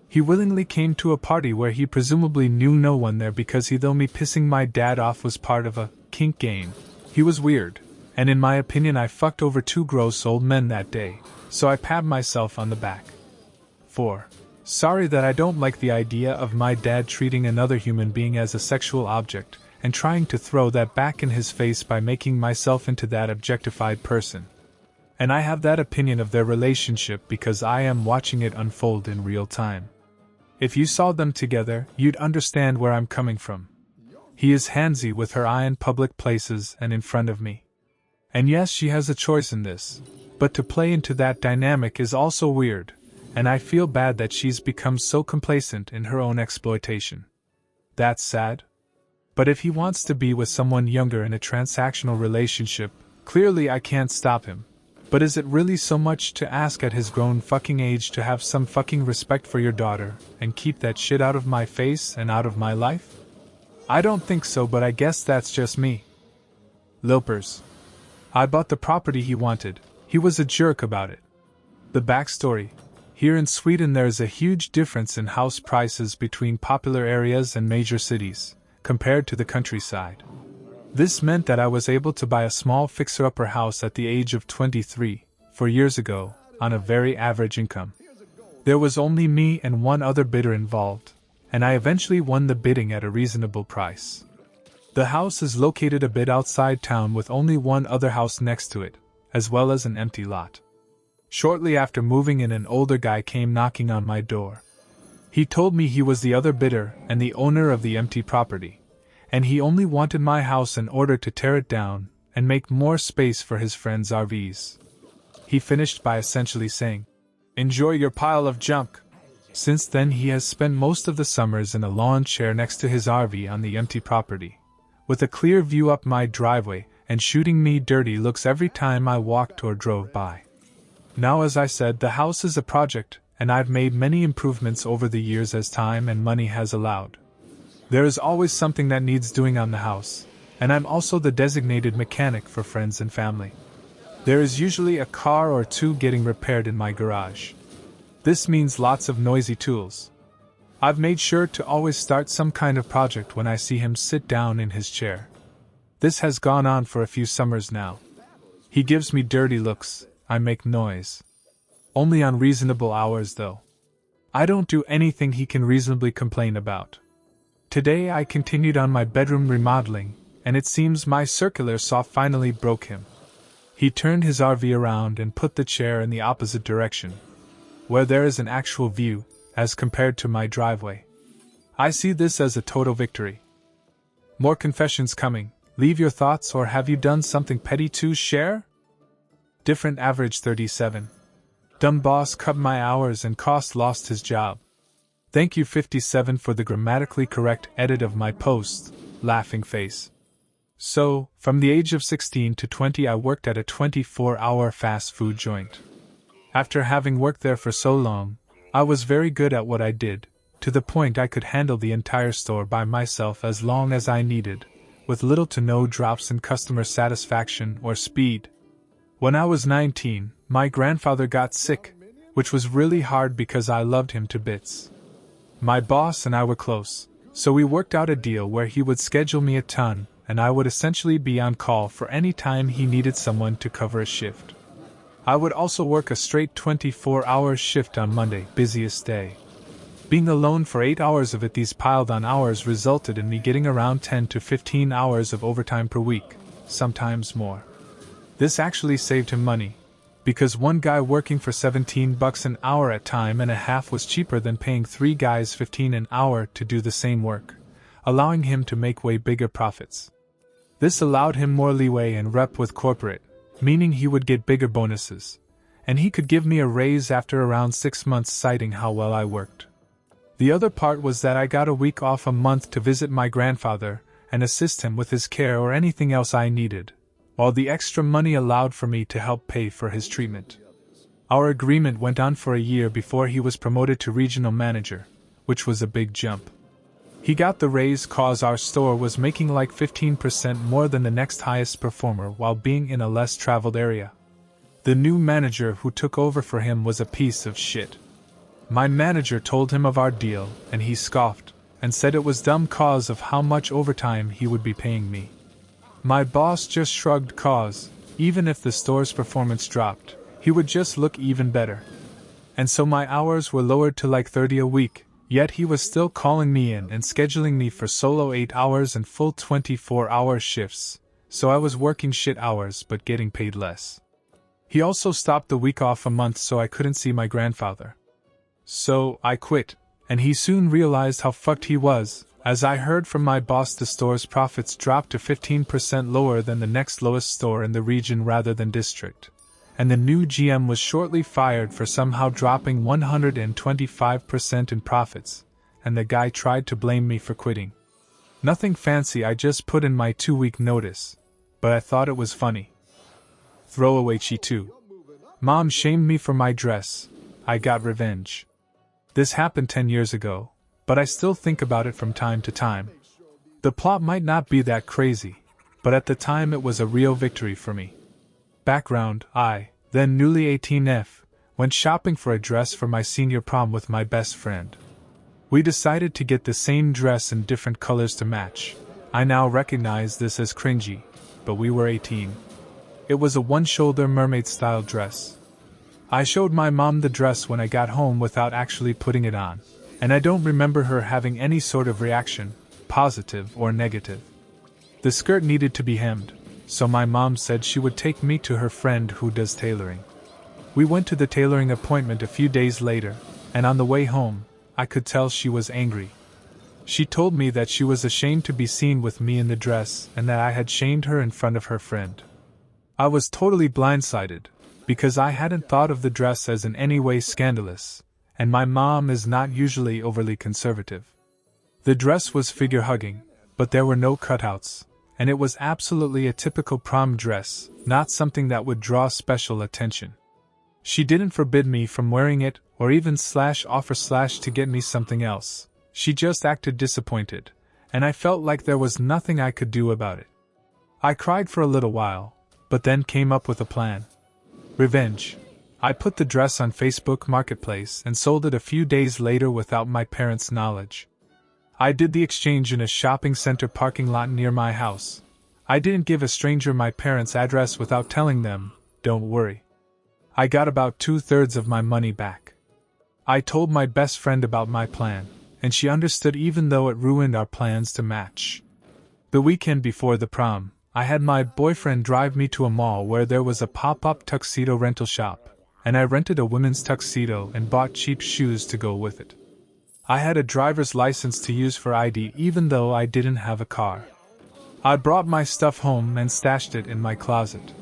Speaker 5: He willingly came to a party where he presumably knew no one there because he thought me pissing my dad off was part of a kink game. He was weird, and in my opinion I fucked over 2 gross old men that day, so I pat myself on the back. 4. Sorry that I don't like the idea of my dad treating another human being as a sexual object, and trying to throw that back in his face by making myself into that objectified person. And I have that opinion of their relationship because I am watching it unfold in real time. If you saw them together, you'd understand where I'm coming from. He is handsy with her eye in public places and in front of me. And yes, she has a choice in this, but to play into that dynamic is also weird, and I feel bad that she's become so complacent in her own exploitation. That's sad. But if he wants to be with someone younger in a transactional relationship, clearly I can't stop him. But is it really so much to ask at his grown fucking age to have some fucking respect for your daughter and keep that shit out of my face and out of my life? I don't think so, but I guess that's just me. Lilpers. I bought the property he wanted. He was a jerk about it. The backstory. Here in Sweden there is a huge difference in house prices between popular areas and major cities, compared to the countryside. This meant that I was able to buy a small fixer-upper house at the age of 23, 4 years ago, on a very average income. There was only me and one other bidder involved, and I eventually won the bidding at a reasonable price. The house is located a bit outside town with only one other house next to it, as well as an empty lot. Shortly after moving in, an older guy came knocking on my door. He told me he was the other bidder and the owner of the empty property, and he only wanted my house in order to tear it down and make more space for his friends' RVs. He finished by essentially saying, "Enjoy your pile of junk." Since then he has spent most of the summers in a lawn chair next to his RV on the empty property, with a clear view up my driveway and shooting me dirty looks every time I walked or drove by. Now, as I said, the house is a project, and I've made many improvements over the years as time and money has allowed. There is always something that needs doing on the house, and I'm also the designated mechanic for friends and family. There is usually a car or two getting repaired in my garage. This means lots of noisy tools. I've made sure to always start some kind of project when I see him sit down in his chair. This has gone on for a few summers now. He gives me dirty looks, I make noise. Only on reasonable hours though. I don't do anything he can reasonably complain about. Today I continued on my bedroom remodeling, and it seems my circular saw finally broke him. He turned his RV around and put the chair in the opposite direction, where there is an actual view, as compared to my driveway. I see this as a total victory. More confessions coming. Leave your thoughts, or have you done something petty to share? Different average 37. Dumb boss cut my hours and cost lost his job. Thank you 57 for the grammatically correct edit of my post, laughing face. So, from the age of 16 to 20 I worked at a 24-hour fast food joint. After having worked there for so long, I was very good at what I did, to the point I could handle the entire store by myself as long as I needed, with little to no drops in customer satisfaction or speed. When I was 19, my grandfather got sick, which was really hard because I loved him to bits. My boss and I were close, so we worked out a deal where he would schedule me a ton, and I would essentially be on call for any time he needed someone to cover a shift. I would also work a straight 24-hour shift on Monday, busiest day. Being alone for 8 hours of it, these piled on hours resulted in me getting around 10 to 15 hours of overtime per week, sometimes more. This actually saved him money, because one guy working for $17 an hour at time and a half was cheaper than paying 3 guys $15 an hour to do the same work, allowing him to make way bigger profits. This allowed him more leeway and rep with corporate, meaning he would get bigger bonuses, and he could give me a raise after around 6 months, citing how well I worked. The other part was that I got a week off a month to visit my grandfather and assist him with his care or anything else I needed, while the extra money allowed for me to help pay for his treatment. Our agreement went on for a year before he was promoted to regional manager, which was a big jump. He got the raise cause our store was making like 15% more than the next highest performer while being in a less traveled area. The new manager who took over for him was a piece of shit. My manager told him of our deal, and he scoffed, and said it was dumb cause of how much overtime he would be paying me. My boss just shrugged cause, even if the store's performance dropped, he would just look even better. And so my hours were lowered to like 30 a week, yet he was still calling me in and scheduling me for solo 8 hours and full 24-hour shifts, so I was working shit hours but getting paid less. He also stopped the week off a month so I couldn't see my grandfather. So, I quit, and he soon realized how fucked he was. As I heard from my boss, the store's profits dropped to 15% lower than the next lowest store in the region rather than district, and the new GM was shortly fired for somehow dropping 125% in profits, and the guy tried to blame me for quitting. Nothing fancy, I just put in my 2-week notice, but I thought it was funny. Throwaway chi too. Mom shamed me for my dress. I got revenge. This happened 10 years ago, but I still think about it from time to time. The plot might not be that crazy, but at the time it was a real victory for me. Background: I, then newly 18F, went shopping for a dress for my senior prom with my best friend. We decided to get the same dress in different colors to match. I now recognize this as cringy, but we were 18. It was a one-shoulder mermaid-style dress. I showed my mom the dress when I got home without actually putting it on, and I don't remember her having any sort of reaction, positive or negative. The skirt needed to be hemmed, so my mom said she would take me to her friend who does tailoring. We went to the tailoring appointment a few days later, and on the way home, I could tell she was angry. She told me that she was ashamed to be seen with me in the dress and that I had shamed her in front of her friend. I was totally blindsided, because I hadn't thought of the dress as in any way scandalous, and my mom is not usually overly conservative. The dress was figure-hugging, but there were no cutouts, and it was absolutely a typical prom dress, not something that would draw special attention. She didn't forbid me from wearing it or even offer to get me something else. She just acted disappointed, and I felt like there was nothing I could do about it. I cried for a little while, but then came up with a plan. Revenge. I put the dress on Facebook Marketplace and sold it a few days later without my parents' knowledge. I did the exchange in a shopping center parking lot near my house. I didn't give a stranger my parents' address without telling them, "Don't worry." I got about 2/3 of my money back. I told my best friend about my plan, and she understood even though it ruined our plans to match. The weekend before the prom, I had my boyfriend drive me to a mall where there was a pop-up tuxedo rental shop, and I rented a women's tuxedo and bought cheap shoes to go with it. I had a driver's license to use for ID even though I didn't have a car. I brought my stuff home and stashed it in my closet.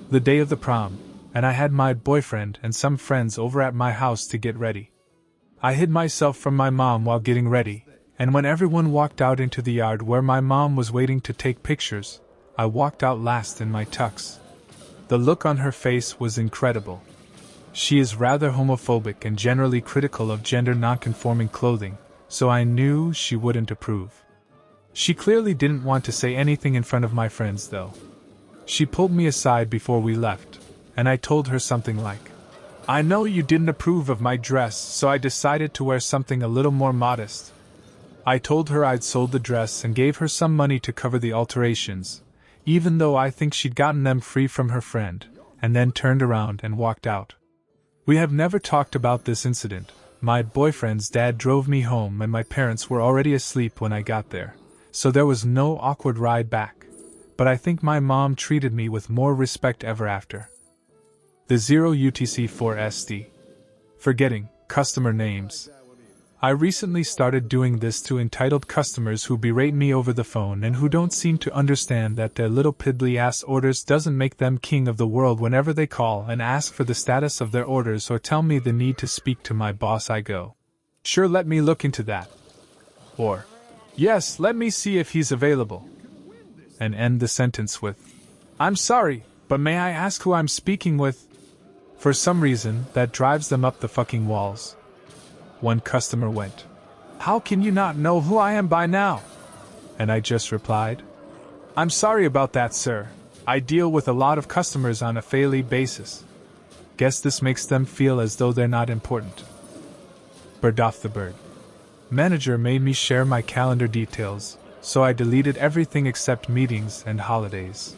Speaker 5: The day of the prom, and I had my boyfriend and some friends over at my house to get ready. I hid myself from my mom while getting ready, and when everyone walked out into the yard where my mom was waiting to take pictures, I walked out last in my tux. The look on her face was incredible. She is rather homophobic and generally critical of gender non-conforming clothing, so I knew she wouldn't approve. She clearly didn't want to say anything in front of my friends though. She pulled me aside before we left, and I told her something like, "I know you didn't approve of my dress, so I decided to wear something a little more modest." I told her I'd sold the dress and gave her some money to cover the alterations, even though I think she'd gotten them free from her friend, and then turned around and walked out. We have never talked about this incident. My boyfriend's dad drove me home and my parents were already asleep when I got there, so there was no awkward ride back, but I think my mom treated me with more respect ever after. The 0UTC4SD. Forgetting customer names. I recently started doing this to entitled customers who berate me over the phone and who don't seem to understand that their little piddly-ass orders doesn't make them king of the world. Whenever they call and ask for the status of their orders or tell me the need to speak to my boss, I go, "Sure, let me look into that." Or, "Yes, let me see if he's available." And end the sentence with, "I'm sorry, but may I ask who I'm speaking with?" For some reason, that drives them up the fucking walls. One customer went, "How can you not know who I am by now?" And I just replied, "I'm sorry about that, sir. I deal with a lot of customers on a daily basis." Guess this makes them feel as though they're not important. Bird off the bird. Manager made me share my calendar details, so I deleted everything except meetings and holidays.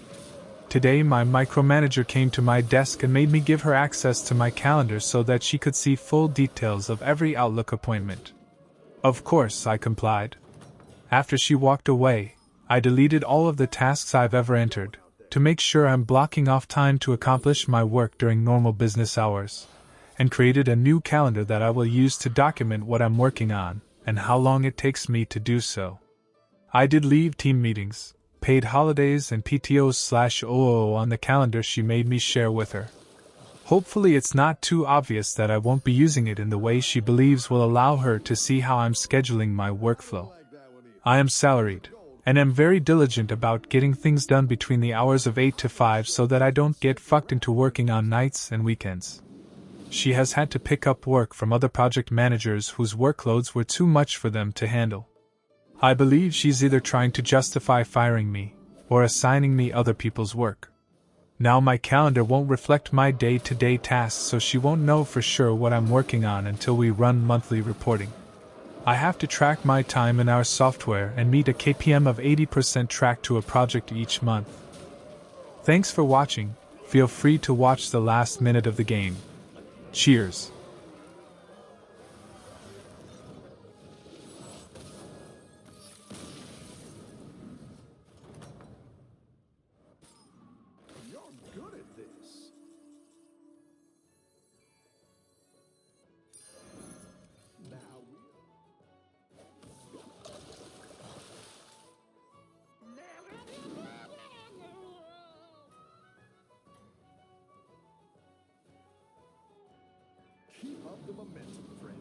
Speaker 5: Today my micromanager came to my desk and made me give her access to my calendar so that she could see full details of every Outlook appointment. Of course, I complied. After she walked away, I deleted all of the tasks I've ever entered, to make sure I'm blocking off time to accomplish my work during normal business hours, and created a new calendar that I will use to document what I'm working on, and how long it takes me to do so. I did leave team meetings, paid holidays and PTOs/OO on the calendar she made me share with her. Hopefully it's not too obvious that I won't be using it in the way she believes will allow her to see how I'm scheduling my workflow. I am salaried, and am very diligent about getting things done between the hours of 8 to 5 so that I don't get fucked into working on nights and weekends. She has had to pick up work from other project managers whose workloads were too much for them to handle. I believe she's either trying to justify firing me, or assigning me other people's work. Now my calendar won't reflect my day-to-day tasks, so she won't know for sure what I'm working on until we run monthly reporting. I have to track my time in our software and meet a KPM of 80% tracked to a project each month. Thanks for watching. Feel free to watch the last minute of the game. Cheers.
Speaker 7: the momentum, friend.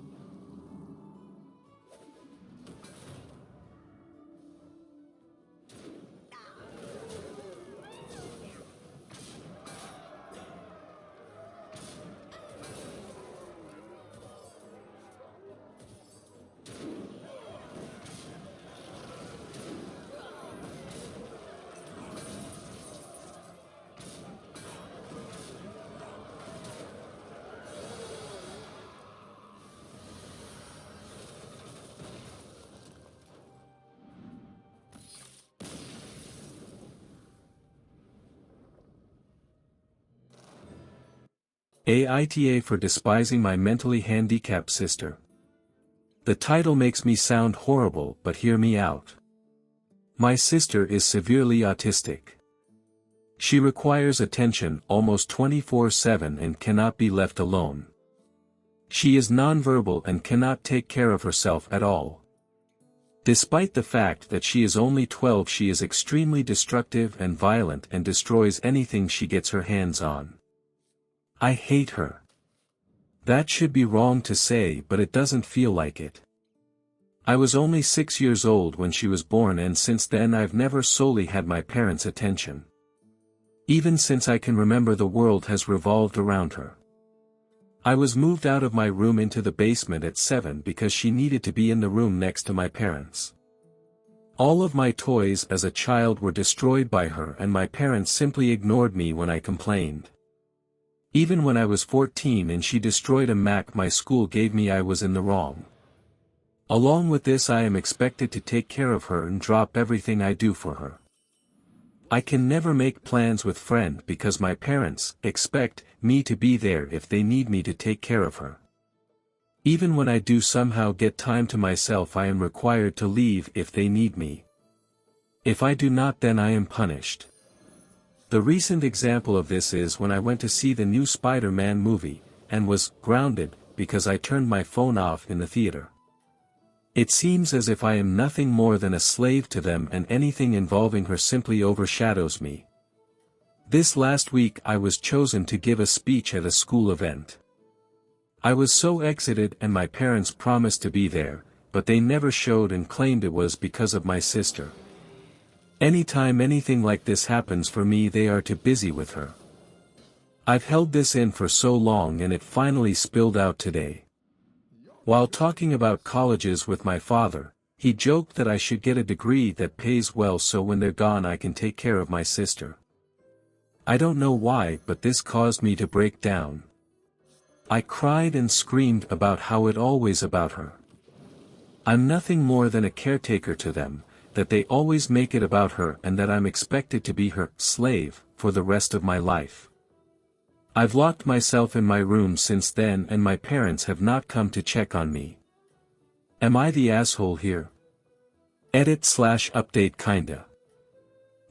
Speaker 8: AITA for despising my mentally handicapped sister. The title makes me sound horrible, but hear me out. My sister is severely autistic. She requires attention almost 24/7 and cannot be left alone. She is nonverbal and cannot take care of herself at all. Despite the fact that she is only 12, she is extremely destructive and violent and destroys anything she gets her hands on. I hate her. That should be wrong to say, but it doesn't feel like it. I was only 6 years old when she was born, and since then I've never solely had my parents' attention. Even since I can remember, the world has revolved around her. I was moved out of my room into the basement at 7 because she needed to be in the room next to my parents. All of my toys as a child were destroyed by her, and my parents simply ignored me when I complained. Even when I was 14 and she destroyed a Mac my school gave me, I was in the wrong. Along with this, I am expected to take care of her and drop everything I do for her. I can never make plans with friend because my parents expect me to be there if they need me to take care of her. Even when I do somehow get time to myself, I am required to leave if they need me. If I do not, then I am punished. The recent example of this is when I went to see the new Spider-Man movie, and was grounded because I turned my phone off in the theater. It seems as if I am nothing more than a slave to them, and anything involving her simply overshadows me. This last week I was chosen to give a speech at a school event. I was so excited, and my parents promised to be there, but they never showed and claimed it was because of my sister. Anytime anything like this happens for me, they are too busy with her. I've held this in for so long, and it finally spilled out today. While talking about colleges with my father, he joked that I should get a degree that pays well so when they're gone I can take care of my sister. I don't know why, but this caused me to break down. I cried and screamed about how it always about her. I'm nothing more than a caretaker to them, that they always make it about her, and that I'm expected to be her slave for the rest of my life. I've locked myself in my room since then, and my parents have not come to check on me. Am I the asshole here? Edit/update kinda.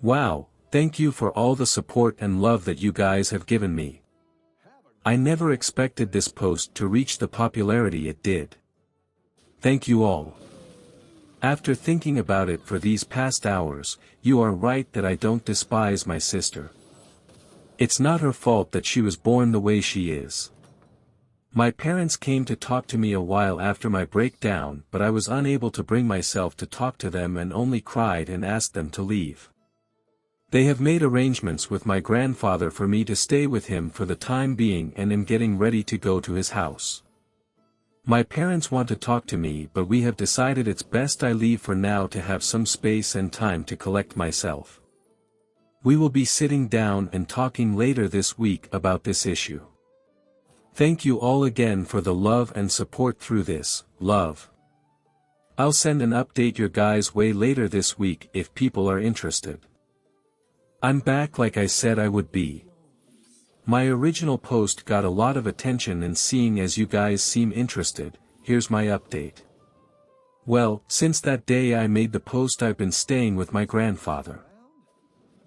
Speaker 8: Wow, thank you for all the support and love that you guys have given me. I never expected this post to reach the popularity it did. Thank you all. After thinking about it for these past hours, you are right that I don't despise my sister. It's not her fault that she was born the way she is. My parents came to talk to me a while after my breakdown, but I was unable to bring myself to talk to them and only cried and asked them to leave. They have made arrangements with my grandfather for me to stay with him for the time being, and am getting ready to go to his house. My parents want to talk to me, but we have decided it's best I leave for now to have some space and time to collect myself. We will be sitting down and talking later this week about this issue. Thank you all again for the love and support through this, love. I'll send an update your guys' way later this week if people are interested. I'm back like I said I would be. My original post got a lot of attention, and seeing as you guys seem interested, here's my update. Well, since that day I made the post, I've been staying with my grandfather.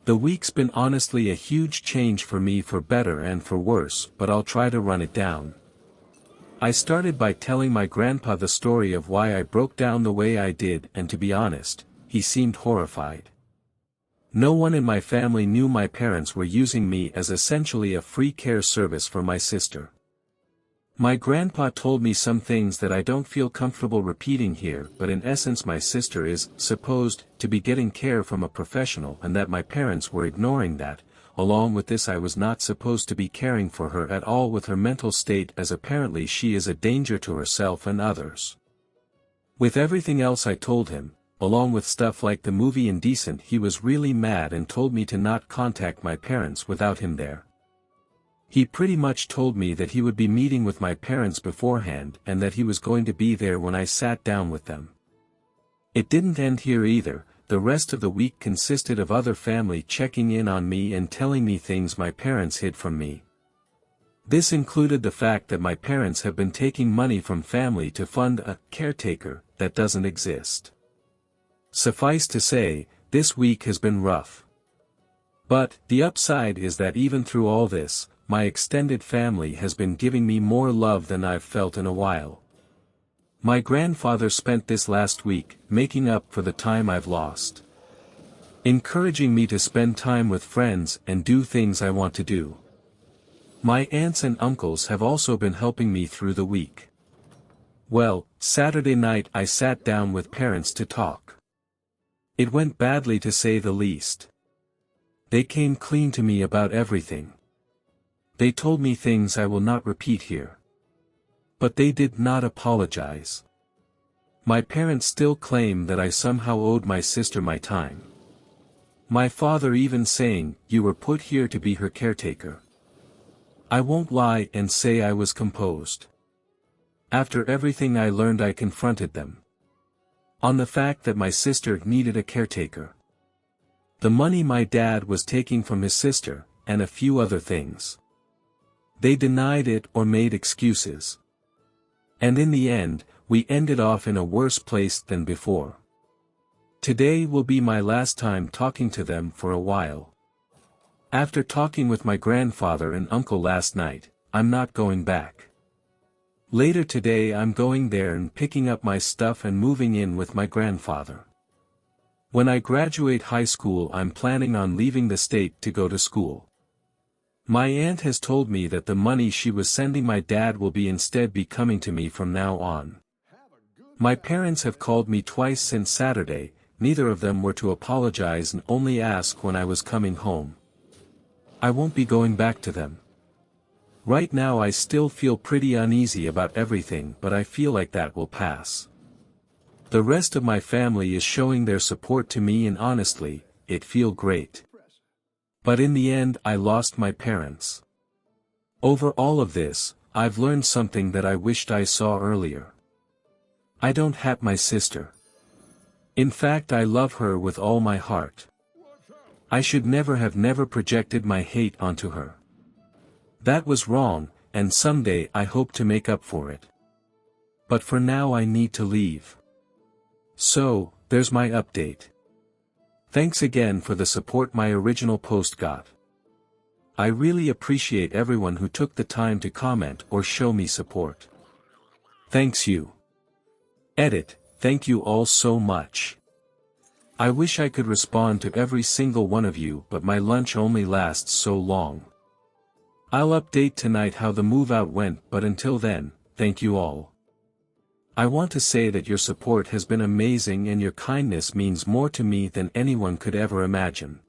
Speaker 8: The week's been honestly a huge change for me, for better and for worse, but I'll try to run it down. I started by telling my grandpa the story of why I broke down the way I did, and to be honest, he seemed horrified. No one in my family knew my parents were using me as essentially a free care service for my sister. My grandpa told me some things that I don't feel comfortable repeating here, but in essence my sister is supposed to be getting care from a professional and that my parents were ignoring that. Along with this, I was not supposed to be caring for her at all with her mental state, as apparently she is a danger to herself and others. With everything else I told him, along with stuff like the movie Indecent, he was really mad and told me to not contact my parents without him there. He pretty much told me that he would be meeting with my parents beforehand and that he was going to be there when I sat down with them. It didn't end here either. The rest of the week consisted of other family checking in on me and telling me things my parents hid from me. This included the fact that my parents have been taking money from family to fund a caretaker that doesn't exist. Suffice to say, this week has been rough. But the upside is that even through all this, my extended family has been giving me more love than I've felt in a while. My grandfather spent this last week making up for the time I've lost, encouraging me to spend time with friends and do things I want to do. My aunts and uncles have also been helping me through the week. Well, Saturday night I sat down with parents to talk. It went badly, to say the least. They came clean to me about everything. They told me things I will not repeat here. But they did not apologize. My parents still claim that I somehow owed my sister my time. My father even saying, "You were put here to be her caretaker." I won't lie and say I was composed. After everything I learned, I confronted them on the fact that my sister needed a caretaker. The money my dad was taking from his sister, and a few other things. They denied it or made excuses. And in the end, we ended off in a worse place than before. Today will be my last time talking to them for a while. After talking with my grandfather and uncle last night, I'm not going back. Later today I'm going there and picking up my stuff and moving in with my grandfather. When I graduate high school, I'm planning on leaving the state to go to school. My aunt has told me that the money she was sending my dad will instead be coming to me from now on. My parents have called me twice since Saturday. Neither of them were to apologize and only ask when I was coming home. I won't be going back to them. Right now I still feel pretty uneasy about everything, but I feel like that will pass. The rest of my family is showing their support to me, and honestly, it feels great. But in the end I lost my parents. Over all of this, I've learned something that I wished I saw earlier. I don't hate my sister. In fact, I love her with all my heart. I should never have projected my hate onto her. That was wrong, and someday I hope to make up for it. But for now I need to leave. So, there's my update. Thanks again for the support my original post got. I really appreciate everyone who took the time to comment or show me support. Thanks you. Edit, thank you all so much. I wish I could respond to every single one of you, but my lunch only lasts so long. I'll update tonight how the move out went, but until then, thank you all. I want to say that your support has been amazing and your kindness means more to me than anyone could ever imagine.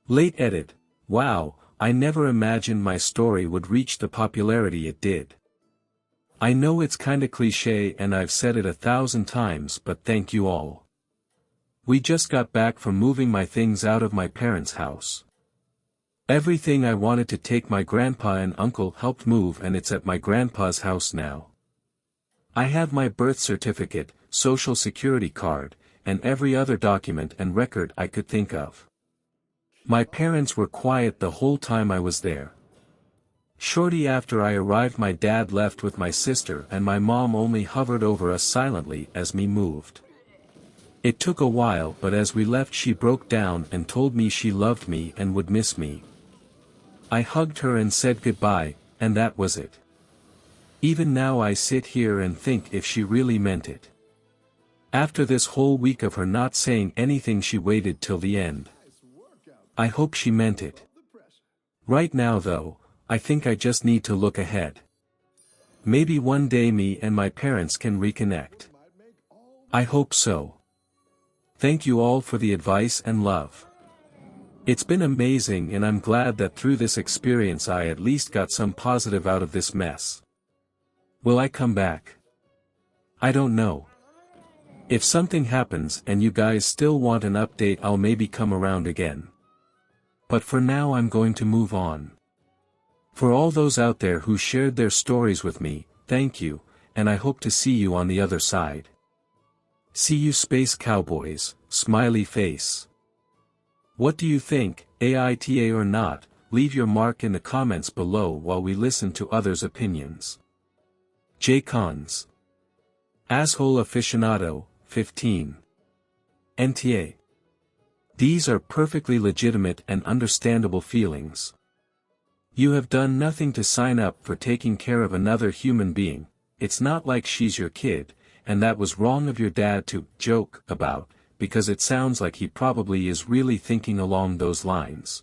Speaker 8: Late edit, wow, I never imagined my story would reach the popularity it did. I know it's kinda cliche and I've said it 1,000 times, but thank you all. We just got back from moving my things out of my parents' house. Everything I wanted to take my grandpa and uncle helped move, and it's at my grandpa's house now. I have my birth certificate, social security card, and every other document and record I could think of. My parents were quiet the whole time I was there. Shortly after I arrived, my dad left with my sister, and my mom only hovered over us silently as we moved. It took a while, but as we left she broke down and told me she loved me and would miss me. I hugged her and said goodbye, and that was it. Even now I sit here and think if she really meant it. After this whole week of her not saying anything, she waited till the end. I hope she meant it. Right now though, I think I just need to look ahead. Maybe one day me and my parents can reconnect. I hope so. Thank you all for the advice and love. It's been amazing, and I'm glad that through this experience I at least got some positive out of this mess. Will I come back? I don't know. If something happens and you guys still want an update, I'll maybe come around again. But for now I'm going to move on. For all those out there who shared their stories with me, thank you, and I hope to see you on the other side. See you Space Cowboys, smiley face. What do you think, AITA or not? Leave your mark in the comments below while we listen to others' opinions. J. Cons. Asshole Aficionado, 15. NTA. These are perfectly legitimate and understandable feelings. You have done nothing to sign up for taking care of another human being. It's not like she's your kid, and that was wrong of your dad to joke about, because it sounds like he probably is really thinking along those lines.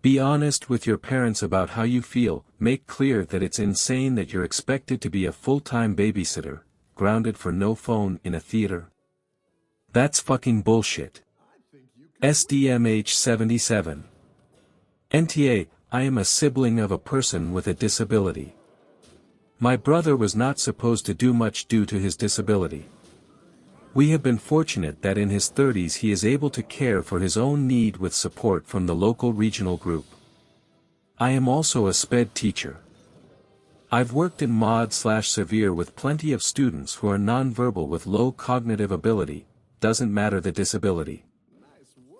Speaker 8: Be honest with your parents about how you feel. Make clear that it's insane that you're expected to be a full-time babysitter, grounded for no phone in a theater. That's fucking bullshit. SDMH77. NTA, I am a sibling of a person with a disability. My brother was not supposed to do much due to his disability. We have been fortunate that in his 30s he is able to care for his own need with support from the local regional group. I am also a SPED teacher. I've worked in mod/severe with plenty of students who are nonverbal with low cognitive ability, doesn't matter the disability.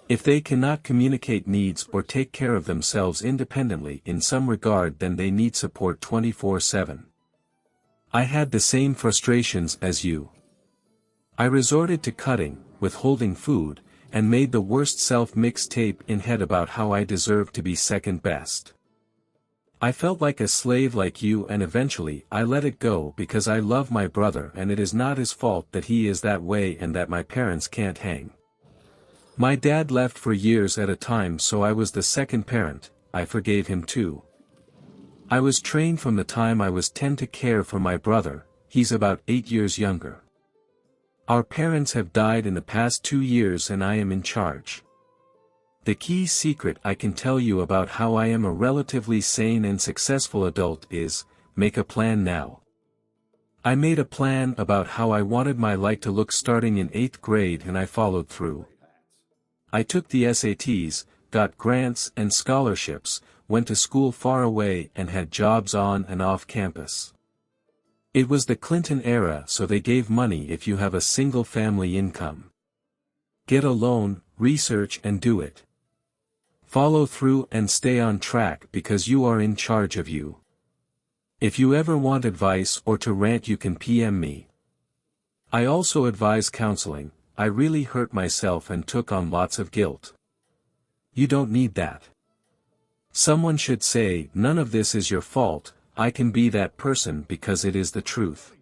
Speaker 8: If they cannot communicate needs or take care of themselves independently in some regard, then they need support 24/7. I had the same frustrations as you. I resorted to cutting, withholding food, and made the worst self-mixtape in head about how I deserved to be second best. I felt like a slave like you, and eventually I let it go because I love my brother and it is not his fault that he is that way and that my parents can't hang. My dad left for years at a time, so I was the second parent. I forgave him too. I was trained from the time I was 10 to care for my brother. He's about 8 years younger. Our parents have died in the past 2 years and I am in charge. The key secret I can tell you about how I am a relatively sane and successful adult is, make a plan now. I made a plan about how I wanted my life to look starting in 8th grade and I followed through. I took the SATs, got grants and scholarships, went to school far away and had jobs on and off campus. It was the Clinton era, so they gave money if you have a single family income. Get a loan, research and do it. Follow through and stay on track because you are in charge of you. If you ever want advice or to rant, you can PM me. I also advise counseling. I really hurt myself and took on lots of guilt. You don't need that. Someone should say, none of this is your fault. I can be that person because it is the truth.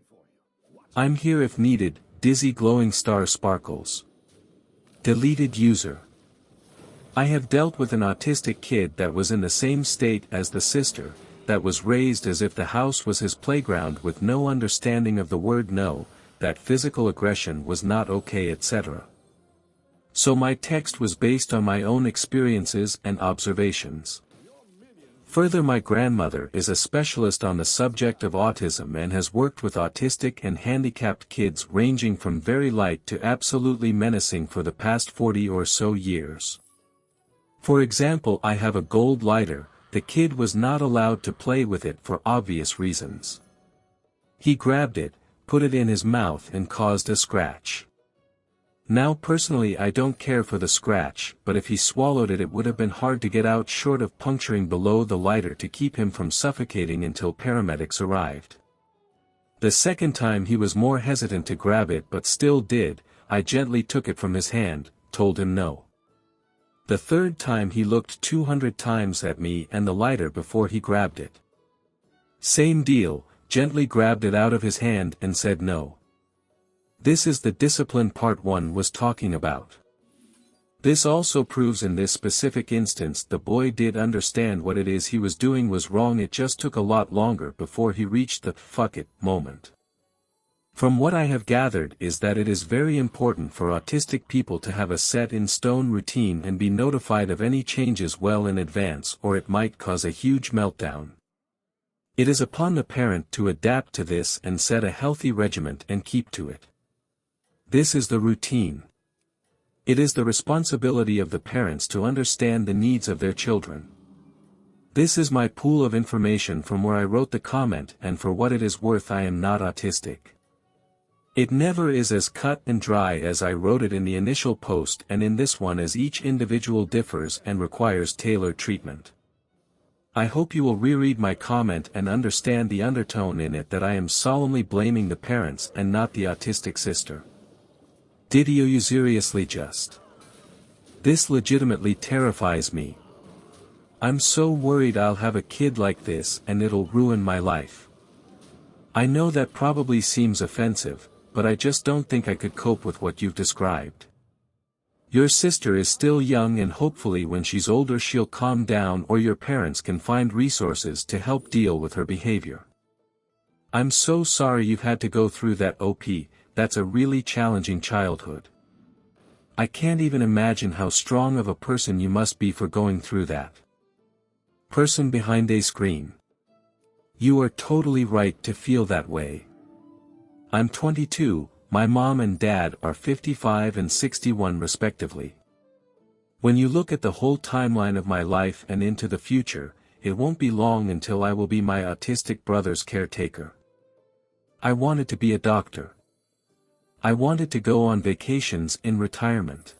Speaker 8: I'm here if needed. Dizzy glowing star sparkles. Deleted user. I have dealt with an autistic kid that was in the same state as the sister, that was raised as if the house was his playground with no understanding of the word no, that physical aggression was not okay, etc. So my text was based on my own experiences and observations. Further, my grandmother is a specialist on the subject of autism and has worked with autistic and handicapped kids ranging from very light to absolutely menacing for the past 40 or so years. For example, I have a gold lighter. The kid was not allowed to play with it for obvious reasons. He grabbed it, put it in his mouth and caused a scratch. Now personally I don't care for the scratch, but if he swallowed it, it would have been hard to get out short of puncturing below the lighter to keep him from suffocating until paramedics arrived. The second time he was more hesitant to grab it but still did. I gently took it from his hand, told him no. The third time he looked 200 times at me and the lighter before he grabbed it. Same deal, gently grabbed it out of his hand and said no. This is the discipline part 1 was talking about. This also proves in this specific instance the boy did understand what it is he was doing was wrong, it just took a lot longer before he reached the "fuck it" moment. From what I have gathered is that it is very important for autistic people to have a set-in-stone routine and be notified of any changes well in advance, or it might cause a huge meltdown. It is upon the parent to adapt to this and set a healthy regimen and keep to it. This is the routine. It is the responsibility of the parents to understand the needs of their children. This is my pool of information from where I wrote the comment, and for what it is worth, I am not autistic. It never is as cut and dry as I wrote it in the initial post and in this one, as each individual differs and requires tailored treatment. I hope you will reread my comment and understand the undertone in it, that I am solemnly blaming the parents and not the autistic sister. Did you seriously just? This legitimately terrifies me. I'm so worried I'll have a kid like this and it'll ruin my life. I know that probably seems offensive, but I just don't think I could cope with what you've described. Your sister is still young, and hopefully when she's older she'll calm down, or your parents can find resources to help deal with her behavior. I'm so sorry you've had to go through that, OP, that's a really challenging childhood. I can't even imagine how strong of a person you must be for going through that. Person behind a screen. You are totally right to feel that way. I'm 22, my mom and dad are 55 and 61 respectively. When you look at the whole timeline of my life and into the future, it won't be long until I will be my autistic brother's caretaker. I wanted to be a doctor. I wanted to go on vacations in retirement.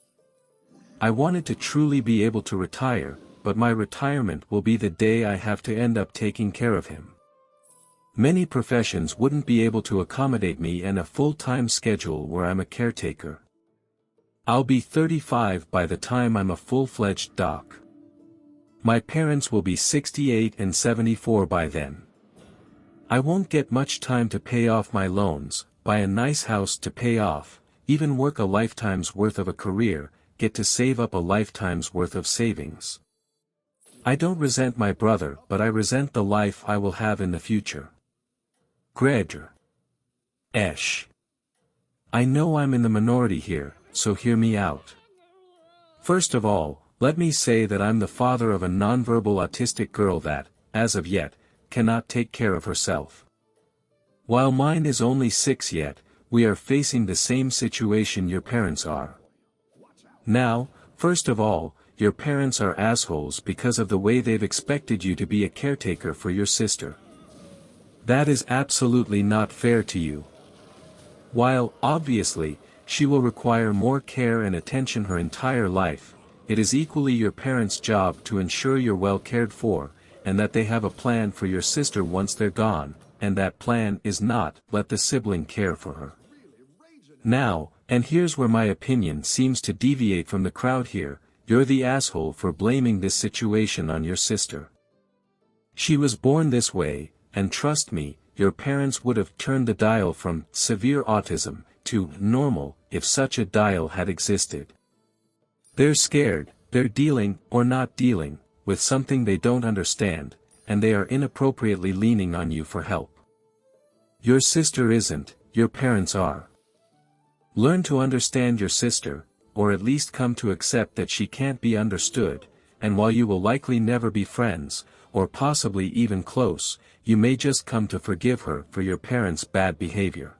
Speaker 8: I wanted to truly be able to retire, but my retirement will be the day I have to end up taking care of him. Many professions wouldn't be able to accommodate me in a full-time schedule where I'm a caretaker. I'll be 35 by the time I'm a full-fledged doc. My parents will be 68 and 74 by then. I won't get much time to pay off my loans, buy a nice house to pay off, even work a lifetime's worth of a career, get to save up a lifetime's worth of savings. I don't resent my brother, but I resent the life I will have in the future. Gregor. Esh. I know I'm in the minority here, so hear me out. First of all, let me say that I'm the father of a nonverbal autistic girl that, as of yet, cannot take care of herself. While mine is only 6 yet, we are facing the same situation your parents are. Now, first of all, your parents are assholes because of the way they've expected you to be a caretaker for your sister. That is absolutely not fair to you. While, obviously, she will require more care and attention her entire life, it is equally your parents' job to ensure you're well cared for, and that they have a plan for your sister once they're gone, and that plan is not let the sibling care for her. Now, and here's where my opinion seems to deviate from the crowd here, you're the asshole for blaming this situation on your sister. She was born this way, and trust me, your parents would have turned the dial from severe autism to normal if such a dial had existed. They're scared, they're dealing, or not dealing, with something they don't understand, and they are inappropriately leaning on you for help. Your sister isn't, your parents are. Learn to understand your sister, or at least come to accept that she can't be understood, and while you will likely never be friends, or possibly even close, you may just come to forgive her for your parents' bad behavior.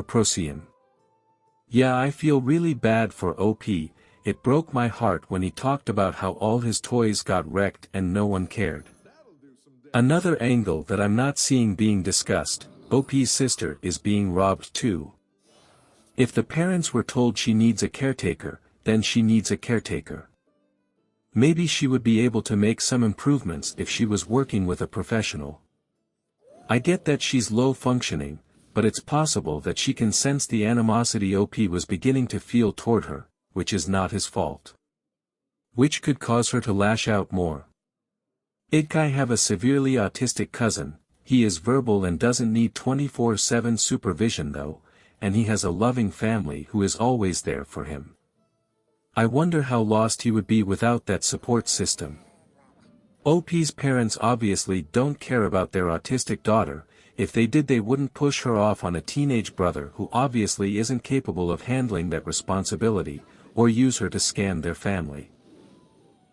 Speaker 8: Procyon. Yeah, I feel really bad for OP, it broke my heart when he talked about how all his toys got wrecked and no one cared. Another angle that I'm not seeing being discussed, OP's sister is being robbed too. If the parents were told she needs a caretaker, then she needs a caretaker. Maybe she would be able to make some improvements if she was working with a professional. I get that she's low functioning, but it's possible that she can sense the animosity OP was beginning to feel toward her, which is not his fault. Which could cause her to lash out more. I have a severely autistic cousin, he is verbal and doesn't need 24/7 supervision though, and he has a loving family who is always there for him. I wonder how lost he would be without that support system. OP's parents obviously don't care about their autistic daughter. If they did, they wouldn't push her off on a teenage brother who obviously isn't capable of handling that responsibility, or use her to scam their family.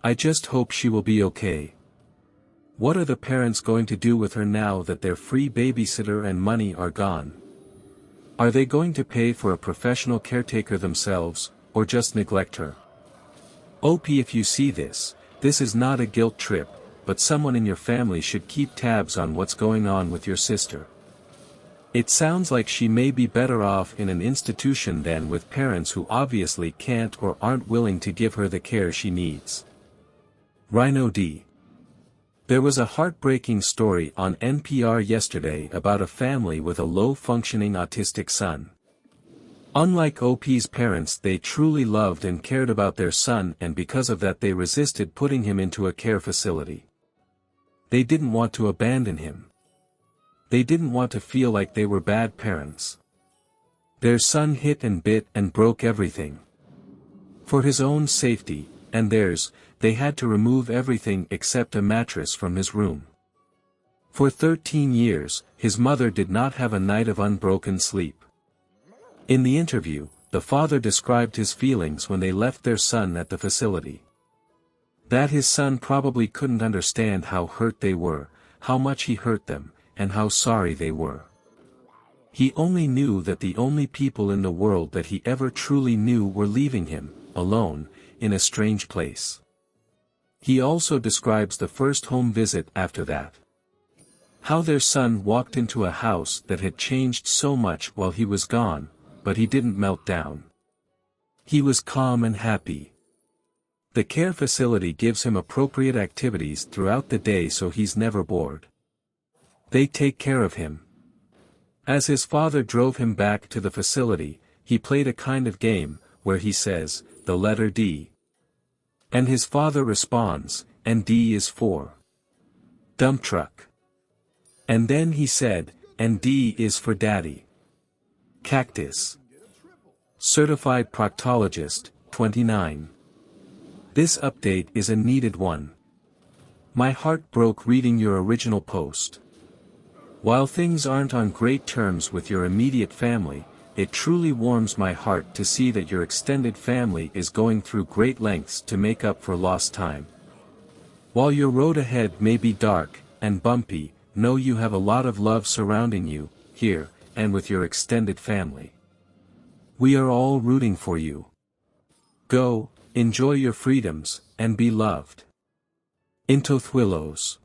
Speaker 8: I just hope she will be okay. What are the parents going to do with her now that their free babysitter and money are gone? Are they going to pay for a professional caretaker themselves, or just neglect her? OP, if you see this, this is not a guilt trip, but someone in your family should keep tabs on what's going on with your sister. It sounds like she may be better off in an institution than with parents who obviously can't or aren't willing to give her the care she needs. Rhino D. There was a heartbreaking story on NPR yesterday about a family with a low-functioning autistic son. Unlike OP's parents, they truly loved and cared about their son, and because of that they resisted putting him into a care facility. They didn't want to abandon him. They didn't want to feel like they were bad parents. Their son hit and bit and broke everything. For his own safety, and theirs, they had to remove everything except a mattress from his room. For 13 years, his mother did not have a night of unbroken sleep. In the interview, the father described his feelings when they left their son at the facility. That his son probably couldn't understand how hurt they were, how much he hurt them, and how sorry they were. He only knew that the only people in the world that he ever truly knew were leaving him, alone, in a strange place. He also describes the first home visit after that. How their son walked into a house that had changed so much while he was gone, but he didn't melt down. He was calm and happy. The care facility gives him appropriate activities throughout the day so he's never bored. They take care of him. As his father drove him back to the facility, he played a kind of game, where he says, the letter D. And his father responds, and D is for dump truck. And then he said, and D is for daddy. Cactus. Certified proctologist, 29. This update is a needed one. My heart broke reading your original post. While things aren't on great terms with your immediate family, it truly warms my heart to see that your extended family is going through great lengths to make up for lost time. While your road ahead may be dark and bumpy, know you have a lot of love surrounding you, here, and with your extended family. We are all rooting for you. Go, enjoy your freedoms, and be loved. Intothuilos.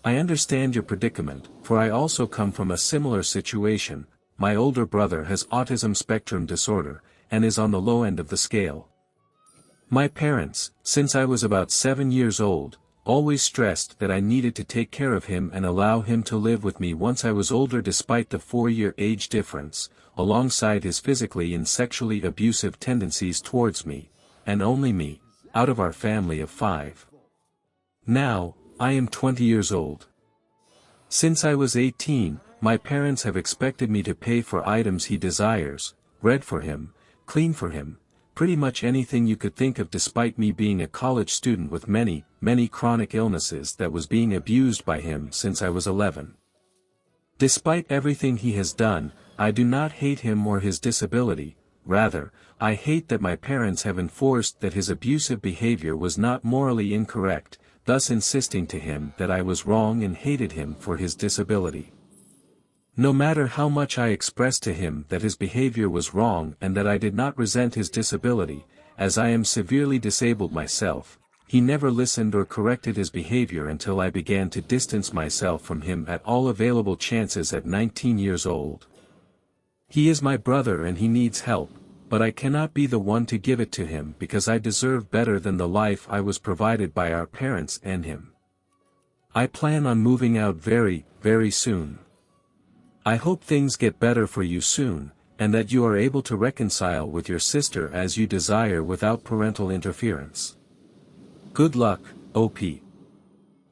Speaker 8: I understand your predicament, for I also come from a similar situation. My older brother has autism spectrum disorder, and is on the low end of the scale. My parents, since I was about 7 years old, always stressed that I needed to take care of him and allow him to live with me once I was older, despite the 4-year age difference, alongside his physically and sexually abusive tendencies towards me, and only me, out of our family of 5. Now, I am 20 years old. Since I was 18, my parents have expected me to pay for items he desires, read for him, clean for him, pretty much anything you could think of, despite me being a college student with many, many chronic illnesses that was being abused by him since I was 11. Despite everything he has done, I do not hate him or his disability, rather, I hate that my parents have enforced that his abusive behavior was not morally incorrect, thus insisting to him that I was wrong and hated him for his disability. No matter how much I expressed to him that his behavior was wrong and that I did not resent his disability, as I am severely disabled myself, he never listened or corrected his behavior until I began to distance myself from him at all available chances at 19 years old. He is my brother and he needs help, but I cannot be the one to give it to him because I deserve better than the life I was provided by our parents and him. I plan on moving out very, very soon. I hope things get better for you soon, and that you are able to reconcile with your sister as you desire without parental interference. Good luck, OP.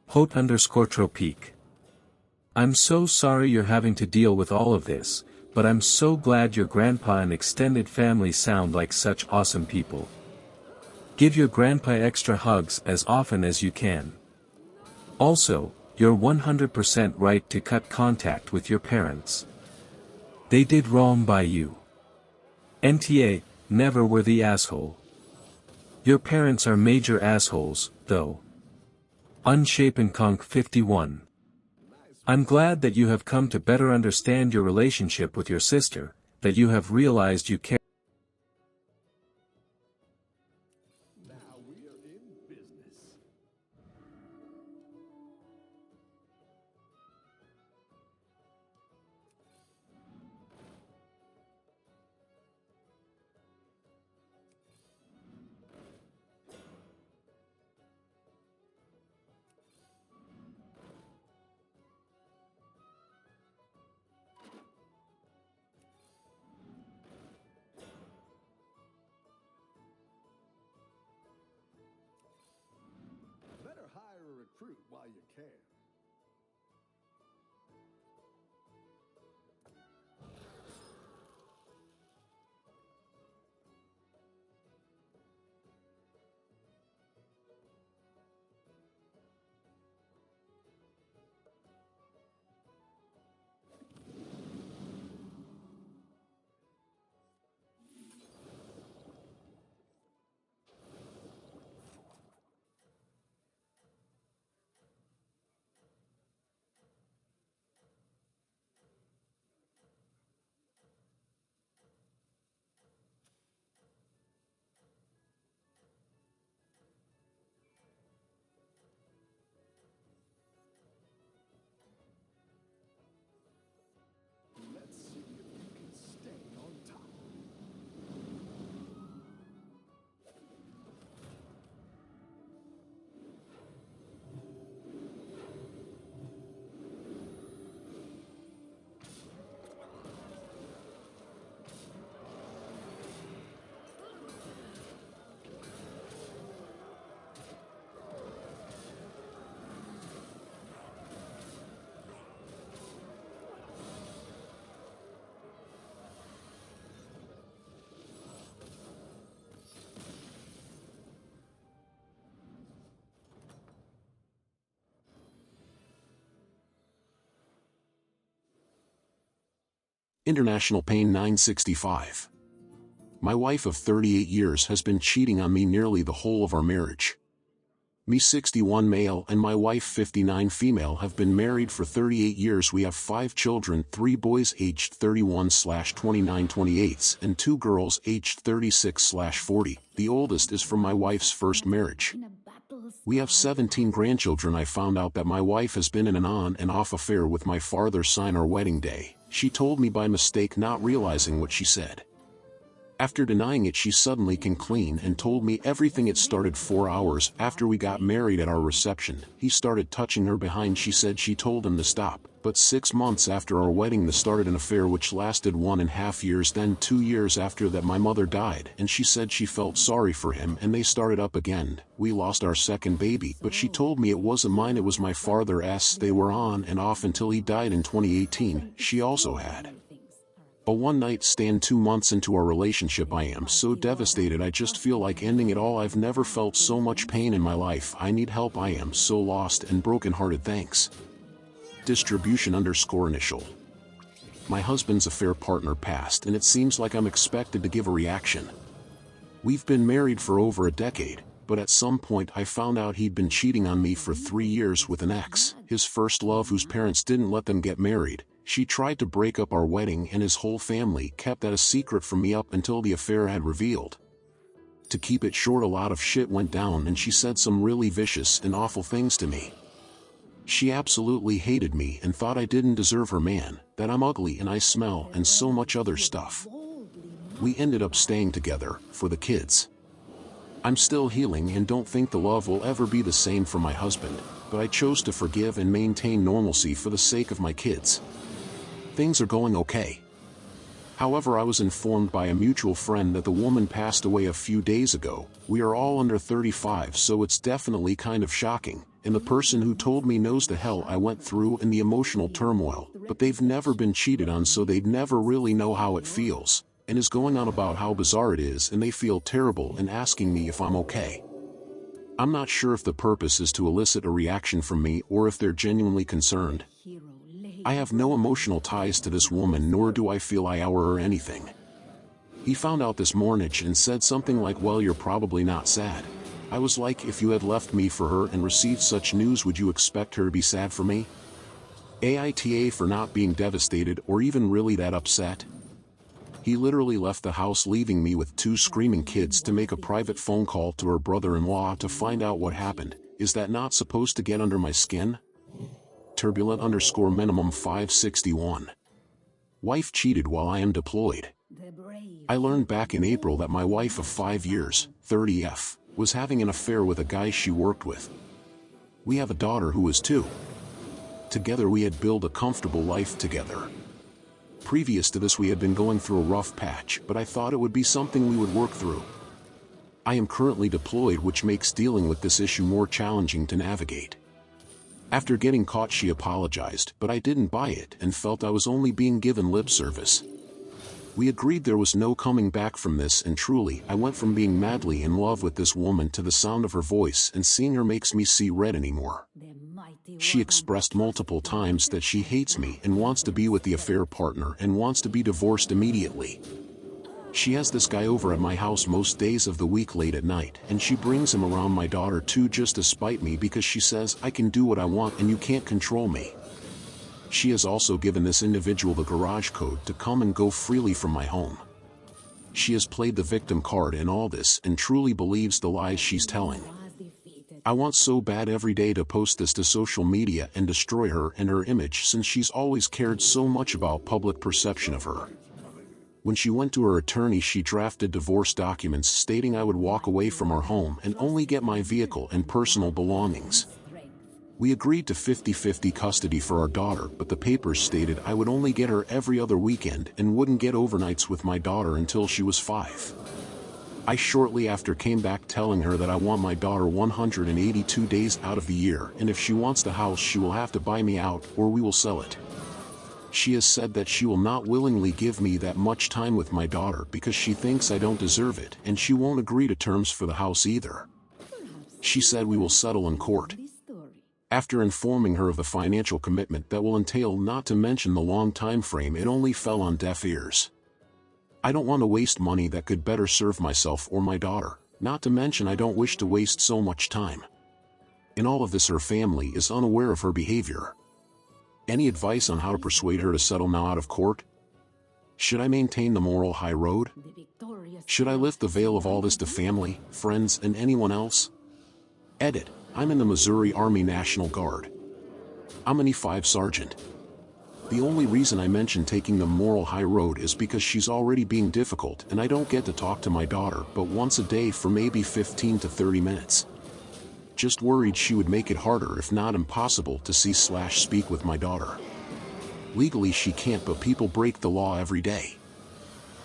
Speaker 8: Hot_tropique. I'm so sorry you're having to deal with all of this, but I'm so glad your grandpa and extended family sound like such awesome people. Give your grandpa extra hugs as often as you can. Also, you're 100% right to cut contact with your parents. They did wrong by you. NTA, never were the asshole. Your parents are major assholes, though. Unshapen Conk 51. I'm glad that you have come to better understand your relationship with your sister, that you have realized you care.
Speaker 7: Now we are in business. Better hire a recruit while you can. Let's see if you can stay on top.
Speaker 2: International Pain 965. My wife of 38 years has been cheating on me nearly the whole of our marriage. Me 61 male and my wife 59 female have been married for 38 years. We have 5 children, 3 boys aged 31/29/28 and 2 girls aged 36/40. The oldest is from my wife's first marriage. We have 17 grandchildren. I found out that my wife has been in an on and off affair with my father since our wedding day. She told me by mistake, not realizing what she said. After denying it, she suddenly came clean and told me everything. It started 4 hours after we got married. At our reception, he started touching her behind. She said she told him to stop, but 6 months after our wedding they started an affair which lasted 1.5 years. Then 2 years after that my mother died, and she said she felt sorry for him and they started up again. We lost our second baby, but she told me it wasn't mine, it was my father's. They were on and off until he died in 2018. She also had a one-night stand 2 months into our relationship. I am so devastated. I just feel like ending it all. I've never felt so much pain in my life. I need help. I am so lost and brokenhearted. Thanks. Distribution_initial. My husband's affair partner passed and it seems like I'm expected to give a reaction. We've been married for over a decade, but at some point I found out he'd been cheating on me for 3 years with an ex, his first love, whose parents didn't let them get married. She tried to break up our wedding and his whole family kept that a secret from me up until the affair had revealed. To keep it short, a lot of shit went down and she said some really vicious and awful things to me. She absolutely hated me and thought I didn't deserve her man, that I'm ugly and I smell, and so much other stuff. We ended up staying together for the kids. I'm still healing and don't think the love will ever be the same for my husband, but I chose to forgive and maintain normalcy for the sake of my kids. Things are going okay. However, I was informed by a mutual friend that the woman passed away a few days ago. We are all under 35, so it's definitely kind of shocking, and the person who told me knows the hell I went through and the emotional turmoil, but they've never been cheated on, so they'd never really know how it feels. and is going on about how bizarre it is and they feel terrible and asking me if I'm okay. I'm not sure if the purpose is to elicit a reaction from me or if they're genuinely concerned. I have no emotional ties to this woman, nor do I feel I owe her anything. He found out this morning and said something like, well, you're probably not sad. I was like, if you had left me for her and received such news, would you expect her to be sad for me? AITA for not being devastated or even really that upset. He literally left the house, leaving me with 2 screaming kids to make a private phone call to her brother-in-law to find out what happened. Is that not supposed to get under my skin? Turbulent_minimum 561. Wife cheated while I am deployed. I learned back in April that my wife of 5 years, 30F, was having an affair with a guy she worked with. We have a daughter who is 2. Together we had built a comfortable life together. Previous to this we had been going through a rough patch, but I thought it would be something we would work through. I am currently deployed, which makes dealing with this issue more challenging to navigate. After getting caught, she apologized, but I didn't buy it and felt I was only being given lip service. We agreed there was no coming back from this, and truly, I went from being madly in love with this woman to the sound of her voice, and seeing her makes me see red anymore. She expressed multiple times that she hates me and wants to be with the affair partner and wants to be divorced immediately. She has this guy over at my house most days of the week late at night, and she brings him around my daughter too, just to spite me, because she says I can do what I want and you can't control me. She has also given this individual the garage code to come and go freely from my home. She has played the victim card in all this and truly believes the lies she's telling. I want so bad every day to post this to social media and destroy her and her image, since she's always cared so much about public perception of her. When she went to her attorney, she drafted divorce documents stating I would walk away from our home and only get my vehicle and personal belongings. We agreed to 50-50 custody for our daughter, but the papers stated I would only get her every other weekend and wouldn't get overnights with my daughter until she was 5. I shortly after came back telling her that I want my daughter 182 days out of the year, and if she wants the house she will have to buy me out or we will sell it. She has said that she will not willingly give me that much time with my daughter because she thinks I don't deserve it, and she won't agree to terms for the house either. She said we will settle in court. After informing her of the financial commitment that will entail, not to mention the long time frame, it only fell on deaf ears. I don't want to waste money that could better serve myself or my daughter, not to mention I don't wish to waste so much time. In all of this, her family is unaware of her behavior. Any advice on how to persuade her to settle now out of court? Should I maintain the moral high road? Should I lift the veil of all this to family, friends, and anyone else? Edit. I'm in the Missouri Army National Guard. I'm an E5 sergeant. The only reason I mention taking the moral high road is because she's already being difficult and I don't get to talk to my daughter but once a day for maybe 15 to 30 minutes. Just worried she would make it harder, if not impossible, to see/speak with my daughter. Legally she can't, but people break the law every day.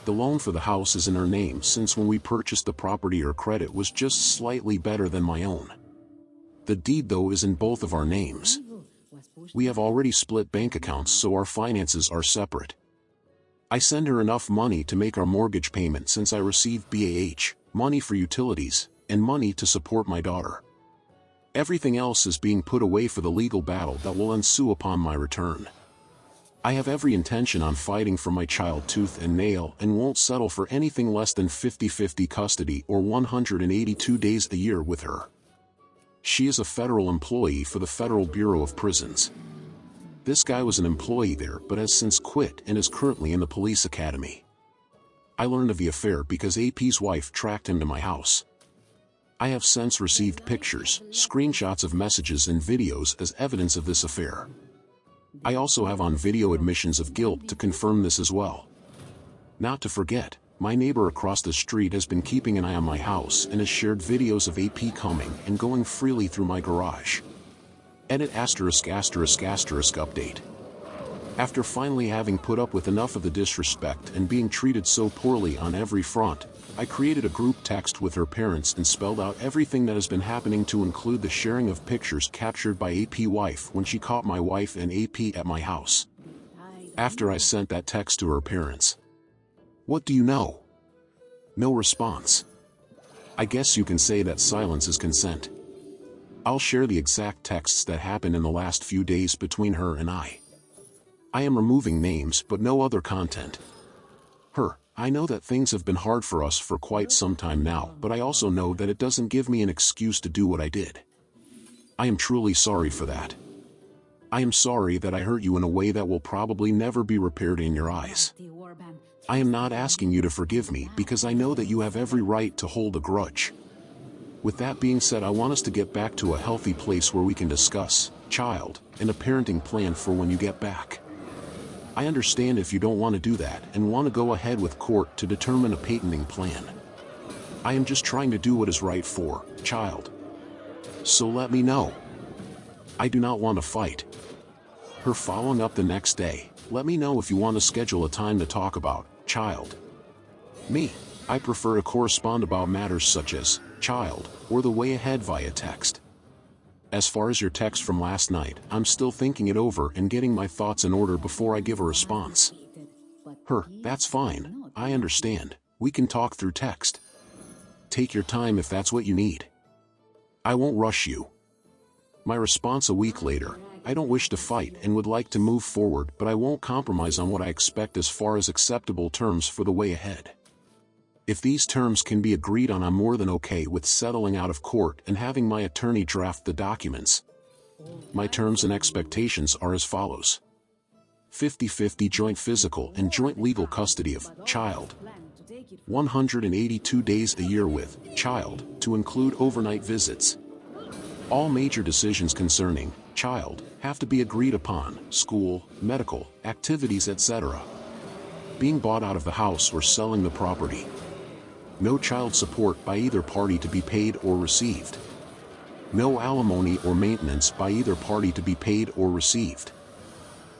Speaker 2: The loan for the house is in her name, since when we purchased the property her credit was just slightly better than my own. The deed though is in both of our names. We have already split bank accounts, so our finances are separate. I send her enough money to make our mortgage payment since I receive BAH, money for utilities, and money to support my daughter. Everything else is being put away for the legal battle that will ensue upon my return. I have every intention on fighting for my child tooth and nail and won't settle for anything less than 50-50 custody or 182 days a year with her. She is a federal employee for the Federal Bureau of Prisons. This guy was an employee there but has since quit and is currently in the police academy. I learned of the affair because AP's wife tracked him to my house. I have since received pictures, screenshots of messages and videos as evidence of this affair. I also have on video admissions of guilt to confirm this as well. Not to forget, my neighbor across the street has been keeping an eye on my house and has shared videos of AP coming and going freely through my garage. Edit ***** update. After finally having put up with enough of the disrespect and being treated so poorly on every front, I created a group text with her parents and spelled out everything that has been happening, to include the sharing of pictures captured by AP wife when she caught my wife and AP at my house. After I sent that text to her parents, What do you know? No response. I guess you can say that silence is consent. I'll share the exact texts that happened in the last few days between her and I. I am removing names but no other content. Her, I know that things have been hard for us for quite some time now, but I also know that it doesn't give me an excuse to do what I did. I am truly sorry for that. I am sorry that I hurt you in a way that will probably never be repaired in your eyes. I am not asking you to forgive me because I know that you have every right to hold a grudge. With that being said, I want us to get back to a healthy place where we can discuss, child, and a parenting plan for when you get back. I understand if you don't want to do that and want to go ahead with court to determine a patenting plan. I am just trying to do what is right for, child. So let me know. I do not want to fight. Her following up the next day, let me know if you want to schedule a time to talk about, child. Me, I prefer to correspond about matters such as, child, or the way ahead via text. As far as your text from last night, I'm still thinking it over and getting my thoughts in order before I give a response. Her, that's fine, I understand, we can talk through text. Take your time if that's what you need. I won't rush you. My response a week later, I don't wish to fight and would like to move forward, but I won't compromise on what I expect as far as acceptable terms for the way ahead. If these terms can be agreed on, I'm more than okay with settling out of court and having my attorney draft the documents. My terms and expectations are as follows. 50-50 joint physical and joint legal custody of child. 182 days a year with child, to include overnight visits. All major decisions concerning child have to be agreed upon, school, medical, activities, etc. Being bought out of the house or selling the property. No child support by either party to be paid or received. No alimony or maintenance by either party to be paid or received.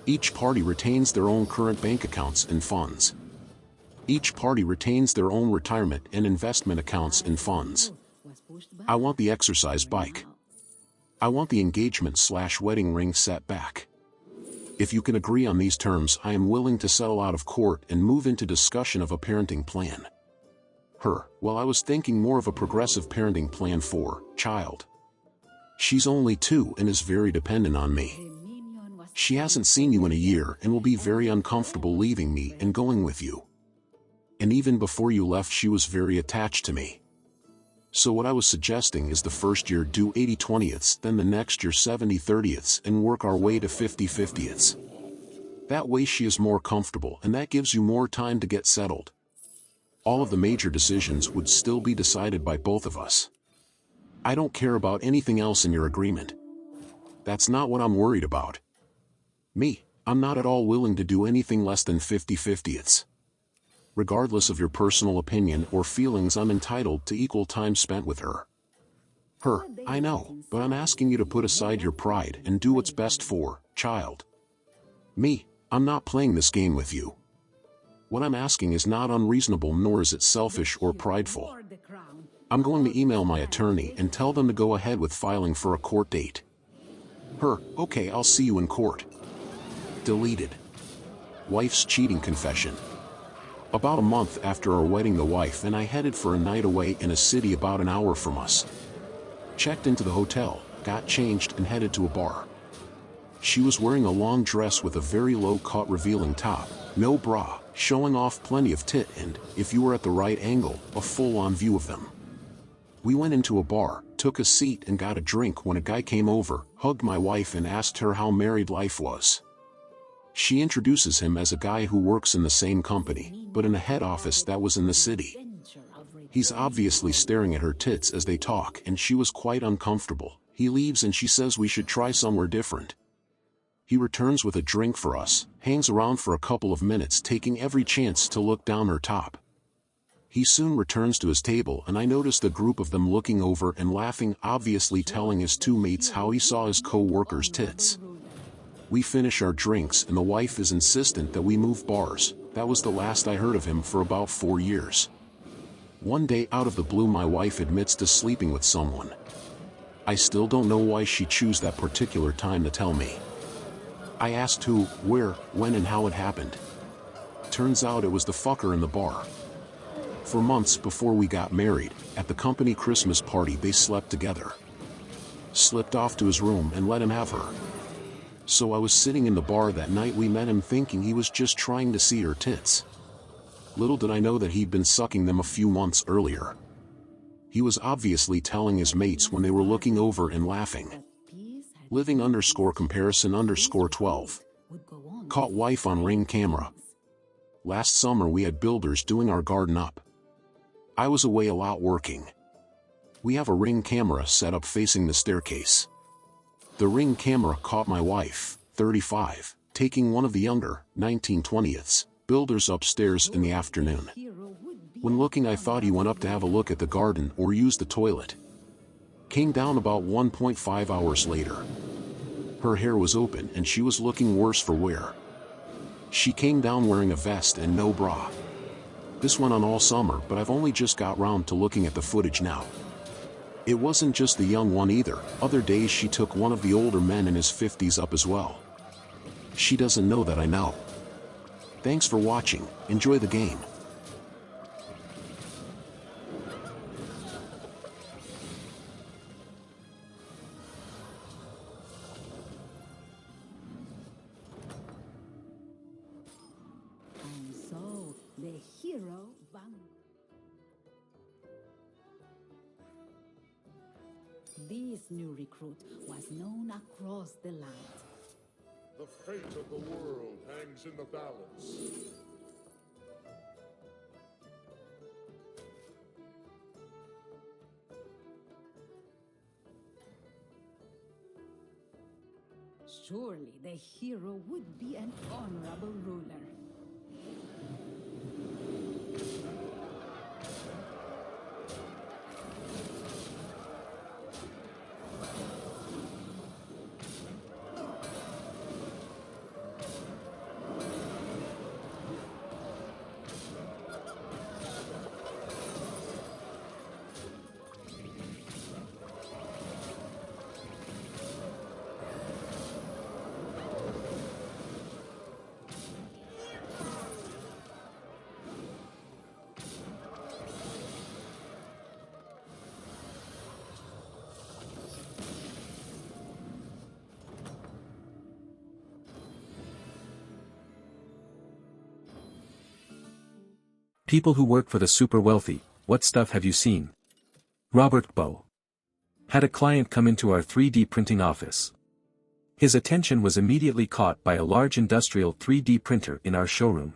Speaker 2: Each party retains their own current bank accounts and funds. Each party retains their own retirement and investment accounts and funds. I want the exercise bike. I want the engagement/wedding ring set back. If you can agree on these terms, I am willing to settle out of court and move into discussion of a parenting plan. Her, well, I was thinking more of a progressive parenting plan for child. She's only 2 and is very dependent on me. She hasn't seen you in a year and will be very uncomfortable leaving me and going with you. And even before you left, she was very attached to me. So what I was suggesting is the first year do 80/20ths, then the next year 70/30ths, and work our way to 50/50ths. That way she is more comfortable and that gives you more time to get settled. All of the major decisions would still be decided by both of us. I don't care about anything else in your agreement. That's not what I'm worried about. Me, I'm not at all willing to do anything less than 50/50ths. Regardless of your personal opinion or feelings, I'm entitled to equal time spent with her. Her, I know, but I'm asking you to put aside your pride and do what's best for child. Me, I'm not playing this game with you. What I'm asking is not unreasonable, nor is it selfish or prideful. I'm going to email my attorney and tell them to go ahead with filing for a court date. Her, okay, I'll see you in court. Deleted. Wife's cheating confession. About a month after our wedding, the wife and I headed for a night away in a city about an hour from us. Checked into the hotel, got changed and headed to a bar. She was wearing a long dress with a very low-cut revealing top, no bra, showing off plenty of tit and, if you were at the right angle, a full-on view of them. We went into a bar, took a seat and got a drink when a guy came over, hugged my wife and asked her how married life was. She introduces him as a guy who works in the same company, but in a head office that was in the city. He's obviously staring at her tits as they talk and she was quite uncomfortable. He leaves and she says we should try somewhere different. He returns with a drink for us, hangs around for a couple of minutes taking every chance to look down her top. He soon returns to his table and I noticed a group of them looking over and laughing, obviously telling his 2 mates how he saw his co-worker's tits. We finish our drinks and the wife is insistent that we move bars. That was the last I heard of him for about 4 years. One day out of the blue my wife admits to sleeping with someone. I still don't know why she chose that particular time to tell me. I asked who, where, when and how it happened. Turns out it was the fucker in the bar. For months before we got married, at the company Christmas party they slept together. Slipped off to his room and let him have her. So I was sitting in the bar that night we met him thinking he was just trying to see her tits. Little did I know that he'd been sucking them a few months earlier. He was obviously telling his mates when they were looking over and laughing. Living_comparison_12. Caught wife on Ring camera. Last summer we had builders doing our garden up. I was away a lot working. We have a Ring camera set up facing the staircase. The Ring camera caught my wife, 35, taking one of the younger, 19/20ths, builders upstairs in the afternoon. When looking I thought he went up to have a look at the garden or use the toilet. Came down about 1.5 hours later. Her hair was open and she was looking worse for wear. She came down wearing a vest and no bra. This went on all summer, but I've only just got round to looking at the footage now. It wasn't just the young one either. Other days she took one of the older men in his 50s up as well. She doesn't know that I know. Thanks for watching. Enjoy the game.
Speaker 3: And so the hero This new recruit was known across the land.
Speaker 7: The fate of the world hangs in the balance.
Speaker 3: Surely the hero would be an honorable ruler.
Speaker 8: People who work for the super wealthy, what stuff have you seen? Robert Bow had a client come into our 3D printing office. His attention was immediately caught by a large industrial 3D printer in our showroom.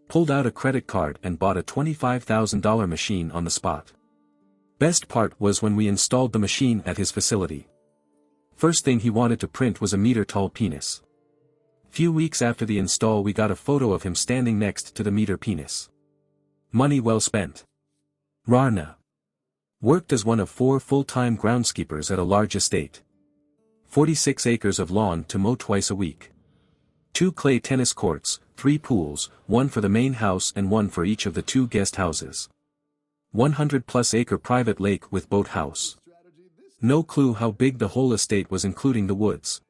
Speaker 8: Pulled out a credit card and bought a $25,000 machine on the spot. Best part was when we installed the machine at his facility. First thing he wanted to print was a meter-tall penis. Few weeks after the install we got a photo of him standing next to the meter penis. Money well spent. Rarna worked as one of 4 full-time groundskeepers at a large estate. 46 acres of lawn to mow twice a week. 2 clay tennis courts, 3 pools, 1 for the main house and 1 for each of the 2 guest houses. 100+ acre private lake with boat house. No clue how big the whole estate was including the woods.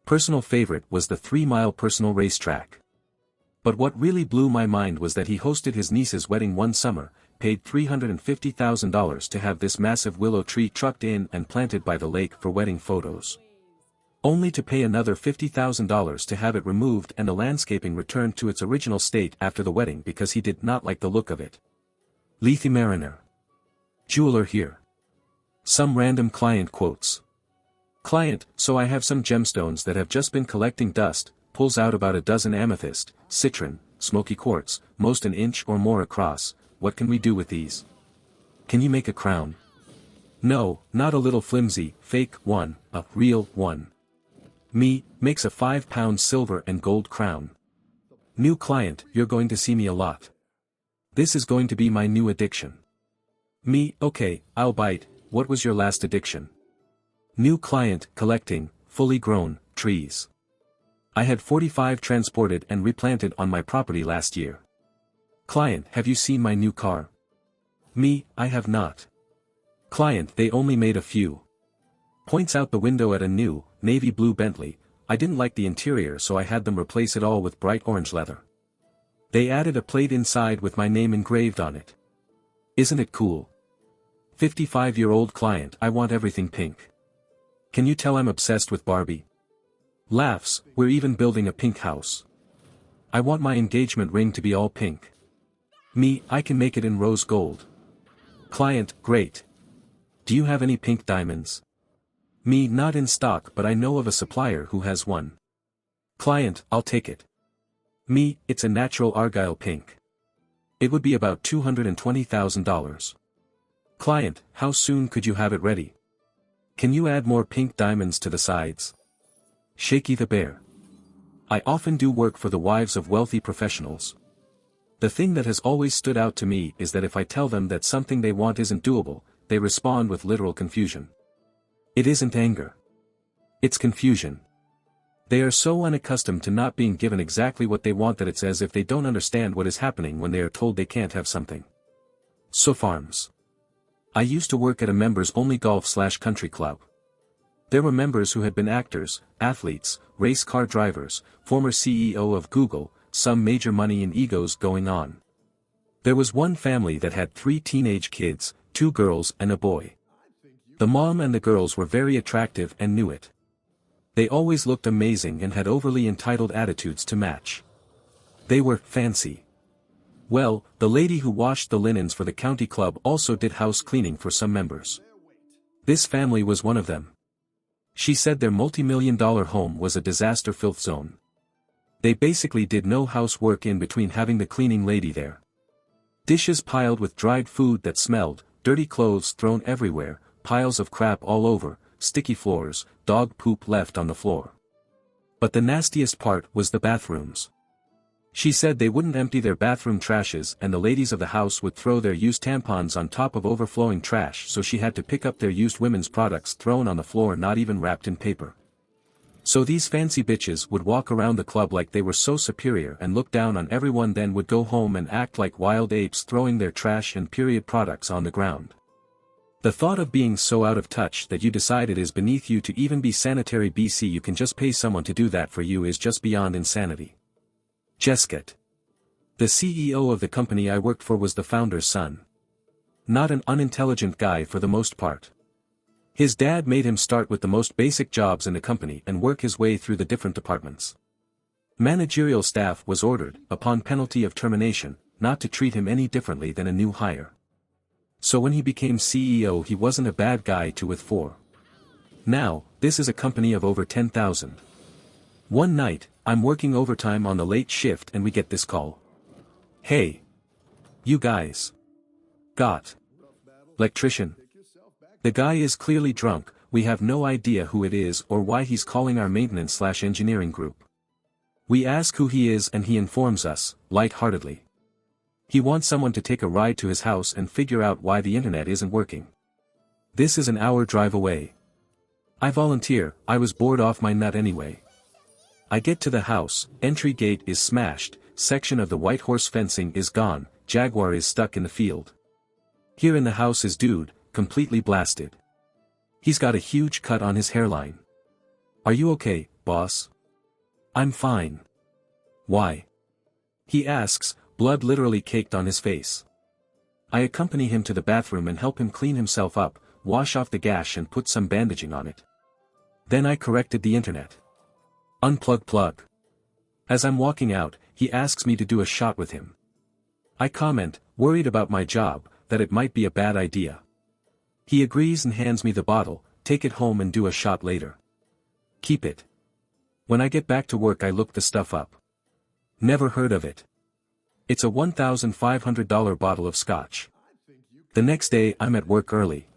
Speaker 8: Personal favorite was the 3-mile personal racetrack. But what really blew my mind was that he hosted his niece's wedding one summer, paid $350,000 to have this massive willow tree trucked in and planted by the lake for wedding photos. Only to pay another $50,000 to have it removed and the landscaping returned to its original state after the wedding because he did not like the look of it. Lethe Mariner. Jeweler here. Some random client quotes. Client, so I have some gemstones that have just been collecting dust, pulls out about a dozen amethyst, citron, smoky quartz, most an inch or more across. What can we do with these? Can you make a crown? No, not a little flimsy, fake one, a real one. Me, makes a 5-pound silver and gold crown. New client, you're going to see me a lot. This is going to be my new addiction. Me, okay, I'll bite. What was your last addiction? New client, collecting, fully grown, trees. I had 45 transported and replanted on my property last year. Client, have you seen my new car? Me, I have not. Client, they only made a few. Points out the window at a new, navy blue Bentley. I didn't like the interior so I had them replace it all with bright orange leather. They added a plate inside with my name engraved on it. Isn't it cool? 55-year-old client, I want everything pink. Can you tell I'm obsessed with Barbie? Laughs, we're even building a pink house. I want my engagement ring to be all pink. Me, I can make it in rose gold. Client, great. Do you have any pink diamonds? Me, not in stock, but I know of a supplier who has one. Client, I'll take it. Me, it's a natural argyle pink. It would be about $220,000. Client, how soon could you have it ready? Can you add more pink diamonds to the sides? Shaky the Bear. I often do work for the wives of wealthy professionals. The thing that has always stood out to me is that if I tell them that something they want isn't doable, they respond with literal confusion. It isn't anger. It's confusion. They are so unaccustomed to not being given exactly what they want that it's as if they don't understand what is happening when they are told they can't have something. So farms. I used to work at a members-only golf/country club. There were members who had been actors, athletes, race car drivers, former CEO of Google, some major money and egos going on. There was one family that had 3 teenage kids, 2 girls and a boy. The mom and the girls were very attractive and knew it. They always looked amazing and had overly entitled attitudes to match. They were fancy. Well, the lady who washed the linens for the county club also did house cleaning for some members. This family was one of them. She said their multi-million-dollar home was a disaster filth zone. They basically did no housework in between having the cleaning lady there. Dishes piled with dried food that smelled, dirty clothes thrown everywhere, piles of crap all over, sticky floors, dog poop left on the floor. But the nastiest part was the bathrooms. She said they wouldn't empty their bathroom trashes and the ladies of the house would throw their used tampons on top of overflowing trash, so she had to pick up their used women's products thrown on the floor, not even wrapped in paper. So these fancy bitches would walk around the club like they were so superior and look down on everyone, then would go home and act like wild apes throwing their trash and period products on the ground. The thought of being so out of touch that you decide it is beneath you to even be sanitary, BC you can just pay someone to do that for you, is just beyond insanity. Jesket. The CEO of the company I worked for was the founder's son. Not an unintelligent guy for the most part. His dad made him start with the most basic jobs in the company and work his way through the different departments. Managerial staff was ordered, upon penalty of termination, not to treat him any differently than a new hire. So when he became CEO he wasn't a bad guy to with for. Now, this is a company of over 10,000. One night, I'm working overtime on the late shift and we get this call. Hey. You guys. Got. Electrician. The guy is clearly drunk, we have no idea who it is or why he's calling our maintenance/engineering group. We ask who he is and he informs us, light-heartedly. He wants someone to take a ride to his house and figure out why the internet isn't working. This is an hour drive away. I volunteer, I was bored off my nut anyway. I get to the house, entry gate is smashed, section of the white horse fencing is gone, Jaguar is stuck in the field. Here in the house is dude, completely blasted. He's got a huge cut on his hairline. Are you okay, boss? I'm fine. Why? He asks, blood literally caked on his face. I accompany him to the bathroom and help him clean himself up, wash off the gash and put some bandaging on it. Then I corrected the internet. Unplug plug. As I'm walking out, he asks me to do a shot with him. I comment, worried about my job, that it might be a bad idea. He agrees and hands me the bottle, take it home and do a shot later. Keep it. When I get back to work I look the stuff up. Never heard of it. It's a $1,500 bottle of scotch. The next day I'm at work early.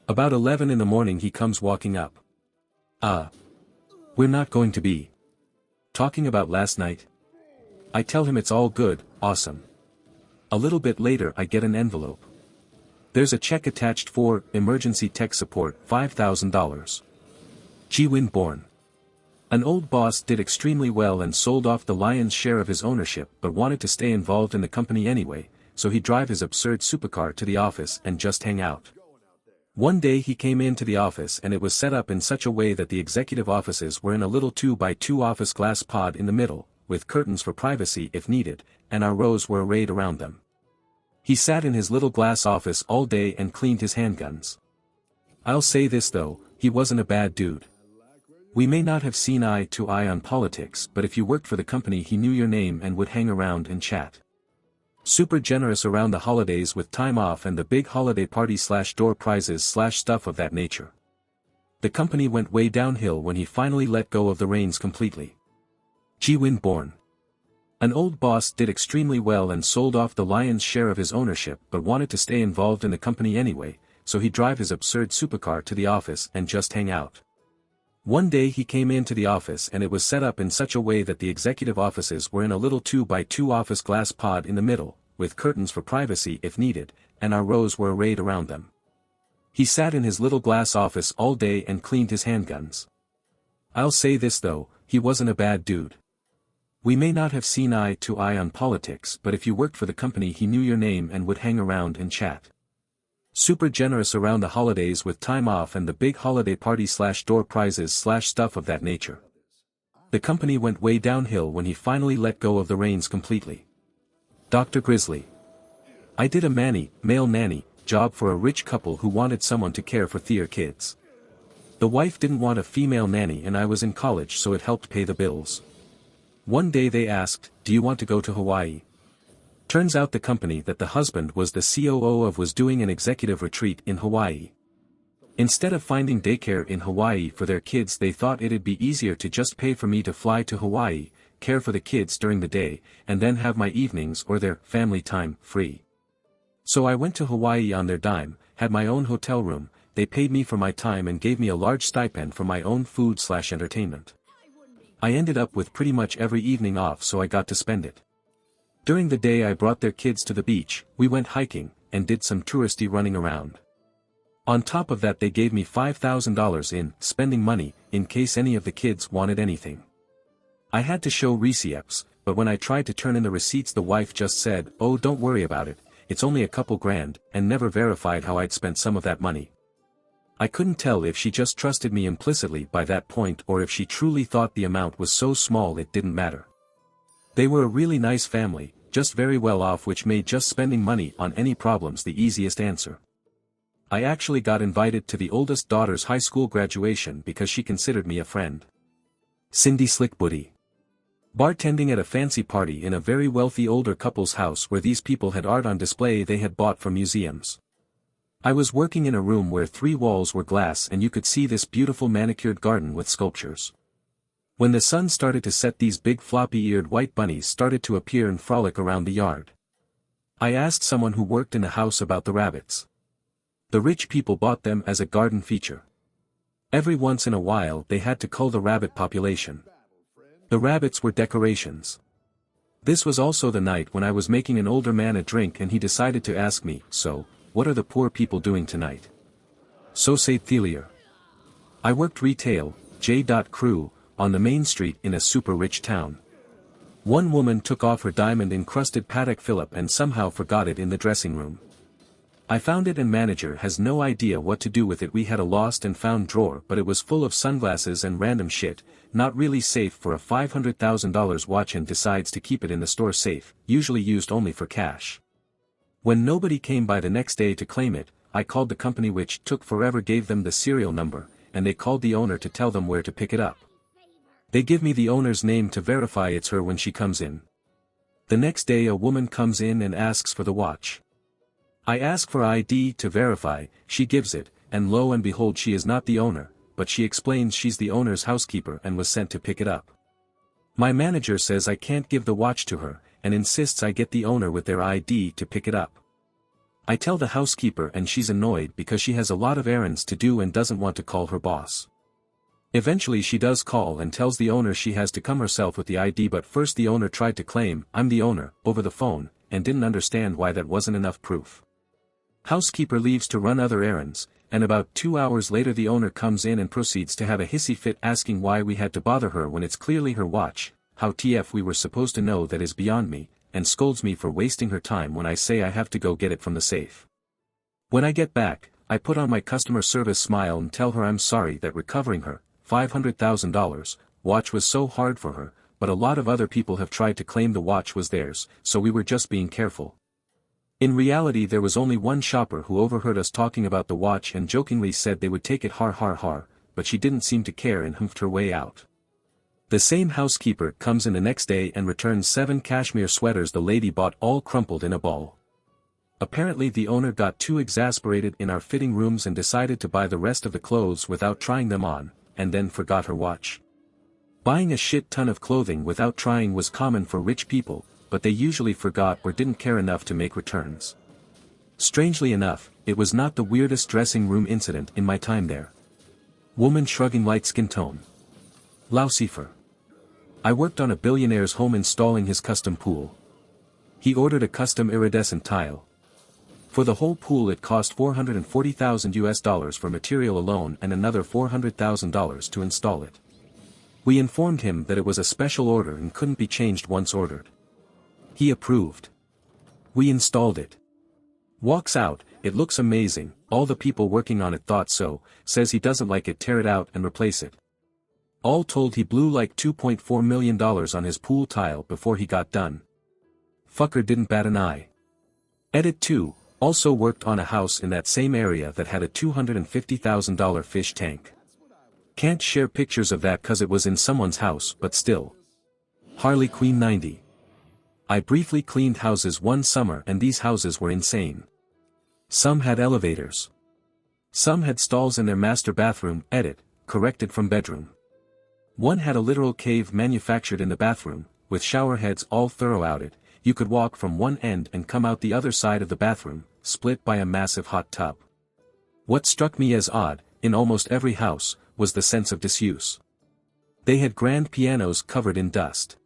Speaker 8: About 11 in the morning he comes walking up. We're not going to be talking about last night? I tell him it's all good, awesome. A little bit later I get an envelope. There's a check attached for emergency tech support, $5,000. Gee Winborn. An old boss did extremely well and sold off the lion's share of his ownership but wanted to stay involved in the company anyway, so he'd drive his absurd supercar to the office and just hang out. One day he came into the office and it was set up in such a way that the executive offices were in a little 2x2 office glass pod in the middle, with curtains for privacy if needed, and our rows were arrayed around them. He sat in his little glass office all day and cleaned his handguns. I'll say this though, he wasn't a bad dude. We may not have seen eye to eye on politics, but if you worked for the company he knew your name and would hang around and chat. Super generous around the holidays with time off and the big holiday party / door prizes / stuff of that nature. The company went way downhill when he finally let go of the reins completely. G. Winborn. An old boss did extremely well and sold off the lion's share of his ownership but wanted to stay involved in the company anyway, so he'd drive his absurd supercar to the office and just hang out. One day he came into the office and it was set up in such a way that the executive offices were in a little 2x2 office glass pod in the middle, with curtains for privacy if needed, and our rows were arrayed around them. He sat in his little glass office all day and cleaned his handguns. I'll say this though, he wasn't a bad dude. We may not have seen eye to eye on politics, but if you worked for the company he knew your name and would hang around and chat. Super generous around the holidays with time off and the big holiday party / door prizes / stuff of that nature. The company went way downhill when he finally let go of the reins completely. Dr. Grizzly. I did a male nanny, job for a rich couple who wanted someone to care for their kids. The wife didn't want a female nanny and I was in college so it helped pay the bills. One day they asked, "Do you want to go to Hawaii?" Turns out the company that the husband was the COO of was doing an executive retreat in Hawaii. Instead of finding daycare in Hawaii for their kids they thought it'd be easier to just pay for me to fly to Hawaii, care for the kids during the day, and then have my evenings or their family time free. So I went to Hawaii on their dime, had my own hotel room, they paid me for my time and gave me a large stipend for my own food / entertainment. I ended up with pretty much every evening off so I got to spend it. During the day I brought their kids to the beach, we went hiking, and did some touristy running around. On top of that they gave me $5,000 in spending money, in case any of the kids wanted anything. I had to show receipts, but when I tried to turn in the receipts the wife just said, "Oh, don't worry about it, it's only a couple grand," and never verified how I'd spent some of that money. I couldn't tell if she just trusted me implicitly by that point or if she truly thought the amount was so small it didn't matter. They were a really nice family, just very well off, which made just spending money on any problems the easiest answer. I actually got invited to the oldest daughter's high school graduation because she considered me a friend. Cindy Slickbooty. Bartending at a fancy party in a very wealthy older couple's house where these people had art on display they had bought from museums. I was working in a room where 3 walls were glass and you could see this beautiful manicured garden with sculptures. When the sun started to set these big floppy-eared white bunnies started to appear and frolic around the yard. I asked someone who worked in the house about the rabbits. The rich people bought them as a garden feature. Every once in a while they had to cull the rabbit population. The rabbits were decorations. This was also the night when I was making an older man a drink and he decided to ask me, "So, what are the poor people doing tonight?" So said Thelier. I worked retail, J.Crew, on the main street in a super rich town. One woman took off her diamond-encrusted Patek Philippe and somehow forgot it in the dressing room. I found it and manager has no idea what to do with it. We had a lost and found drawer but it was full of sunglasses and random shit, not really safe for a $500,000 watch, and decides to keep it in the store safe, usually used only for cash. When nobody came by the next day to claim it, I called the company which took forever, gave them the serial number, and they called the owner to tell them where to pick it up. They give me the owner's name to verify it's her when she comes in. The next day a woman comes in and asks for the watch. I ask for ID to verify, she gives it, and lo and behold she is not the owner, but she explains she's the owner's housekeeper and was sent to pick it up. My manager says I can't give the watch to her, and insists I get the owner with their ID to pick it up. I tell the housekeeper and she's annoyed because she has a lot of errands to do and doesn't want to call her boss. Eventually she does call and tells the owner she has to come herself with the ID, but first the owner tried to claim, "I'm the owner," over the phone, and didn't understand why that wasn't enough proof. Housekeeper leaves to run other errands, and about 2 hours later the owner comes in and proceeds to have a hissy fit asking why we had to bother her when it's clearly her watch, how TF we were supposed to know that is beyond me, and scolds me for wasting her time when I say I have to go get it from the safe. When I get back, I put on my customer service smile and tell her I'm sorry that recovering her $500,000 watch was so hard for her, but a lot of other people have tried to claim the watch was theirs, so we were just being careful. In reality there was only one shopper who overheard us talking about the watch and jokingly said they would take it har, but she didn't seem to care and humphed her way out. The same housekeeper comes in the next day and returns 7 cashmere sweaters the lady bought all crumpled in a ball. Apparently the owner got too exasperated in our fitting rooms and decided to buy the rest of the clothes without trying them on, and then forgot her watch. Buying a shit ton of clothing without trying was common for rich people, but they usually forgot or didn't care enough to make returns. Strangely enough, it was not the weirdest dressing room incident in my time there. Woman shrugging light skin tone. Lucifer. I worked on a billionaire's home installing his custom pool. He ordered a custom iridescent tile. For the whole pool it cost $440,000 for material alone and another $400,000 to install it. We informed him that it was a special order and couldn't be changed once ordered. He approved. We installed it. Walks out, it looks amazing, all the people working on it thought so, says he doesn't like it, tear it out and replace it. All told he blew like $2.4 million on his pool tile before he got done. Fucker didn't bat an eye. Edit 2, also worked on a house in that same area that had a $250,000 fish tank. Can't share pictures of that cause it was in someone's house but still. Harley Quinn 90. I briefly cleaned houses one summer and these houses were insane. Some had elevators. Some had stalls in their master bathroom, edit, corrected from bedroom. One had a literal cave manufactured in the bathroom, with shower heads all thorough outed. You could walk from one end and come out the other side of the bathroom, split by a massive hot tub. What struck me as odd, in almost every house, was the sense of disuse. They had grand pianos covered in dust.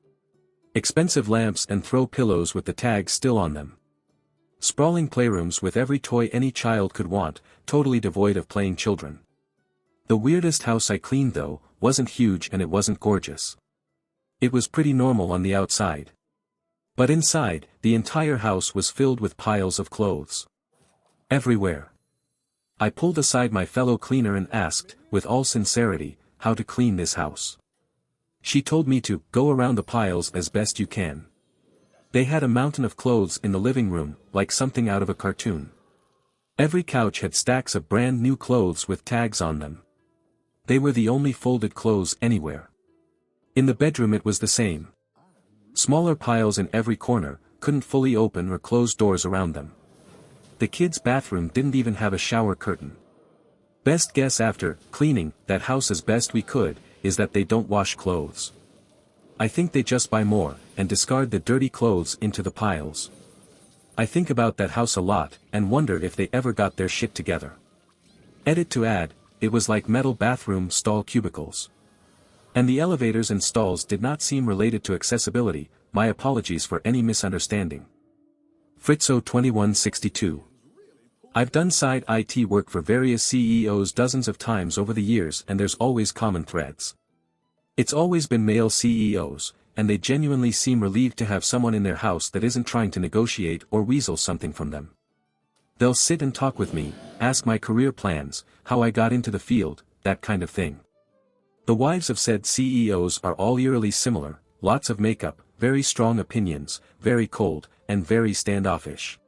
Speaker 8: Expensive lamps and throw pillows with the tags still on them. Sprawling playrooms with every toy any child could want, totally devoid of playing children. The weirdest house I cleaned though, wasn't huge and it wasn't gorgeous. It was pretty normal on the outside. But inside, the entire house was filled with piles of clothes. Everywhere. I pulled aside my fellow cleaner and asked, with all sincerity, how to clean this house. She told me to go around the piles as best you can. They had a mountain of clothes in the living room, like something out of a cartoon. Every couch had stacks of brand new clothes with tags on them. They were the only folded clothes anywhere. In the bedroom it was the same. Smaller piles in every corner, couldn't fully open or close doors around them. The kids' bathroom didn't even have a shower curtain. Best guess after cleaning that house as best we could, is that they don't wash clothes. I think they just buy more, and discard the dirty clothes into the piles. I think about that house a lot, and wonder if they ever got their shit together. Edit to add, it was like metal bathroom stall cubicles. And the elevators and stalls did not seem related to accessibility, my apologies for any misunderstanding. Fritzo 2162. I've done side IT work for various CEOs dozens of times over the years and there's always common threads. It's always been male CEOs, and they genuinely seem relieved to have someone in their house that isn't trying to negotiate or weasel something from them. They'll sit and talk with me, ask my career plans, how I got into the field, that kind of thing. The wives of said CEOs are all eerily similar, lots of makeup, very strong opinions, very cold, and very standoffish.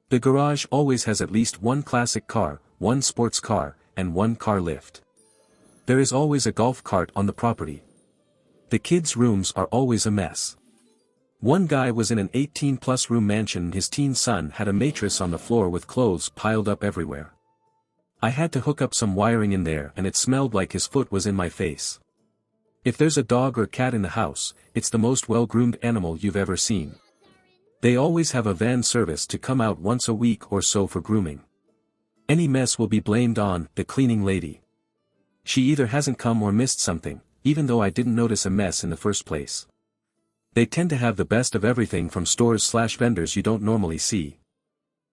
Speaker 8: The garage always has at least one classic car, one sports car, and one car lift. There is always a golf cart on the property. The kids' rooms are always a mess. One guy was in an 18-plus room mansion and his teen son had a mattress on the floor with clothes piled up everywhere. I had to hook up some wiring in there and it smelled like his foot was in my face. If there's a dog or cat in the house, it's the most well-groomed animal you've ever seen. They always have a van service to come out once a week or so for grooming. Any mess will be blamed on the cleaning lady. She either hasn't come or missed something, even though I didn't notice a mess in the first place. They tend to have the best of everything from stores/vendors you don't normally see.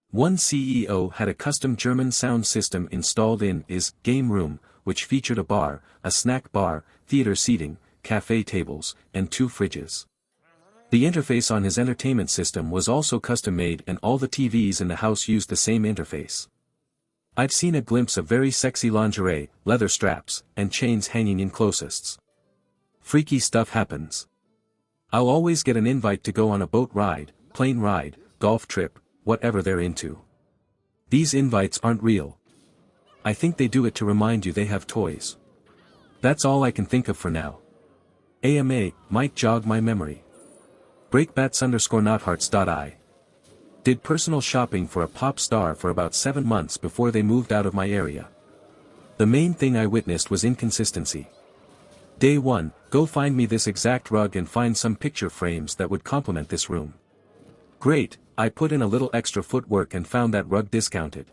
Speaker 8: One CEO had a custom German sound system installed in his game room, which featured a bar, a snack bar, theater seating, cafe tables, and 2 fridges. The interface on his entertainment system was also custom-made and all the TVs in the house used the same interface. I've seen a glimpse of very sexy lingerie, leather straps, and chains hanging in closets. Freaky stuff happens. I'll always get an invite to go on a boat ride, plane ride, golf trip, whatever they're into. These invites aren't real. I think they do it to remind you they have toys. That's all I can think of for now. AMA, might jog my memory. Breakbats_nothearts.I. Did personal shopping for a pop star for about 7 months before they moved out of my area. The main thing I witnessed was inconsistency. Day 1, go find me this exact rug and find some picture frames that would complement this room. Great, I put in a little extra footwork and found that rug discounted.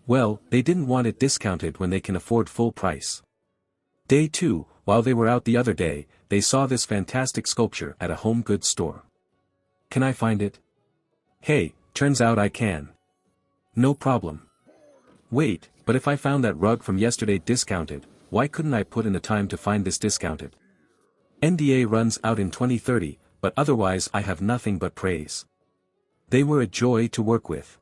Speaker 8: Well, they didn't want it discounted when they can afford full price. Day 2, while they were out the other day, they saw this fantastic sculpture at a home goods store. Can I find it? Hey, turns out I can. No problem. Wait, but if I found that rug from yesterday discounted, why couldn't I put in the time to find this discounted? NDA runs out in 2030, but otherwise I have nothing but praise. They were a joy to work with.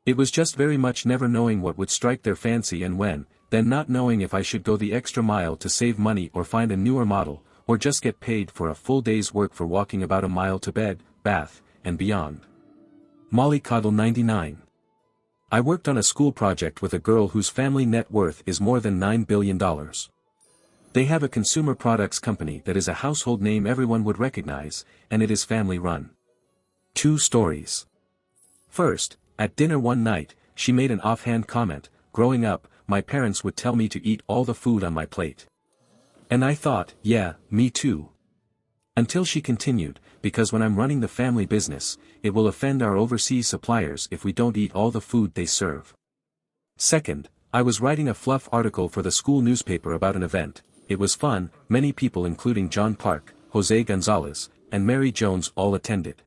Speaker 8: It was just very much never knowing what would strike their fancy and when, then not knowing if I should go the extra mile to save money or find a newer model, or just get paid for a full day's work for walking about a mile to bed, bath, and beyond. Mollycoddle 99. I worked on a school project with a girl whose family net worth is more than $9 billion. They have a consumer products company that is a household name everyone would recognize, and it is family-run. 2 stories. First, at dinner one night, she made an offhand comment, growing up, my parents would tell me to eat all the food on my plate. And I thought, yeah, me too. Until she continued, because when I'm running the family business, it will offend our overseas suppliers if we don't eat all the food they serve. Second, I was writing a fluff article for the school newspaper about an event. It was fun, many people including John Park, Jose Gonzalez, and Mary Jones all attended.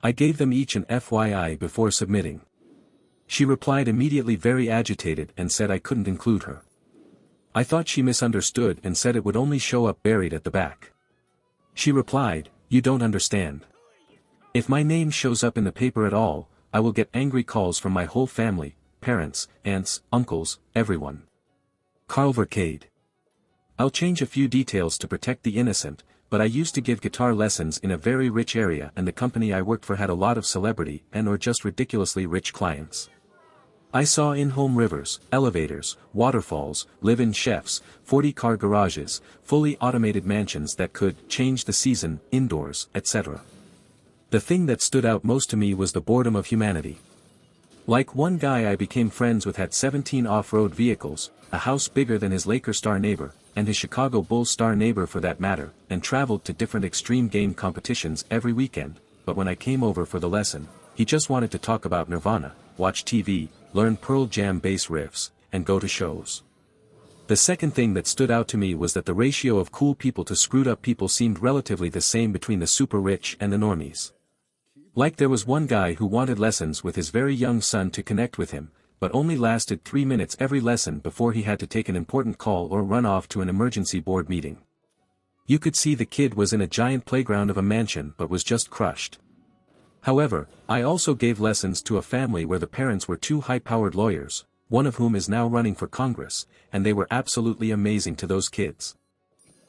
Speaker 8: I gave them each an FYI before submitting. She replied immediately very agitated and said I couldn't include her. I thought she misunderstood and said it would only show up buried at the back. She replied, you don't understand. If my name shows up in the paper at all, I will get angry calls from my whole family, parents, aunts, uncles, everyone. Carl Vercade. I'll change a few details to protect the innocent, but I used to give guitar lessons in a very rich area and the company I worked for had a lot of celebrity and or just ridiculously rich clients. I saw in-home rivers, elevators, waterfalls, live-in chefs, 40-car garages, fully automated mansions that could change the season, indoors, etc. The thing that stood out most to me was the boredom of humanity. Like one guy I became friends with had 17 off-road vehicles, a house bigger than his Lakers star neighbor, and his Chicago Bulls star neighbor for that matter, and traveled to different extreme game competitions every weekend, but when I came over for the lesson, he just wanted to talk about Nirvana, watch TV, learn Pearl Jam bass riffs, and go to shows. The second thing that stood out to me was that the ratio of cool people to screwed up people seemed relatively the same between the super rich and the normies. Like there was one guy who wanted lessons with his very young son to connect with him, but only lasted 3 minutes every lesson before he had to take an important call or run off to an emergency board meeting. You could see the kid was in a giant playground of a mansion but was just crushed. However, I also gave lessons to a family where the parents were 2 high-powered lawyers, one of whom is now running for Congress, and they were absolutely amazing to those kids.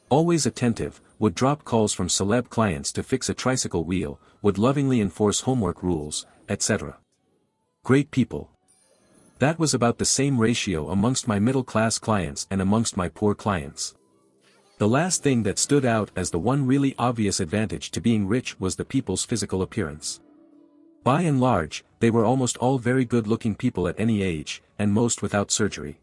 Speaker 8: Always attentive, would drop calls from celeb clients to fix a tricycle wheel, would lovingly enforce homework rules, etc. Great people. That was about the same ratio amongst my middle-class clients and amongst my poor clients. The last thing that stood out as the one really obvious advantage to being rich was the people's physical appearance. By and large, they were almost all very good-looking people at any age, and most without surgery.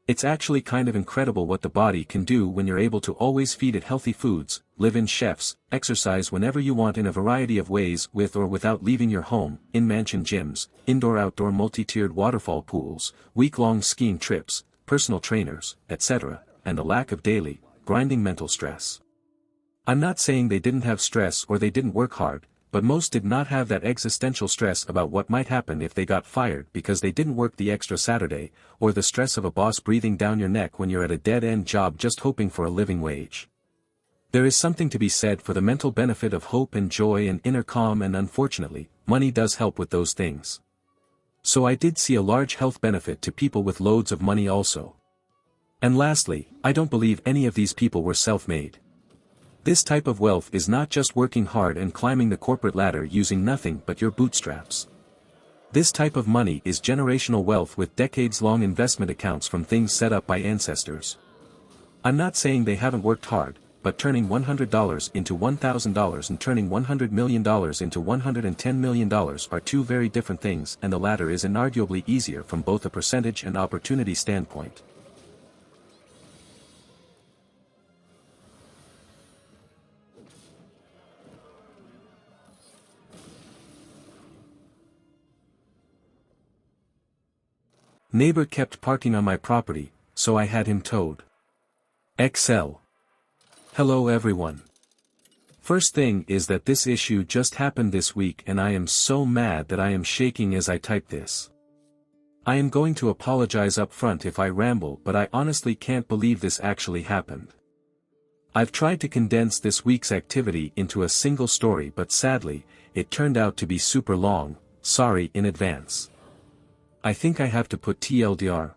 Speaker 8: It's actually kind of incredible what the body can do when you're able to always feed it healthy foods, live in chefs, exercise whenever you want in a variety of ways with or without leaving your home, in-mansion gyms, indoor-outdoor multi-tiered waterfall pools, week-long skiing trips, personal trainers, etc., and a lack of daily, grinding mental stress. I'm not saying they didn't have stress or they didn't work hard, but most did not have that existential stress about what might happen if they got fired because they didn't work the extra Saturday, or the stress of a boss breathing down your neck when you're at a dead-end job just hoping for a living wage. There is something to be said for the mental benefit of hope and joy and inner calm, and unfortunately, money does help with those things. So I did see a large health benefit to people with loads of money also. And lastly, I don't believe any of these people were self-made. This type of wealth is not just working hard and climbing the corporate ladder using nothing but your bootstraps. This type of money is generational wealth with decades-long investment accounts from things set up by ancestors. I'm not saying they haven't worked hard, but turning $100 into $1,000 and turning $100 million into $110 million are two very different things, and the latter is inarguably easier from both a percentage and opportunity standpoint. Neighbor kept parking on my property, so I had him towed. XL. Hello everyone. First thing is that this issue just happened this week and I am so mad that I am shaking as I type this. I am going to apologize up front if I ramble, but I honestly can't believe this actually happened. I've tried to condense this week's activity into a single story, but sadly, it turned out to be super long. Sorry in advance. I think I have to put TLDR.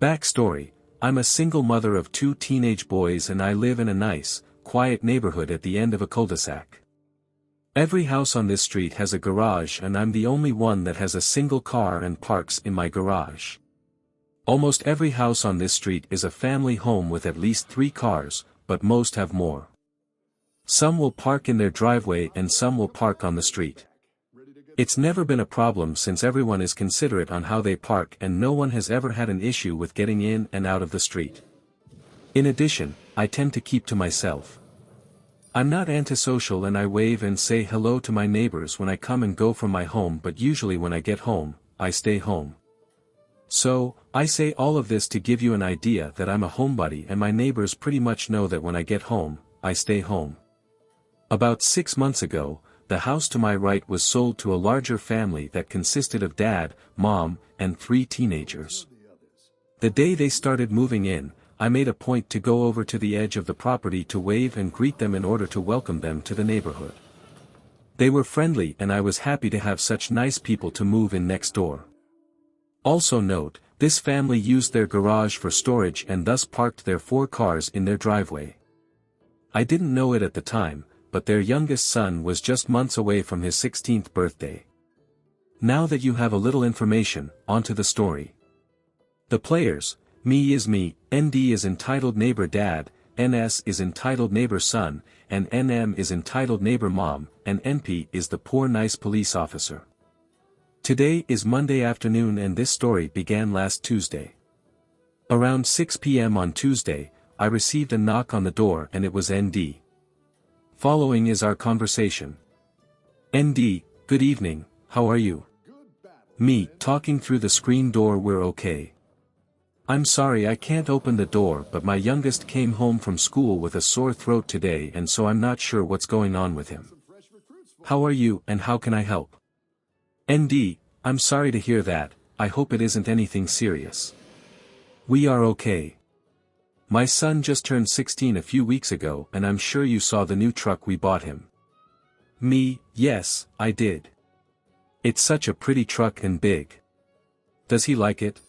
Speaker 8: Backstory: I'm a single mother of 2 teenage boys and I live in a nice, quiet neighborhood at the end of a cul-de-sac. Every house on this street has a garage and I'm the only one that has a single car and parks in my garage. Almost every house on this street is a family home with at least 3 cars, but most have more. Some will park in their driveway and some will park on the street. It's never been a problem since everyone is considerate on how they park and no one has ever had an issue with getting in and out of the street. In addition, I tend to keep to myself. I'm not antisocial and I wave and say hello to my neighbors when I come and go from my home, but usually when I get home, I stay home. So, I say all of this to give you an idea that I'm a homebody and my neighbors pretty much know that when I get home, I stay home. About 6 months ago, the house to my right was sold to a larger family that consisted of dad, mom, and 3 teenagers. The day they started moving in, I made a point to go over to the edge of the property to wave and greet them in order to welcome them to the neighborhood. They were friendly and I was happy to have such nice people to move in next door. Also note, this family used their garage for storage and thus parked their 4 cars in their driveway. I didn't know it at the time, but their youngest son was just months away from his 16th birthday. Now that you have a little information, onto the story. The players: me is me, ND is entitled neighbor dad, NS is entitled neighbor son, and NM is entitled neighbor mom, and NP is the poor nice police officer. Today is Monday afternoon and this story began last Tuesday. Around 6 p.m. on Tuesday, I received a knock on the door and it was ND. Following is our conversation. ND: good evening, how are you? Me, talking through the screen door: we're okay. I'm sorry I can't open the door, but my youngest came home from school with a sore throat today and so I'm not sure what's going on with him. How are you and how can I help? ND: I'm sorry to hear that, I hope it isn't anything serious. We are okay. My son just turned 16 a few weeks ago and I'm sure you saw the new truck we bought him. Me: yes, I did. It's such a pretty truck and big. Does he like it?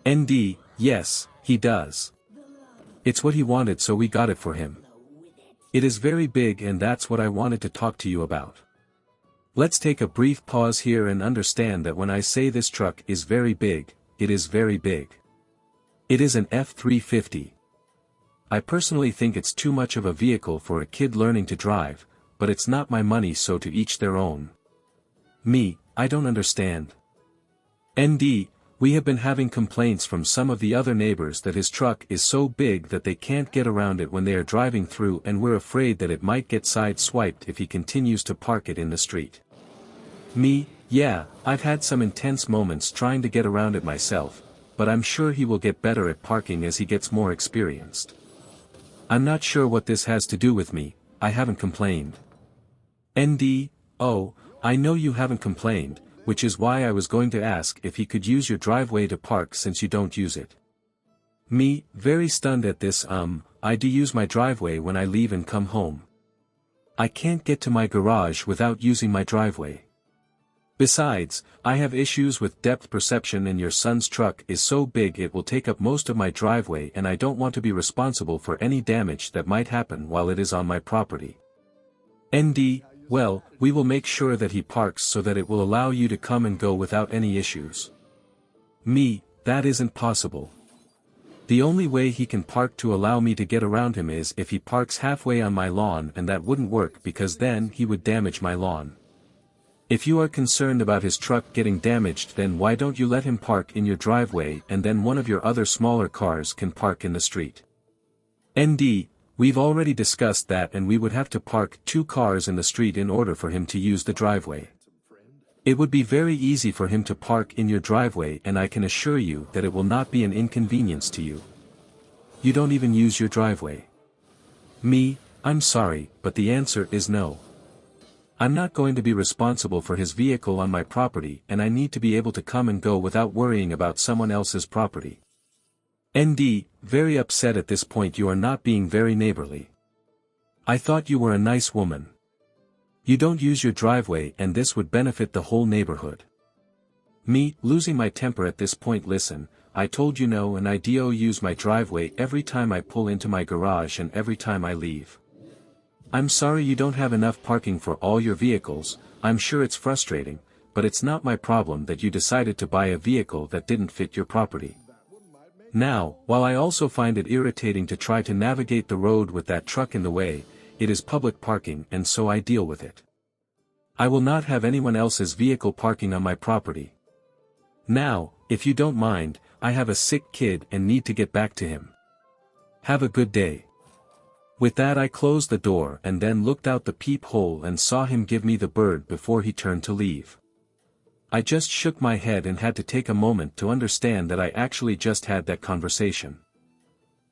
Speaker 8: ND: yes, he does. It's what he wanted so we got it for him. It is very big and that's what I wanted to talk to you about. Let's take a brief pause here and understand that when I say this truck is very big, it is very big. It is an F-350. I personally think it's too much of a vehicle for a kid learning to drive, but it's not my money, so to each their own. Me: I don't understand. ND: we have been having complaints from some of the other neighbors that his truck is so big that they can't get around it when they are driving through and we're afraid that it might get side-swiped if he continues to park it in the street. Me: yeah, I've had some intense moments trying to get around it myself, but I'm sure he will get better at parking as he gets more experienced. I'm not sure what this has to do with me, I haven't complained. ND: oh, I know you haven't complained, which is why I was going to ask if he could use your driveway to park since you don't use it. Me: very stunned at this. I do use my driveway when I leave and come home. I can't get to my garage without using my driveway. Besides, I have issues with depth perception and your son's truck is so big it will take up most of my driveway and I don't want to be responsible for any damage that might happen while it is on my property. ND, well, we will make sure that he parks so that it will allow you to come and go without any issues. Me, that isn't possible. The only way he can park to allow me to get around him is if he parks halfway on my lawn, and that wouldn't work because then he would damage my lawn. If you are concerned about his truck getting damaged, then why don't you let him park in your driveway and then one of your other smaller cars can park in the street? ND, we've already discussed that and we would have to park 2 cars in the street in order for him to use the driveway. It would be very easy for him to park in your driveway and I can assure you that it will not be an inconvenience to you. You don't even use your driveway. Me, I'm sorry, but the answer is no. I'm not going to be responsible for his vehicle on my property and I need to be able to come and go without worrying about someone else's property. ND, very upset at this point. You are not being very neighborly. I thought you were a nice woman. You don't use your driveway and this would benefit the whole neighborhood. Me, losing my temper at this point. Listen, I told you no and I do use my driveway every time I pull into my garage and every time I leave. I'm sorry you don't have enough parking for all your vehicles. I'm sure it's frustrating, but it's not my problem that you decided to buy a vehicle that didn't fit your property. Now, while I also find it irritating to try to navigate the road with that truck in the way, it is public parking and so I deal with it. I will not have anyone else's vehicle parking on my property. Now, if you don't mind, I have a sick kid and need to get back to him. Have a good day. With that I closed the door and then looked out the peephole and saw him give me the bird before he turned to leave. I just shook my head and had to take a moment to understand that I actually just had that conversation.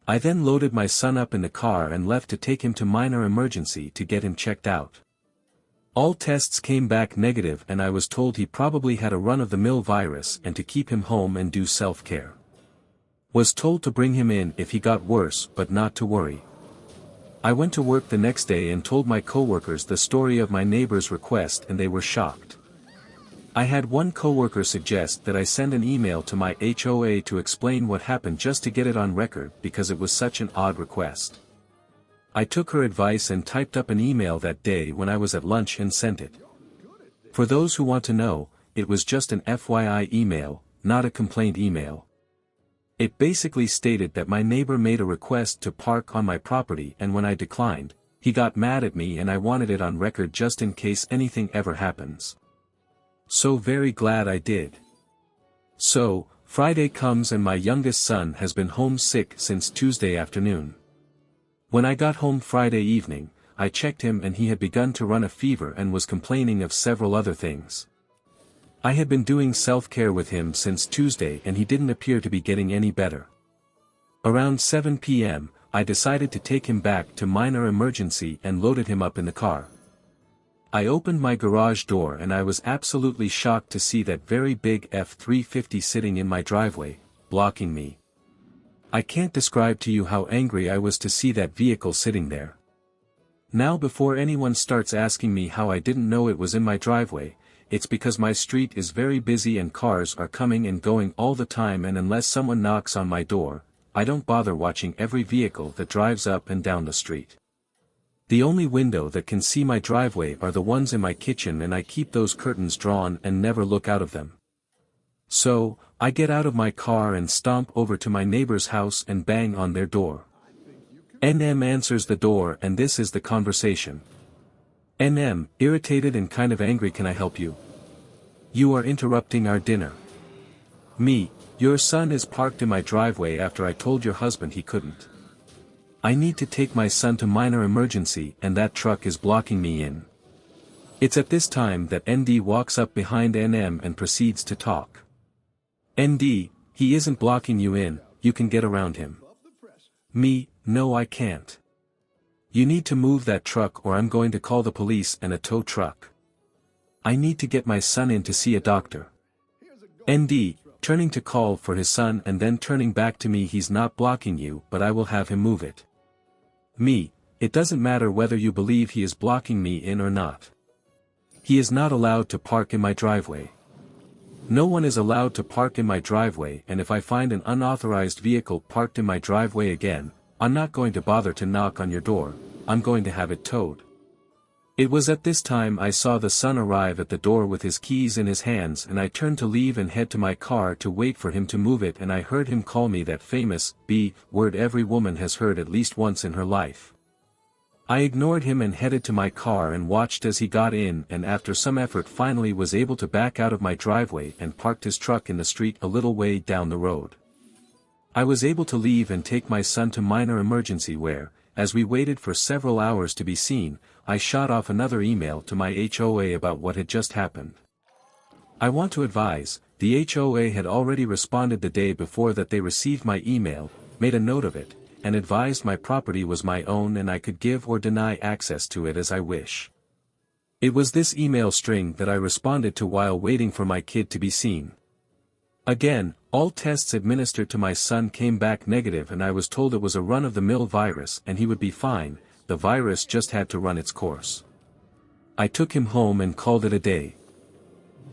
Speaker 8: I then loaded my son up in the car and left to take him to minor emergency to get him checked out. All tests came back negative and I was told he probably had a run-of-the-mill virus and to keep him home and do self-care. Was told to bring him in if he got worse but not to worry. I went to work the next day and told my coworkers the story of my neighbor's request and they were shocked. I had one coworker suggest that I send an email to my HOA to explain what happened just to get it on record because it was such an odd request. I took her advice and typed up an email that day when I was at lunch and sent it. For those who want to know, it was just an FYI email, not a complaint email. It basically stated that my neighbor made a request to park on my property and when I declined, he got mad at me and I wanted it on record just in case anything ever happens. So very glad I did. So, Friday comes and my youngest son has been home sick since Tuesday afternoon. When I got home Friday evening, I checked him and he had begun to run a fever and was complaining of several other things. I had been doing self-care with him since Tuesday and he didn't appear to be getting any better. Around 7 p.m., I decided to take him back to minor emergency and loaded him up in the car. I opened my garage door and I was absolutely shocked to see that very big F-350 sitting in my driveway, blocking me. I can't describe to you how angry I was to see that vehicle sitting there. Now before anyone starts asking me how I didn't know it was in my driveway, it's because my street is very busy and cars are coming and going all the time and unless someone knocks on my door, I don't bother watching every vehicle that drives up and down the street. The only window that can see my driveway are the ones in my kitchen and I keep those curtains drawn and never look out of them. So, I get out of my car and stomp over to my neighbor's house and bang on their door. NM answers the door and this is the conversation. NM, irritated and kind of angry. Can I help you? You are interrupting our dinner. Me, your son is parked in my driveway after I told your husband he couldn't. I need to take my son to minor emergency and that truck is blocking me in. It's at this time that ND walks up behind NM and proceeds to talk. ND, he isn't blocking you in, you can get around him. Me, no I can't. You need to move that truck or I'm going to call the police and a tow truck. I need to get my son in to see a doctor. ND, turning to call for his son and then turning back to me. He's not blocking you but I will have him move it. Me, it doesn't matter whether you believe he is blocking me in or not. He is not allowed to park in my driveway. No one is allowed to park in my driveway, and if I find an unauthorized vehicle parked in my driveway again, I'm not going to bother to knock on your door, I'm going to have it towed. It was at this time I saw the son arrive at the door with his keys in his hands, and I turned to leave and head to my car to wait for him to move it, and I heard him call me that famous B word every woman has heard at least once in her life. I ignored him and headed to my car and watched as he got in, and after some effort finally was able to back out of my driveway and parked his truck in the street a little way down the road. I was able to leave and take my son to minor emergency where, as we waited for several hours to be seen, I shot off another email to my HOA about what had just happened. I want to advise, the HOA had already responded the day before that they received my email, made a note of it, and advised my property was my own and I could give or deny access to it as I wish. It was this email string that I responded to while waiting for my kid to be seen. Again, all tests administered to my son came back negative, and I was told it was a run-of-the-mill virus and he would be fine, the virus just had to run its course. I took him home and called it a day.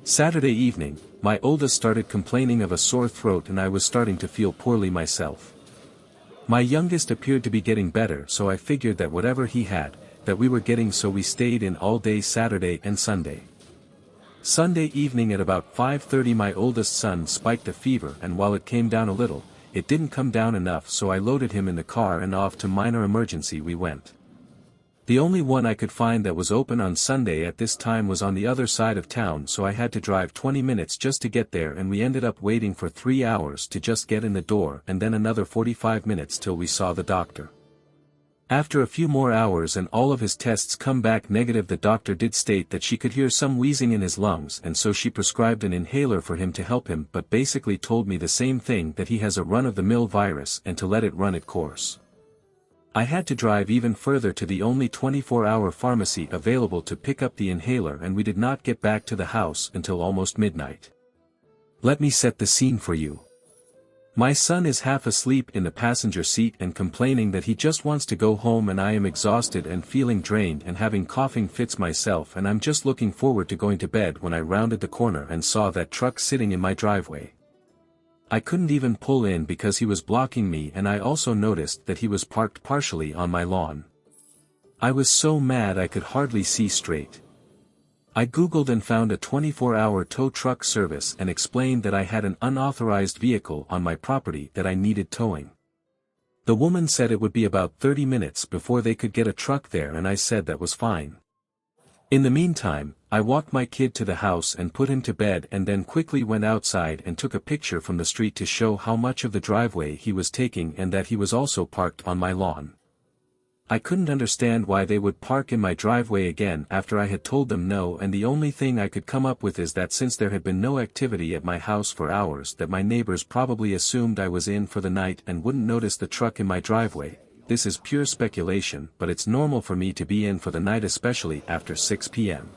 Speaker 8: Saturday evening, my oldest started complaining of a sore throat and I was starting to feel poorly myself. My youngest appeared to be getting better, so I figured that whatever he had, that we were getting, so we stayed in all day Saturday and Sunday. Sunday evening at about 5:30 my oldest son spiked a fever, and while it came down a little, it didn't come down enough, so I loaded him in the car and off to minor emergency we went. The only one I could find that was open on Sunday at this time was on the other side of town, so I had to drive 20 minutes just to get there, and we ended up waiting for 3 hours to just get in the door and then another 45 minutes till we saw the doctor. After a few more hours and all of his tests come back negative, the doctor did state that she could hear some wheezing in his lungs, and so she prescribed an inhaler for him to help him, but basically told me the same thing, that he has a run-of-the-mill virus and to let it run its course. I had to drive even further to the only 24-hour pharmacy available to pick up the inhaler, and we did not get back to the house until almost midnight. Let me set the scene for you. My son is half asleep in the passenger seat and complaining that he just wants to go home, and I am exhausted and feeling drained and having coughing fits myself, and I'm just looking forward to going to bed when I rounded the corner and saw that truck sitting in my driveway. I couldn't even pull in because he was blocking me, and I also noticed that he was parked partially on my lawn. I was so mad I could hardly see straight. I googled and found a 24-hour tow truck service and explained that I had an unauthorized vehicle on my property that I needed towing. The woman said it would be about 30 minutes before they could get a truck there, and I said that was fine. In the meantime, I walked my kid to the house and put him to bed, and then quickly went outside and took a picture from the street to show how much of the driveway he was taking and that he was also parked on my lawn. I couldn't understand why they would park in my driveway again after I had told them no, and the only thing I could come up with is that since there had been no activity at my house for hours, that my neighbors probably assumed I was in for the night and wouldn't notice the truck in my driveway. This is pure speculation, but it's normal for me to be in for the night, especially after 6 p.m.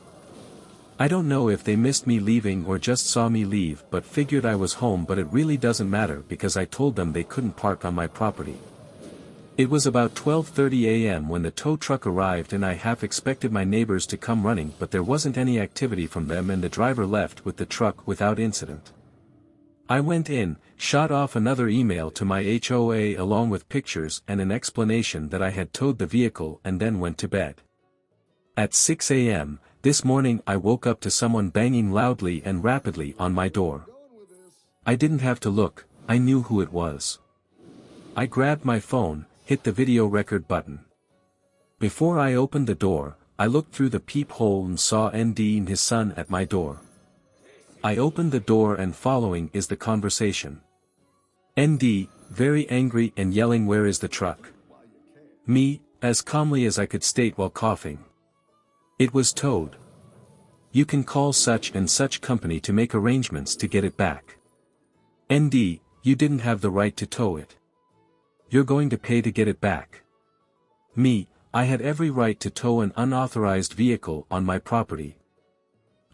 Speaker 8: I don't know if they missed me leaving or just saw me leave, but figured I was home, but it really doesn't matter because I told them they couldn't park on my property. It was about 12:30 a.m. when the tow truck arrived, and I half expected my neighbors to come running, but there wasn't any activity from them and the driver left with the truck without incident. I went in, shot off another email to my HOA along with pictures and an explanation that I had towed the vehicle, and then went to bed. At 6 a.m. this morning I woke up to someone banging loudly and rapidly on my door. I didn't have to look, I knew who it was. I grabbed my phone, hit the video record button. Before I opened the door, I looked through the peephole and saw ND and his son at my door. I opened the door and following is the conversation. ND, very angry and yelling, "Where is the truck?" Me, as calmly as I could state while coughing. It was towed. You can call such and such company to make arrangements to get it back. ND, you didn't have the right to tow it. You're going to pay to get it back. Me, I had every right to tow an unauthorized vehicle on my property.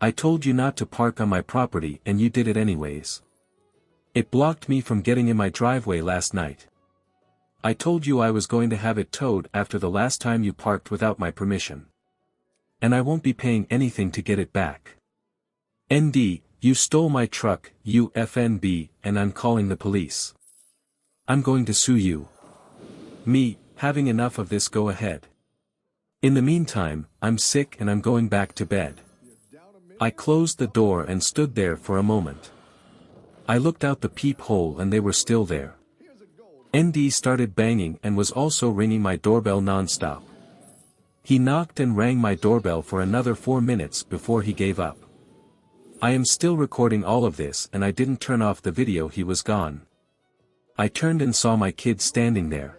Speaker 8: I told you not to park on my property and you did it anyways. It blocked me from getting in my driveway last night. I told you I was going to have it towed after the last time you parked without my permission. and I won't be paying anything to get it back. ND, you stole my truck, you FNB, and I'm calling the police. I'm going to sue you. Me, having enough of this, go ahead. In the meantime, I'm sick and I'm going back to bed. I closed the door and stood there for a moment. I looked out the peephole and they were still there. ND started banging and was also ringing my doorbell non-stop. He knocked and rang my doorbell for another 4 minutes before he gave up. I am still recording all of this and I didn't turn off the video. He was gone. I turned and saw my kids standing there.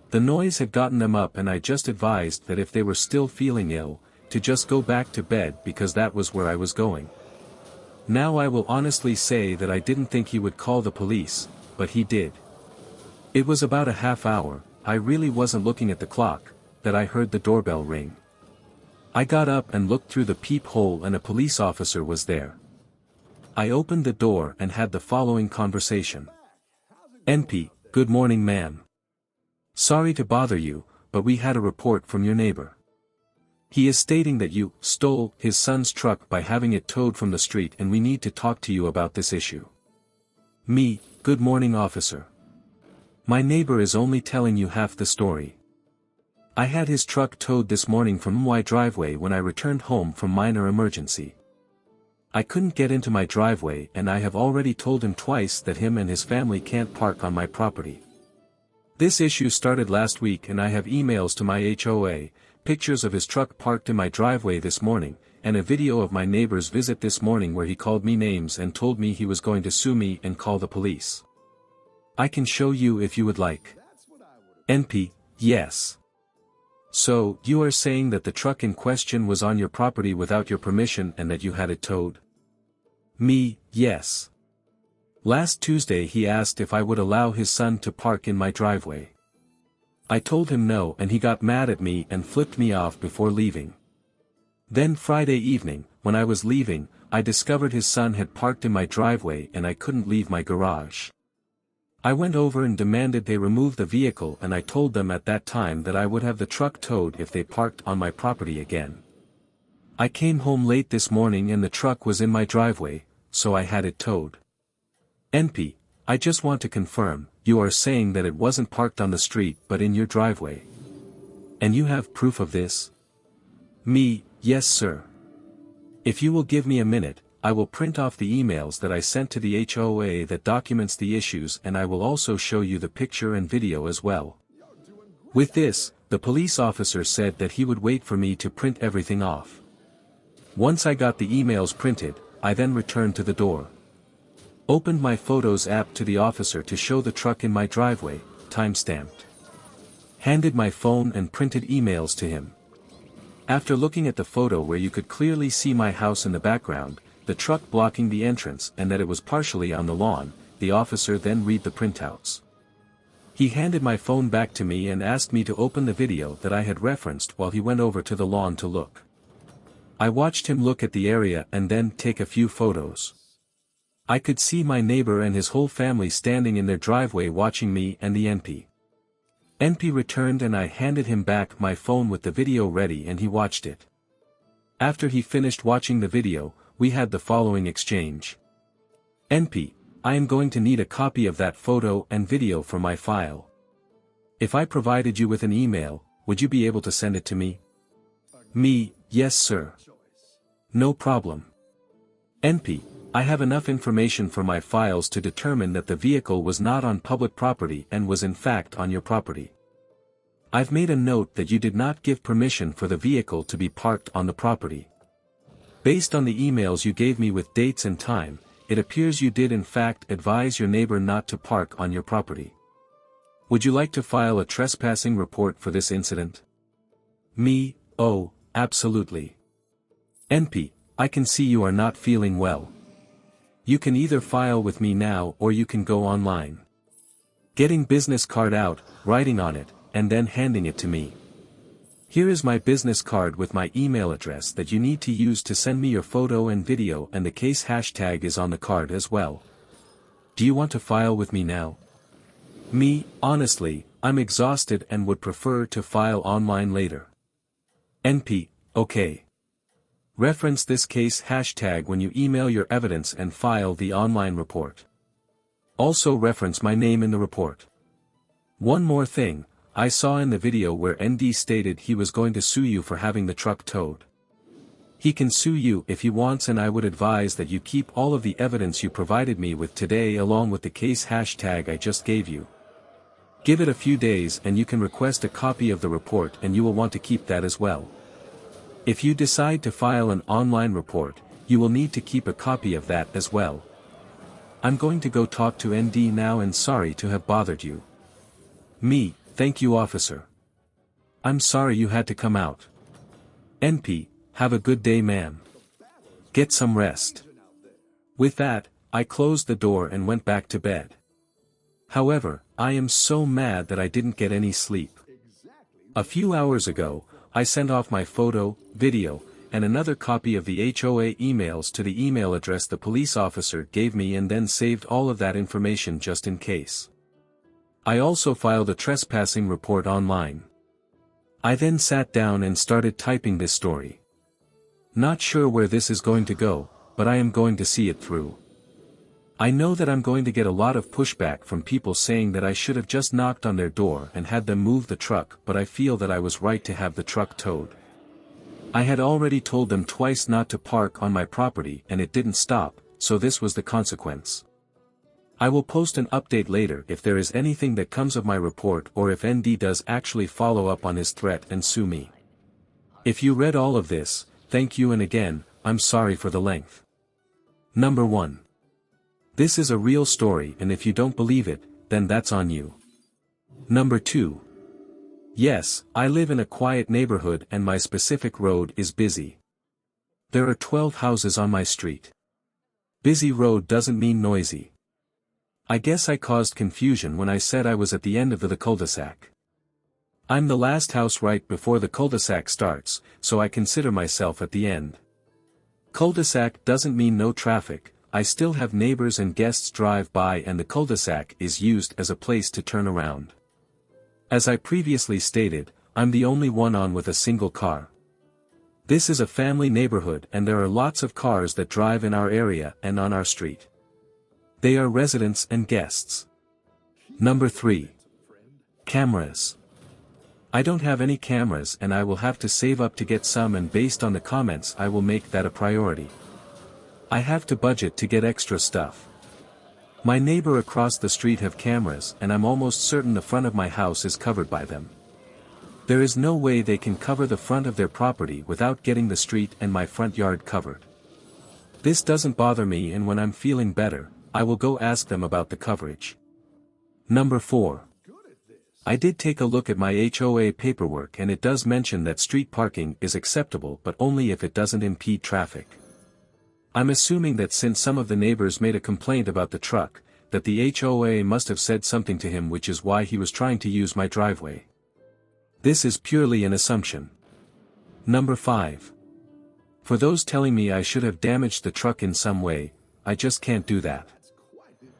Speaker 8: The noise had gotten them up and I just advised that if they were still feeling ill, to just go back to bed because that was where I was going. Now I will honestly say that I didn't think he would call the police, but he did. It was about a half hour, I really wasn't looking at the clock, that I heard the doorbell ring. I got up and looked through the peephole and a police officer was there. I opened the door and had the following conversation. NP, good morning ma'am. Sorry to bother you, but we had a report from your neighbor. He is stating that you stole his son's truck by having it towed from the street and we need to talk to you about this issue. Me, good morning officer. My neighbor is only telling you half the story. I had his truck towed this morning from my driveway when I returned home from minor emergency. I couldn't get into my driveway and I have already told him twice that him and his family can't park on my property. This issue started last week and I have emails to my HOA, pictures of his truck parked in my driveway this morning, and a video of my neighbor's visit this morning where he called me names and told me he was going to sue me and call the police. I can show you if you would like. NP, yes. So, you are saying that the truck in question was on your property without your permission and that you had it towed? Me, yes. Last Tuesday he asked if I would allow his son to park in my driveway. I told him no and he got mad at me and flipped me off before leaving. Then Friday evening, when I was leaving, I discovered his son had parked in my driveway and I couldn't leave my garage. I went over and demanded they remove the vehicle and I told them at that time that I would have the truck towed if they parked on my property again. I came home late this morning and the truck was in my driveway, so I had it towed. NP, I just want to confirm, you are saying that it wasn't parked on the street but in your driveway. And you have proof of this? Me, yes sir. If you will give me a minute, I will print off the emails that I sent to the HOA that documents the issues and I will also show you the picture and video as well. With this, the police officer said that he would wait for me to print everything off. Once I got the emails printed, I then returned to the door. Opened my Photos app to the officer to show the truck in my driveway, time-stamped. Handed my phone and printed emails to him. After looking at the photo where you could clearly see my house in the background, the truck blocking the entrance and that it was partially on the lawn, the officer then read the printouts. He handed my phone back to me and asked me to open the video that I had referenced while he went over to the lawn to look. I watched him look at the area and then take a few photos. I could see my neighbor and his whole family standing in their driveway watching me and the NP. NP returned and I handed him back my phone with the video ready and he watched it. After he finished watching the video, we had the following exchange. NP, I am going to need a copy of that photo and video for my file. If I provided you with an email, would you be able to send it to me? Me, yes sir. No problem. NP, I have enough information for my files to determine that the vehicle was not on public property and was in fact on your property. I've made a note that you did not give permission for the vehicle to be parked on the property. Based on the emails you gave me with dates and time, it appears you did in fact advise your neighbor not to park on your property. Would you like to file a trespassing report for this incident? Me, oh, absolutely. NP, I can see you are not feeling well. You can either file with me now or you can go online. Getting business card out, writing on it, and then handing it to me. Here is my business card with my email address that you need to use to send me your photo and video and the case hashtag is on the card as well. Do you want to file with me now? Me, honestly, I'm exhausted and would prefer to file online later. NP, Okay. Reference this case hashtag when you email your evidence and file the online report. Also reference my name in the report. One more thing, I saw in the video where ND stated he was going to sue you for having the truck towed. He can sue you if he wants, and I would advise that you keep all of the evidence you provided me with today along with the case hashtag I just gave you. Give it a few days and you can request a copy of the report, and you will want to keep that as well. If you decide to file an online report, you will need to keep a copy of that as well. I'm going to go talk to ND now, and sorry to have bothered you. Me, thank you officer. I'm sorry you had to come out. NP, have a good day man. Get some rest. With that, I closed the door and went back to bed. However, I am so mad that I didn't get any sleep. A few hours ago, I sent off my photo, video, and another copy of the HOA emails to the email address the police officer gave me, and then saved all of that information just in case. I also filed a trespassing report online. I then sat down and started typing this story. Not sure where this is going to go, but I am going to see it through. I know that I'm going to get a lot of pushback from people saying that I should have just knocked on their door and had them move the truck, but I feel that I was right to have the truck towed. I had already told them twice not to park on my property and it didn't stop, so this was the consequence. I will post an update later if there is anything that comes of my report, or if ND does actually follow up on his threat and sue me. If you read all of this, thank you, and again, I'm sorry for the length. Number 1. This is a real story, and if you don't believe it, then that's on you. Number 2. Yes, I live in a quiet neighborhood and my specific road is busy. There are 12 houses on my street. Busy road doesn't mean noisy. I guess I caused confusion when I said I was at the end of the cul-de-sac. I'm the last house right before the cul-de-sac starts, so I consider myself at the end. Cul-de-sac doesn't mean no traffic, I still have neighbors and guests drive by, and the cul-de-sac is used as a place to turn around. As I previously stated, I'm the only one on with a single car. This is a family neighborhood and there are lots of cars that drive in our area and on our street. They are residents and guests. Number 3. Cameras. I don't have any cameras and I will have to save up to get some, and based on the comments I will make that a priority. I have to budget to get extra stuff. My neighbor across the street have cameras and I'm almost certain the front of my house is covered by them. There is no way they can cover the front of their property without getting the street and my front yard covered. This doesn't bother me, and when I'm feeling better, I will go ask them about the coverage. Number 4. I did take a look at my HOA paperwork and it does mention that street parking is acceptable, but only if it doesn't impede traffic. I'm assuming that since some of the neighbors made a complaint about the truck, that the HOA must have said something to him, which is why he was trying to use my driveway. This is purely an assumption. Number 5. For those telling me I should have damaged the truck in some way, I just can't do that.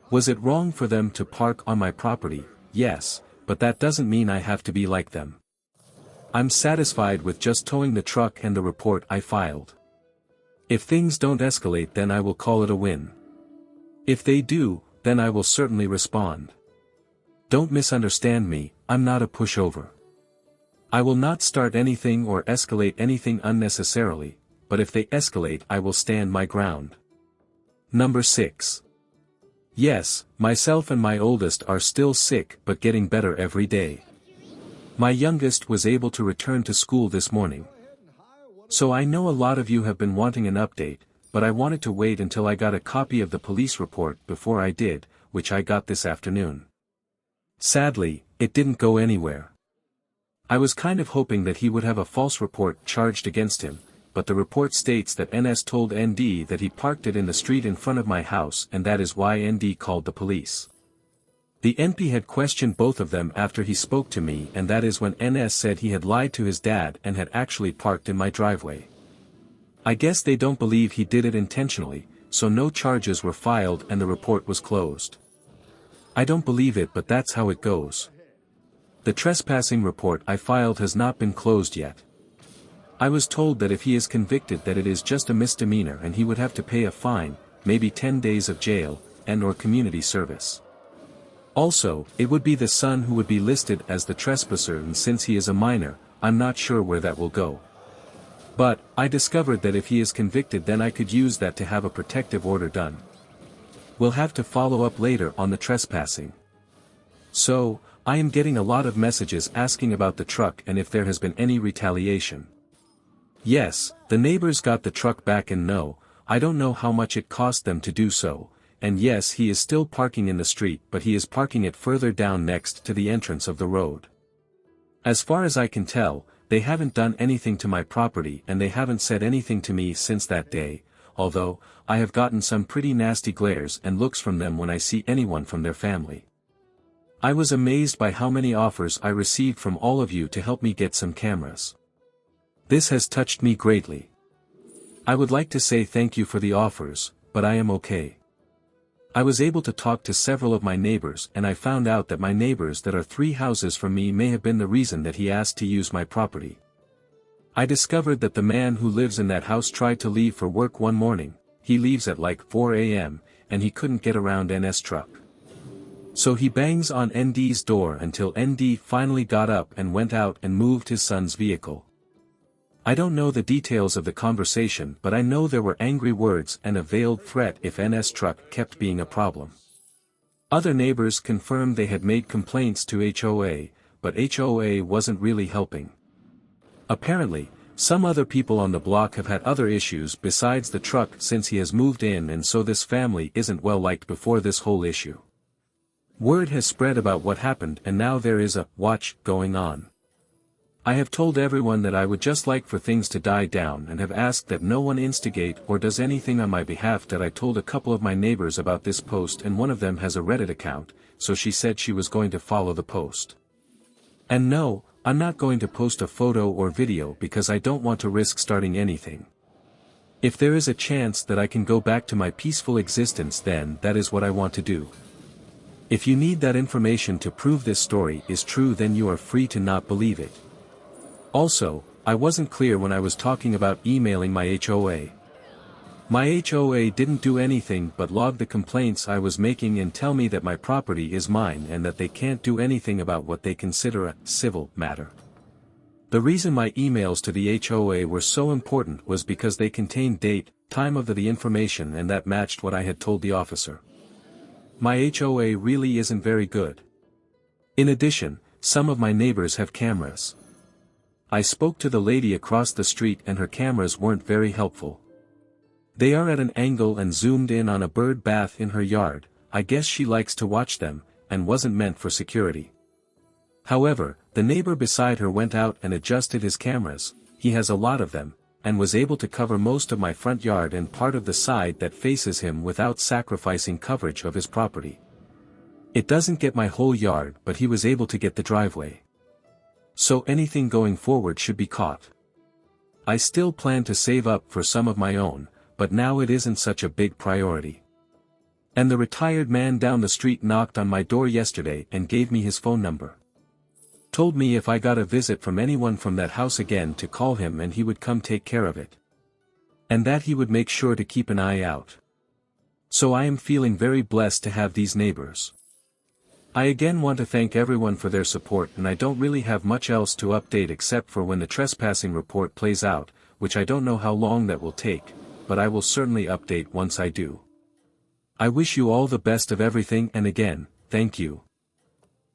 Speaker 8: Was it wrong for them to park on my property? Yes, but that doesn't mean I have to be like them. I'm satisfied with just towing the truck and the report I filed. If things don't escalate, then I will call it a win. If they do, then I will certainly respond. Don't misunderstand me, I'm not a pushover. I will not start anything or escalate anything unnecessarily, but if they escalate I will stand my ground. Number 6. Yes, myself and my oldest are still sick but getting better every day. My youngest was able to return to school this morning. So I know a lot of you have been wanting an update, but I wanted to wait until I got a copy of the police report before I did, which I got this afternoon. Sadly, it didn't go anywhere. I was kind of hoping that he would have a false report charged against him, but the report states that NS told ND that he parked it in the street in front of my house, and that is why ND called the police. The NP had questioned both of them after he spoke to me, and that is when NS said he had lied to his dad and had actually parked in my driveway. I guess they don't believe he did it intentionally, so no charges were filed and the report was closed. I don't believe it, but that's how it goes. The trespassing report I filed has not been closed yet. I was told that if he is convicted that it is just a misdemeanor and he would have to pay a fine, maybe 10 days of jail, and/or community service. Also, it would be the son who would be listed as the trespasser, and since he is a minor, I'm not sure where that will go. But, I discovered that if he is convicted then I could use that to have a protective order done. We'll have to follow up later on the trespassing. So, I am getting a lot of messages asking about the truck and if there has been any retaliation. Yes, the neighbors got the truck back, and no, I don't know how much it cost them to do so, and yes, he is still parking in the street, but he is parking it further down next to the entrance of the road. As far as I can tell, they haven't done anything to my property and they haven't said anything to me since that day, although, I have gotten some pretty nasty glares and looks from them when I see anyone from their family. I was amazed by how many offers I received from all of you to help me get some cameras. This has touched me greatly. I would like to say thank you for the offers, but I am okay. I was able to talk to several of my neighbors and I found out that my neighbors that are 3 houses from me may have been the reason that he asked to use my property. I discovered that the man who lives in that house tried to leave for work one morning. He leaves at like 4 a.m., and he couldn't get around NS truck. So he bangs on ND's door until ND finally got up and went out and moved his son's vehicle. I don't know the details of the conversation, but I know there were angry words and a veiled threat if NS truck kept being a problem. Other neighbors confirmed they had made complaints to HOA, but HOA wasn't really helping. Apparently, some other people on the block have had other issues besides the truck since he has moved in, and so this family isn't well liked before this whole issue. Word has spread about what happened and now there is a watch going on. I have told everyone that I would just like for things to die down and have asked that no one instigate or does anything on my behalf. That I told a couple of my neighbors about this post and one of them has a Reddit account, so she said she was going to follow the post. And no, I'm not going to post a photo or video because I don't want to risk starting anything. If there is a chance that I can go back to my peaceful existence, then that is what I want to do. If you need that information to prove this story is true, then you are free to not believe it. Also, I wasn't clear when I was talking about emailing my HOA. My HOA didn't do anything but log the complaints I was making and tell me that my property is mine and that they can't do anything about what they consider a civil matter. The reason my emails to the HOA were so important was because they contained date, time of the information, and that matched what I had told the officer. My HOA really isn't very good. In addition, some of my neighbors have cameras. I spoke to the lady across the street and her cameras weren't very helpful. They are at an angle and zoomed in on a bird bath in her yard. I guess she likes to watch them, and wasn't meant for security. However, the neighbor beside her went out and adjusted his cameras, he has a lot of them, and was able to cover most of my front yard and part of the side that faces him without sacrificing coverage of his property. It doesn't get my whole yard, but he was able to get the driveway. So anything going forward should be caught. I still plan to save up for some of my own, but now it isn't such a big priority. And the retired man down the street knocked on my door yesterday and gave me his phone number. Told me if I got a visit from anyone from that house again to call him and he would come take care of it. And that he would make sure to keep an eye out. So I am feeling very blessed to have these neighbors. I again want to thank everyone for their support, and I don't really have much else to update except for when the trespassing report plays out, which I don't know how long that will take, but I will certainly update once I do. I wish you all the best of everything, and again, thank you.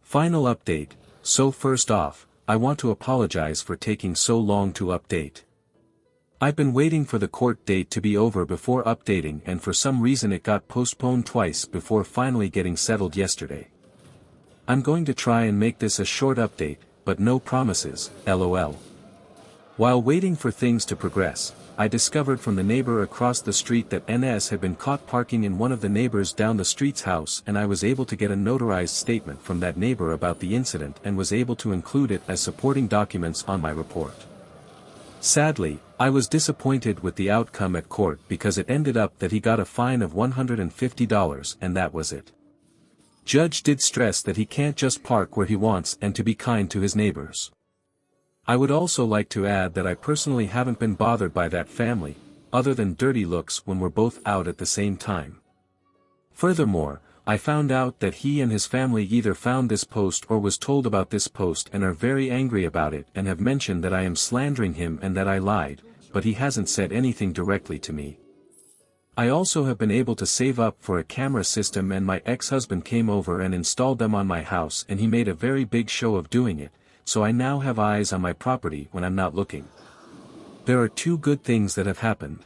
Speaker 8: Final update. So first off, I want to apologize for taking so long to update. I've been waiting for the court date to be over before updating, and for some reason it got postponed twice before finally getting settled yesterday. I'm going to try and make this a short update, but no promises, LOL. While waiting for things to progress, I discovered from the neighbor across the street that NS had been caught parking in one of the neighbors down the street's house, and I was able to get a notarized statement from that neighbor about the incident and was able to include it as supporting documents on my report. Sadly, I was disappointed with the outcome at court because it ended up that he got a fine of $150 and that was it. Judge did stress that he can't just park where he wants and to be kind to his neighbors. I would also like to add that I personally haven't been bothered by that family, other than dirty looks when we're both out at the same time. Furthermore, I found out that he and his family either found this post or was told about this post and are very angry about it and have mentioned that I am slandering him and that I lied, but he hasn't said anything directly to me. I also have been able to save up for a camera system, and my ex-husband came over and installed them on my house, and he made a very big show of doing it, so I now have eyes on my property when I'm not looking. There are two good things that have happened.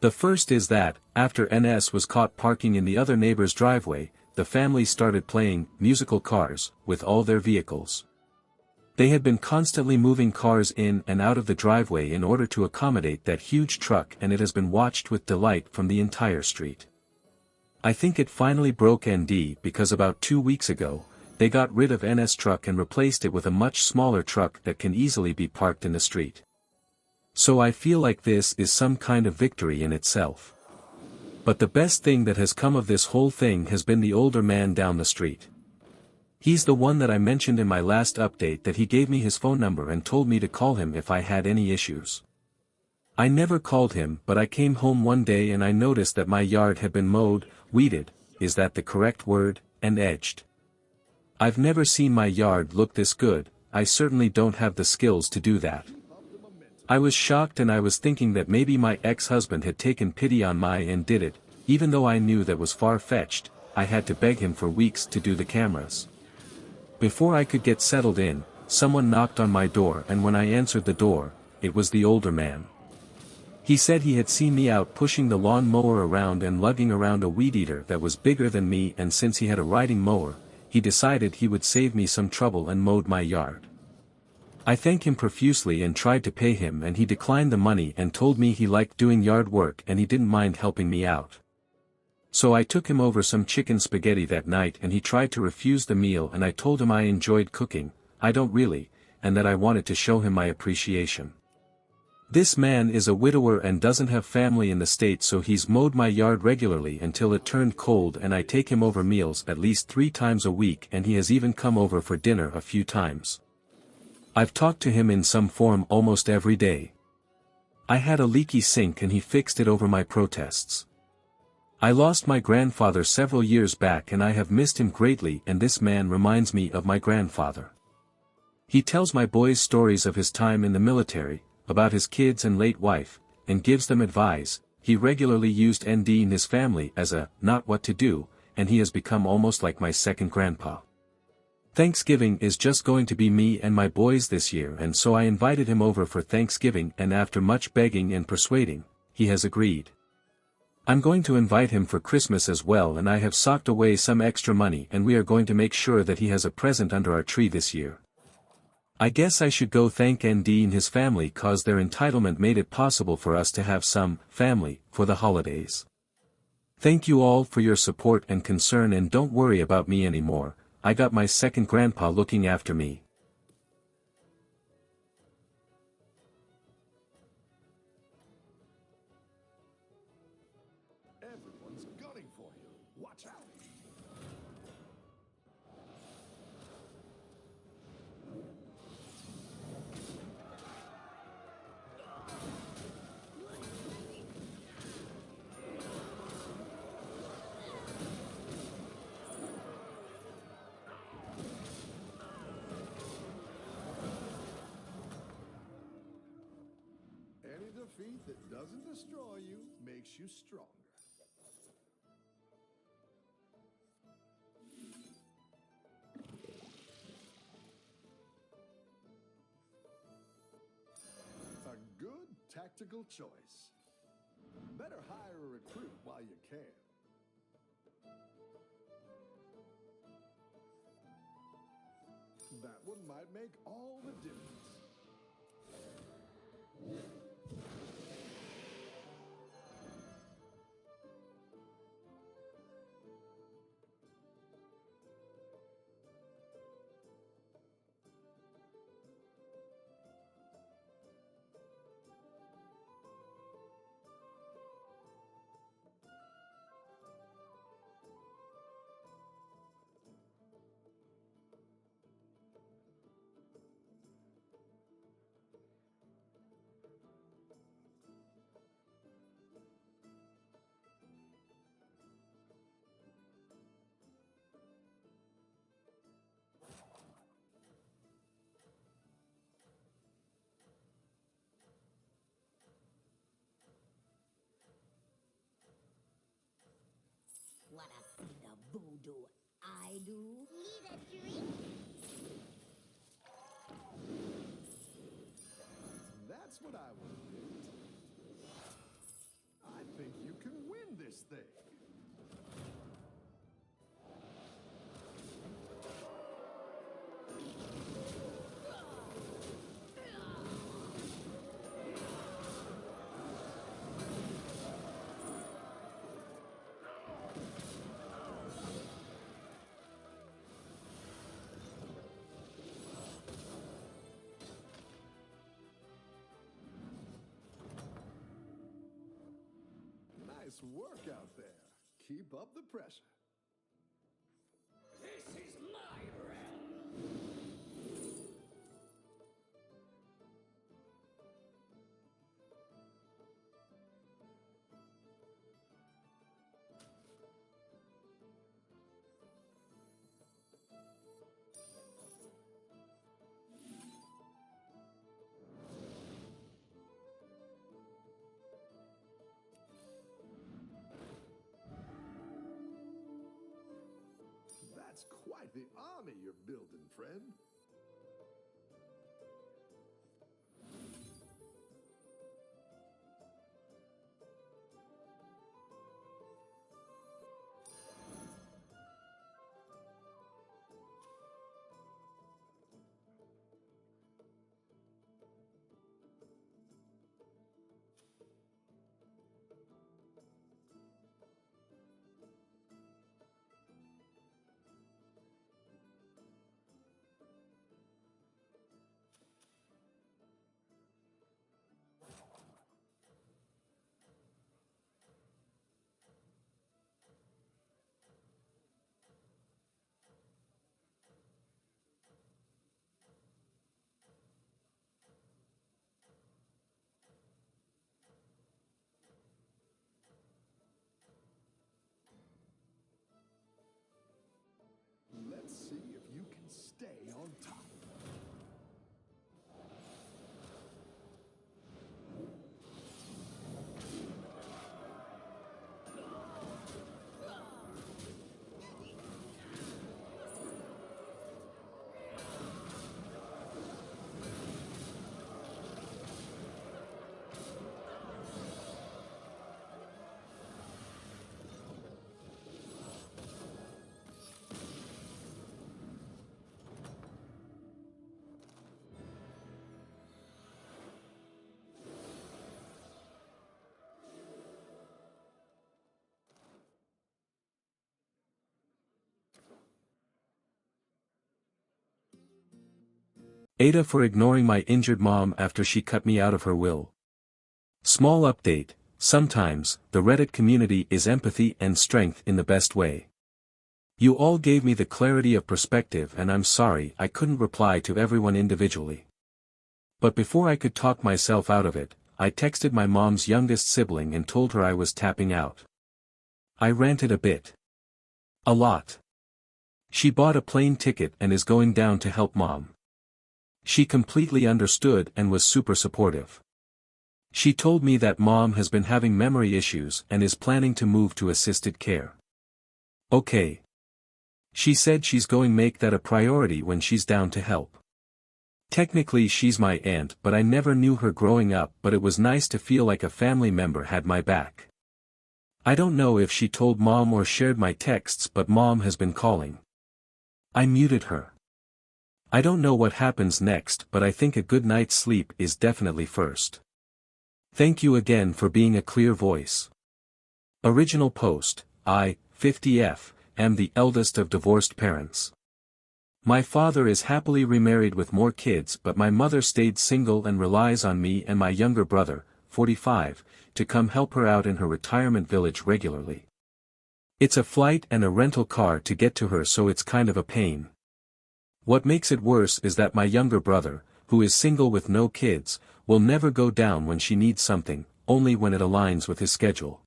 Speaker 8: The first is that, after NS was caught parking in the other neighbor's driveway, the family started playing musical cars with all their vehicles. They had been constantly moving cars in and out of the driveway in order to accommodate that huge truck, and it has been watched with delight from the entire street. I think it finally broke ND because about 2 weeks ago, they got rid of NS truck and replaced it with a much smaller truck that can easily be parked in the street. So I feel like this is some kind of victory in itself. But the best thing that has come of this whole thing has been the older man down the street. He's the one that I mentioned in my last update, that he gave me his phone number and told me to call him if I had any issues. I never called him, but I came home one day and I noticed that my yard had been mowed, weeded, is that the correct word, and edged. I've never seen my yard look this good. I certainly don't have the skills to do that. I was shocked, and I was thinking that maybe my ex-husband had taken pity on me and did it, even though I knew that was far-fetched. I had to beg him for weeks to do the cameras. Before I could get settled in, someone knocked on my door, and when I answered the door, it was the older man. He said he had seen me out pushing the lawn mower around and lugging around a weed eater that was bigger than me, and since he had a riding mower, he decided he would save me some trouble and mowed my yard. I thanked him profusely and tried to pay him, and he declined the money and told me he liked doing yard work and he didn't mind helping me out. So I took him over some chicken spaghetti that night, and he tried to refuse the meal, and I told him I enjoyed cooking, I don't really, and that I wanted to show him my appreciation. This man is a widower and doesn't have family in the States, so he's mowed my yard regularly until it turned cold, and I take him over meals at least 3 times a week, and he has even come over for dinner a few times. I've talked to him in some form almost every day. I had a leaky sink and he fixed it over my protests. I lost my grandfather several years back and I have missed him greatly, and this man reminds me of my grandfather. He tells my boys stories of his time in the military, about his kids and late wife, and gives them advice. He regularly used ND in his family as a not what to do, and he has become almost like my second grandpa. Thanksgiving is just going to be me and my boys this year, and so I invited him over for Thanksgiving, and after much begging and persuading, he has agreed. I'm going to invite him for Christmas as well, and I have socked away some extra money, and we are going to make sure that he has a present under our tree this year. I guess I should go thank ND and his family, cause their entitlement made it possible for us to have some family for the holidays. Thank you all for your support and concern, and don't worry about me anymore. I got my second grandpa looking after me.
Speaker 7: Everyone's gunning for you. Watch out. Any defeat that doesn't destroy you makes you stronger. A good tactical choice. Better hire a recruit while you can. That one might make all the difference.
Speaker 3: do I do?
Speaker 9: Need a drink?
Speaker 7: That's what I would have picked. I think you can win this thing. Nice work out there. Keep up the pressure.
Speaker 10: This is my realm.
Speaker 7: That's quite the army you're building, friend. Let's see if you can stay on top.
Speaker 8: AITA for ignoring my injured mom after she cut me out of her will. Small update, sometimes, the Reddit community is empathy and strength in the best way. You all gave me the clarity of perspective and I'm sorry I couldn't reply to everyone individually. But before I could talk myself out of it, I texted my mom's youngest sibling and told her I was tapping out. I ranted a bit. A lot. She bought a plane ticket and is going down to help mom. She completely understood and was super supportive. She told me that mom has been having memory issues and is planning to move to assisted care. Okay. She said she's going make that a priority when she's down to help. Technically she's my aunt but I never knew her growing up but it was nice to feel like a family member had my back. I don't know if she told mom or shared my texts but mom has been calling. I muted her. I don't know what happens next but I think a good night's sleep is definitely first. Thank you again for being a clear voice. Original post, I, 50F, am the eldest of divorced parents. My father is happily remarried with more kids but my mother stayed single and relies on me and my younger brother, 45, to come help her out in her retirement village regularly. It's a flight and a rental car to get to her so it's kind of a pain. What makes it worse is that my younger brother, who is single with no kids, will never go down when she needs something, only when it aligns with his schedule.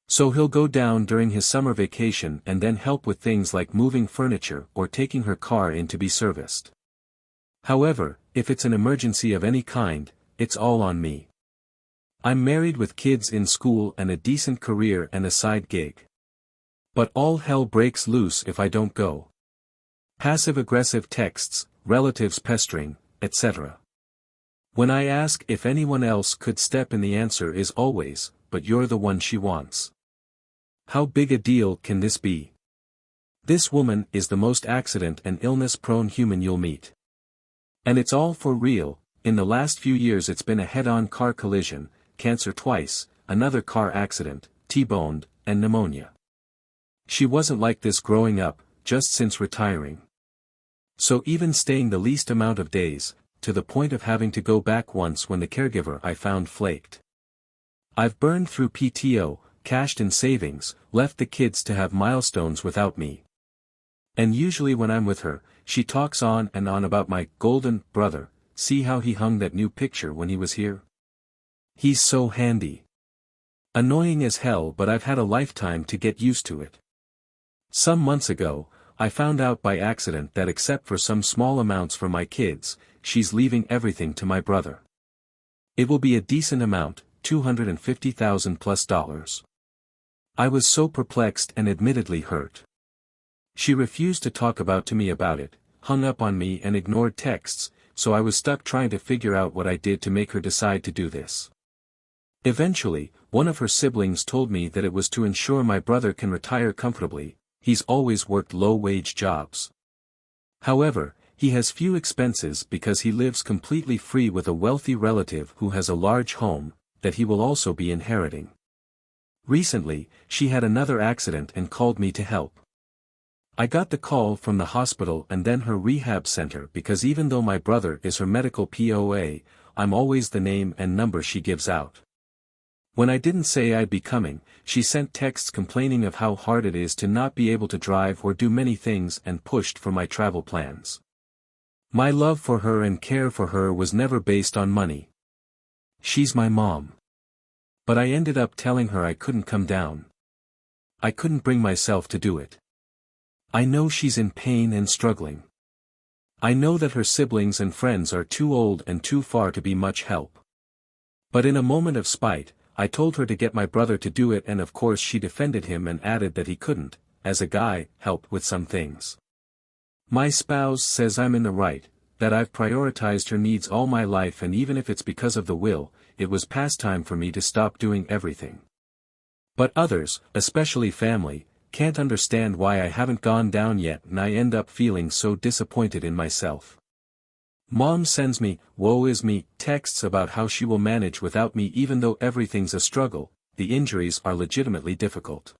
Speaker 8: So he'll go down during his summer vacation and then help with things like moving furniture or taking her car in to be serviced. However, if it's an emergency of any kind, it's all on me. I'm married with kids in school and a decent career and a side gig. But all hell breaks loose if I don't go. Passive-aggressive texts, relatives pestering, etc. When I ask if anyone else could step in, the answer is always, but you're the one she wants. How big a deal can this be? This woman is the most accident and illness-prone human you'll meet. And it's all for real. In the last few years it's been a head-on car collision, cancer twice, another car accident, T-boned, and pneumonia. She wasn't like this growing up, just since retiring. So even staying the least amount of days, to the point of having to go back once when the caregiver I found flaked. I've burned through PTO, cashed in savings, left the kids to have milestones without me. And usually when I'm with her, she talks on and on about my golden brother. See how he hung that new picture when he was here? He's so handy. Annoying as hell, but I've had a lifetime to get used to it. Some months ago, I found out by accident that except for some small amounts for my kids, she's leaving everything to my brother. It will be a decent amount, $250,000 plus. I was so perplexed and admittedly hurt. She refused to talk to me about it, hung up on me and ignored texts, so I was stuck trying to figure out what I did to make her decide to do this. Eventually, one of her siblings told me that it was to ensure my brother can retire comfortably. He's always worked low-wage jobs. However, he has few expenses because he lives completely free with a wealthy relative who has a large home, that he will also be inheriting. Recently, she had another accident and called me to help. I got the call from the hospital and then her rehab center because even though my brother is her medical POA, I'm always the name and number she gives out. When I didn't say I'd be coming, she sent texts complaining of how hard it is to not be able to drive or do many things and pushed for my travel plans. My love for her and care for her was never based on money. She's my mom. But I ended up telling her I couldn't come down. I couldn't bring myself to do it. I know she's in pain and struggling. I know that her siblings and friends are too old and too far to be much help. But in a moment of spite, I told her to get my brother to do it, and of course she defended him and added that he couldn't, as a guy, help with some things. My spouse says I'm in the right, that I've prioritized her needs all my life, and even if it's because of the will, it was past time for me to stop doing everything. But others, especially family, can't understand why I haven't gone down yet, and I end up feeling so disappointed in myself. Mom sends me, woe is me, texts about how she will manage without me even though everything's a struggle, the injuries are legitimately difficult.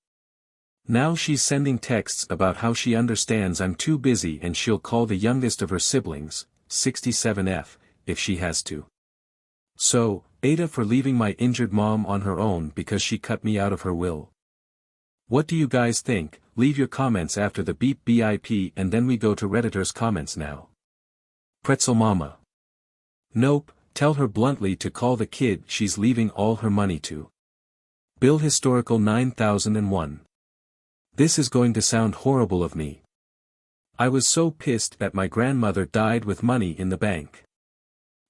Speaker 8: Now she's sending texts about how she understands I'm too busy and she'll call the youngest of her siblings, 67F, if she has to. So, AITA for leaving my injured mom on her own because she cut me out of her will. What do you guys think? Leave your comments after the beep BIP and then we go to Redditors' comments now. Pretzel Mama. Nope, tell her bluntly to call the kid she's leaving all her money to. Bill Historical 9001. This is going to sound horrible of me. I was so pissed that my grandmother died with money in the bank.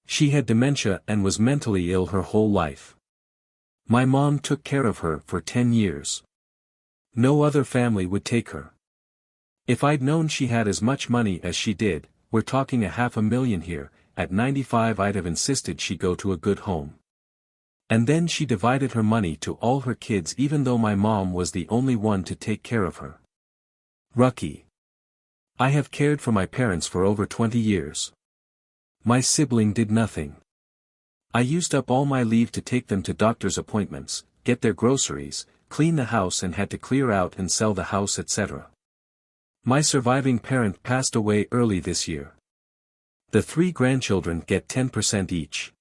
Speaker 8: She had dementia and was mentally ill her whole life. My mom took care of her for 10 years. No other family would take her. If I'd known she had as much money as she did, we're talking $500,000 here, at 95 I'd have insisted she go to a good home. And then she divided her money to all her kids even though my mom was the only one to take care of her. Rucky. I have cared for my parents for over 20 years. My sibling did nothing. I used up all my leave to take them to doctor's appointments, get their groceries, clean the house and had to clear out and sell the house etc. My surviving parent passed away early this year. The 3 grandchildren get 10% each.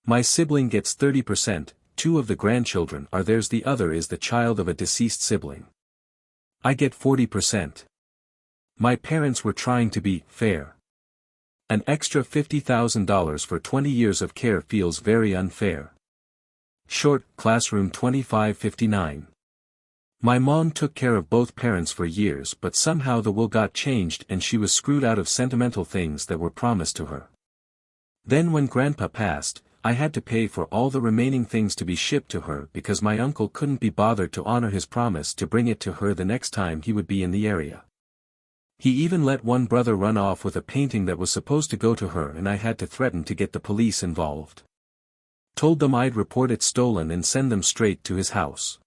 Speaker 8: My sibling gets 30%, 2 of the grandchildren are theirs, the other is the child of a deceased sibling. I get 40%. My parents were trying to be fair. An extra $50,000 for 20 years of care feels very unfair. Short, Classroom 2559. My mom took care of both parents for years, but somehow the will got changed and she was screwed out of sentimental things that were promised to her. Then when Grandpa passed, I had to pay for all the remaining things to be shipped to her because my uncle couldn't be bothered to honor his promise to bring it to her the next time he would be in the area. He even let one brother run off with a painting that was supposed to go to her, and I had to threaten to get the police involved. Told them I'd report it stolen and send them straight to his house.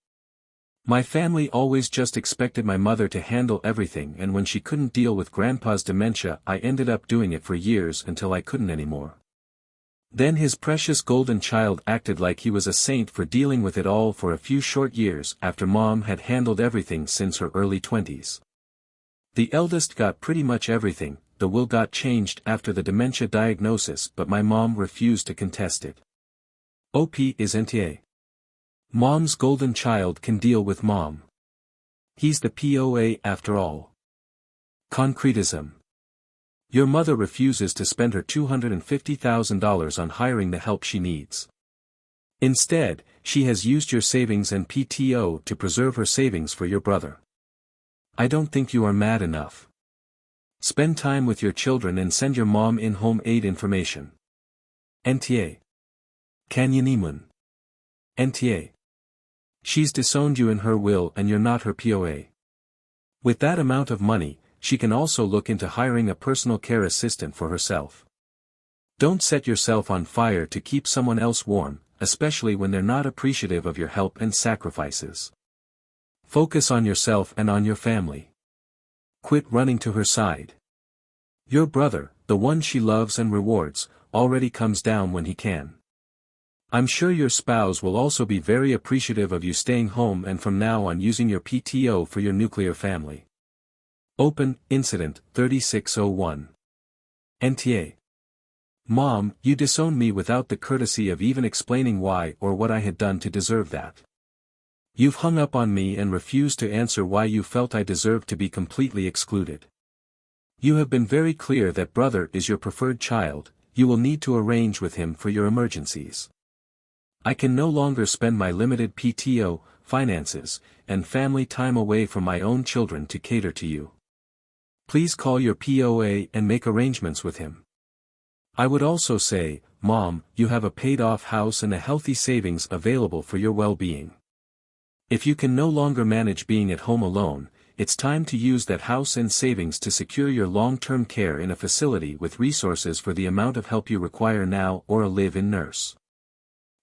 Speaker 8: My family always just expected my mother to handle everything, and when she couldn't deal with grandpa's dementia, I ended up doing it for years until I couldn't anymore. Then his precious golden child acted like he was a saint for dealing with it all for a few short years after Mom had handled everything since her early 20s. The eldest got pretty much everything. The will got changed after the dementia diagnosis, but my mom refused to contest it. OP is NTA. Mom's golden child can deal with Mom. He's the POA after all. Concretism. Your mother refuses to spend her $250,000 on hiring the help she needs. Instead, she has used your savings and PTO to preserve her savings for your brother. I don't think you are mad enough. Spend time with your children and send your mom in-home aid information. NTA. Canyonimun. NTA. She's disowned you in her will and you're not her POA. With that amount of money, she can also look into hiring a personal care assistant for herself. Don't set yourself on fire to keep someone else warm, especially when they're not appreciative of your help and sacrifices. Focus on yourself and on your family. Quit running to her side. Your brother, the one she loves and rewards, already comes down when he can. I'm sure your spouse will also be very appreciative of you staying home and from now on using your PTO for your nuclear family. Open, Incident, 3601. NTA. Mom, you disowned me without the courtesy of even explaining why or what I had done to deserve that. You've hung up on me and refused to answer why you felt I deserved to be completely excluded. You have been very clear that brother is your preferred child. You will need to arrange with him for your emergencies. I can no longer spend my limited PTO, finances, and family time away from my own children to cater to you. Please call your POA and make arrangements with him. I would also say, Mom, you have a paid-off house and a healthy savings available for your well-being. If you can no longer manage being at home alone, it's time to use that house and savings to secure your long-term care in a facility with resources for the amount of help you require now or a live-in nurse.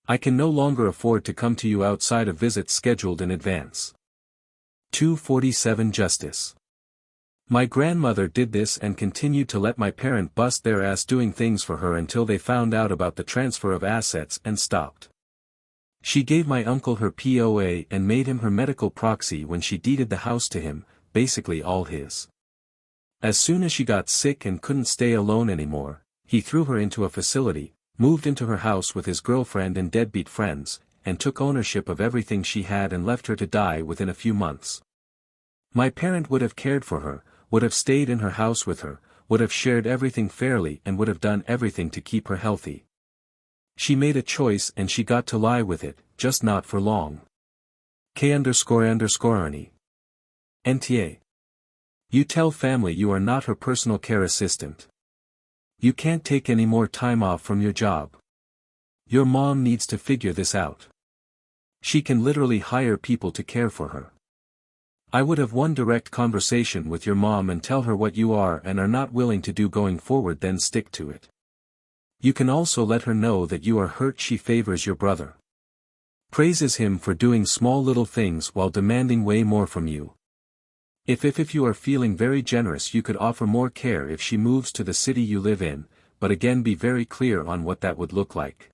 Speaker 8: I can no longer afford to come to you outside of visits scheduled in advance. 247 Justice. My grandmother did this and continued to let my parent bust their ass doing things for her until they found out about the transfer of assets and stopped. She gave my uncle her POA and made him her medical proxy when she deeded the house to him, basically all his. As soon as she got sick and couldn't stay alone anymore, he threw her into a facility, moved into her house with his girlfriend and deadbeat friends, and took ownership of everything she had and left her to die within a few months. My parent would have cared for her, would have stayed in her house with her, would have shared everything fairly and would have done everything to keep her healthy. She made a choice and she got to lie with it, just not for long. K__Ernie. NTA. You tell family you are not her personal care assistant. You can't take any more time off from your job. Your mom needs to figure this out. She can literally hire people to care for her. I would have one direct conversation with your mom and tell her what you are and are not willing to do going forward, then stick to it. You can also let her know that you are hurt she favors your brother. Praises him for doing small little things while demanding way more from you. If you are feeling very generous, you could offer more care if she moves to the city you live in, but again be very clear on what that would look like.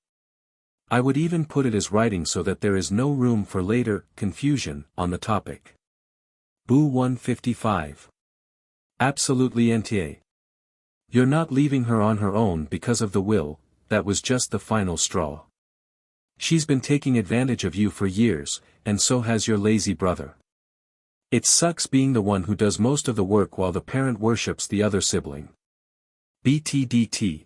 Speaker 8: I would even put it as writing so that there is no room for later confusion on the topic. Boo 155. Absolutely NTA. You're not leaving her on her own because of the will, that was just the final straw. She's been taking advantage of you for years, and so has your lazy brother. It sucks being the one who does most of the work while the parent worships the other sibling. BTDT.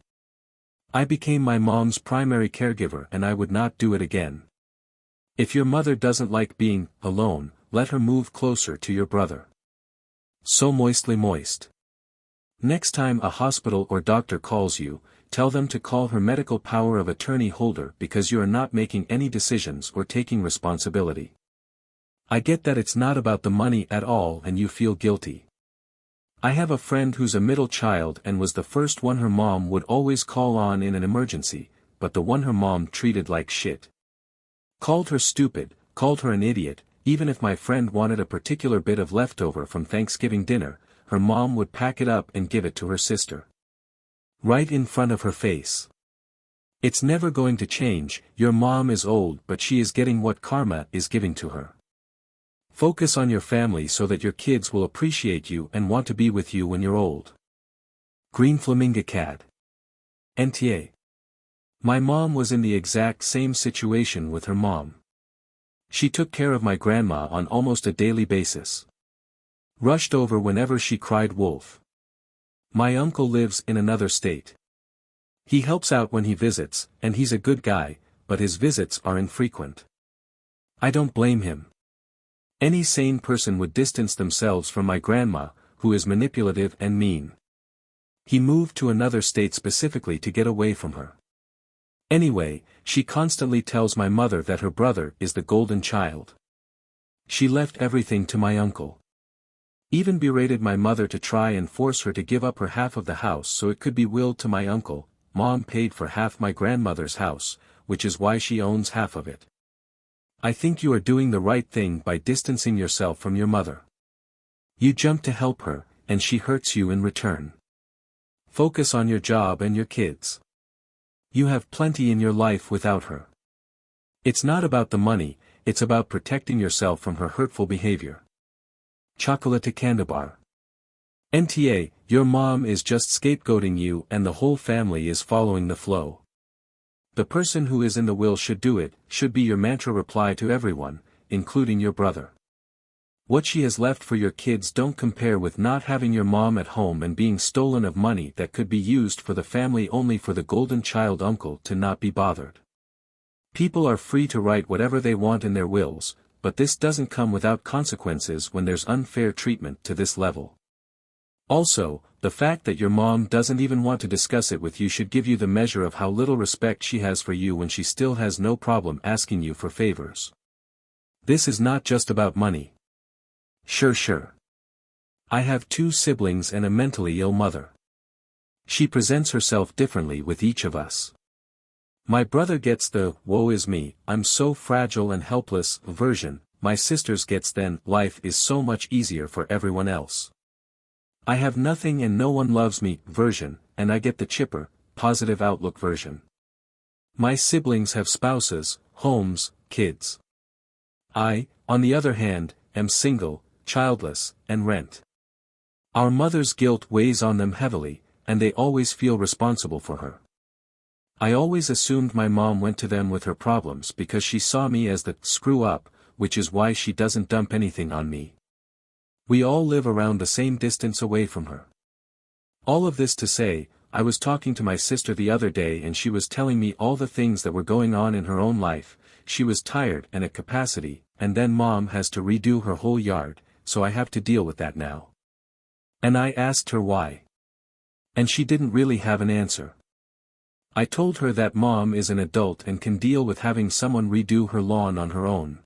Speaker 8: I became my mom's primary caregiver and I would not do it again. If your mother doesn't like being alone, let her move closer to your brother. So moistly moist. Next time a hospital or doctor calls you, tell them to call her medical power of attorney holder because you are not making any decisions or taking responsibility. I get that it's not about the money at all and you feel guilty. I have a friend who's a middle child and was the first one her mom would always call on in an emergency, but the one her mom treated like shit. Called her stupid, called her an idiot. Even if my friend wanted a particular bit of leftover from Thanksgiving dinner, her mom would pack it up and give it to her sister. Right in front of her face. It's never going to change. Your mom is old, but she is getting what karma is giving to her. Focus on your family so that your kids will appreciate you and want to be with you when you're old. Green Flamingo Cat. NTA. My mom was in the exact same situation with her mom. She took care of my grandma on almost a daily basis. Rushed over whenever she cried wolf. My uncle lives in another state. He helps out when he visits, and he's a good guy, but his visits are infrequent. I don't blame him. Any sane person would distance themselves from my grandma, who is manipulative and mean. He moved to another state specifically to get away from her. Anyway, she constantly tells my mother that her brother is the golden child. She left everything to my uncle. Even berated my mother to try and force her to give up her half of the house so it could be willed to my uncle. Mom paid for half my grandmother's house, which is why she owns half of it. I think you are doing the right thing by distancing yourself from your mother. You jump to help her, and she hurts you in return. Focus on your job and your kids. You have plenty in your life without her. It's not about the money, it's about protecting yourself from her hurtful behavior. Chocolate Candabar. NTA, your mom is just scapegoating you and the whole family is following the flow. The person who is in the will should do it, should be your mantra reply to everyone, including your brother. What she has left for your kids don't compare with not having your mom at home and being stolen of money that could be used for the family only for the golden child uncle to not be bothered. People are free to write whatever they want in their wills, but this doesn't come without consequences when there's unfair treatment to this level. Also, the fact that your mom doesn't even want to discuss it with you should give you the measure of how little respect she has for you when she still has no problem asking you for favors. This is not just about money. Sure. I have 2 siblings and a mentally ill mother. She presents herself differently with each of us. My brother gets the, woe is me, I'm so fragile and helpless, version, my sisters gets then, life is so much easier for everyone else. I have nothing and no one loves me, version, and I get the chipper, positive outlook version. My siblings have spouses, homes, kids. I, on the other hand, am single, childless, and rent. Our mother's guilt weighs on them heavily, and they always feel responsible for her. I always assumed my mom went to them with her problems because she saw me as the screw-up, which is why she doesn't dump anything on me. We all live around the same distance away from her. All of this to say, I was talking to my sister the other day and she was telling me all the things that were going on in her own life. She was tired and at capacity, and then mom has to redo her whole yard, so I have to deal with that now. And I asked her why. And she didn't really have an answer. I told her that mom is an adult and can deal with having someone redo her lawn on her own.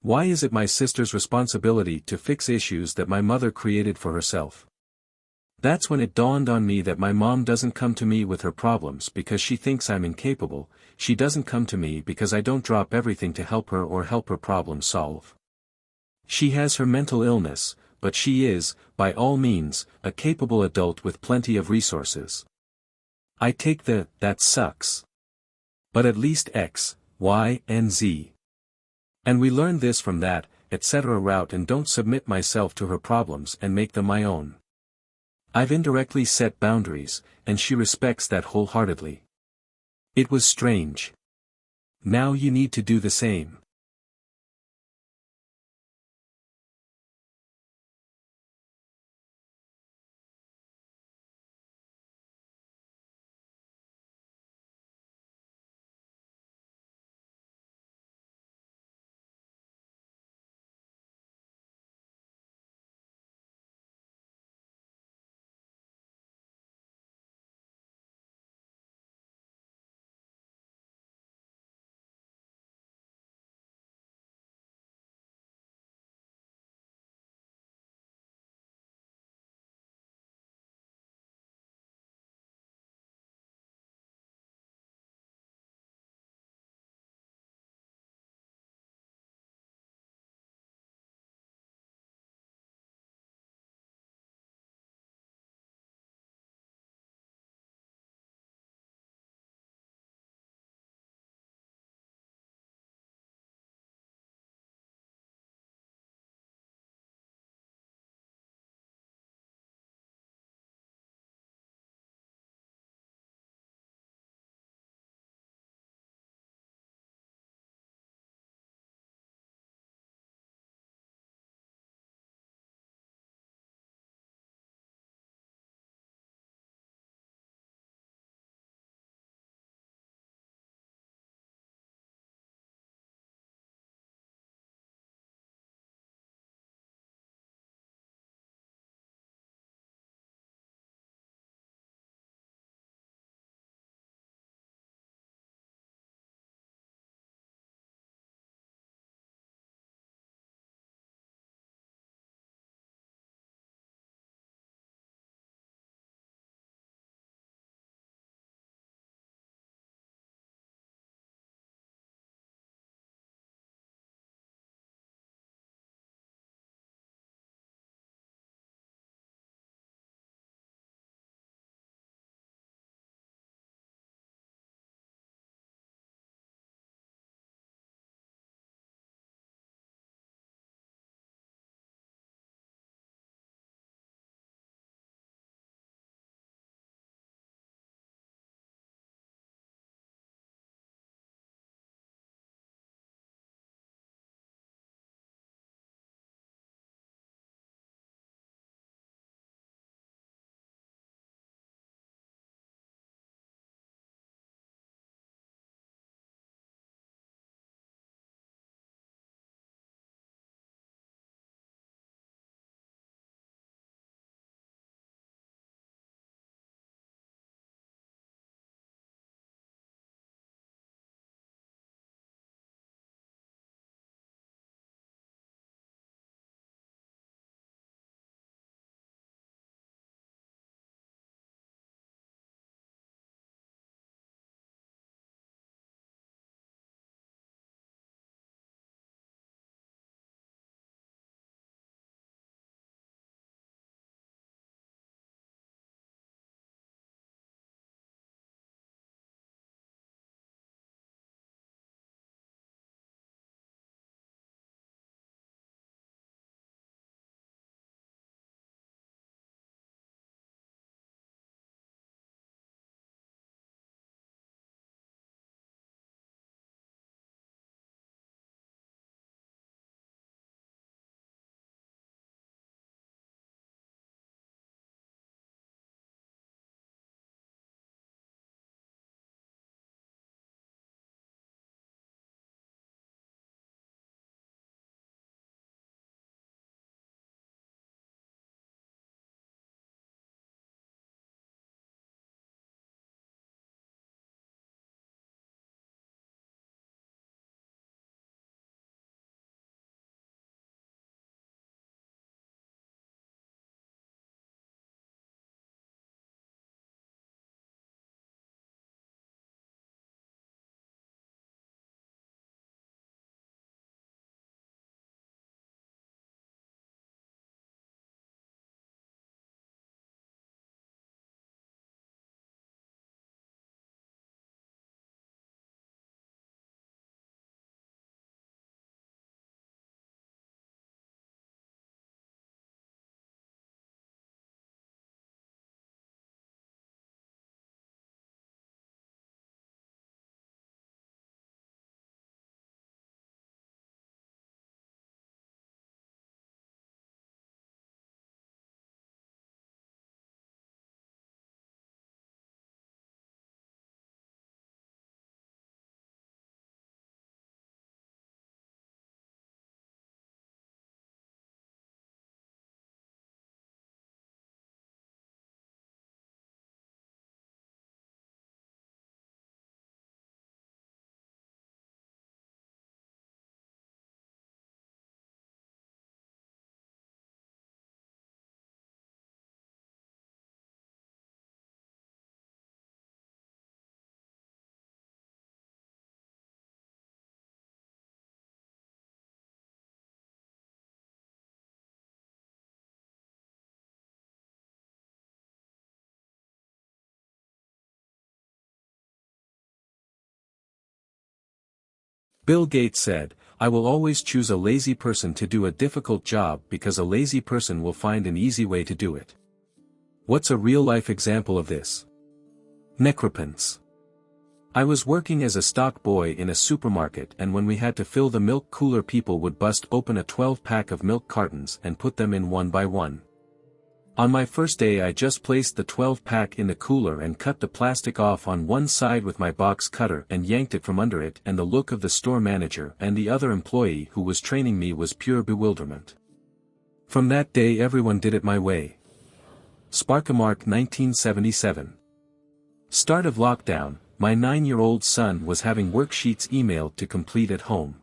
Speaker 8: Why is it my sister's responsibility to fix issues that my mother created for herself? That's when it dawned on me that my mom doesn't come to me with her problems because she thinks I'm incapable. She doesn't come to me because I don't drop everything to help her or help her problem solve. She has her mental illness, but she is, by all means, a capable adult with plenty of resources. I take the, that sucks. But at least X, Y, and Z. And we learn this from that, etc. route and don't submit myself to her problems and make them my own. I've indirectly set boundaries, and she respects that wholeheartedly. It was strange. Now you need to do the same. Bill Gates said, "I will always choose a lazy person to do a difficult job because a lazy person will find an easy way to do it." What's a real-life example of this? Necropants. I was working as a stock boy in a supermarket, and when we had to fill the milk cooler, people would bust open a 12-pack of milk cartons and put them in one by one. On my first day I just placed the 12-pack in the cooler and cut the plastic off on one side with my box cutter and yanked it from under it, and the look of the store manager and the other employee who was training me was pure bewilderment. From that day everyone did it my way. Sparkamark 1977. Start of lockdown, my 9-year-old son was having worksheets emailed to complete at home.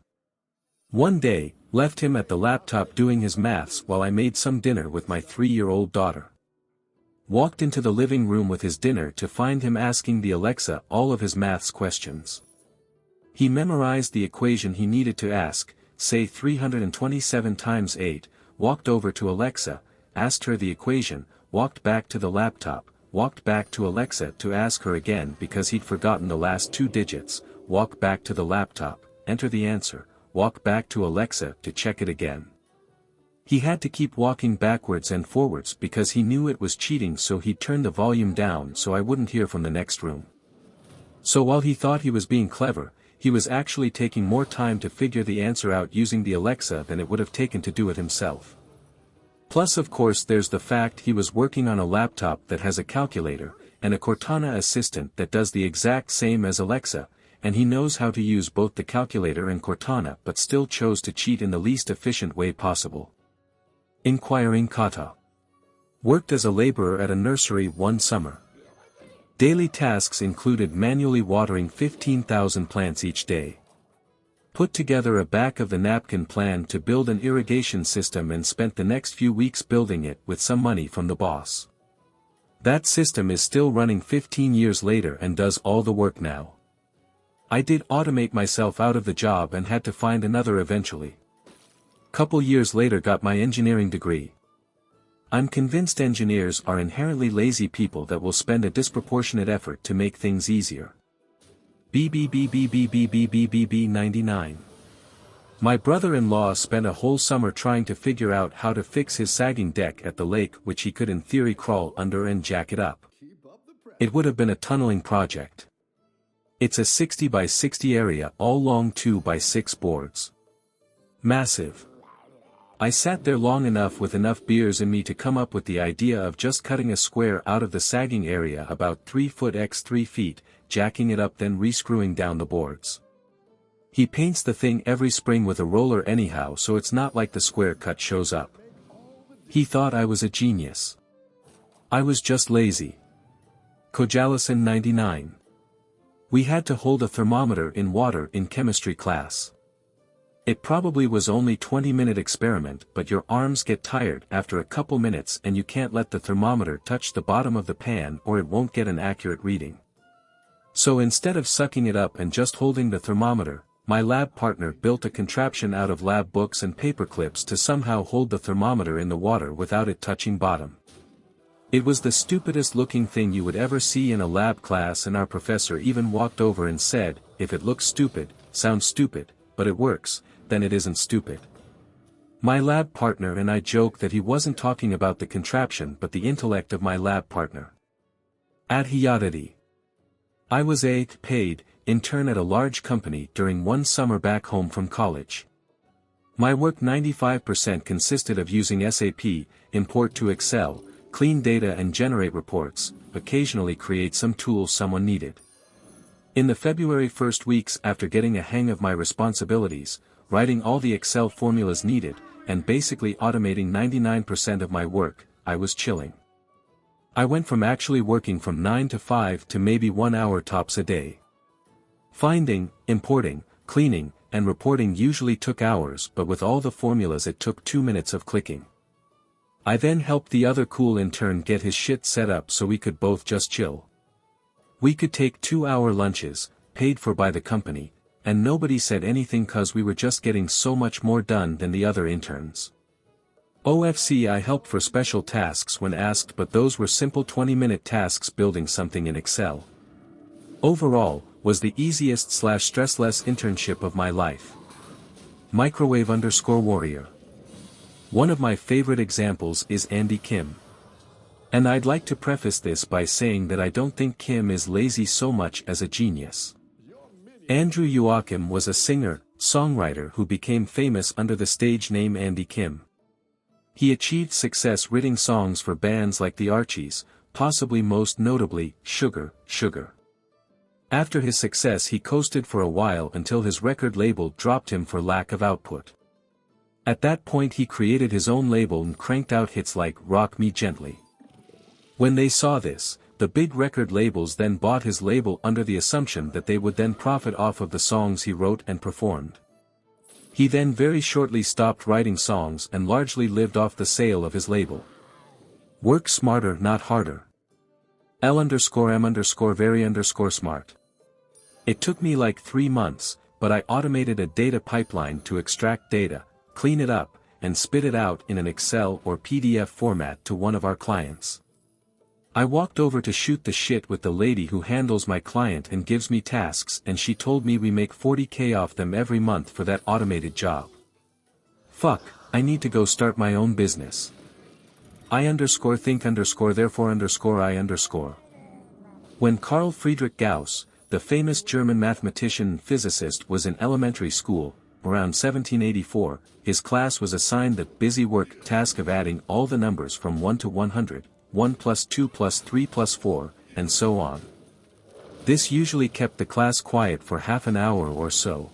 Speaker 8: One day, left him at the laptop doing his maths while I made some dinner with my 3-year-old daughter. Walked into the living room with his dinner to find him asking the Alexa all of his maths questions. He memorized the equation he needed to ask, say 327 times 8, walked over to Alexa, asked her the equation, walked back to the laptop, walked back to Alexa to ask her again because he'd forgotten the last 2 digits, walked back to the laptop, enter the answer, walk back to Alexa to check it again. He had to keep walking backwards and forwards because he knew it was cheating, so he turned the volume down so I wouldn't hear from the next room. So while he thought he was being clever, he was actually taking more time to figure the answer out using the Alexa than it would have taken to do it himself. Plus of course there's the fact he was working on a laptop that has a calculator, and a Cortana assistant that does the exact same as Alexa, and he knows how to use both the calculator and Cortana but still chose to cheat in the least efficient way possible. Inquiring Kata. Worked as a laborer at a nursery one summer. Daily tasks included manually watering 15,000 plants each day. Put together a back-of-the-napkin plan to build an irrigation system and spent the next few weeks building it with some money from the boss. That system is still running 15 years later and does all the work now. I did automate myself out of the job and had to find another eventually. Couple years later got my engineering degree. I'm convinced engineers are inherently lazy people that will spend a disproportionate effort to make things easier. BBBBBBBBBB 99. My brother-in-law spent a whole summer trying to figure out how to fix his sagging deck at the lake, which he could in theory crawl under and jack it up. It would have been a tunneling project. It's a 60 by 60 area, all long 2 by 6 boards. Massive. I sat there long enough with enough beers in me to come up with the idea of just cutting a square out of the sagging area about 3 foot x 3 feet, jacking it up, then rescrewing down the boards. He paints the thing every spring with a roller anyhow, so it's not like the square cut shows up. He thought I was a genius. I was just lazy. Kojalison 99. We had to hold a thermometer in water in chemistry class. It probably was only 20-minute experiment, but your arms get tired after a couple minutes and you can't let the thermometer touch the bottom of the pan or it won't get an accurate reading. So instead of sucking it up and just holding the thermometer, my lab partner built a contraption out of lab books and paper clips to somehow hold the thermometer in the water without it touching bottom. It was the stupidest looking thing you would ever see in a lab class, and our professor even walked over and said, "If it looks stupid, sounds stupid, but it works, then it isn't stupid." My lab partner and I joked that he wasn't talking about the contraption but the intellect of my lab partner. Adhyatati. I was a paid intern at a large company during one summer back home from college. My work 95% consisted of using SAP, import to Excel, clean data and generate reports, occasionally create some tools someone needed. In the February 1st weeks after getting a hang of my responsibilities, writing all the Excel formulas needed, and basically automating 99% of my work, I was chilling. I went from actually working from 9 to 5 to maybe 1 hour tops a day. Finding, importing, cleaning, and reporting usually took hours, but with all the formulas it took 2 minutes of clicking. I then helped the other cool intern get his shit set up so we could both just chill. We could take 2-hour lunches, paid for by the company, and nobody said anything cause we were just getting so much more done than the other interns. OFC I helped for special tasks when asked, but those were simple 20-minute tasks building something in Excel. Overall, was the easiest/stressless internship of my life. Microwave_warrior. One of my favorite examples is Andy Kim. And I'd like to preface this by saying that I don't think Kim is lazy so much as a genius. Andrew Joachim was a singer, songwriter who became famous under the stage name Andy Kim. He achieved success writing songs for bands like the Archies, possibly most notably, Sugar, Sugar. After his success he coasted for a while until his record label dropped him for lack of output. At that point he created his own label and cranked out hits like Rock Me Gently. When they saw this, the big record labels then bought his label under the assumption that they would then profit off of the songs he wrote and performed. He then very shortly stopped writing songs and largely lived off the sale of his label. Work smarter, not harder. L_M_very_smart. It took me like 3 months, but I automated a data pipeline to extract data, clean it up, and spit it out in an Excel or PDF format to one of our clients. I walked over to shoot the shit with the lady who handles my client and gives me tasks, and she told me we make $40K off them every month for that automated job. Fuck, I need to go start my own business. I_think_therefore_I_. When Carl Friedrich Gauss, the famous German mathematician and physicist, was in elementary school, around 1784, his class was assigned the busy work task of adding all the numbers from 1 to 100. 1 plus 2 plus 3 plus 4, and so on. This usually kept the class quiet for half an hour or so.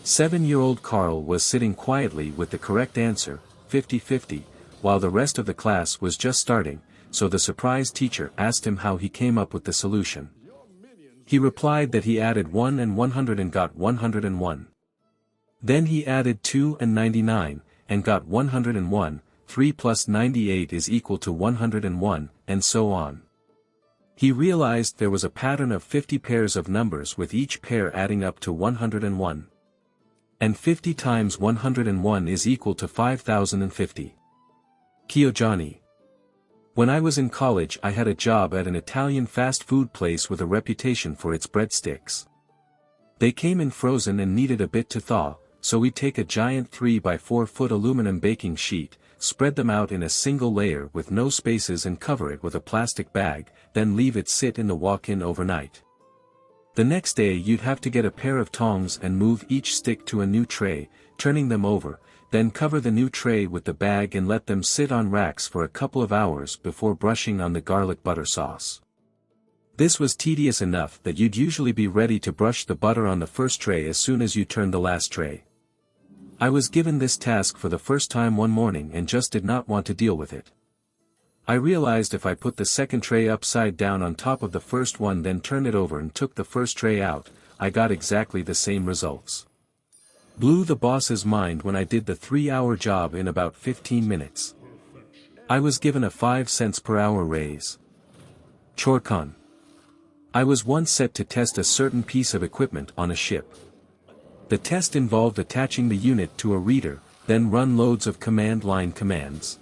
Speaker 8: 7-year-old Carl was sitting quietly with the correct answer, 50-50, while the rest of the class was just starting, so the surprise teacher asked him how he came up with the solution. He replied that he added 1 and 100 and got 101. Then he added 2 and 99, and got 101. 3 plus 98 is equal to 101, and so on. He realized there was a pattern of 50 pairs of numbers with each pair adding up to 101. And 50 times 101 is equal to 5050. Chioggiani. When I was in college I had a job at an Italian fast food place with a reputation for its breadsticks. They came in frozen and needed a bit to thaw, so we'd take a giant 3x4-foot aluminum baking sheet, spread them out in a single layer with no spaces and cover it with a plastic bag, then leave it sit in the walk-in overnight. The next day you'd have to get a pair of tongs and move each stick to a new tray, turning them over, then cover the new tray with the bag and let them sit on racks for a couple of hours before brushing on the garlic butter sauce. This was tedious enough that you'd usually be ready to brush the butter on the first tray as soon as you turned the last tray. I was given this task for the first time one morning and just did not want to deal with it. I realized if I put the second tray upside down on top of the first one then turned it over and took the first tray out, I got exactly the same results. Blew the boss's mind when I did the 3-hour job in about 15 minutes. I was given a 5 cents per hour raise. Chorcon. I was once set to test a certain piece of equipment on a ship. The test involved attaching the unit to a reader, then run loads of command line commands.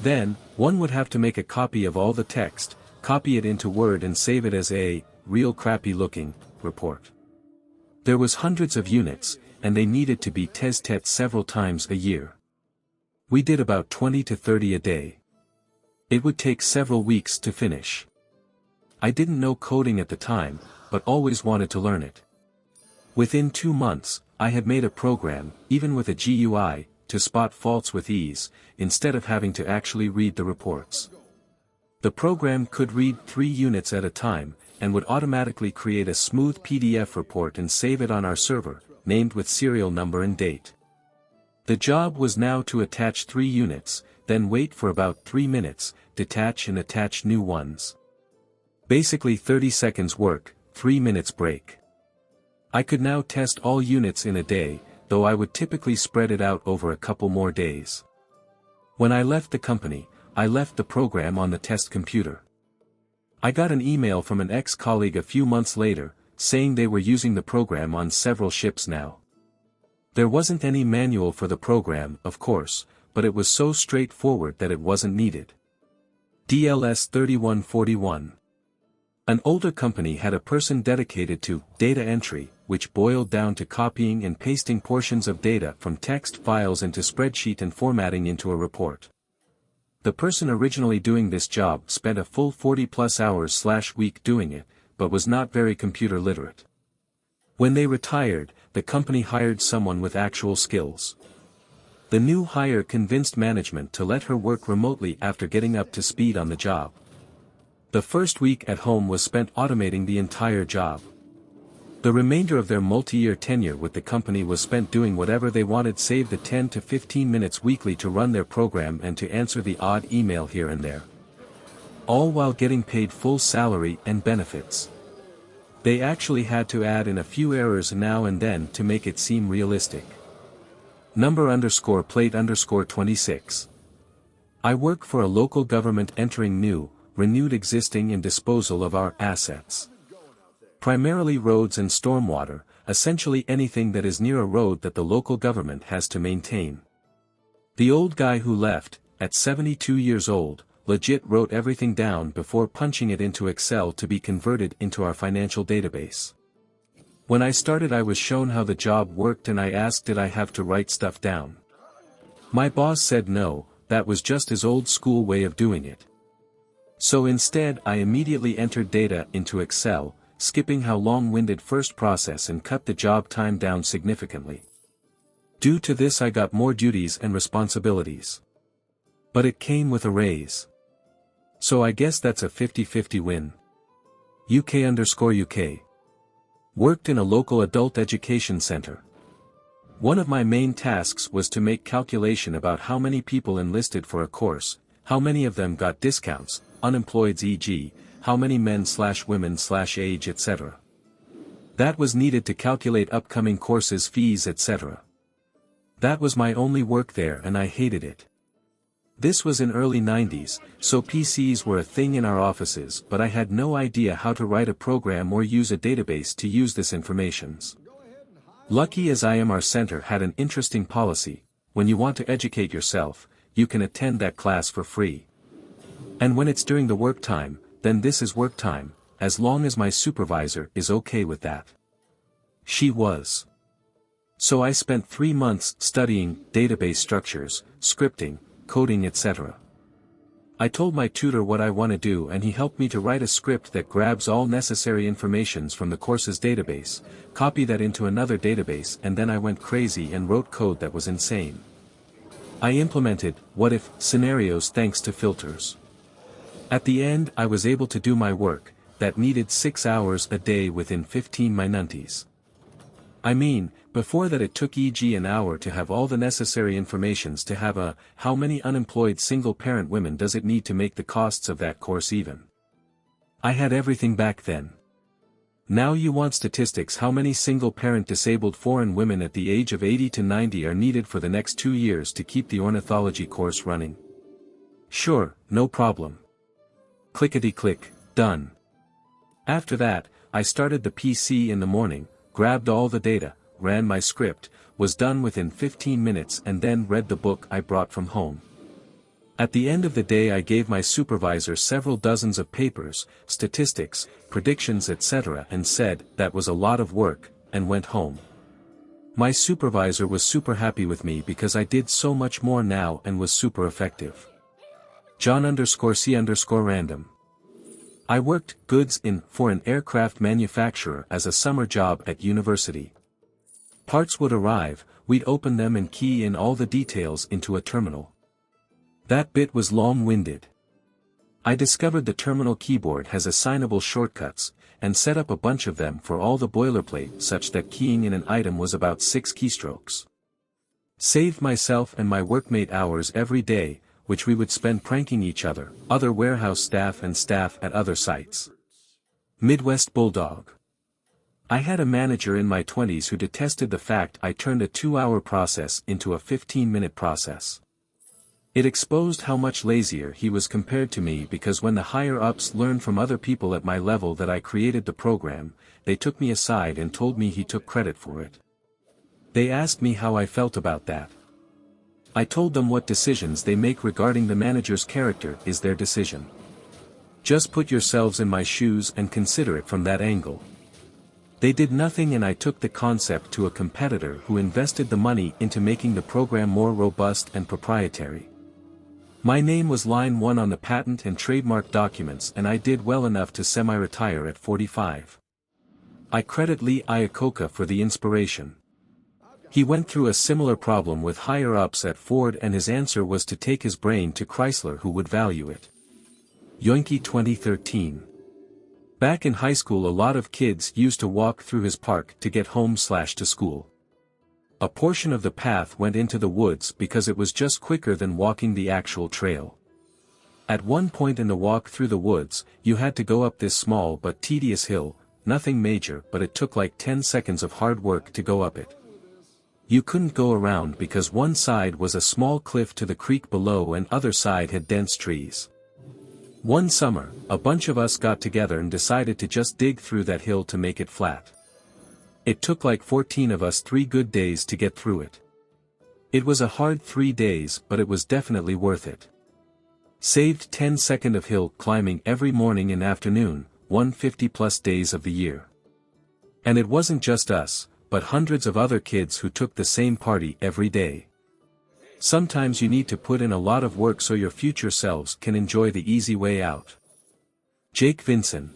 Speaker 8: Then, one would have to make a copy of all the text, copy it into Word and save it as a, real crappy looking, report. There was hundreds of units, and they needed to be tested several times a year. We did about 20 to 30 a day. It would take several weeks to finish. I didn't know coding at the time, but always wanted to learn it. Within 2 months, I had made a program, even with a GUI, to spot faults with ease, instead of having to actually read the reports. The program could read 3 units at a time, and would automatically create a smooth PDF report and save it on our server, named with serial number and date. The job was now to attach 3 units, then wait for about 3 minutes, detach and attach new ones. Basically 30 seconds work, 3 minutes break. I could now test all units in a day, though I would typically spread it out over a couple more days. When I left the company, I left the program on the test computer. I got an email from an ex-colleague a few months later, saying they were using the program on several ships now. There wasn't any manual for the program, of course, but it was so straightforward that it wasn't needed. DLS 3141. An older company had a person dedicated to data entry, which boiled down to copying and pasting portions of data from text files into spreadsheet and formatting into a report. The person originally doing this job spent a full 40+ hours/week doing it, but was not very computer literate. When they retired, the company hired someone with actual skills. The new hire convinced management to let her work remotely after getting up to speed on the job. The first week at home was spent automating the entire job. The remainder of their multi-year tenure with the company was spent doing whatever they wanted, save the 10 to 15 minutes weekly to run their program and to answer the odd email here and there. All while getting paid full salary and benefits. They actually had to add in a few errors now and then to make it seem realistic. Number_plate_26. I work for a local government entering new, renewed existing and disposal of our assets. Primarily roads and stormwater, essentially anything that is near a road that the local government has to maintain. The old guy who left, at 72 years old, legit wrote everything down before punching it into Excel to be converted into our financial database. When I started, I was shown how the job worked and I asked did I have to write stuff down. My boss said no, that was just his old school way of doing it. So instead I immediately entered data into Excel, skipping how long-winded first process and cut the job time down significantly. Due to this I got more duties and responsibilities. But it came with a raise. So I guess that's a 50-50 win. UK_UK. Worked in a local adult education center. One of my main tasks was to make calculation about how many people enlisted for a course, how many of them got discounts, unemployeds e.g., how many men/women/age etc. That was needed to calculate upcoming courses fees etc. That was my only work there and I hated it. This was in early 90s, so PCs were a thing in our offices, but I had no idea how to write a program or use a database to use this information. Lucky as I am, our center had an interesting policy: when you want to educate yourself, you can attend that class for free. And when it's during the work time, then this is work time, as long as my supervisor is okay with that. She was. So I spent 3 months studying database structures, scripting, coding etc. I told my tutor what I want to do and he helped me to write a script that grabs all necessary informations from the course's database, copy that into another database, and then I went crazy and wrote code that was insane. I implemented what-if scenarios thanks to filters. At the end I was able to do my work, that needed 6 hours a day within 15 minutes. I mean, before that it took e.g. an hour to have all the necessary informations to have a, how many unemployed single-parent women does it need to make the costs of that course even. I had everything back then. Now you want statistics: how many single-parent disabled foreign women at the age of 80 to 90 are needed for the next 2 years to keep the ornithology course running? Sure, no problem. Clickety-click, done. After that, I started the PC in the morning, grabbed all the data, ran my script, was done within 15 minutes and then read the book I brought from home. At the end of the day I gave my supervisor several dozens of papers, statistics, predictions etc. and said that was a lot of work, and went home. My supervisor was super happy with me because I did so much more now and was super effective. John_C_random. I worked goods in for an aircraft manufacturer as a summer job at university. Parts would arrive, we'd open them and key in all the details into a terminal. That bit was long-winded. I discovered the terminal keyboard has assignable shortcuts, and set up a bunch of them for all the boilerplate such that keying in an item was about 6 keystrokes. Saved myself and my workmate hours every day, which we would spend pranking each other, other warehouse staff and staff at other sites. Midwest Bulldog. I had a manager in my 20s who detested the fact I turned a 2-hour process into a 15-minute process. It exposed how much lazier he was compared to me, because when the higher-ups learned from other people at my level that I created the program, they took me aside and told me he took credit for it. They asked me how I felt about that. I told them what decisions they make regarding the manager's character is their decision. Just put yourselves in my shoes and consider it from that angle. They did nothing and I took the concept to a competitor who invested the money into making the program more robust and proprietary. My name was line 1 on the patent and trademark documents and I did well enough to semi-retire at 45. I credit Lee Iacocca for the inspiration. He went through a similar problem with higher-ups at Ford and his answer was to take his brain to Chrysler who would value it. Yoinky 2013. Back in high school a lot of kids used to walk through his park to get home/to school. A portion of the path went into the woods because it was just quicker than walking the actual trail. At one point in the walk through the woods, you had to go up this small but tedious hill, nothing major but it took like 10 seconds of hard work to go up it. You couldn't go around because one side was a small cliff to the creek below and other side had dense trees. One summer, a bunch of us got together and decided to just dig through that hill to make it flat. It took like 14 of us 3 good days to get through it. It was a hard 3 days but it was definitely worth it. Saved 10 seconds of hill climbing every morning and afternoon, 150+ days of the year. And it wasn't just us, but hundreds of other kids who took the same party every day. Sometimes you need to put in a lot of work so your future selves can enjoy the easy way out. Jake Vinson.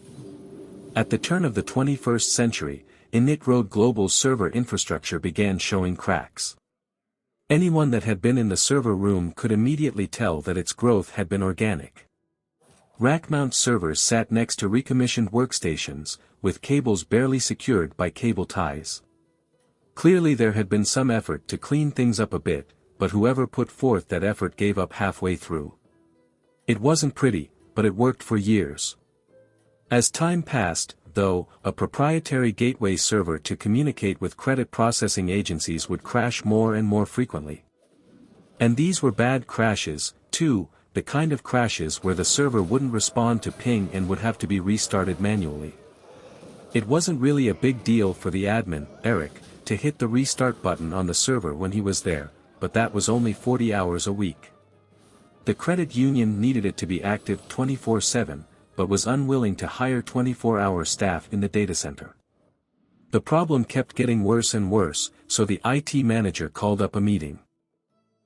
Speaker 8: At the turn of the 21st century, Init Global's server infrastructure began showing cracks. Anyone that had been in the server room could immediately tell that its growth had been organic. Rack-mount servers sat next to recommissioned workstations, with cables barely secured by cable ties. Clearly there had been some effort to clean things up a bit, but whoever put forth that effort gave up halfway through. It wasn't pretty, but it worked for years. As time passed, though, a proprietary gateway server to communicate with credit processing agencies would crash more and more frequently. And these were bad crashes, too, the kind of crashes where the server wouldn't respond to ping and would have to be restarted manually. It wasn't really a big deal for the admin, Eric, to hit the restart button on the server when he was there, but that was only 40 hours a week. The credit union needed it to be active 24/7, but was unwilling to hire 24-hour staff in the data center. The problem kept getting worse and worse, so the IT manager called up a meeting.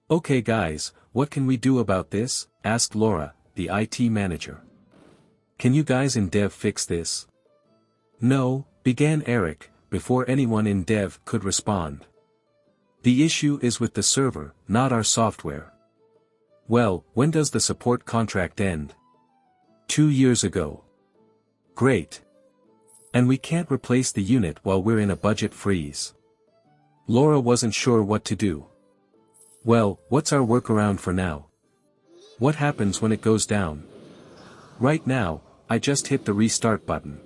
Speaker 8: "Okay guys, what can we do about this?" asked Laura, the IT manager. "Can you guys in dev fix this?" "No," began Eric, before anyone in dev could respond. "The issue is with the server, not our software." "Well, when does the support contract end?" 2 years ago. "Great. And we can't replace the unit while we're in a budget freeze." Laura wasn't sure what to do. "Well, what's our workaround for now? What happens when it goes down?" "Right now, I just hit the restart button."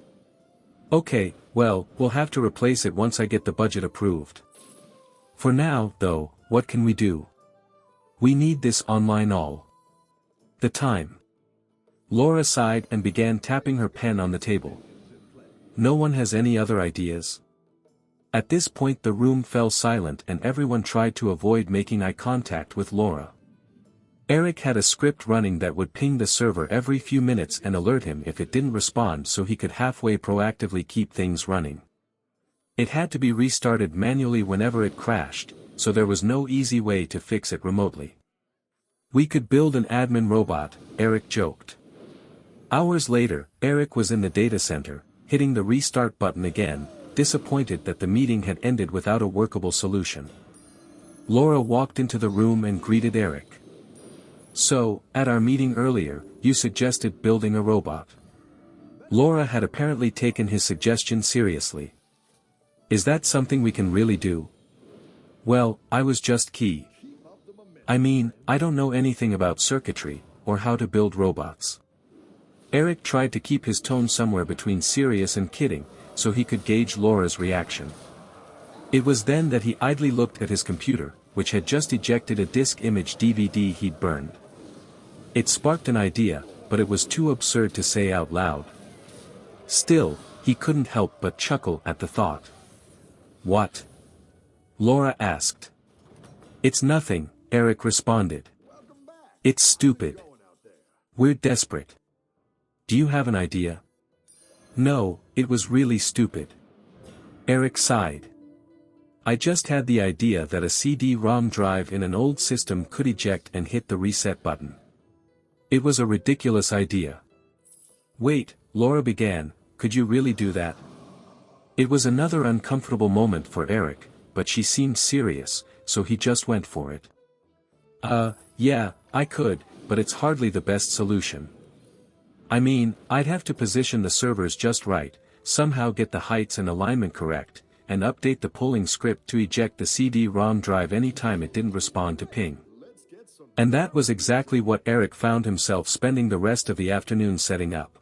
Speaker 8: "Okay, well, we'll have to replace it once I get the budget approved. For now, though, what can we do? We need this online all the time." Laura sighed and began tapping her pen on the table. "No one has any other ideas?" At this point the room fell silent and everyone tried to avoid making eye contact with Laura. Eric had a script running that would ping the server every few minutes and alert him if it didn't respond so he could halfway proactively keep things running. It had to be restarted manually whenever it crashed, so there was no easy way to fix it remotely. "We could build an admin robot," Eric joked. Hours later, Eric was in the data center, hitting the restart button again, disappointed that the meeting had ended without a workable solution. Laura walked into the room and greeted Eric. "So, at our meeting earlier, you suggested building a robot." Laura had apparently taken his suggestion seriously. "Is that something we can really do?" "Well, I was just key. I mean, I don't know anything about circuitry, or how to build robots." Eric tried to keep his tone somewhere between serious and kidding, so he could gauge Laura's reaction. It was then that he idly looked at his computer, which had just ejected a disk image DVD he'd burned. It sparked an idea, but it was too absurd to say out loud. Still, he couldn't help but chuckle at the thought. "What?" Laura asked. "It's nothing," Eric responded. "It's stupid. We're desperate. Do you have an idea? No, it was really stupid. Eric sighed. I just had the idea that a CD-ROM drive in an old system could eject and hit the reset button. It was a ridiculous idea. Wait, Laura began, could you really do that? It was another uncomfortable moment for Eric, but she seemed serious, so he just went for it. Yeah, I could, but it's hardly the best solution. I mean, I'd have to position the servers just right, somehow get the heights and alignment correct, and update the polling script to eject the CD-ROM drive anytime it didn't respond to ping. And that was exactly what Eric found himself spending the rest of the afternoon setting up.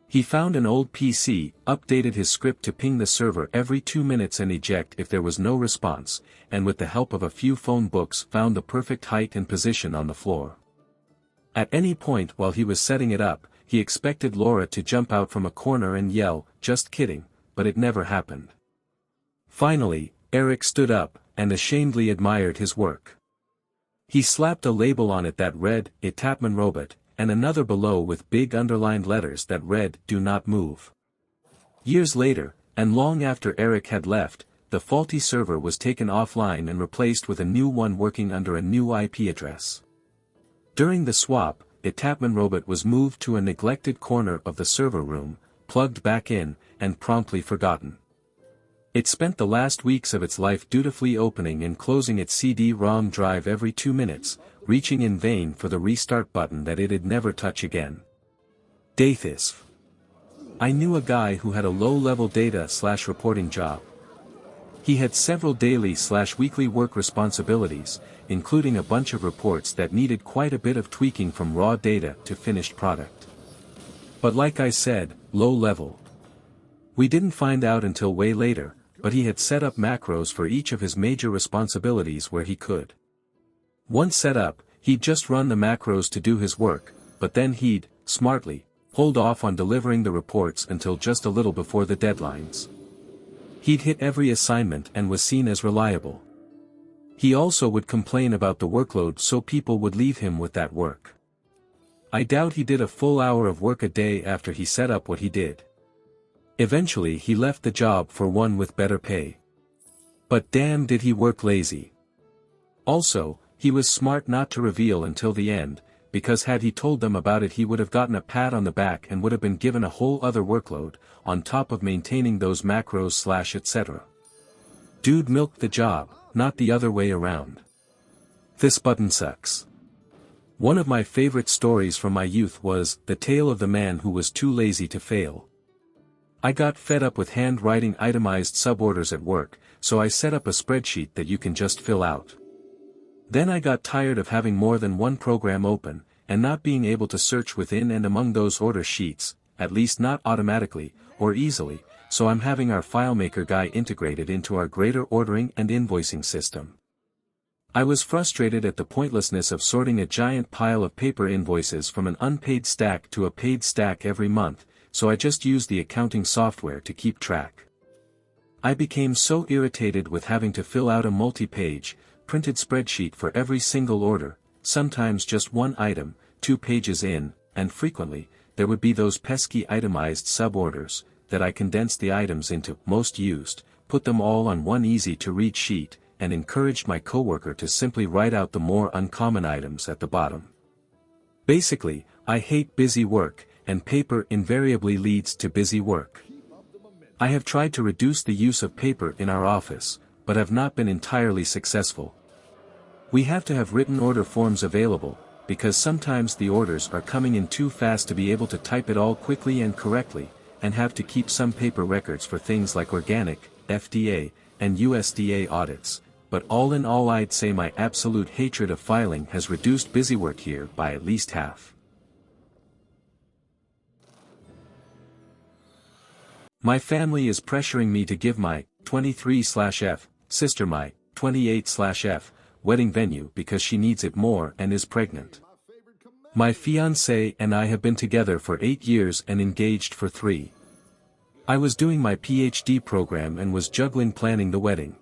Speaker 8: He found an old PC, updated his script to ping the server every 2 minutes and eject if there was no response, and with the help of a few phone books found the perfect height and position on the floor. At any point while he was setting it up, he expected Laura to jump out from a corner and yell, "Just kidding," but it never happened. Finally, Eric stood up, and ashamedly admired his work. He slapped a label on it that read, "Etapman Robot," and another below with big underlined letters that read, "Do not move." Years later, and long after Eric had left, the faulty server was taken offline and replaced with a new one working under a new IP address. During the swap, Etapman Robot was moved to a neglected corner of the server room, plugged back in, and promptly forgotten. It spent the last weeks of its life dutifully opening and closing its CD-ROM drive every 2 minutes, reaching in vain for the restart button that it'd never touch again. TIFU. I knew a guy who had a low-level data/reporting job. He had several daily/weekly work responsibilities, including a bunch of reports that needed quite a bit of tweaking from raw data to finished product. But like I said, low level. We didn't find out until way later, but he had set up macros for each of his major responsibilities where he could. Once set up, he'd just run the macros to do his work, but then he'd, smartly, hold off on delivering the reports until just a little before the deadlines. He'd hit every assignment and was seen as reliable. He also would complain about the workload so people would leave him with that work. I doubt he did a full hour of work a day after he set up what he did. Eventually he left the job for one with better pay. But damn did he work lazy. Also, he was smart not to reveal until the end, because had he told them about it he would have gotten a pat on the back and would have been given a whole other workload, on top of maintaining those macros/etc. Dude milked the job, not the other way around. This button sucks. One of my favorite stories from my youth was The Tale of the Man Who Was Too Lazy to Fail. I got fed up with handwriting itemized suborders at work, so I set up a spreadsheet that you can just fill out. Then I got tired of having more than one program open, and not being able to search within and among those order sheets, at least not automatically, or easily, so I'm having our FileMaker guy integrated into our greater ordering and invoicing system. I was frustrated at the pointlessness of sorting a giant pile of paper invoices from an unpaid stack to a paid stack every month, so I just used the accounting software to keep track. I became so irritated with having to fill out a multi-page, printed spreadsheet for every single order, sometimes just one item, 2 pages in, and frequently, there would be those pesky itemized suborders, that I condensed the items into most used, put them all on one easy-to-read sheet, and encouraged my coworker to simply write out the more uncommon items at the bottom. Basically, I hate busy work, and paper invariably leads to busy work. I have tried to reduce the use of paper in our office, but have not been entirely successful. We have to have written order forms available, because sometimes the orders are coming in too fast to be able to type it all quickly and correctly, and have to keep some paper records for things like organic, FDA, and USDA audits, but all in all I'd say my absolute hatred of filing has reduced busywork here by at least half. My family is pressuring me to give my 23/F sister my 28/F wedding venue because she needs it more and is pregnant. My fiancé and I have been together for 8 years and engaged for 3. I was doing my PhD program and was juggling planning the wedding.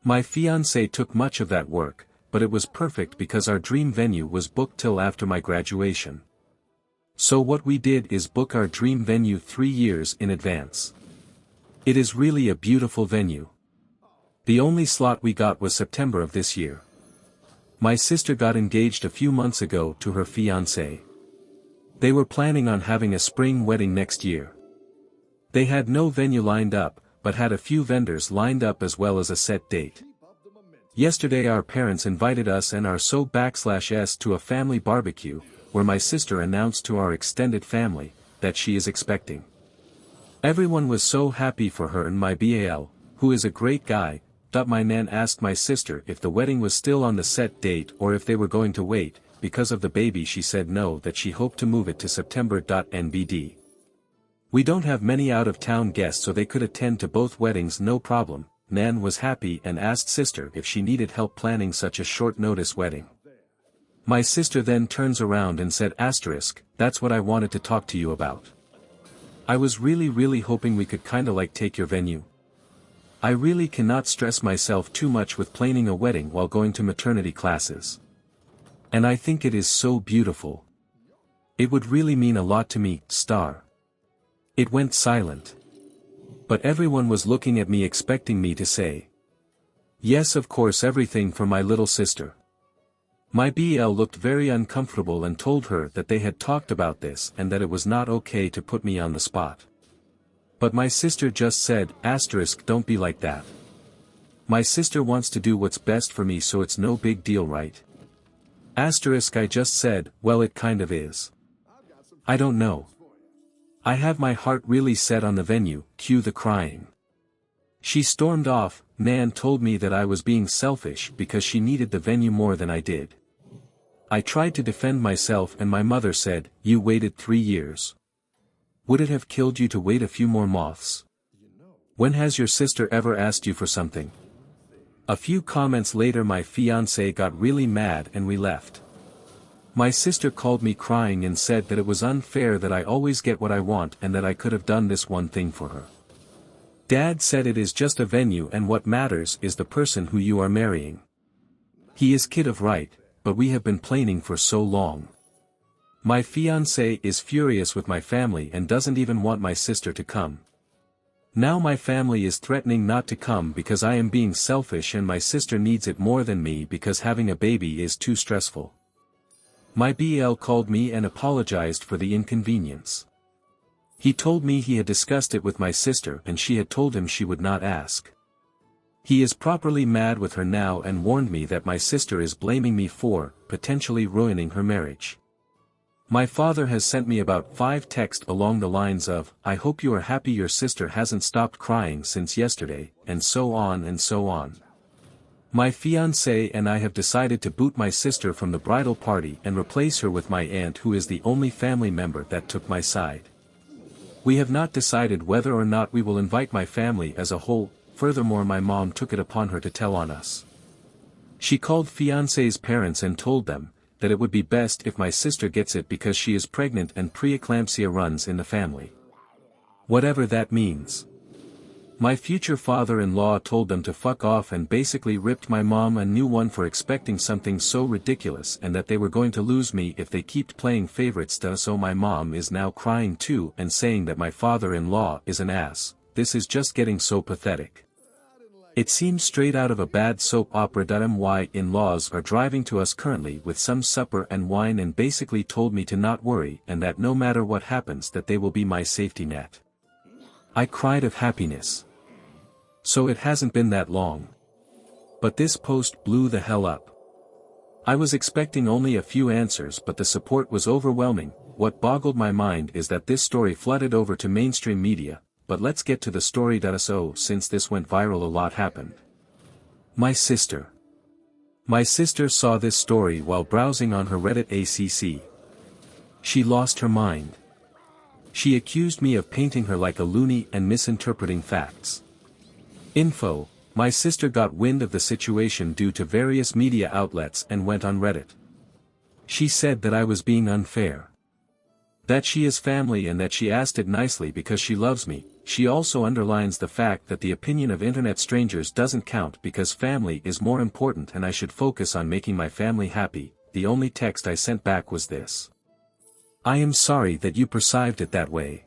Speaker 8: My fiancé took much of that work, but it was perfect because our dream venue was booked till after my graduation. So what we did is book our dream venue 3 years in advance. It is really a beautiful venue. The only slot we got was September of this year. My sister got engaged a few months ago to her fiancé. They were planning on having a spring wedding next year. They had no venue lined up, but had a few vendors lined up as well as a set date. Yesterday our parents invited us and our so/s to a family barbecue, where my sister announced to our extended family that she is expecting. Everyone was so happy for her, and my BAL, who is a great guy, my nan asked my sister if the wedding was still on the set date or if they were going to wait. Because of the baby she said no, that she hoped to move it to September. NBD. We don't have many out-of-town guests, so they could attend to both weddings no problem. Nan was happy and asked sister if she needed help planning such a short notice wedding. My sister then turns around and said that's what I wanted to talk to you about. I was really hoping we could kinda like take your venue. I really cannot stress myself too much with planning a wedding while going to maternity classes. And I think it is so beautiful. It would really mean a lot to me. It went silent. But everyone was looking at me expecting me to say, yes, of course, everything for my little sister. My BL looked very uncomfortable and told her that they had talked about this and that it was not okay to put me on the spot. But my sister just said, don't be like that. My sister wants to do what's best for me, so it's no big deal, right? I just said, well, it kind of is. I don't know. I have my heart really set on the venue. Cue the crying. She stormed off. Nan told me that I was being selfish because she needed the venue more than I did. I tried to defend myself and my mother said, you waited 3 years. Would it have killed you to wait a few more months? When has your sister ever asked you for something? A few comments later my fiancé got really mad and we left. My sister called me crying and said that it was unfair that I always get what I want and that I could have done this one thing for her. Dad said it is just a venue and what matters is the person who you are marrying. He is kid of right, but we have been planning for so long. My fiancé is furious with my family and doesn't even want my sister to come. Now my family is threatening not to come because I am being selfish and my sister needs it more than me because having a baby is too stressful. My BL called me and apologized for the inconvenience. He told me he had discussed it with my sister and she had told him she would not ask. He is properly mad with her now and warned me that my sister is blaming me for potentially ruining her marriage. My father has sent me about 5 texts along the lines of, I hope you are happy your sister hasn't stopped crying since yesterday, and so on and so on. My fiancé and I have decided to boot my sister from the bridal party and replace her with my aunt, who is the only family member that took my side. We have not decided whether or not we will invite my family as a whole. Furthermore, my mom took it upon her to tell on us. She called fiancé's parents and told them that it would be best if my sister gets it because she is pregnant and preeclampsia runs in the family. Whatever that means. My future father-in-law told them to fuck off and basically ripped my mom a new one for expecting something so ridiculous and that they were going to lose me if they kept playing favorites. So my mom is now crying too and saying that my father-in-law is an ass. This is just getting so pathetic. It seems straight out of a bad soap opera. My in-laws are driving to us currently with some supper and wine and basically told me to not worry and that no matter what happens that they will be my safety net. I cried of happiness. So it hasn't been that long. But this post blew the hell up. I was expecting only a few answers, but the support was overwhelming. What boggled my mind is that this story flooded over to mainstream media. But let's get to the story. So since this went viral, a lot happened. My sister saw this story while browsing on her ReadIT ACC. She lost her mind. She accused me of painting her like a loony and misinterpreting facts. Info: my sister got wind of the situation due to various media outlets and went on Reddit. She said that I was being unfair. That she is family and that she asked it nicely because she loves me. She also underlines the fact that the opinion of internet strangers doesn't count because family is more important and I should focus on making my family happy. The only text I sent back was this: I am sorry that you perceived it that way.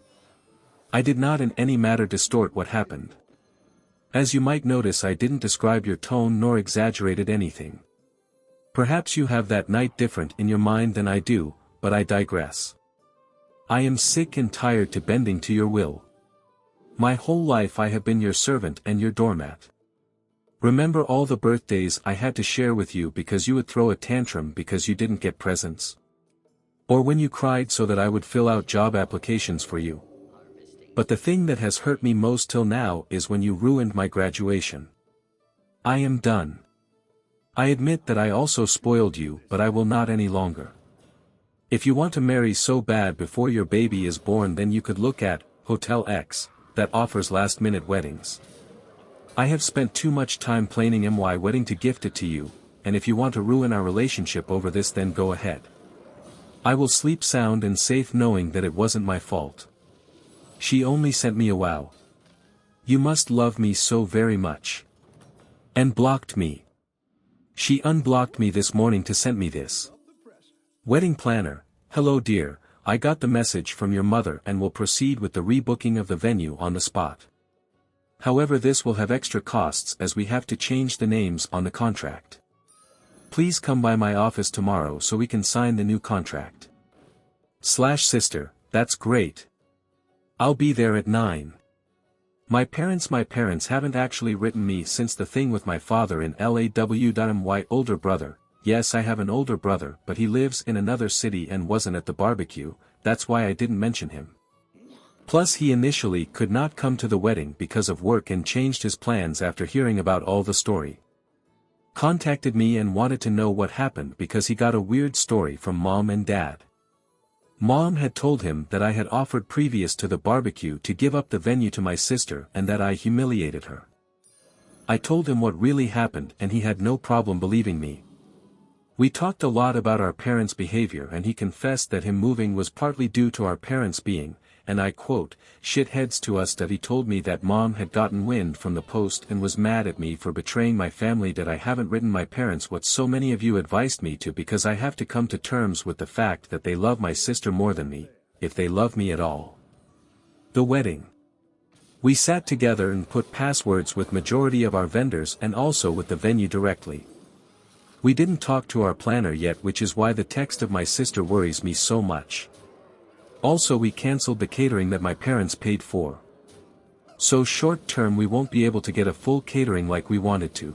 Speaker 8: I did not in any matter distort what happened. As you might notice, I didn't describe your tone nor exaggerated anything. Perhaps you have that night different in your mind than I do, but I digress. I am sick and tired to bending to your will. My whole life I have been your servant and your doormat. Remember all the birthdays I had to share with you because you would throw a tantrum because you didn't get presents? Or when you cried so that I would fill out job applications for you? But the thing that has hurt me most till now is when you ruined my graduation. I am done. I admit that I also spoiled you, but I will not any longer. If you want to marry so bad before your baby is born, then you could look at Hotel X, that offers last-minute weddings. I have spent too much time planning my wedding to gift it to you, and if you want to ruin our relationship over this, then go ahead. I will sleep sound and safe knowing that it wasn't my fault. She only sent me a wow. You must love me so very much. And blocked me. She unblocked me this morning to send me this. Wedding planner, hello dear, I got the message from your mother and will proceed with the rebooking of the venue on the spot. However, this will have extra costs as we have to change the names on the contract. Please come by my office tomorrow so we can sign the new contract. Sister, that's great. I'll be there at 9. My parents haven't actually written me since the thing with my father in LAW. My older brother, yes, I have an older brother, but he lives in another city and wasn't at the barbecue, that's why I didn't mention him. Plus he initially could not come to the wedding because of work and changed his plans after hearing about all the story. Contacted me and wanted to know what happened because he got a weird story from mom and dad. Mom had told him that I had offered previous to the barbecue to give up the venue to my sister and that I humiliated her. I told him what really happened and he had no problem believing me. We talked a lot about our parents' behavior and he confessed that him moving was partly due to our parents being, and I quote, shitheads to us. That he told me that mom had gotten wind from the post and was mad at me for betraying my family, that I haven't written my parents what so many of you advised me to because I have to come to terms with the fact that they love my sister more than me, if they love me at all. The wedding. We sat together and put passwords with majority of our vendors and also with the venue directly. We didn't talk to our planner yet, which is why the text of my sister worries me so much. Also, we cancelled the catering that my parents paid for. So short term we won't be able to get a full catering like we wanted to.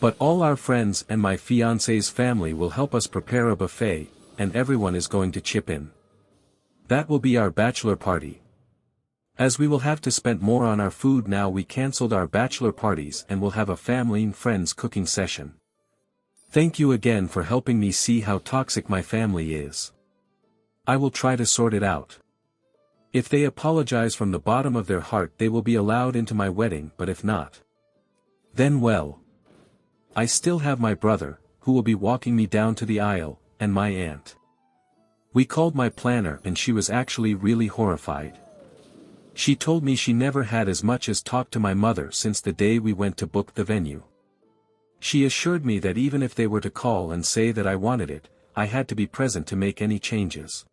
Speaker 8: But all our friends and my fiance's family will help us prepare a buffet, and everyone is going to chip in. That will be our bachelor party. As we will have to spend more on our food now, we cancelled our bachelor parties and will have a family and friends cooking session. Thank you again for helping me see how toxic my family is. I will try to sort it out. If they apologize from the bottom of their heart, they will be allowed into my wedding, but if not, then well. I still have my brother, who will be walking me down to the aisle, and my aunt. We called my planner and she was actually really horrified. She told me she never had as much as talked to my mother since the day we went to book the venue. She assured me that even if they were to call and say that I wanted it, I had to be present to make any changes.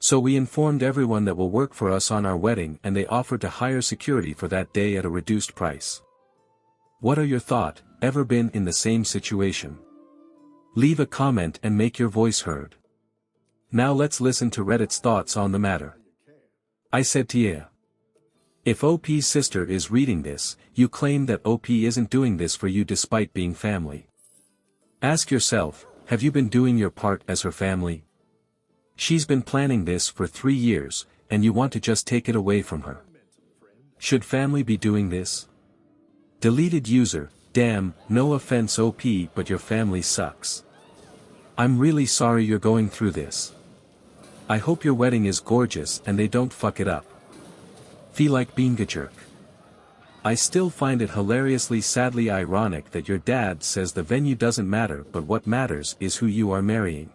Speaker 8: So we informed everyone that will work for us on our wedding and they offered to hire security for that day at a reduced price. What are your thoughts? Ever been in the same situation? Leave a comment and make your voice heard. Now let's listen to Reddit's thoughts on the matter. I said to you. If OP's sister is reading this, you claim that OP isn't doing this for you despite being family. Ask yourself, have you been doing your part as her family? She's been planning this for 3 years, and you want to just take it away from her. Should family be doing this? Deleted user, damn, no offense OP, but your family sucks. I'm really sorry you're going through this. I hope your wedding is gorgeous and they don't fuck it up. Feel like being a jerk. I still find it hilariously sadly ironic that your dad says the venue doesn't matter, but what matters is who you are marrying.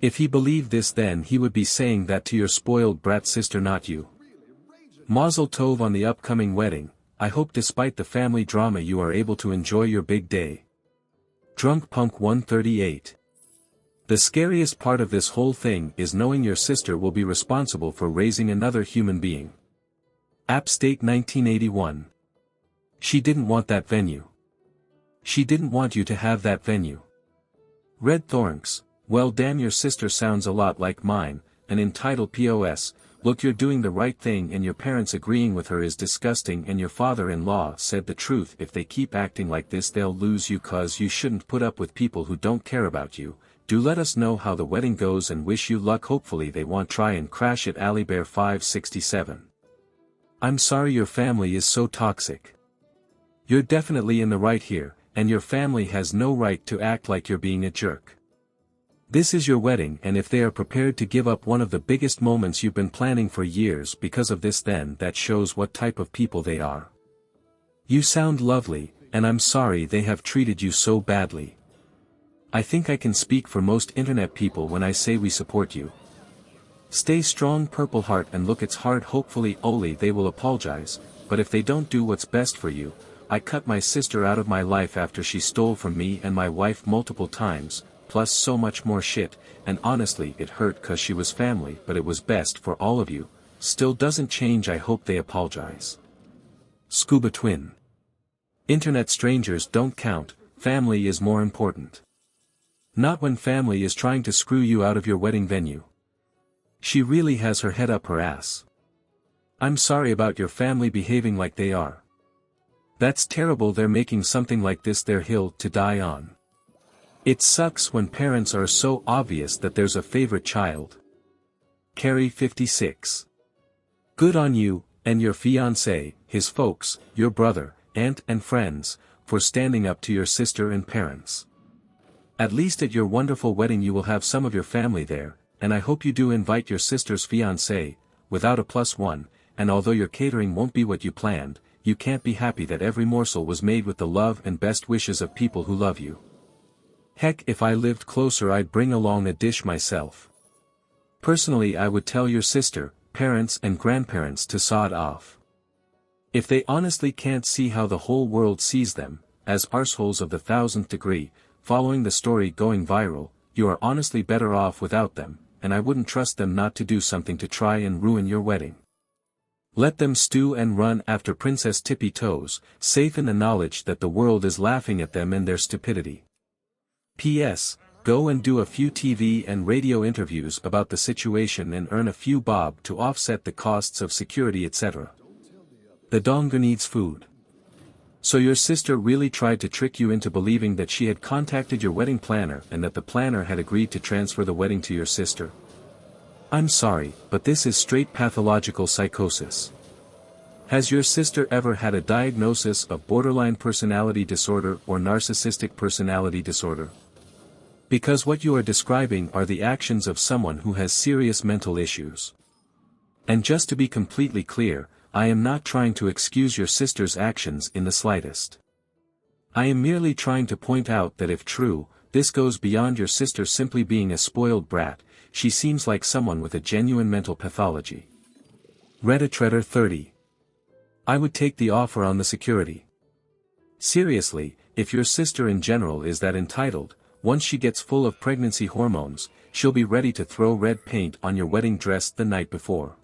Speaker 8: If he believed this, then he would be saying that to your spoiled brat sister, not you. Mazel tov on the upcoming wedding. I hope despite the family drama you are able to enjoy your big day. Drunk Punk 138. The scariest part of this whole thing is knowing your sister will be responsible for raising another human being. App State 1981. She didn't want that venue. She didn't want you to have that venue. Red Thornks, well damn, your sister sounds a lot like mine, and entitled POS, look, you're doing the right thing and your parents agreeing with her is disgusting, and your father-in-law said the truth, if they keep acting like this they'll lose you, cause you shouldn't put up with people who don't care about you. Do let us know how the wedding goes and wish you luck, hopefully they won't try and crash it. Alibear 567. I'm sorry your family is so toxic. You're definitely in the right here, and your family has no right to act like you're being a jerk. This is your wedding, and if they are prepared to give up one of the biggest moments you've been planning for years because of this, then that shows what type of people they are. You sound lovely, and I'm sorry they have treated you so badly. I think I can speak for most internet people when I say we support you. Stay strong, Purple Heart, and look, it's hard. Hopefully only they will apologize, but if they don't do what's best for you, I cut my sister out of my life after she stole from me and my wife multiple times, plus so much more shit, and honestly it hurt cause she was family, but it was best for all of you. Still doesn't change, I hope they apologize. Scuba Twin. Internet strangers don't count, family is more important. Not when family is trying to screw you out of your wedding venue. She really has her head up her ass. I'm sorry about your family behaving like they are. That's terrible, they're making something like this their hill to die on. It sucks when parents are so obvious that there's a favorite child. Carrie 56. Good on you, and your fiancé, his folks, your brother, aunt and friends, for standing up to your sister and parents. At least at your wonderful wedding you will have some of your family there, and I hope you do invite your sister's fiancé, without a +1, and although your catering won't be what you planned, you can't be happy that every morsel was made with the love and best wishes of people who love you. Heck, if I lived closer I'd bring along a dish myself. Personally I would tell your sister, parents and grandparents to sod off. If they honestly can't see how the whole world sees them, as arseholes of the 1000th degree, following the story going viral, you are honestly better off without them, and I wouldn't trust them not to do something to try and ruin your wedding. Let them stew and run after Princess Tippy Toes, safe in the knowledge that the world is laughing at them and their stupidity. P.S. Go and do a few TV and radio interviews about the situation and earn a few bob to offset the costs of security, etc. The donga needs food. So your sister really tried to trick you into believing that she had contacted your wedding planner and that the planner had agreed to transfer the wedding to your sister? I'm sorry, but this is straight pathological psychosis. Has your sister ever had a diagnosis of borderline personality disorder or narcissistic personality disorder? Because what you are describing are the actions of someone who has serious mental issues. And just to be completely clear, I am not trying to excuse your sister's actions in the slightest. I am merely trying to point out that if true, this goes beyond your sister simply being a spoiled brat, she seems like someone with a genuine mental pathology. Redditreader 30. I would take the offer on the security. Seriously, if your sister in general is that entitled, once she gets full of pregnancy hormones, she'll be ready to throw red paint on your wedding dress the night before.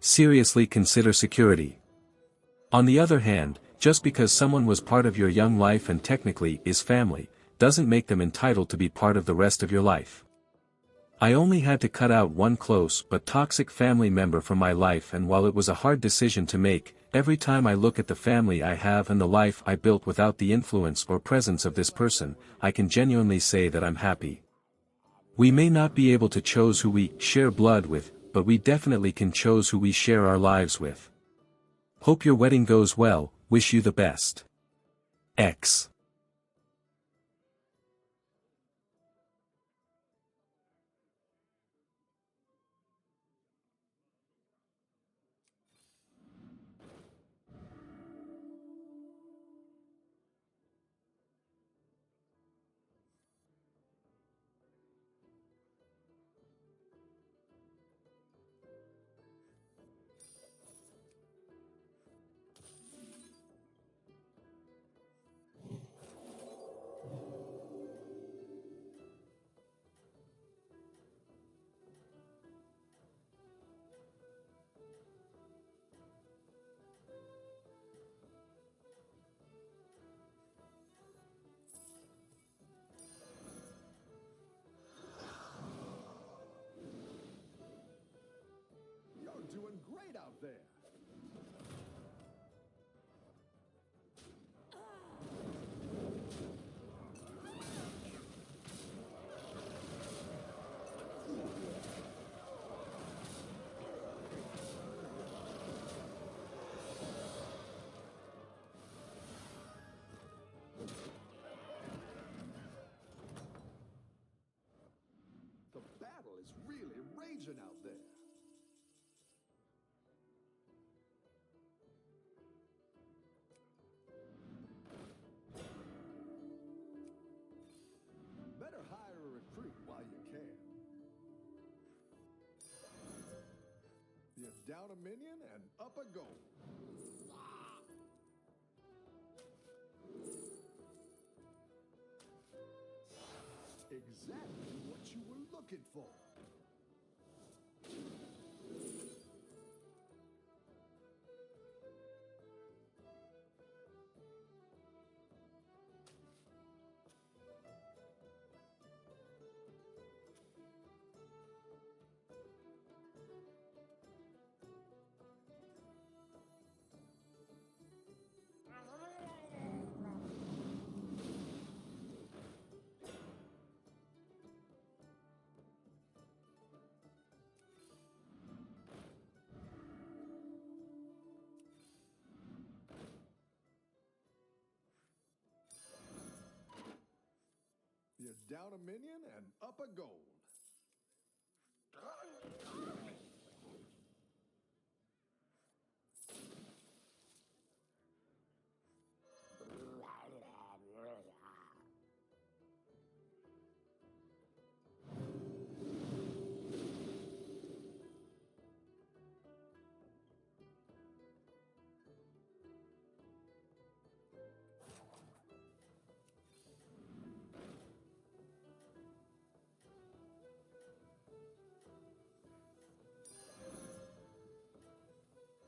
Speaker 8: Seriously consider security. On the other hand, just because someone was part of your young life and technically is family, doesn't make them entitled to be part of the rest of your life. I only had to cut out one close but toxic family member from my life, and while it was a hard decision to make, every time I look at the family I have and the life I built without the influence or presence of this person, I can genuinely say that I'm happy. We may not be able to choose who we share blood with, but we definitely can choose who we share our lives with. Hope your wedding goes well, wish you the best. X.
Speaker 7: down a minion and up a goal. Exactly what you were looking for. You're down a minion and up a gold.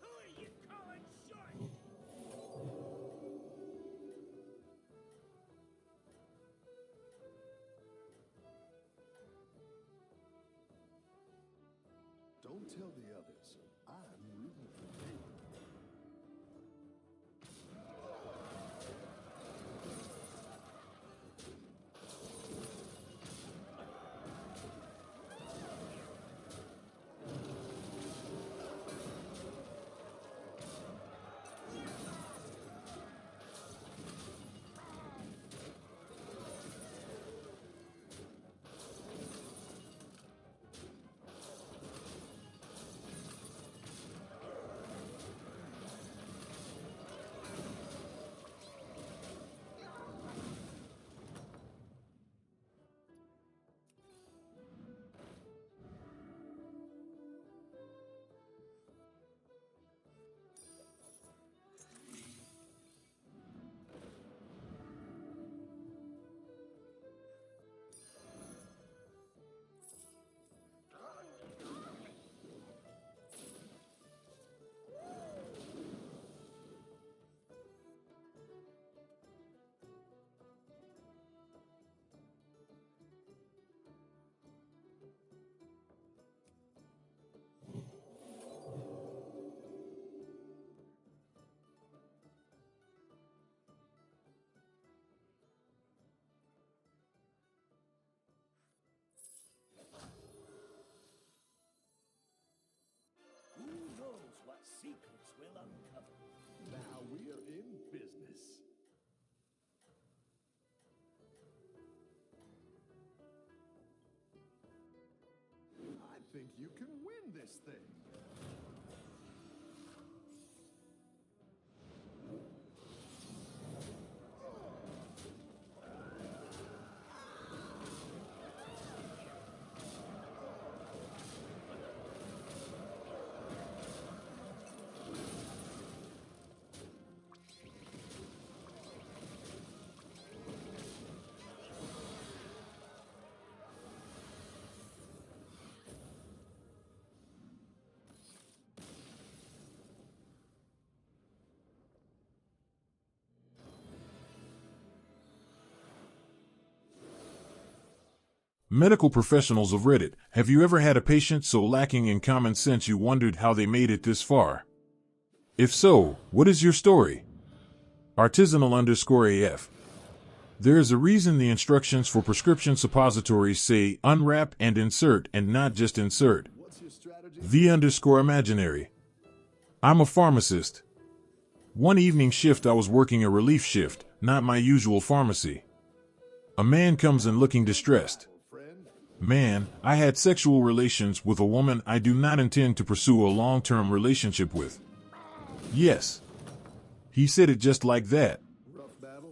Speaker 10: Who are you calling short?
Speaker 7: Don't tell the others. I'm rooting for you.
Speaker 10: Who knows what secrets we'll uncover?
Speaker 7: Now we're in business. I think you can win this thing.
Speaker 1: Medical professionals of ReadIT, have you ever had a patient so lacking in common sense you wondered how they made it this far? If so, what is your story? Artisanal_AF. There is a reason the instructions for prescription suppositories say unwrap and insert and not just insert.
Speaker 7: What's your strategy?
Speaker 1: V_imaginary. I'm a pharmacist. One evening shift I was working a relief shift, not my usual pharmacy. A man comes in looking distressed. Man, I had sexual relations with a woman I do not intend to pursue a long-term relationship with. Yes. He said it just like that.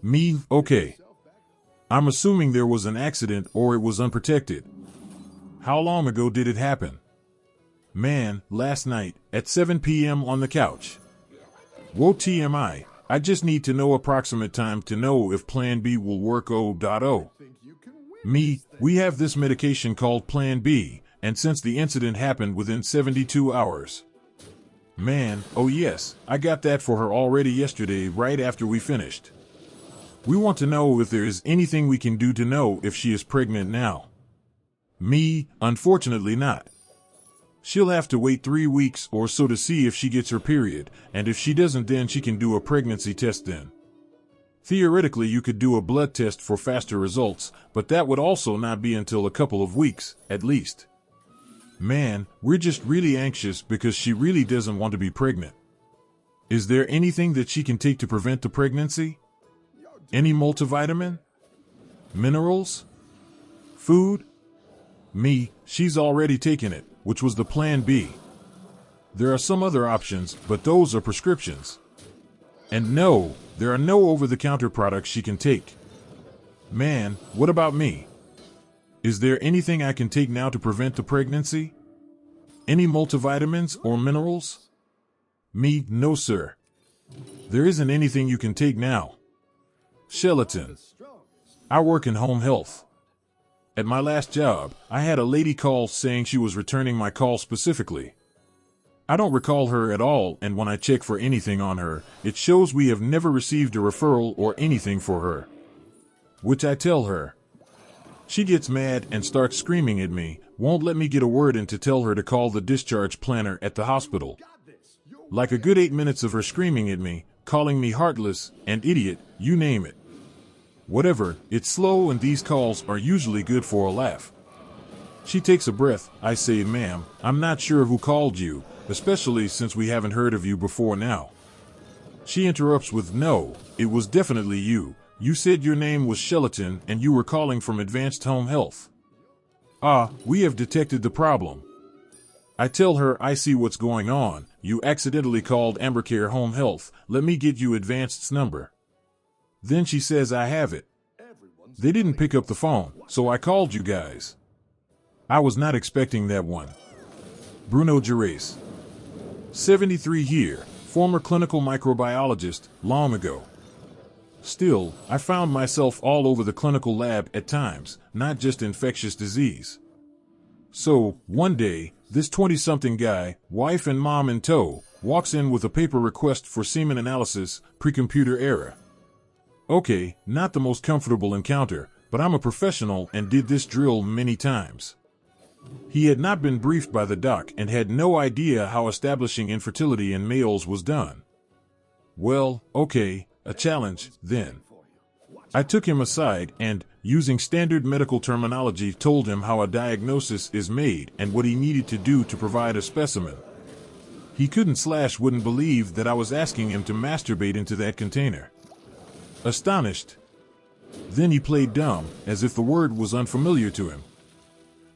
Speaker 1: Me, okay. I'm assuming there was an accident or it was unprotected. How long ago did it happen?
Speaker 9: Man, last night, at 7 p.m. on the couch. Whoa, TMI, I just need to know approximate time to know if Plan B will work. O.O. Me, we have this medication called Plan B, and since the incident happened within 72 hours. Man, oh yes, I got that for her already yesterday right after we finished. We want to know if there is anything we can do to know if she is pregnant now. Me, unfortunately not. She'll have to wait 3 weeks or so to see if she gets her period, and if she doesn't, then she can do a pregnancy test then. Theoretically, you could do a blood test for faster results, but that would also not be until a couple of weeks, at least. Man, we're just really anxious because she really doesn't want to be pregnant. Is there anything that she can take to prevent the pregnancy? Any multivitamin? Minerals? Food? Me, she's already taken it, which was the Plan B. There are some other options, but those are prescriptions. And no, there are no over-the-counter products she can take. Man, what about me? Is there anything I can take now to prevent the pregnancy? Any multivitamins or minerals? Me, no sir. There isn't anything you can take now. Gelatin. I work in home health. At my last job, I had a lady call saying she was returning my call specifically. I don't recall her at all, and when I check for anything on her, it shows we have never received a referral or anything for her. Which I tell her. She gets mad and starts screaming at me, won't let me get a word in to tell her to call the discharge planner at the hospital. Like a good 8 minutes of her screaming at me, calling me heartless and idiot, you name it. Whatever, it's slow and these calls are usually good for a laugh. She takes a breath. I say, ma'am, I'm not sure who called you, especially since we haven't heard of you before now. She interrupts with, no, it was definitely you. You said your name was Gelatin and you were calling from Advanced Home Health. We have detected the problem. I tell her I see what's going on. You accidentally called Ambercare Home Health. Let me get you Advanced's number. Then she says I have it. They didn't pick up the phone, so I called you guys. I was not expecting that one. Bruno Gervais. 73 here, former clinical microbiologist, long ago. Still, I found myself all over the clinical lab at times, not just infectious disease. So, one day, this 20-something guy, wife and mom in tow, walks in with a paper request for semen analysis, pre-computer era. Okay, not the most comfortable encounter, but I'm a professional and did this drill many times. He had not been briefed by the doc and had no idea how establishing infertility in males was done. Well, okay, a challenge, then. I took him aside and, using standard medical terminology, told him how a diagnosis is made and what he needed to do to provide a specimen. He wouldn't believe that I was asking him to masturbate into that container. Astonished. Then he played dumb, as if the word was unfamiliar to him.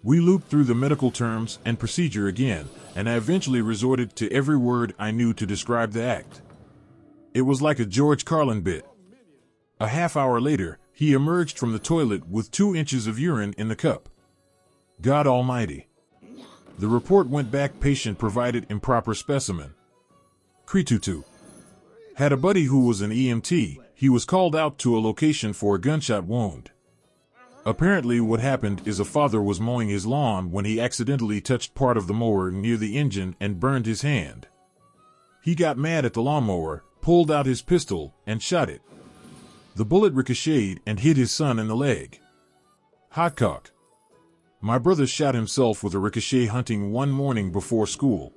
Speaker 9: We looped through the medical terms and procedure again, and I eventually resorted to every word I knew to describe the act. It was like a George Carlin bit. A half hour later, he emerged from the toilet with 2 inches of urine in the cup. God Almighty. The report went back, patient provided improper specimen. Cretutu. Had a buddy who was an EMT. He was called out to a location for a gunshot wound. Apparently what happened is a father was mowing his lawn when he accidentally touched part of the mower near the engine and burned his hand. He got mad at the lawnmower, pulled out his pistol, and shot it. The bullet ricocheted and hit his son in the leg. Hotcock. My brother shot himself with a ricochet hunting one morning before school.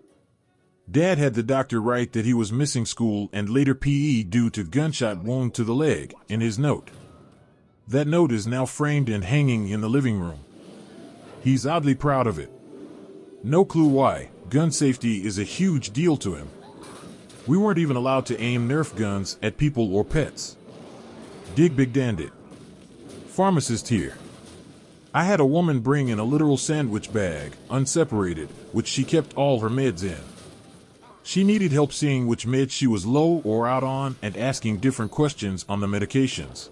Speaker 9: Dad had the doctor write that he was missing school and later PE due to gunshot wound to the leg, in his note. That note is now framed and hanging in the living room. He's oddly proud of it. No clue why. Gun safety is a huge deal to him. We weren't even allowed to aim Nerf guns at people or pets. Dig big dandit. Pharmacist here. I had a woman bring in a literal sandwich bag, unseparated, which she kept all her meds in. She needed help seeing which meds she was low or out on and asking different questions on the medications.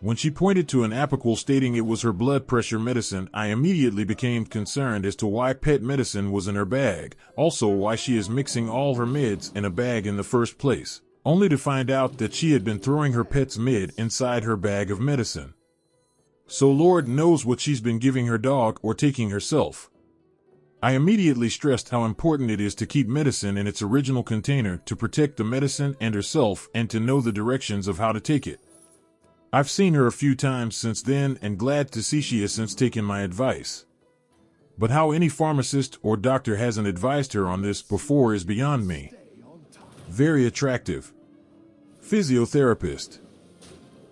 Speaker 9: When she pointed to an apical stating it was her blood pressure medicine, I immediately became concerned as to why pet medicine was in her bag, also why she is mixing all her meds in a bag in the first place, only to find out that she had been throwing her pet's med inside her bag of medicine. So Lord knows what she's been giving her dog or taking herself. I immediately stressed how important it is to keep medicine in its original container to protect the medicine and herself and to know the directions of how to take it. I've seen her a few times since then and glad to see she has since taken my advice. But how any pharmacist or doctor hasn't advised her on this before is beyond me. Very attractive. Physiotherapist.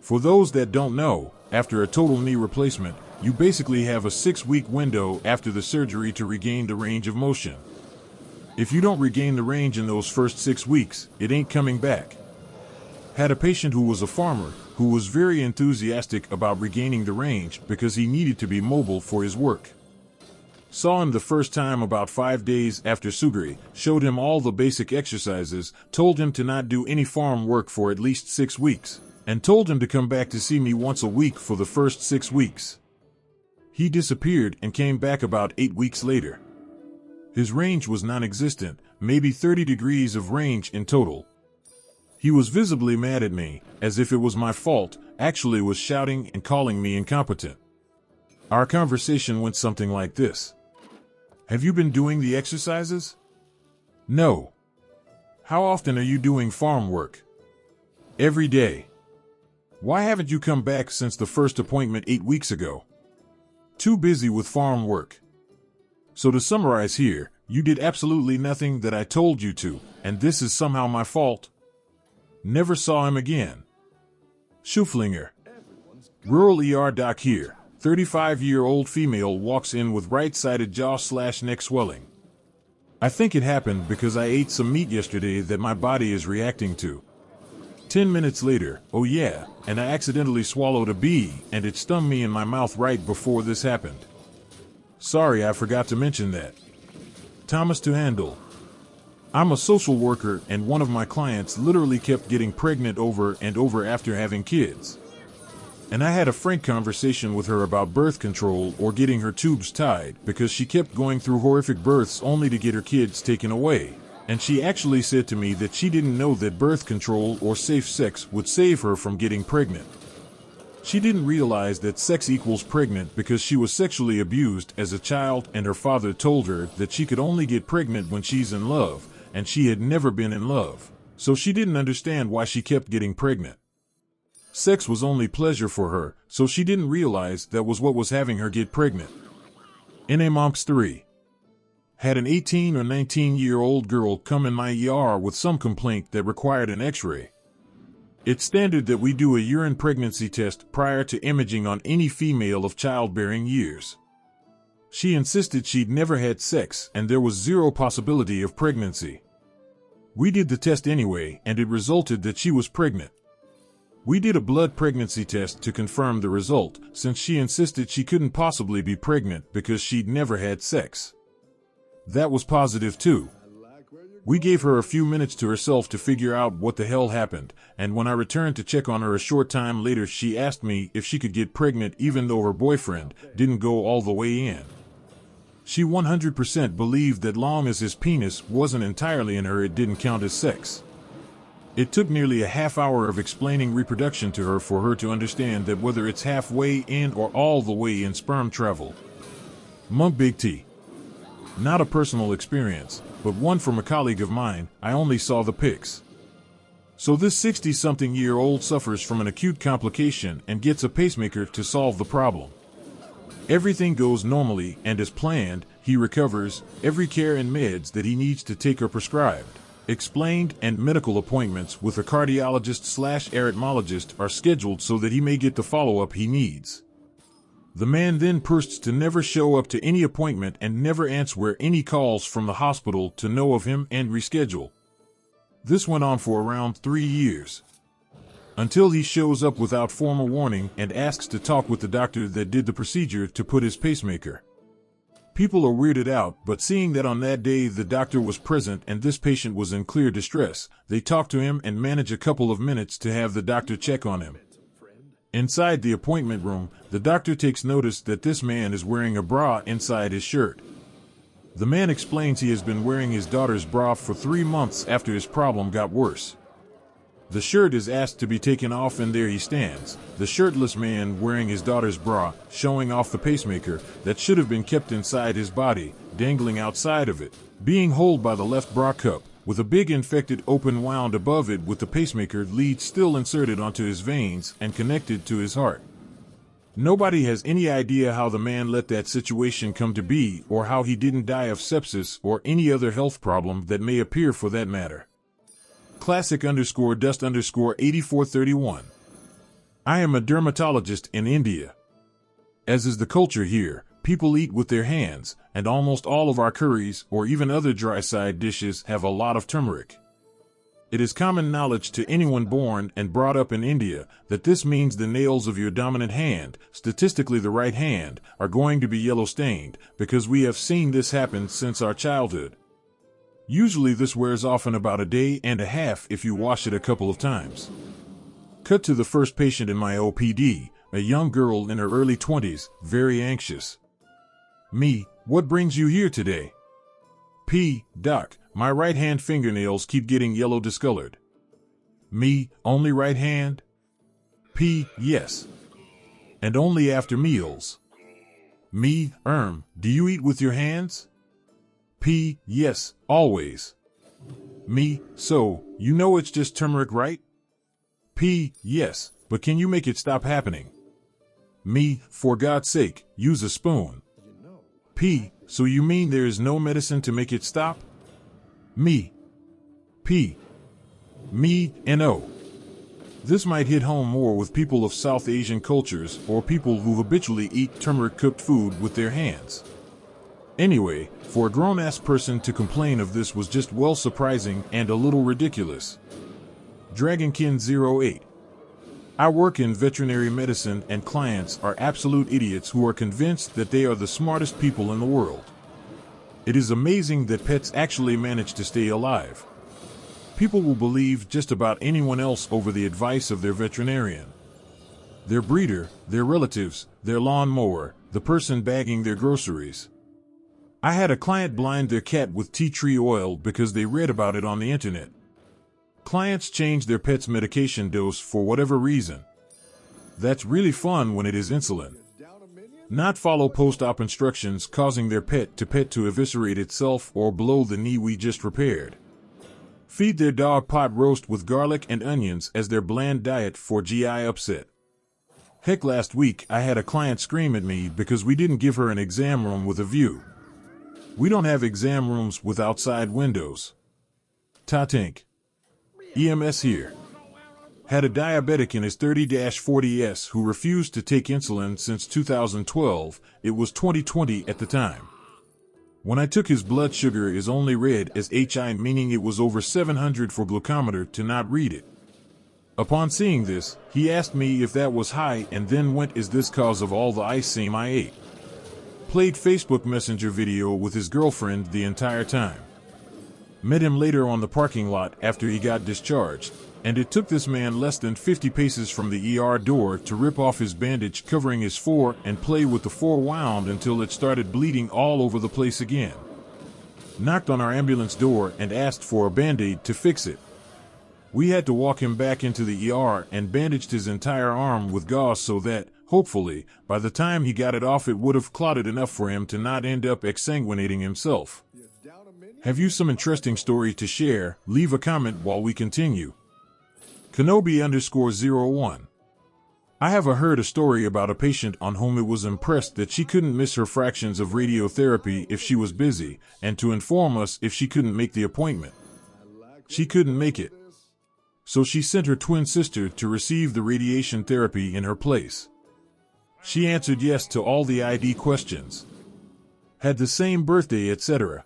Speaker 9: For those that don't know, after a total knee replacement, you basically have a 6-week window after the surgery to regain the range of motion. If you don't regain the range in those first 6 weeks, it ain't coming back. Had a patient who was a farmer, who was very enthusiastic about regaining the range because he needed to be mobile for his work. Saw him the first time about 5 days after surgery, showed him all the basic exercises, told him to not do any farm work for at least 6 weeks, and told him to come back to see me once a week for the first 6 weeks. He disappeared and came back about 8 weeks later. His range was non-existent, maybe 30 degrees of range in total. He was visibly mad at me, as if it was my fault, actually was shouting and calling me incompetent. Our conversation went something like this. Have you been doing the exercises? No. How often are you doing farm work? Every day. Why haven't you come back since the first appointment 8 weeks ago? Too busy with farm work. So to summarize here, you did absolutely nothing that I told you to, and this is somehow my fault. Never saw him again. Schuflinger. Rural ER doc here. 35-year-old female walks in with right-sided jaw/neck swelling. I think it happened because I ate some meat yesterday that my body is reacting to. 10 minutes later, oh yeah, and I accidentally swallowed a bee and it stung me in my mouth right before this happened. Sorry, I forgot to mention that. Thomas to handle. I'm a social worker and one of my clients literally kept getting pregnant over and over after having kids. And I had a frank conversation with her about birth control or getting her tubes tied because she kept going through horrific births only to get her kids taken away. And she actually said to me that she didn't know that birth control or safe sex would save her from getting pregnant. She didn't realize that sex equals pregnant because she was sexually abused as a child and her father told her that she could only get pregnant when she's in love, and she had never been in love. So she didn't understand why she kept getting pregnant. Sex was only pleasure for her, so she didn't realize that was what was having her get pregnant. NA Monks 3. Had an 18 or 19-year-old girl come in my ER with some complaint that required an x-ray. It's standard that we do a urine pregnancy test prior to imaging on any female of childbearing years. She insisted she'd never had sex and there was zero possibility of pregnancy. We did the test anyway and it resulted that she was pregnant. We did a blood pregnancy test to confirm the result since she insisted she couldn't possibly be pregnant because she'd never had sex. That was positive too. We gave her a few minutes to herself to figure out what the hell happened, and when I returned to check on her a short time later she asked me if she could get pregnant even though her boyfriend didn't go all the way in. She 100% believed that long as his penis wasn't entirely in her it didn't count as sex. It took nearly a half hour of explaining reproduction to her for her to understand that whether it's halfway in or all the way in sperm travel. Monk Big T. Not a personal experience, but one from a colleague of mine. I only saw the pics. So this 60-something-year-old suffers from an acute complication and gets a pacemaker to solve the problem. Everything goes normally and as planned, he recovers, every care and meds that he needs to take are prescribed, explained, and medical appointments with a cardiologist/arrhythmologist are scheduled so that he may get the follow-up he needs. The man then proceeds to never show up to any appointment and never answer any calls from the hospital to know of him and reschedule. This went on for around 3 years. Until he shows up without formal warning and asks to talk with the doctor that did the procedure to put his pacemaker. People are weirded out, but seeing that on that day the doctor was present and this patient was in clear distress, they talk to him and manage a couple of minutes to have the doctor check on him. Inside the appointment room, the doctor takes notice that this man is wearing a bra inside his shirt. The man explains he has been wearing his daughter's bra for 3 months after his problem got worse. The shirt is asked to be taken off, and there he stands, the shirtless man wearing his daughter's bra, showing off the pacemaker that should have been kept inside his body, dangling outside of it, being held by the left bra cup, with a big infected open wound above it with the pacemaker lead still inserted onto his veins and connected to his heart. Nobody has any idea how the man let that situation come to be, or how he didn't die of sepsis or any other health problem that may appear for that matter. Classic_dust_8431. I am a dermatologist in India. As is the culture here, people eat with their hands, and almost all of our curries or even other dry side dishes have a lot of turmeric. It is common knowledge to anyone born and brought up in India that this means the nails of your dominant hand, statistically the right hand, are going to be yellow stained, because we have seen this happen since our childhood. Usually this wears off in about a day and a half if you wash it a couple of times. Cut to the first patient in my OPD, a young girl in her early 20s, very anxious. Me, what brings you here today? P, Doc, my right hand fingernails keep getting yellow discolored. Me, only right hand? P, yes. And only after meals. Me, do you eat with your hands? P, yes, always. Me, so, you know it's just turmeric, right? P, yes, but can you make it stop happening? Me, for God's sake, use a spoon. P, so you mean there is no medicine to make it stop? Me. P. Me, N-O. This might hit home more with people of South Asian cultures or people who habitually eat turmeric-cooked food with their hands. Anyway, for a grown-ass person to complain of this was just well surprising and a little ridiculous. Dragonkin08. I work in veterinary medicine, and clients are absolute idiots who are convinced that they are the smartest people in the world. It is amazing that pets actually manage to stay alive. People will believe just about anyone else over the advice of their veterinarian. Their breeder, their relatives, their lawn mower, the person bagging their groceries. I had a client blind their cat with tea tree oil because they read about it on the internet. Clients change their pet's medication dose for whatever reason. That's really fun when it is insulin. Not follow post-op instructions causing their pet to eviscerate itself or blow the knee we just repaired. Feed their dog pot roast with garlic and onions as their bland diet for GI upset. Heck, last week I had a client scream at me because we didn't give her an exam room with a view. We don't have exam rooms with outside windows. Ta-tink. EMS here. Had a diabetic in his 30-40s who refused to take insulin since 2012. It was 2020 at the time. When I took his blood sugar is only read as HI, meaning it was over 700 for glucometer to not read it. Upon seeing this, he asked me if that was high and then went, "Is this cause of all the ice cream I ate?" Played Facebook Messenger video with his girlfriend the entire time. Met him later on the parking lot after he got discharged, and it took this man less than 50 paces from the ER door to rip off his bandage covering his fore and play with the fore wound until it started bleeding all over the place again. Knocked on our ambulance door and asked for a Band-Aid to fix it. We had to walk him back into the ER and bandaged his entire arm with gauze so that, hopefully, by the time he got it off it would have clotted enough for him to not end up exsanguinating himself. Have you some interesting story to share? Leave a comment while we continue. Kenobi_01. I have heard a story about a patient on whom it was impressed that she couldn't miss her fractions of radiotherapy if she was busy, and to inform us if she couldn't make the appointment. She couldn't make it. So she sent her twin sister to receive the radiation therapy in her place. She answered yes to all the ID questions. Had the same birthday, etc.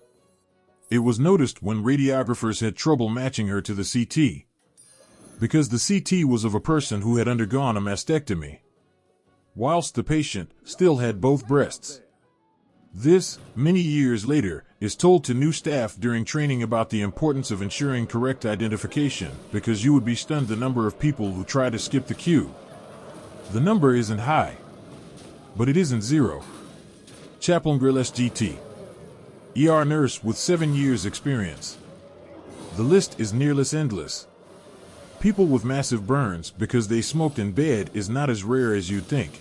Speaker 9: It was noticed when radiographers had trouble matching her to the CT. Because the CT was of a person who had undergone a mastectomy, whilst the patient still had both breasts. This, many years later, is told to new staff during training about the importance of ensuring correct identification, because you would be stunned the number of people who try to skip the queue. The number isn't high, but it isn't zero. Chaplain Grill SGT. ER nurse with 7 years experience. The list is nearly endless. People with massive burns because they smoked in bed is not as rare as you'd think.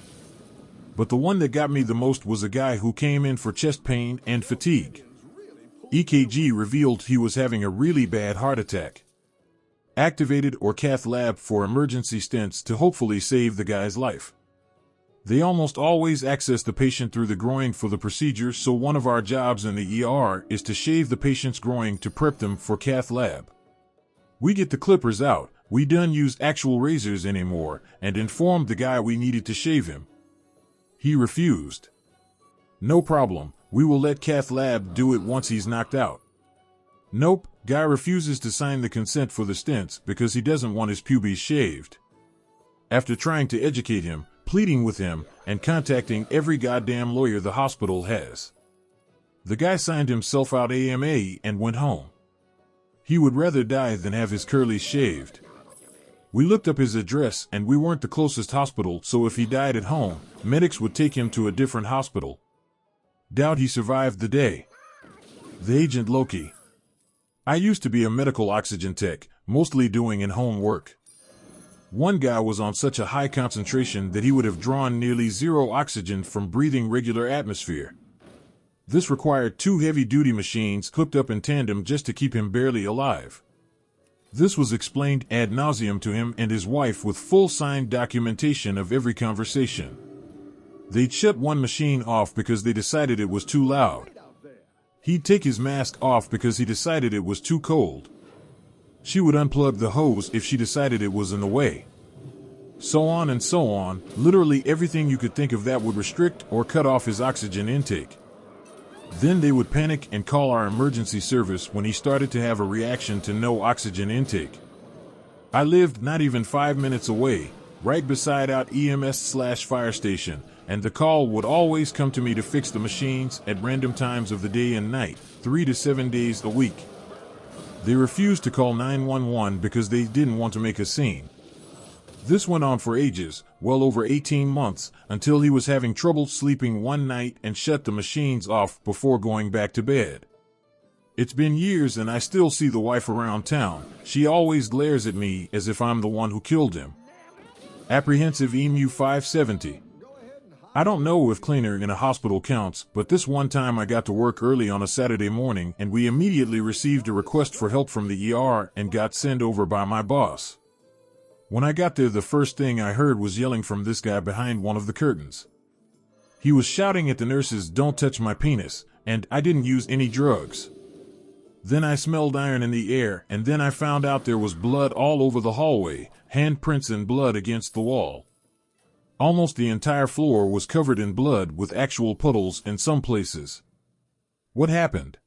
Speaker 9: But the one that got me the most was a guy who came in for chest pain and fatigue. EKG revealed he was having a really bad heart attack. Activated or cath lab for emergency stents to hopefully save the guy's life. They almost always access the patient through the groin for the procedure, so one of our jobs in the ER is to shave the patient's groin to prep them for cath lab. We get the clippers out, we don't use actual razors anymore, and informed the guy we needed to shave him. He refused. No problem, we will let cath lab do it once he's knocked out. Nope, guy refuses to sign the consent for the stents because he doesn't want his pubes shaved. After trying to educate him, pleading with him, and contacting every goddamn lawyer the hospital has, the guy signed himself out AMA and went home. He would rather die than have his curlies shaved. We looked up his address and we weren't the closest hospital, so if he died at home, medics would take him to a different hospital. Doubt he survived the day. The agent Loki. I used to be a medical oxygen tech, mostly doing in-home work. One guy was on such a high concentration that he would have drawn nearly zero oxygen from breathing regular atmosphere. This required 2 heavy-duty machines hooked up in tandem just to keep him barely alive. This was explained ad nauseum to him and his wife with full signed documentation of every conversation. They'd shut one machine off because they decided it was too loud. He'd take his mask off because he decided it was too cold. She would unplug the hose if she decided it was in the way. So on and so on, literally everything you could think of that would restrict or cut off his oxygen intake. Then they would panic and call our emergency service when he started to have a reaction to no oxygen intake. I lived not even 5 minutes away, right beside out EMS/fire station, and the call would always come to me to fix the machines at random times of the day and night, 3 to 7 days a week. They refused to call 911 because they didn't want to make a scene. This went on for ages, well over 18 months, until he was having trouble sleeping one night and shut the machines off before going back to bed. It's been years and I still see the wife around town. She always glares at me as if I'm the one who killed him. Apprehensive Emu 570. I don't know if cleaner in a hospital counts, but this one time I got to work early on a Saturday morning and we immediately received a request for help from the ER and got sent over by my boss. When I got there, the first thing I heard was yelling from this guy behind one of the curtains. He was shouting at the nurses, "Don't touch my penis," and I didn't use any drugs. Then I smelled iron in the air, and then I found out there was blood all over the hallway, handprints and blood against the wall. Almost the entire floor was covered in blood with actual puddles in some places. What happened?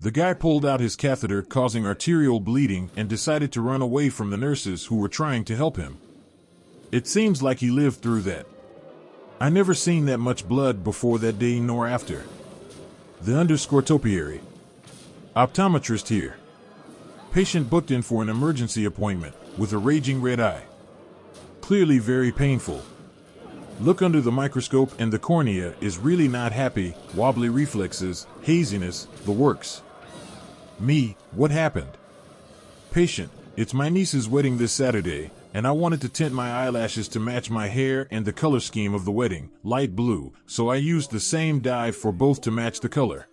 Speaker 9: The guy pulled out his catheter, causing arterial bleeding, and decided to run away from the nurses who were trying to help him. It seems like he lived through that. I never seen that much blood before that day nor after. The underscore topiary. Optometrist here. Patient booked in for an emergency appointment with a raging red eye. Clearly very painful. Look under the microscope and the cornea is really not happy, wobbly reflexes, haziness, the works. Me, what happened? Patient, it's my niece's wedding this Saturday, and I wanted to tint my eyelashes to match my hair and the color scheme of the wedding, light blue, so I used the same dye for both to match the color.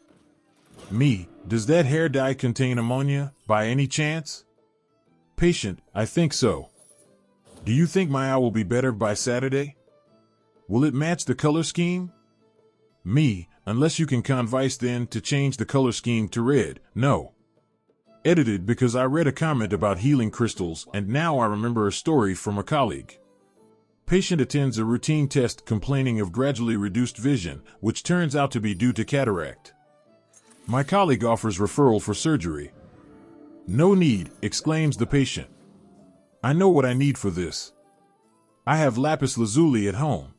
Speaker 9: Me, does that hair dye contain ammonia, by any chance? Patient, I think so. Do you think my eye will be better by Saturday? Will it match the color scheme? Me, unless you can convince then to change the color scheme to red, no. Edited because I read a comment about healing crystals and now I remember a story from a colleague. Patient attends a routine test complaining of gradually reduced vision, which turns out to be due to cataract. My colleague offers referral for surgery. No need, exclaims the patient. I know what I need for this. I have lapis lazuli at home.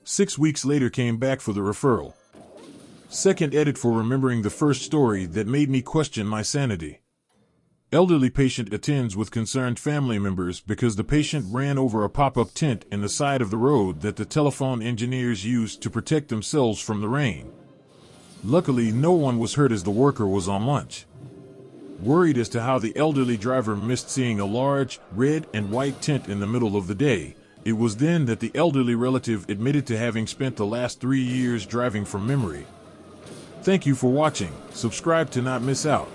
Speaker 9: 6 weeks later came back for the referral. Second edit for remembering the first story that made me question my sanity. Elderly patient attends with concerned family members because the patient ran over a pop-up tent in the side of the road that the telephone engineers used to protect themselves from the rain. Luckily, no one was hurt as the worker was on lunch. Worried as to how the elderly driver missed seeing a large, red and white tent in the middle of the day, it was then that the elderly relative admitted to having spent the last 3 years driving from memory. Thank you for watching. Subscribe to not miss out.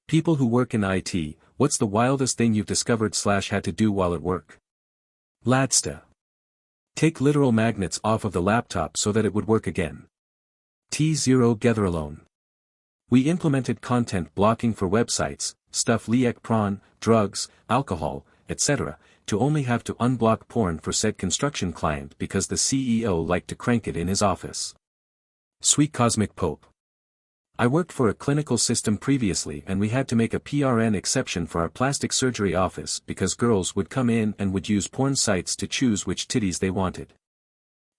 Speaker 8: People who work in IT, what's the wildest thing you've discovered/had to do while at work? Ladsta. Take literal magnets off of the laptop so that it would work again. T0 Getheralone. We implemented content blocking for websites, stuff liek prawn, drugs, alcohol, etc., to only have to unblock porn for said construction client because the CEO liked to crank it in his office. Sweet Cosmic Pope. I worked for a clinical system previously and we had to make a PRN exception for our plastic surgery office because girls would come in and would use porn sites to choose which titties they wanted.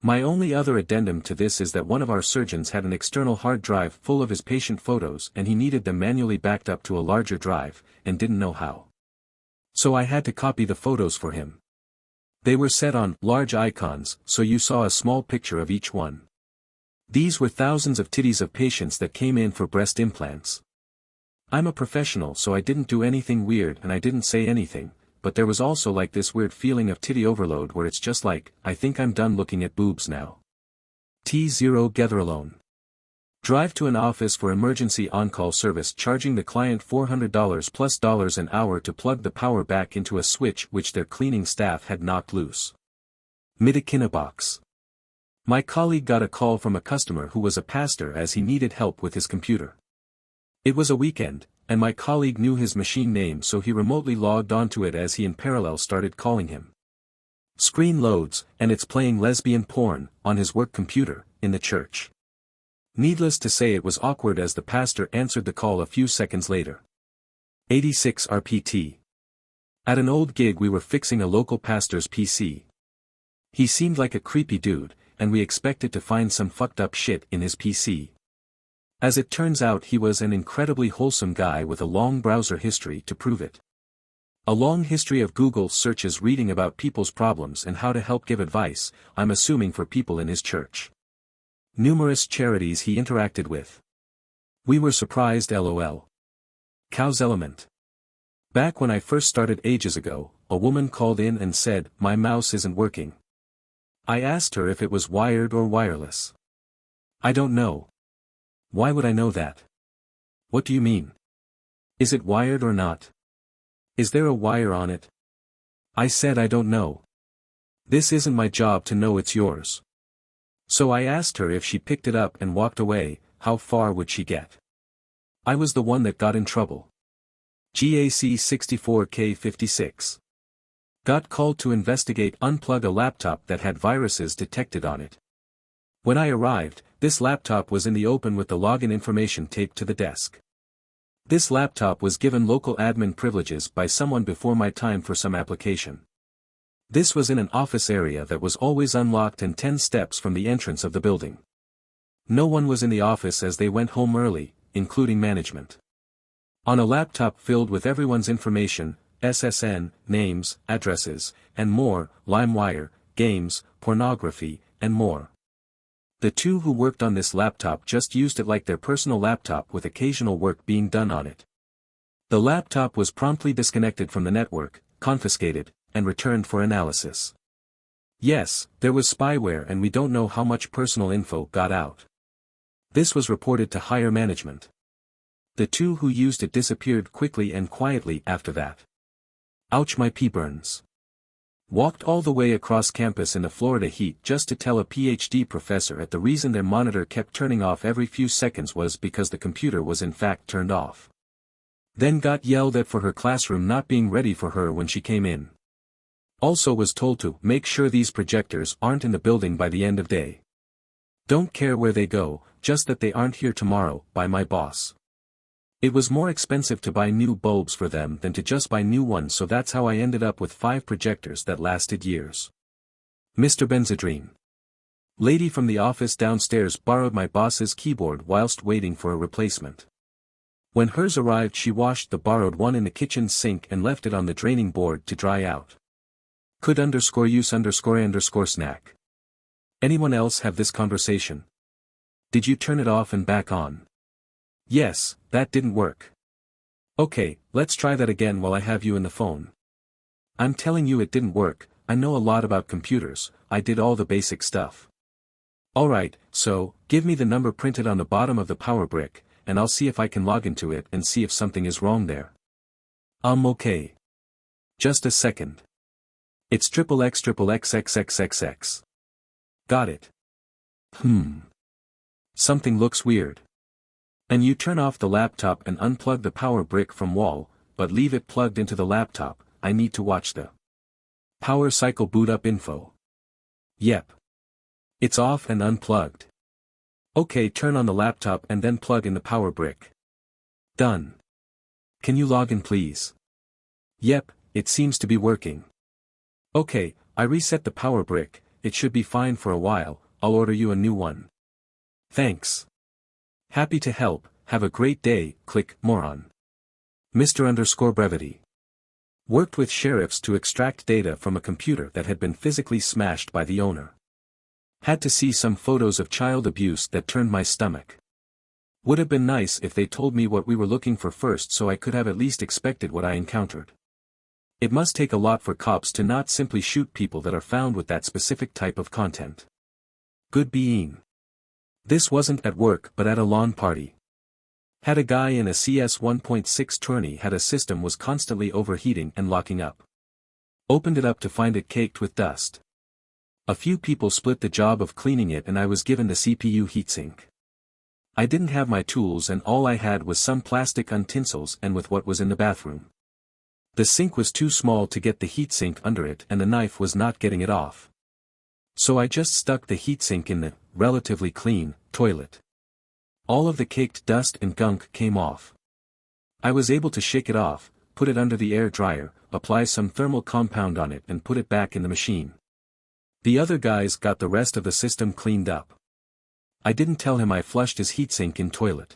Speaker 8: My only other addendum to this is that one of our surgeons had an external hard drive full of his patient photos and he needed them manually backed up to a larger drive, and didn't know how. So I had to copy the photos for him. They were set on large icons, so you saw a small picture of each one. These were thousands of titties of patients that came in for breast implants. I'm a professional so I didn't do anything weird and I didn't say anything, but there was also like this weird feeling of titty overload where it's just like, I think I'm done looking at boobs now. T0 Getheralone. Drive to an office for emergency on-call service charging the client $400 plus dollars an hour to plug the power back into a switch which their cleaning staff had knocked loose. Midikinabox. My colleague got a call from a customer who was a pastor as he needed help with his computer. It was a weekend, and my colleague knew his machine name so he remotely logged onto it as he in parallel started calling him. Screen loads, and it's playing lesbian porn, on his work computer, in the church. Needless to say it was awkward as the pastor answered the call a few seconds later. 86 RPT. At an old gig we were fixing a local pastor's PC. He seemed like a creepy dude, and we expected to find some fucked up shit in his PC. As it turns out he was an incredibly wholesome guy with a long browser history to prove it. A long history of Google searches reading about people's problems and how to help give advice, I'm assuming for people in his church. Numerous charities he interacted with. We were surprised lol. Cow's Element. Back when I first started ages ago, a woman called in and said, my mouse isn't working. I asked her if it was wired or wireless. I don't know. Why would I know that? What do you mean? Is it wired or not? Is there a wire on it? I said I don't know. This isn't my job to know, it's yours. So I asked her if she picked it up and walked away, how far would she get? I was the one that got in trouble. GAC 64K56. Got called to investigate unplug a laptop that had viruses detected on it. When I arrived, this laptop was in the open with the login information taped to the desk. This laptop was given local admin privileges by someone before my time for some application. This was in an office area that was always unlocked and 10 steps from the entrance of the building. No one was in the office as they went home early, including management. On a laptop filled with everyone's information, SSN, names, addresses, and more, LimeWire, games, pornography, and more. The two who worked on this laptop just used it like their personal laptop with occasional work being done on it. The laptop was promptly disconnected from the network, confiscated, and returned for analysis. Yes, there was spyware and we don't know how much personal info got out. This was reported to higher management. The two who used it disappeared quickly and quietly after that. Ouch, my pee burns. Walked all the way across campus in the Florida heat just to tell a PhD professor that the reason their monitor kept turning off every few seconds was because the computer was in fact turned off. Then got yelled at for her classroom not being ready for her when she came in. Also was told to make sure these projectors aren't in the building by the end of day. Don't care where they go, just that they aren't here tomorrow, by my boss. It was more expensive to buy new bulbs for them than to just buy new ones, so that's how I ended up with 5 projectors that lasted years. Mr. Benzedrine. Lady from the office downstairs borrowed my boss's keyboard whilst waiting for a replacement. When hers arrived, she washed the borrowed one in the kitchen sink and left it on the draining board to dry out. Could use snack. Anyone else have this conversation? Did you turn it off and back on? Yes, that didn't work. Okay, let's try that again while I have you in the phone. I'm telling you it didn't work. I know a lot about computers, I did all the basic stuff. Alright, so, give me the number printed on the bottom of the power brick, and I'll see if I can log into it and see if something is wrong there. Okay. Just a second. It's XXXXXXXX. Got it. Something looks weird. And you turn off the laptop and unplug the power brick from wall, but leave it plugged into the laptop. I need to watch the power cycle boot up info. Yep. It's off and unplugged. Okay, turn on the laptop and then plug in the power brick. Done. Can you log in please? Yep, it seems to be working. Okay, I reset the power brick, it should be fine for a while, I'll order you a new one. Thanks. Happy to help, have a great day, click, moron. Mr. Brevity. Worked with sheriffs to extract data from a computer that had been physically smashed by the owner. Had to see some photos of child abuse that turned my stomach. Would have been nice if they told me what we were looking for first so I could have at least expected what I encountered. It must take a lot for cops to not simply shoot people that are found with that specific type of content. Good being. This wasn't at work but at a lawn party. Had a guy in a CS 1.6 tourney had a system was constantly overheating and locking up. Opened it up to find it caked with dust. A few people split the job of cleaning it and I was given the CPU heatsink. I didn't have my tools and all I had was some plastic utensils and with what was in the bathroom. The sink was too small to get the heatsink under it and the knife was not getting it off. So I just stuck the heatsink in the, relatively clean, toilet. All of the caked dust and gunk came off. I was able to shake it off, put it under the air dryer, apply some thermal compound on it and put it back in the machine. The other guys got the rest of the system cleaned up. I didn't tell him I flushed his heatsink in toilet.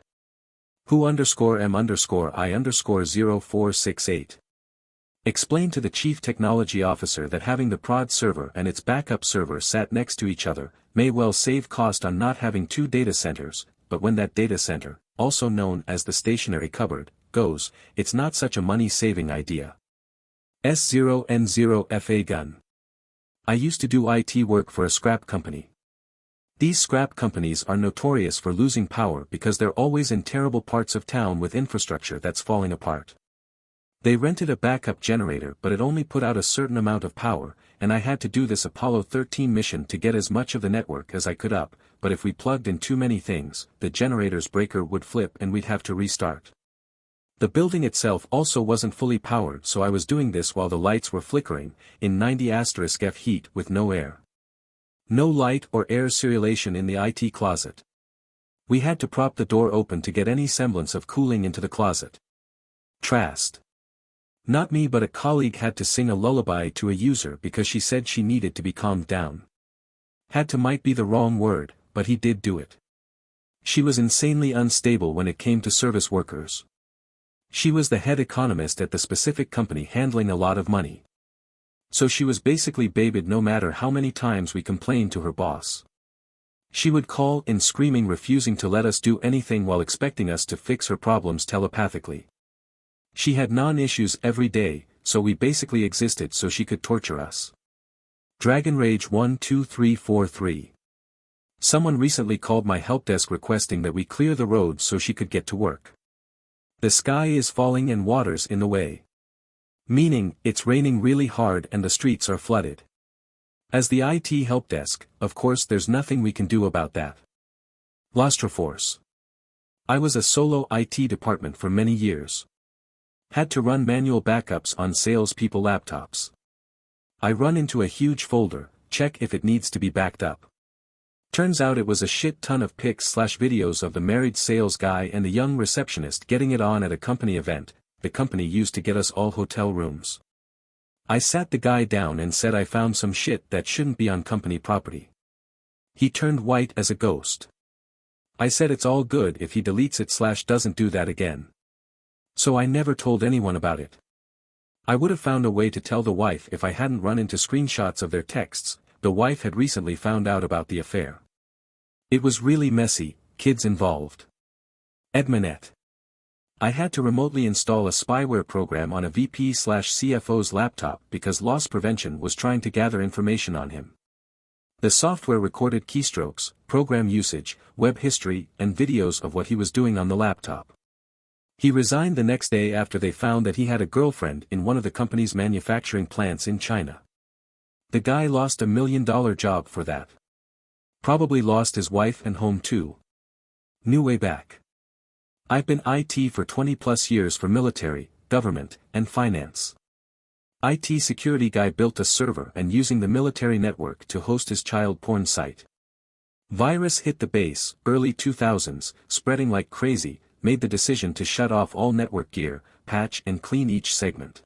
Speaker 8: Who_M_I_0468. Explained to the chief technology officer that having the prod server and its backup server sat next to each other, may well save cost on not having 2 data centers, but when that data center, also known as the stationary cupboard, goes, it's not such a money-saving idea. S0N0FA gun. I used to do IT work for a scrap company. These scrap companies are notorious for losing power because they're always in terrible parts of town with infrastructure that's falling apart. They rented a backup generator but it only put out a certain amount of power, and I had to do this Apollo 13 mission to get as much of the network as I could up, but if we plugged in too many things, the generator's breaker would flip and we'd have to restart. The building itself also wasn't fully powered, so I was doing this while the lights were flickering, in 90*F heat with no air. No light or air circulation in the IT closet. We had to prop the door open to get any semblance of cooling into the closet. Trast. Not me but a colleague had to sing a lullaby to a user because she said she needed to be calmed down. Had to might be the wrong word, but he did do it. She was insanely unstable when it came to service workers. She was the head economist at the specific company handling a lot of money. So she was basically babied no matter how many times we complained to her boss. She would call in screaming, refusing to let us do anything while expecting us to fix her problems telepathically. She had non-issues every day, so we basically existed so she could torture us. Dragon Rage 12343. Someone recently called my helpdesk requesting that we clear the road so she could get to work. The sky is falling and water's in the way. Meaning, it's raining really hard and the streets are flooded. As the IT helpdesk, of course there's nothing we can do about that. Lostroforce. I was a solo IT department for many years. Had to run manual backups on salespeople laptops. I run into a huge folder, check if it needs to be backed up. Turns out it was a shit ton of pics/videos of the married sales guy and the young receptionist getting it on at a company event the company used to get us all hotel rooms. I sat the guy down and said I found some shit that shouldn't be on company property. He turned white as a ghost. I said it's all good if he deletes it/doesn't do that again. So I never told anyone about it. I would have found a way to tell the wife if I hadn't run into screenshots of their texts. The wife had recently found out about the affair. It was really messy, kids involved. Edmanet. I had to remotely install a spyware program on a VP/CFO's laptop because loss prevention was trying to gather information on him. The software recorded keystrokes, program usage, web history, and videos of what he was doing on the laptop. He resigned the next day after they found that he had a girlfriend in one of the company's manufacturing plants in China. The guy lost $1 million job for that. Probably lost his wife and home too. New way back. I've been IT for 20+ years for military, government, and finance. IT security guy built a server and using the military network to host his child porn site. Virus hit the base, early 2000s, spreading like crazy, made the decision to shut off all network gear, patch and clean each segment.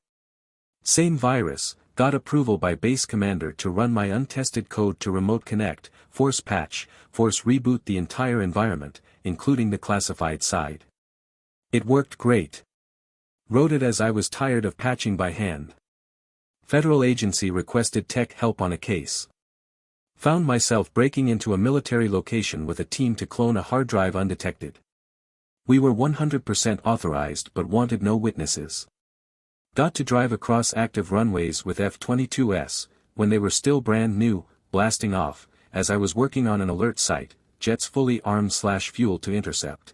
Speaker 8: Same virus, got approval by base commander to run my untested code to remote connect, force patch, force reboot the entire environment, including the classified side. It worked great. Wrote it as I was tired of patching by hand. Federal agency requested tech help on a case. Found myself breaking into a military location with a team to clone a hard drive undetected. We were 100% authorized but wanted no witnesses. Got to drive across active runways with F-22s, when they were still brand new, blasting off, as I was working on an alert site, jets fully armed/fuel to intercept.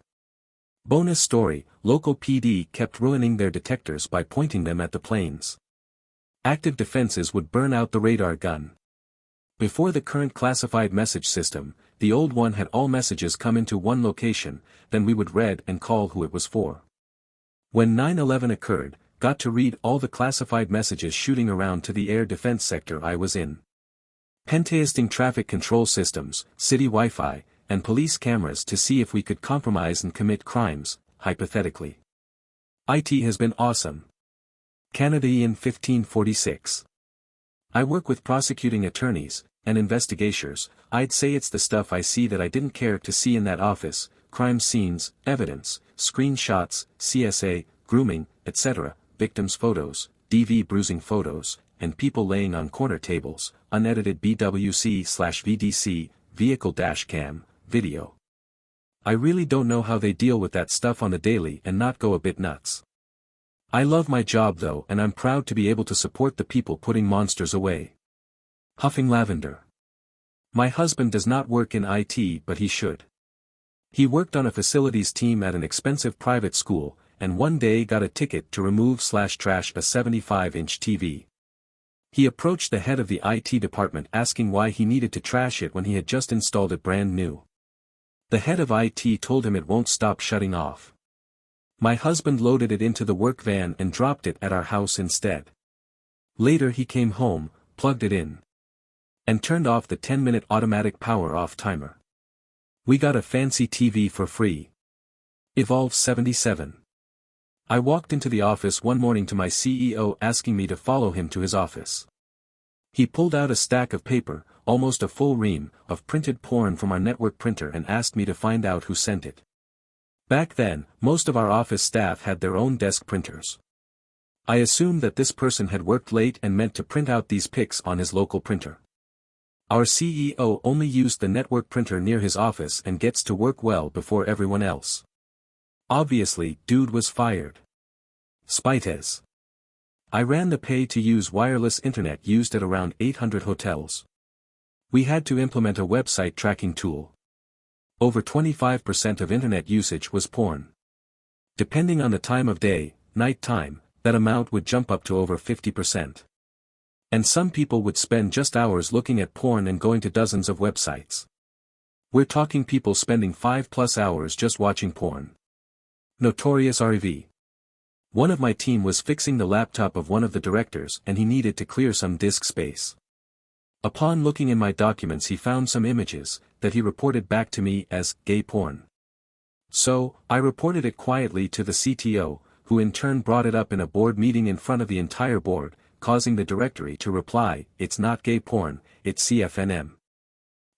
Speaker 8: Bonus story, local PD kept ruining their detectors by pointing them at the planes. Active defenses would burn out the radar gun. Before the current classified message system, the old one had all messages come into one location, then we would read and call who it was for. When 9/11 occurred, got to read all the classified messages shooting around to the air defense sector I was in. Pentesting traffic control systems, city Wi-Fi, and police cameras to see if we could compromise and commit crimes, hypothetically. IT has been awesome. Canadian 1546. I work with prosecuting attorneys, and investigators. I'd say it's the stuff I see that I didn't care to see in that office, crime scenes, evidence, screenshots, CSA, grooming, etc., victims' photos, DV bruising photos, and people laying on corner tables, unedited BWC/VDC, vehicle dashcam, video. I really don't know how they deal with that stuff on the daily and not go a bit nuts. I love my job though and I'm proud to be able to support the people putting monsters away. Huffing lavender. My husband does not work in IT but he should. He worked on a facilities team at an expensive private school, and one day got a ticket to remove/trash a 75-inch TV. He approached the head of the IT department asking why he needed to trash it when he had just installed it brand new. The head of IT told him it won't stop shutting off. My husband loaded it into the work van and dropped it at our house instead. Later he came home, plugged it in, and turned off the 10-minute automatic power off timer. We got a fancy TV for free. Evolve 77. I walked into the office one morning to my CEO asking me to follow him to his office. He pulled out a stack of paper, almost a full ream, of printed porn from our network printer and asked me to find out who sent it. Back then, most of our office staff had their own desk printers. I assumed that this person had worked late and meant to print out these pics on his local printer. Our CEO only used the network printer near his office and gets to work well before everyone else. Obviously, dude was fired. Spites. I ran the pay-to-use wireless internet used at around 800 hotels. We had to implement a website tracking tool. Over 25% of internet usage was porn. Depending on the time of day, night time, that amount would jump up to over 50%. And some people would spend just hours looking at porn and going to dozens of websites. We're talking people spending 5+ hours just watching porn. Notorious REV. One of my team was fixing the laptop of one of the directors and he needed to clear some disk space. Upon looking in my documents he found some images, that he reported back to me as gay porn. So, I reported it quietly to the CTO, who in turn brought it up in a board meeting in front of the entire board, causing the directory to reply, "It's not gay porn, it's CFNM."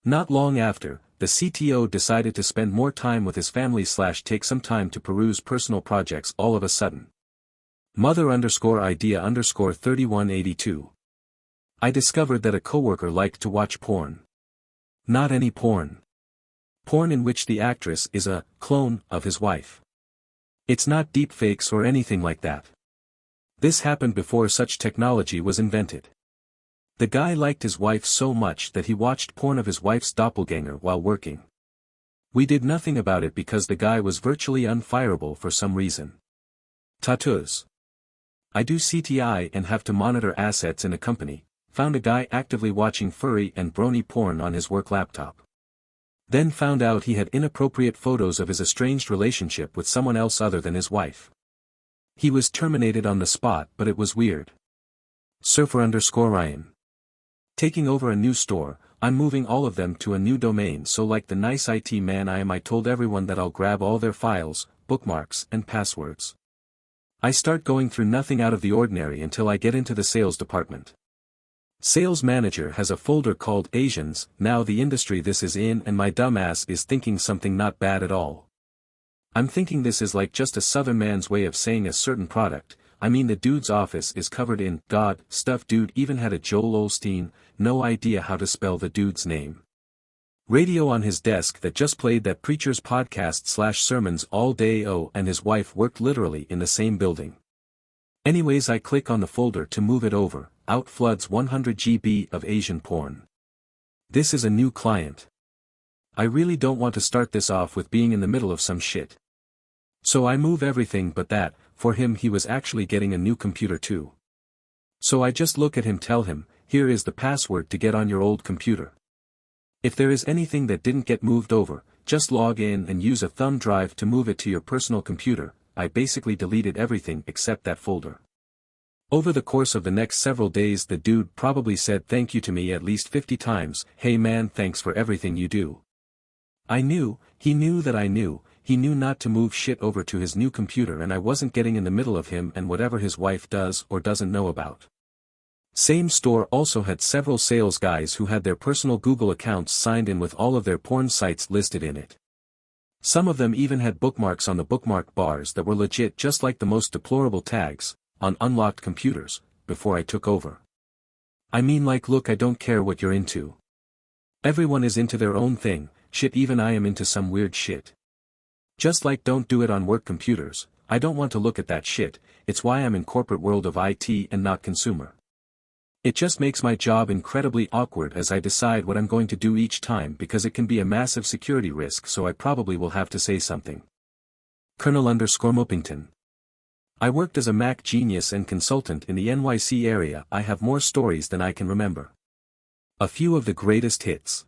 Speaker 8: Not long after, the CTO decided to spend more time with his family / take some time to peruse personal projects all of a sudden. Mother_idea_3182. I discovered that a coworker liked to watch porn. Not any porn. Porn in which the actress is a clone of his wife. It's not deepfakes or anything like that. This happened before such technology was invented. The guy liked his wife so much that he watched porn of his wife's doppelganger while working. We did nothing about it because the guy was virtually unfireable for some reason. Tattoos. I do CTI and have to monitor assets in a company. Found a guy actively watching furry and brony porn on his work laptop. Then found out he had inappropriate photos of his estranged relationship with someone else other than his wife. He was terminated on the spot, but it was weird. Surfer_Ryan. Taking over a new store, I'm moving all of them to a new domain, so like the nice IT man I told everyone that I'll grab all their files, bookmarks, and passwords. I start going through nothing out of the ordinary until I get into the sales department. Sales manager has a folder called Asians, now the industry this is in, and my dumbass is thinking something not bad at all. I'm thinking this is like just a southern man's way of saying a certain product. I mean the dude's office is covered in God stuff. Dude even had a Joel Osteen, no idea how to spell the dude's name. Radio on his desk that just played that preacher's podcast / sermons all day. Oh, and his wife worked literally in the same building. Anyways, I click on the folder to move it over. Out floods 100 GB of Asian porn. This is a new client. I really don't want to start this off with being in the middle of some shit. So I move everything but that. For him, he was actually getting a new computer too. So I just look at him, tell him, here is the password to get on your old computer. If there is anything that didn't get moved over, just log in and use a thumb drive to move it to your personal computer. I basically deleted everything except that folder. Over the course of the next several days the dude probably said thank you to me at least 50 times, "Hey man, thanks for everything you do." I knew, he knew that I knew, he knew not to move shit over to his new computer, and I wasn't getting in the middle of him and whatever his wife does or doesn't know about. Same store also had several sales guys who had their personal Google accounts signed in with all of their porn sites listed in it. Some of them even had bookmarks on the bookmark bars that were legit, just like the most deplorable tags on unlocked computers, before I took over. I mean, like, look, I don't care what you're into. Everyone is into their own thing, shit, even I am into some weird shit. Just like don't do it on work computers, I don't want to look at that shit, it's why I'm in corporate world of IT and not consumer. It just makes my job incredibly awkward as I decide what I'm going to do each time because it can be a massive security risk, so I probably will have to say something. Colonel_Mopington. I worked as a Mac genius and consultant in the NYC area. I have more stories than I can remember. A few of the greatest hits.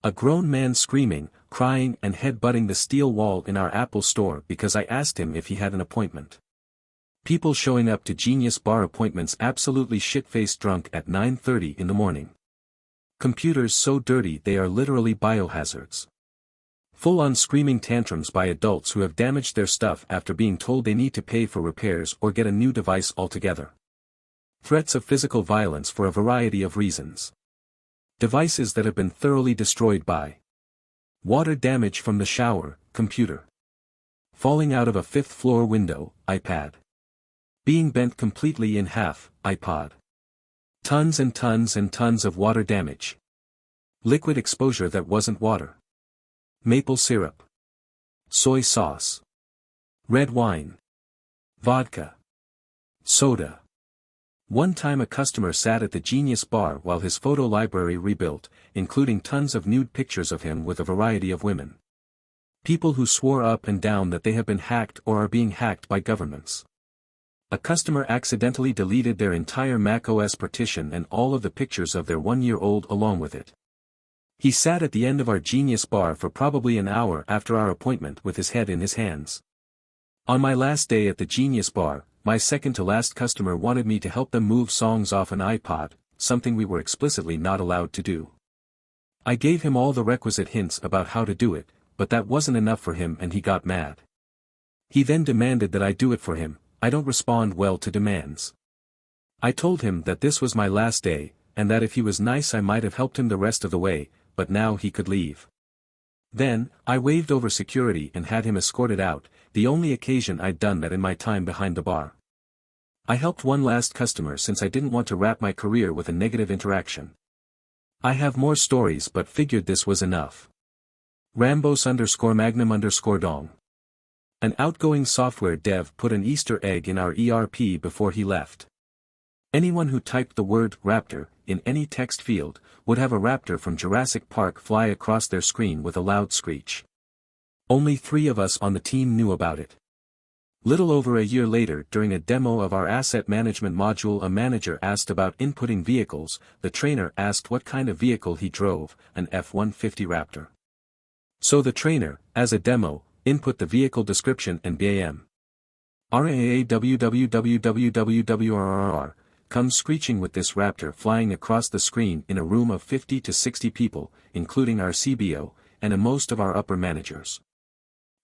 Speaker 8: A grown man screaming, crying and head-butting the steel wall in our Apple store because I asked him if he had an appointment. People showing up to Genius Bar appointments absolutely shit-faced drunk at 9:30 in the morning. Computers so dirty they are literally biohazards. Full-on screaming tantrums by adults who have damaged their stuff after being told they need to pay for repairs or get a new device altogether. Threats of physical violence for a variety of reasons. Devices that have been thoroughly destroyed by water damage from the shower, computer. Falling out of a 5th-floor window, iPad. Being bent completely in half, iPod. Tons and tons and tons of water damage. Liquid exposure that wasn't water. Maple syrup. Soy sauce. Red wine. Vodka. Soda. One time a customer sat at the Genius Bar while his photo library rebuilt, including tons of nude pictures of him with a variety of women. People who swore up and down that they have been hacked or are being hacked by governments. A customer accidentally deleted their entire macOS partition and all of the pictures of their 1-year-old along with it. He sat at the end of our Genius Bar for probably an hour after our appointment with his head in his hands. On my last day at the Genius Bar, my second-to-last customer wanted me to help them move songs off an iPod, something we were explicitly not allowed to do. I gave him all the requisite hints about how to do it, but that wasn't enough for him and he got mad. He then demanded that I do it for him. I don't respond well to demands. I told him that this was my last day, and that if he was nice I might have helped him the rest of the way, but now he could leave. Then, I waved over security and had him escorted out, the only occasion I'd done that in my time behind the bar. I helped one last customer since I didn't want to wrap my career with a negative interaction. I have more stories but figured this was enough. Rambos_Magnum_Dong. An outgoing software dev put an Easter egg in our ERP before he left. Anyone who typed the word raptor in any text field would have a raptor from Jurassic Park fly across their screen with a loud screech. Only 3 of us on the team knew about it. Little over a year later, during a demo of our asset management module, a manager asked about inputting vehicles. The trainer asked what kind of vehicle he drove, an F-150 Raptor. So the trainer, as a demo, input the vehicle description and BAM. RAAWWWWWRR comes screeching with this Raptor flying across the screen in a room of 50 to 60 people, including our CBO, and most of our upper managers.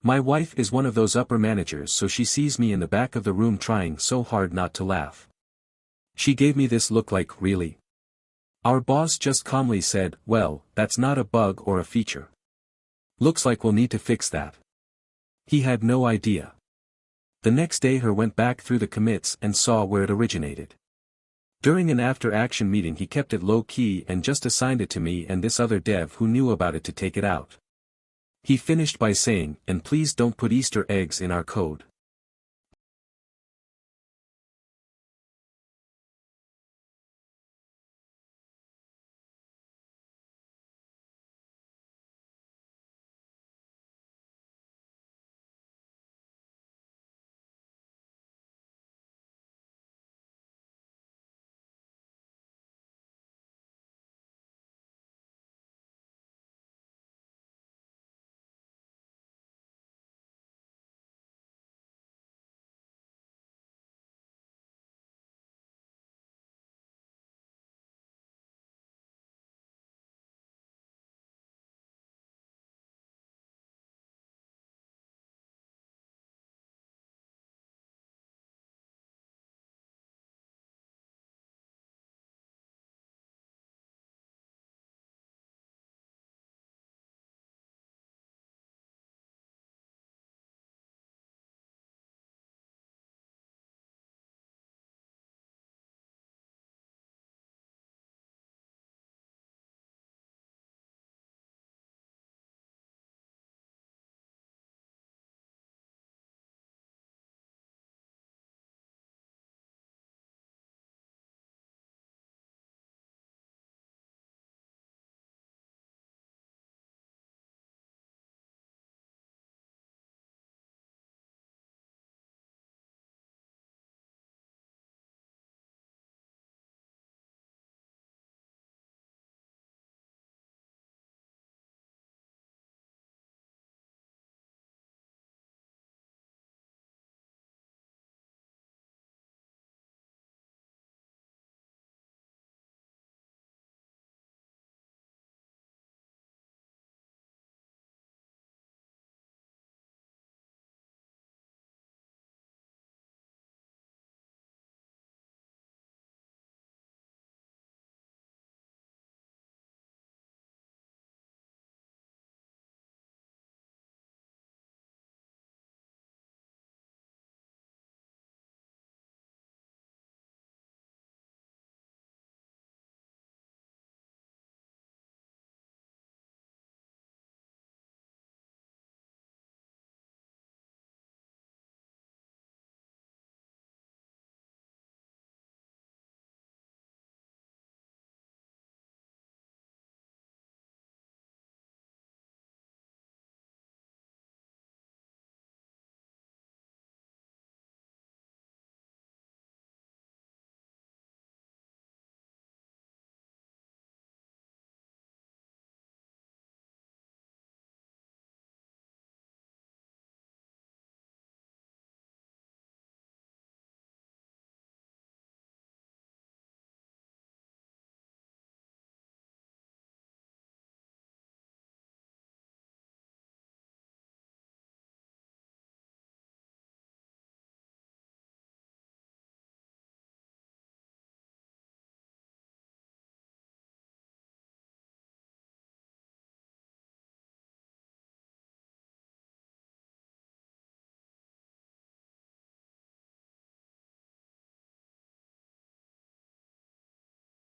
Speaker 8: My wife is one of those upper managers, so she sees me in the back of the room trying so hard not to laugh. She gave me this look like, really? Our boss just calmly said, well, that's not a bug or a feature. Looks like we'll need to fix that. He had no idea. The next day her went back through the commits and saw where it originated. During an after-action meeting he kept it low-key and just assigned it to me and this other dev who knew about it to take it out. He finished by saying, and please don't put Easter eggs in our code.